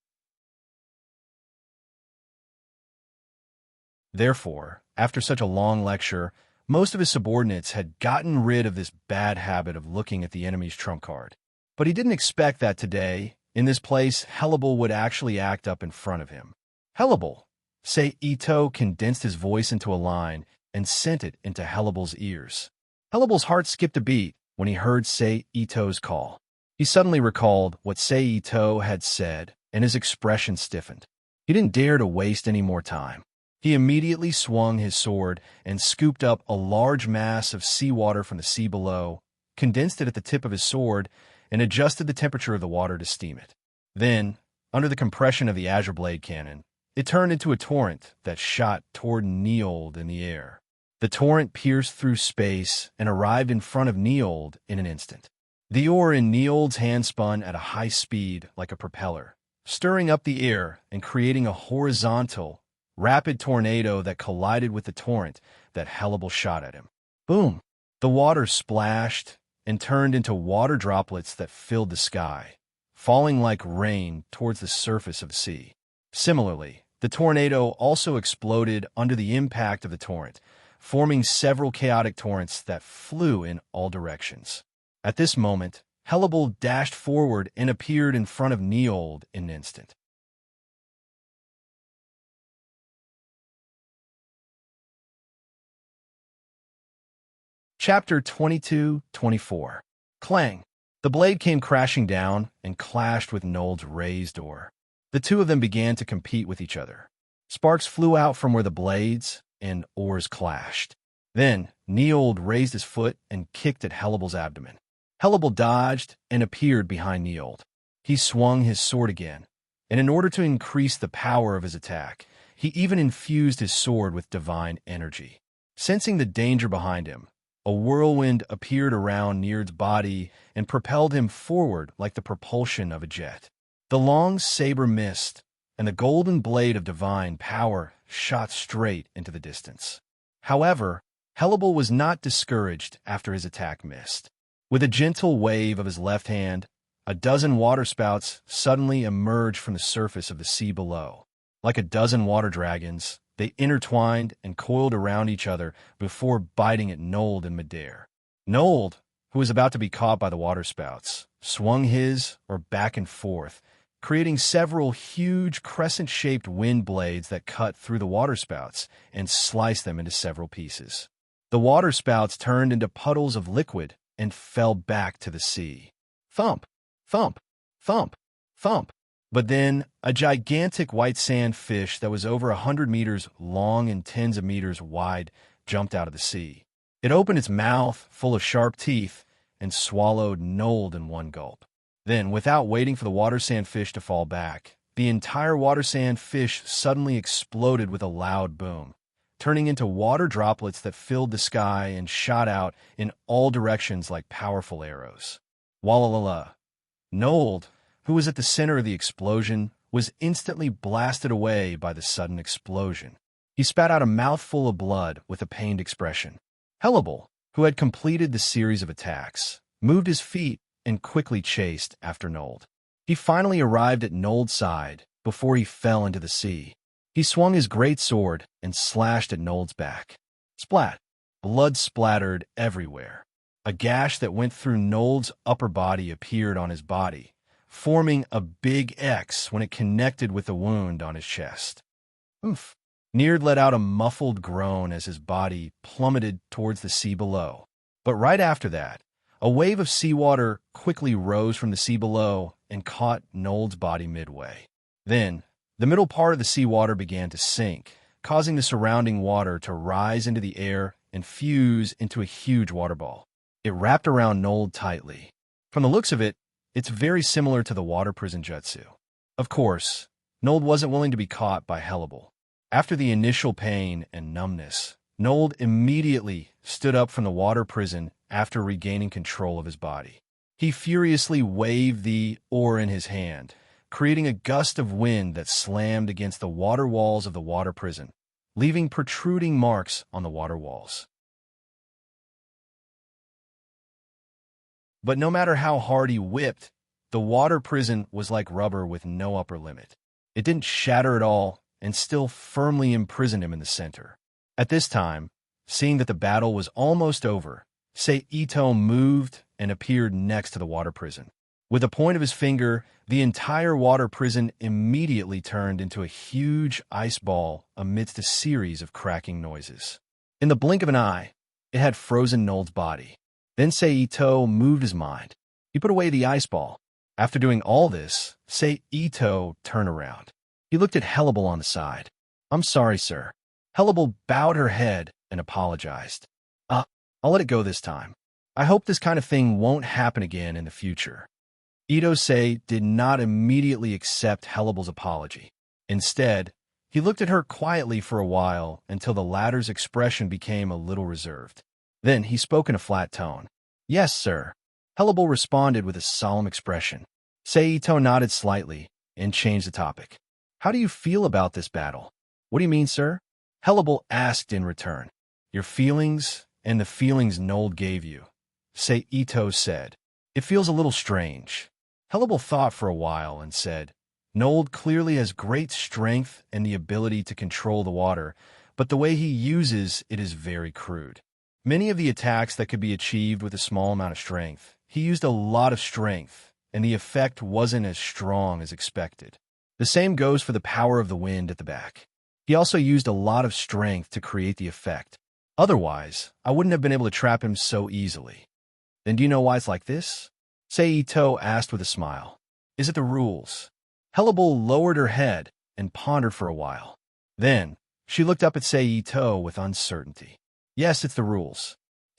Therefore, after such a long lecture, most of his subordinates had gotten rid of this bad habit of looking at the enemy's trump card. But he didn't expect that today, in this place, Hellebel would actually act up in front of him. Hellebel! Sei Ito condensed his voice into a line and sent it into Hellebel's ears. Hellebel's heart skipped a beat when he heard Sei Ito's call. He suddenly recalled what Sei Ito had said, and his expression stiffened. He didn't dare to waste any more time. He immediately swung his sword and scooped up a large mass of seawater from the sea below, condensed it at the tip of his sword, and adjusted the temperature of the water to steam it. Then, under the compression of the Azure Blade cannon, it turned into a torrent that shot toward Niold in the air. The torrent pierced through space and arrived in front of Niold in an instant. The oar in Niold's hand spun at a high speed like a propeller, stirring up the air and creating a horizontal, rapid tornado that collided with the torrent that Hellebel shot at him. Boom! The water splashed and turned into water droplets that filled the sky, falling like rain towards the surface of the sea. Similarly, the tornado also exploded under the impact of the torrent, forming several chaotic torrents that flew in all directions. At this moment, Hellebel dashed forward and appeared in front of Niold in an instant. Chapter 22-24. Clang! The blade came crashing down and clashed with Nold's raised oar. The two of them began to compete with each other. Sparks flew out from where the blades and oars clashed. Then, Niold raised his foot and kicked at Hellebel's abdomen. Hellebel dodged and appeared behind Niold. He swung his sword again, and in order to increase the power of his attack, He even infused his sword with divine energy. Sensing the danger behind him, a whirlwind appeared around Nird's body and propelled him forward like the propulsion of a jet. The long saber missed, and the golden blade of divine power shot straight into the distance. However, Hellebel was not discouraged after his attack missed. With a gentle wave of his left hand, a dozen waterspouts suddenly emerged from the surface of the sea below. Like a dozen water dragons, they intertwined and coiled around each other before biting at Nold in midair. Nold, who was about to be caught by the waterspouts, swung his or back and forth, creating several huge crescent-shaped wind blades that cut through the waterspouts and sliced them into several pieces. The waterspouts turned into puddles of liquid and fell back to the sea. Thump, thump, thump, thump. But then, a gigantic white sand fish that was over 100 meters long and tens of meters wide jumped out of the sea. It opened its mouth, full of sharp teeth, and swallowed Nold in one gulp. Then, without waiting for the water sand fish to fall back, the entire water sand fish suddenly exploded with a loud boom, turning into water droplets that filled the sky and shot out in all directions like powerful arrows. Wallalala. Nold, who was at the center of the explosion, was instantly blasted away by the sudden explosion. He spat out a mouthful of blood with a pained expression. Hellebel, who had completed the series of attacks, moved his feet and quickly chased after Nold. He finally arrived at Nold's side before he fell into the sea. He swung his great sword and slashed at Nold's back. Splat! Blood splattered everywhere. A gash that went through Nold's upper body appeared on his body, forming a big X when it connected with the wound on his chest. Oof! Nird let out a muffled groan as his body plummeted towards the sea below. But right after that, a wave of seawater quickly rose from the sea below and caught Nold's body midway. Then, the middle part of the seawater began to sink, causing the surrounding water to rise into the air and fuse into a huge water ball. It wrapped around Nold tightly. From the looks of it, it's very similar to the water prison jutsu. Of course, Nold wasn't willing to be caught by Hellebel. After the initial pain and numbness, Nold immediately stood up from the water prison after regaining control of his body. He furiously waved the oar in his hand, creating a gust of wind that slammed against the water walls of the water prison, leaving protruding marks on the water walls. But no matter how hard he whipped, the water prison was like rubber with no upper limit. It didn't shatter at all and still firmly imprisoned him in the center. At this time, seeing that the battle was almost over, Ito moved and appeared next to the water prison. With the point of his finger, the entire water prison immediately turned into a huge ice ball amidst a series of cracking noises. In the blink of an eye, it had frozen Nold's body. Then Ito moved his mind. He put away the ice ball. After doing all this, Ito turned around. He looked at Hellebel on the side. "I'm sorry, sir." Hellebel bowed her head and apologized. I'll let it go this time. I hope this kind of thing won't happen again in the future." Ito did not immediately accept Hellebel's apology. Instead, he looked at her quietly for a while until the latter's expression became a little reserved. Then he spoke in a flat tone. "Yes, sir." Hellebel responded with a solemn expression. Ito nodded slightly and changed the topic. "How do you feel about this battle?" "What do you mean, sir?" Hellebel asked in return. "Your feelings and the feelings Nold gave you," Ito said. "It feels a little strange." Hellebel thought for a while and said, "Nold clearly has great strength and the ability to control the water, but the way he uses it is very crude. Many of the attacks that could be achieved with a small amount of strength, he used a lot of strength, and the effect wasn't as strong as expected. The same goes for the power of the wind at the back. He also used a lot of strength to create the effect. Otherwise, I wouldn't have been able to trap him so easily." "Then do you know why it's like this?" Ito asked with a smile. "Is it the rules?" Hellebel lowered her head and pondered for a while. Then, she looked up at Ito with uncertainty. "Yes, it's the rules."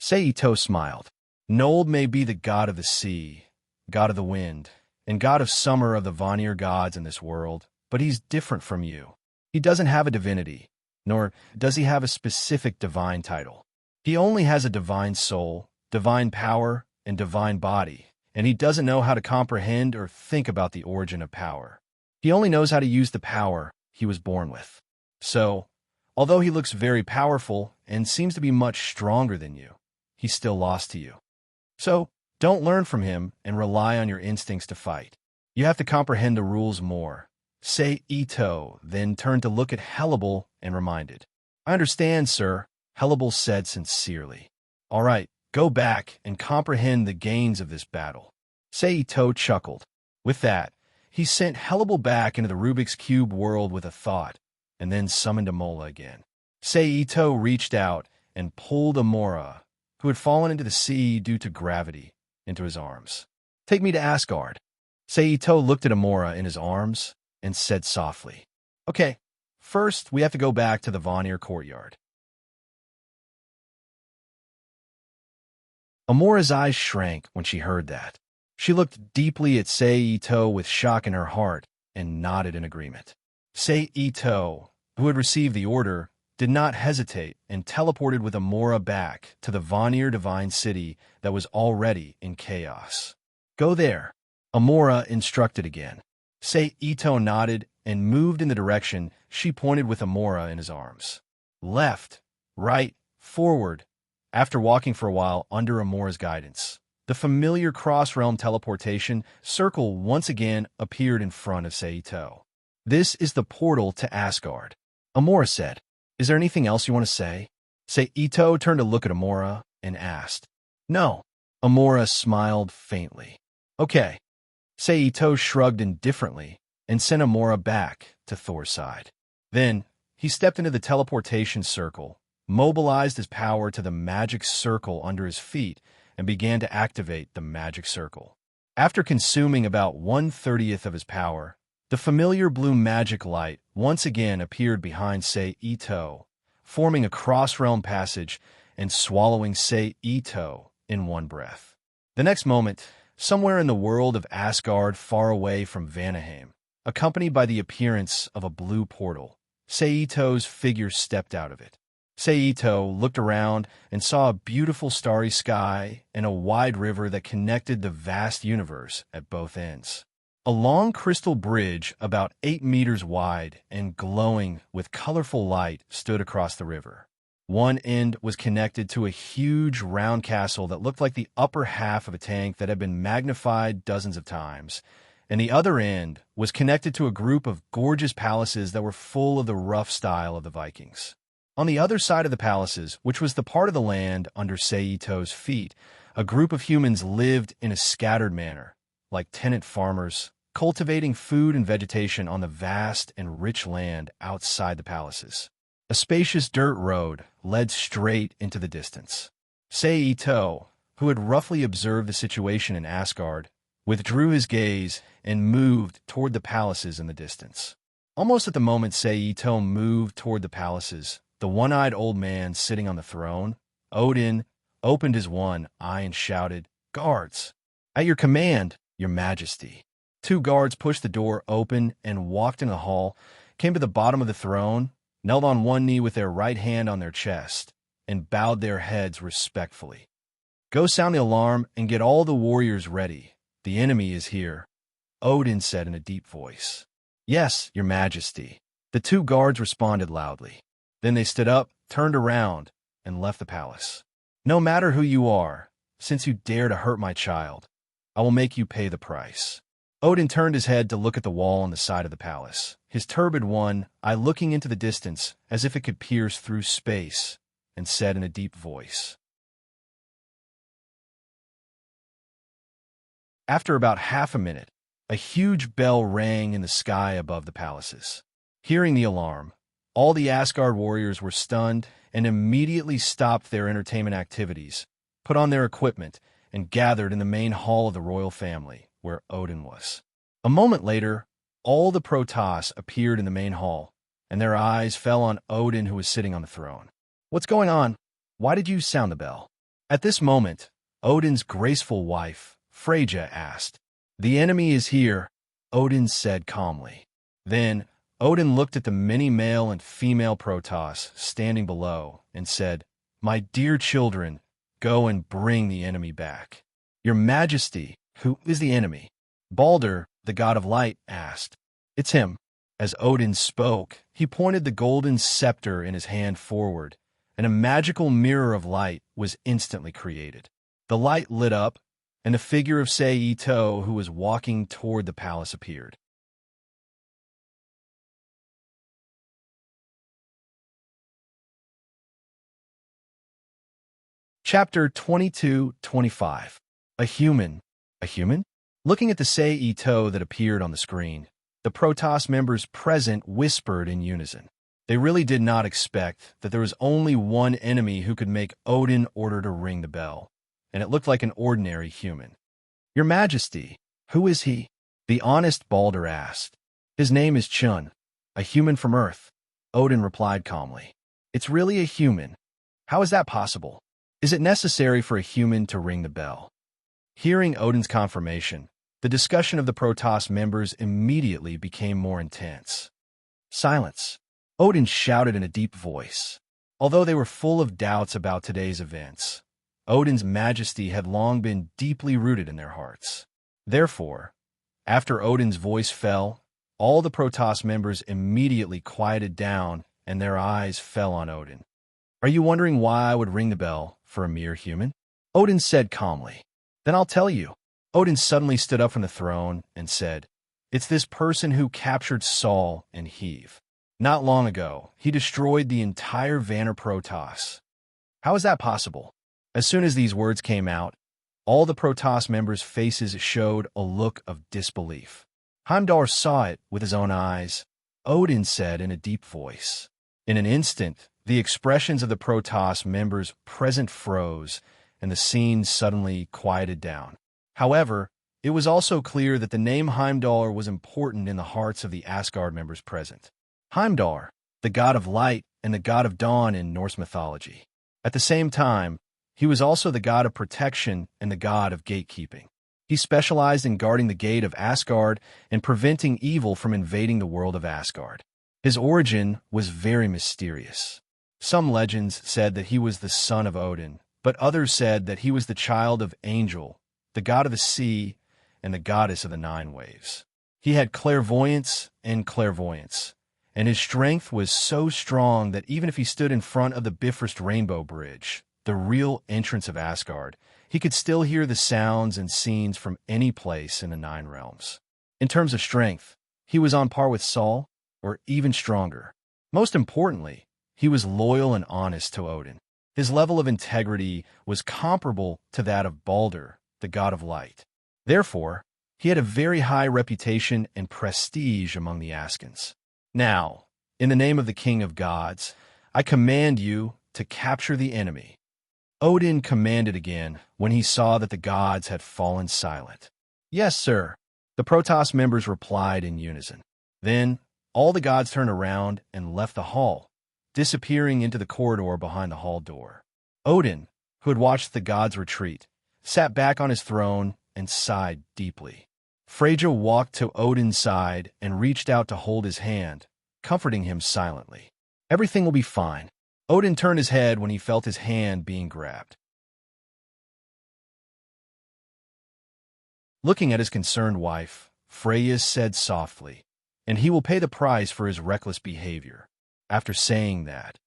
Ito smiled. "Nold may be the god of the sea, god of the wind, and god of summer of the Vanir gods in this world, but he's different from you. He doesn't have a divinity, nor does he have a specific divine title. He only has a divine soul, divine power, and divine body, and he doesn't know how to comprehend or think about the origin of power. He only knows how to use the power he was born with. So, although he looks very powerful and seems to be much stronger than you, he's still lost to you. So, don't learn from him and rely on your instincts to fight. You have to comprehend the rules more. Say Ito, then turned to look at Hellebel and reminded. I understand, sir, Hellebel said sincerely. All right, go back and comprehend the gains of this battle. Say Ito chuckled. With that, he sent Hellebel back into the Rubik's Cube world with a thought, and then summoned Amola again. Say Ito reached out and pulled Amora, who had fallen into the sea due to gravity, into his arms. Take me to Asgard. Say Ito looked at Amora in his arms and said softly, Okay, first we have to go back to the Vanir courtyard. Amora's eyes shrank when she heard that. She looked deeply at Sei Ito with shock in her heart and nodded in agreement. Sei Ito, who had received the order, did not hesitate and teleported with Amora back to the Vanir divine city that was already in chaos. Go there, Amora instructed again. Sei Ito nodded and moved in the direction she pointed with Amora in his arms. Left, right, forward. After walking for a while under Amora's guidance, the familiar cross-realm teleportation circle once again appeared in front of Sei Ito. This is the portal to Asgard, Amora said. Is there anything else you want to say? Sei Ito turned to look at Amora and asked. No. Amora smiled faintly. Okay. Sei Ito shrugged indifferently and sent Amora back to Thor's side. Then, he stepped into the teleportation circle, mobilized his power to the magic circle under his feet, and began to activate the magic circle. After consuming about 1/30th of his power, the familiar blue magic light once again appeared behind Sei Ito, forming a cross-realm passage and swallowing Sei Ito in one breath. The next moment, somewhere in the world of Asgard far away from Vanaheim, accompanied by the appearance of a blue portal, Sei Ito's figure stepped out of it. Sei Ito looked around and saw a beautiful starry sky and a wide river that connected the vast universe at both ends. A long crystal bridge about 8 meters wide and glowing with colorful light stood across the river. One end was connected to a huge round castle that looked like the upper half of a tank that had been magnified dozens of times, and the other end was connected to a group of gorgeous palaces that were full of the rough style of the Vikings. On the other side of the palaces, which was the part of the land under Sei Ito's feet, a group of humans lived in a scattered manner, like tenant farmers, cultivating food and vegetation on the vast and rich land outside the palaces. A spacious dirt road led straight into the distance. Sei Ito, who had roughly observed the situation in Asgard, withdrew his gaze and moved toward the palaces in the distance. Almost at the moment Sei Ito moved toward the palaces, the one-eyed old man sitting on the throne, Odin, opened his one eye and shouted, Guards! At your command, your majesty. 2 guards pushed the door open and walked in the hall, came to the bottom of the throne, knelt on one knee with their right hand on their chest, and bowed their heads respectfully. Go sound the alarm and get all the warriors ready. The enemy is here, Odin said in a deep voice. Yes, your majesty. The 2 guards responded loudly. Then they stood up, turned around, and left the palace. No matter who you are, since you dare to hurt my child, I will make you pay the price. Odin turned his head to look at the wall on the side of the palace, his turbid one eye looking into the distance as if it could pierce through space, and said in a deep voice. After about half a minute, a huge bell rang in the sky above the palaces. Hearing the alarm, all the Asgard warriors were stunned and immediately stopped their entertainment activities, put on their equipment, and gathered in the main hall of the royal family, where Odin was. A moment later, all the Protoss appeared in the main hall, and their eyes fell on Odin, who was sitting on the throne. What's going on? Why did you sound the bell? At this moment, Odin's graceful wife, Freyja, asked. The enemy is here, Odin said calmly. Then, Odin looked at the many male and female Protoss standing below and said, "My dear children, go and bring the enemy back." "Your Majesty, who is the enemy?" Balder, the god of light, asked. "It's him." As Odin spoke, he pointed the golden scepter in his hand forward, and a magical mirror of light was instantly created. The light lit up, and the figure of Ito, who was walking toward the palace, appeared. Chapter 22-25. A human. A human? Looking at the Ito that appeared on the screen, the Protoss members present whispered in unison. They really did not expect that there was only one enemy who could make Odin order to ring the bell, and it looked like an ordinary human. "Your Majesty, who is he?" the honest Balder asked. "His name is Chun, a human from Earth," Odin replied calmly. "It's really a human. How is that possible? Is it necessary for a human to ring the bell?" Hearing Odin's confirmation, the discussion of the Protoss members immediately became more intense. Silence. Odin shouted in a deep voice. Although they were full of doubts about today's events, Odin's majesty had long been deeply rooted in their hearts. Therefore, after Odin's voice fell, all the Protoss members immediately quieted down and their eyes fell on Odin. "Are you wondering why I would ring the bell for a mere human?" Odin said calmly. "Then I'll tell you." Odin suddenly stood up from the throne and said, "It's this person who captured Saul and Heave. Not long ago, he destroyed the entire Vanir Protoss. How is that possible?" As soon as these words came out, all the Protoss members' faces showed a look of disbelief. Heimdall saw it with his own eyes. Odin said in a deep voice. In an instant, the expressions of the Protoss members present froze, and the scene suddenly quieted down. However, it was also clear that the name Heimdall was important in the hearts of the Asgard members present. Heimdall, the god of light and the god of dawn in Norse mythology. At the same time, he was also the god of protection and the god of gatekeeping. He specialized in guarding the gate of Asgard and preventing evil from invading the world of Asgard. His origin was very mysterious. Some legends said that he was the son of Odin, but others said that he was the child of Angel, the god of the sea, and the goddess of the nine waves. He had clairvoyance, and his strength was so strong that even if he stood in front of the Bifrost Rainbow Bridge, the real entrance of Asgard, he could still hear the sounds and scenes from any place in the Nine Realms. In terms of strength, he was on par with Saul, or even stronger. Most importantly, he was loyal and honest to Odin. His level of integrity was comparable to that of Balder, the god of light. Therefore, he had a very high reputation and prestige among the Askans. "Now, in the name of the King of Gods, I command you to capture the enemy." Odin commanded again when he saw that the gods had fallen silent. "Yes, sir," the Protoss members replied in unison. Then, all the gods turned around and left the hall, disappearing into the corridor behind the hall door. Odin, who had watched the gods retreat, sat back on his throne and sighed deeply. Freyja walked to Odin's side and reached out to hold his hand, comforting him silently. "Everything will be fine." Odin turned his head when he felt his hand being grabbed. Looking at his concerned wife, Freyja said softly, "And he will pay the price for his reckless behavior." After saying that,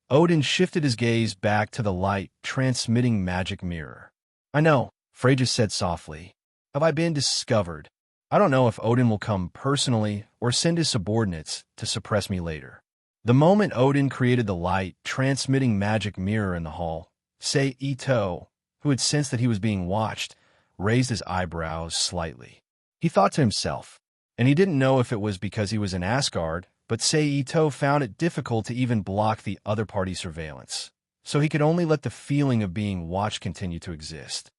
Odin shifted his gaze back to the light transmitting magic mirror. "I know," Freyja said softly. "Have I been discovered? I don't know if Odin will come personally or send his subordinates to suppress me later." The moment Odin created the light transmitting magic mirror in the hall, Ito, who had sensed that he was being watched, raised his eyebrows slightly. He thought to himself, and he didn't know if it was because he was in Asgard, but Ito found it difficult to even block the other party's surveillance, so he could only let the feeling of being watched continue to exist.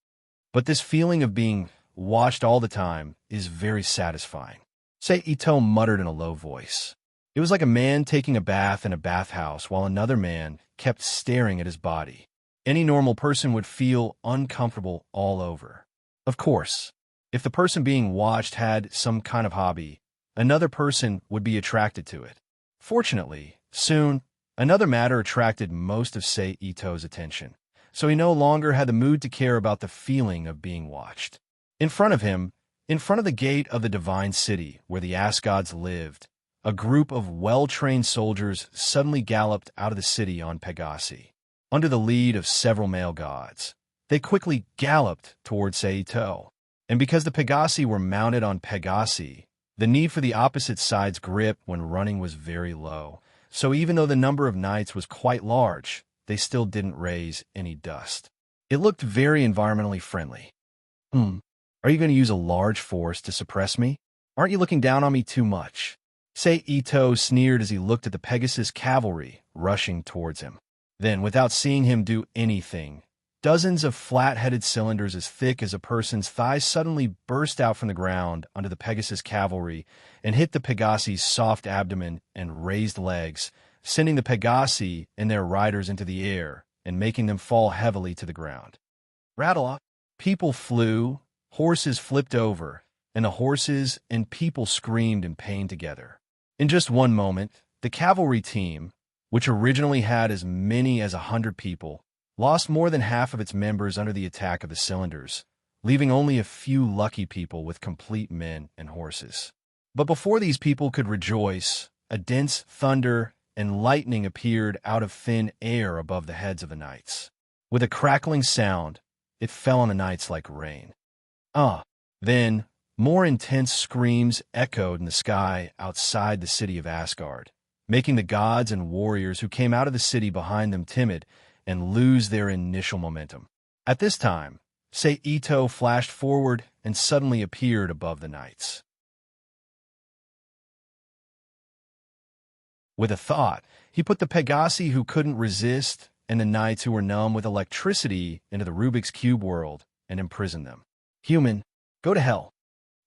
But this feeling of being watched all the time is very satisfying. Ito muttered in a low voice. It was like a man taking a bath in a bathhouse while another man kept staring at his body. Any normal person would feel uncomfortable all over. Of course, if the person being watched had some kind of hobby, another person would be attracted to it. Fortunately, soon, another matter attracted most of Sei Ito's attention, so he no longer had the mood to care about the feeling of being watched. In front of him, in front of the gate of the divine city where the ass gods lived, a group of well-trained soldiers suddenly galloped out of the city on Pegasi. Under the lead of several male gods, they quickly galloped towards Sei Ito. And because the Pegasi were mounted on Pegasi, the need for the opposite side's grip when running was very low. So even though the number of knights was quite large, they still didn't raise any dust. It looked very environmentally friendly. Are you going to use a large force to suppress me? Aren't you looking down on me too much? Sei Ito sneered as he looked at the Pegasus cavalry rushing towards him. Then, without seeing him do anything, dozens of flat-headed cylinders as thick as a person's thighs suddenly burst out from the ground under the Pegasus cavalry and hit the Pegasi's soft abdomen and raised legs, sending the Pegasi and their riders into the air and making them fall heavily to the ground. Rattle off. People flew, horses flipped over, and the horses and people screamed in pain together. In just one moment, the cavalry team, which originally had as many as 100 people, lost more than half of its members under the attack of the cylinders, leaving only a few lucky people with complete men and horses. But before these people could rejoice, a dense thunder and lightning appeared out of thin air above the heads of the knights. With a crackling sound, it fell on the knights like rain. Then, more intense screams echoed in the sky outside the city of Asgard, making the gods and warriors who came out of the city behind them timid and lose their initial momentum. At this time, Sei Ito flashed forward and suddenly appeared above the knights. With a thought, he put the Pegasi who couldn't resist and the knights who were numb with electricity into the Rubik's Cube world and imprisoned them. Human, go to hell.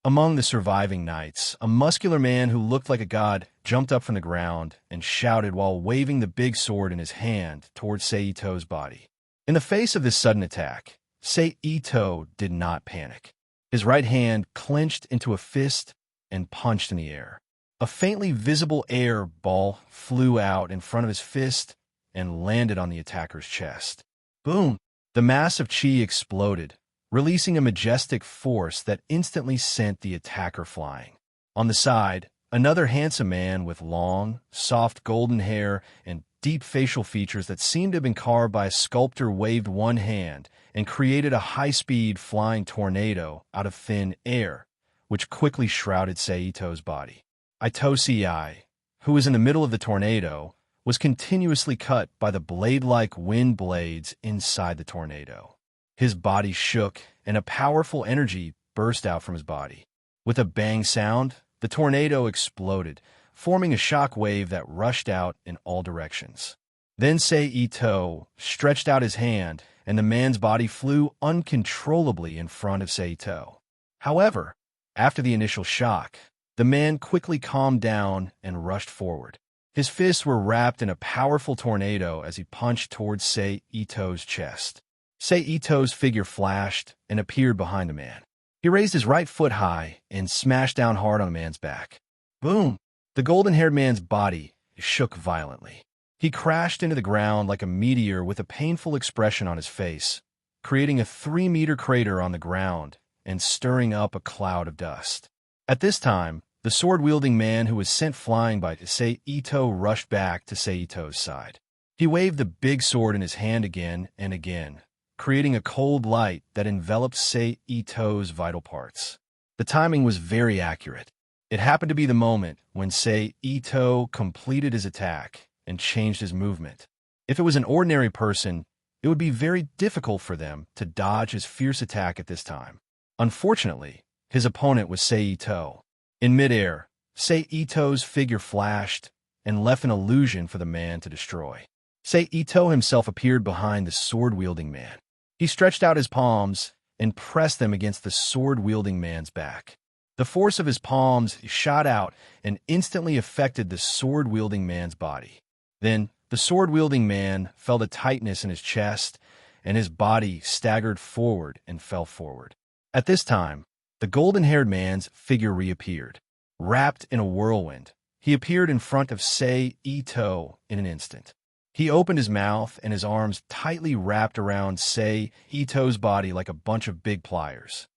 Among the surviving knights, a muscular man who looked like a god jumped up from the ground and shouted while waving the big sword in his hand towards Sei Ito's body. In the face of this sudden attack, Sei Ito did not panic. His right hand clenched into a fist and punched in the air. A faintly visible air ball flew out in front of his fist and landed on the attacker's chest. Boom! The mass of chi exploded, releasing a majestic force that instantly sent the attacker flying. On the side, another handsome man with long, soft golden hair and deep facial features that seemed to have been carved by a sculptor waved one hand and created a high-speed flying tornado out of thin air, which quickly shrouded Sei Ito's body. Itosei, who was in the middle of the tornado, was continuously cut by the blade-like wind blades inside the tornado. His body shook, and a powerful energy burst out from his body. With a bang sound, the tornado exploded, forming a shock wave that rushed out in all directions. Then Sei Ito stretched out his hand, and the man's body flew uncontrollably in front of Sei Ito. However, after the initial shock, the man quickly calmed down and rushed forward. His fists were wrapped in a powerful tornado as he punched towards Sei Ito's chest. Sei Ito's figure flashed and appeared behind the man. He raised his right foot high and smashed down hard on the man's back. Boom! The golden-haired man's body shook violently. He crashed into the ground like a meteor with a painful expression on his face, creating a 3-meter crater on the ground and stirring up a cloud of dust. At this time, the sword-wielding man who was sent flying by Sei Ito rushed back to Sei Ito's side. He waved the big sword in his hand again and again, creating a cold light that enveloped Sei Ito's vital parts. The timing was very accurate. It happened to be the moment when Sei Ito completed his attack and changed his movement. If it was an ordinary person, it would be very difficult for them to dodge his fierce attack at this time. Unfortunately, his opponent was Sei Ito. In midair, Sei Ito's figure flashed and left an illusion for the man to destroy. Sei Ito himself appeared behind the sword-wielding man. He stretched out his palms and pressed them against the sword-wielding man's back. The force of his palms shot out and instantly affected the sword-wielding man's body. Then, the sword-wielding man felt a tightness in his chest, and his body staggered forward and fell forward. At this time, the golden-haired man's figure reappeared. Wrapped in a whirlwind, he appeared in front of Sei Ito in an instant. He opened his mouth and his arms tightly wrapped around Sei Ito's body like a bunch of big pliers.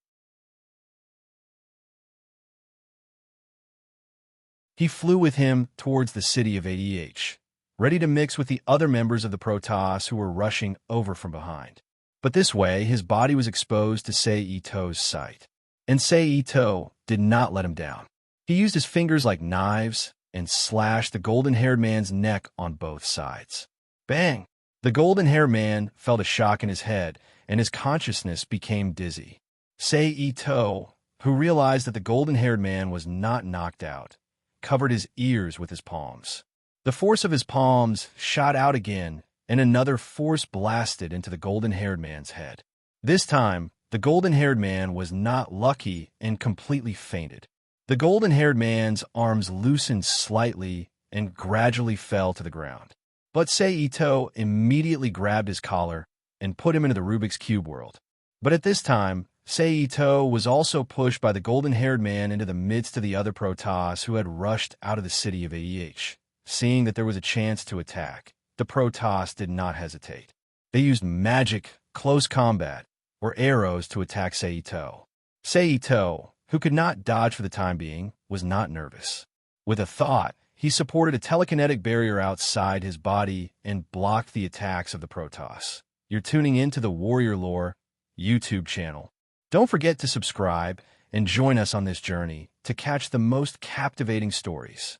He flew with him towards the city of ADH, ready to mix with the other members of the Protoss who were rushing over from behind. But this way, his body was exposed to Sei Ito's sight. And Sei Ito did not let him down. He used his fingers like knives and slashed the golden-haired man's neck on both sides. Bang! The golden-haired man felt a shock in his head, and his consciousness became dizzy. Sei Ito, who realized that the golden-haired man was not knocked out, covered his ears with his palms. The force of his palms shot out again, and another force blasted into the golden-haired man's head. This time, the golden-haired man was not lucky and completely fainted. The golden-haired man's arms loosened slightly and gradually fell to the ground. But Sei Ito immediately grabbed his collar and put him into the Rubik's Cube world. But at this time, Sei Ito was also pushed by the golden-haired man into the midst of the other Protoss who had rushed out of the city of AEH. Seeing that there was a chance to attack, the Protoss did not hesitate. They used magic, close combat, or arrows to attack Sei Ito. Sei Ito, who could not dodge for the time being, was not nervous. With a thought, he supported a telekinetic barrier outside his body and blocked the attacks of the Protoss. You're tuning in to the Warrior Lore YouTube channel. Don't forget to subscribe and join us on this journey to catch the most captivating stories.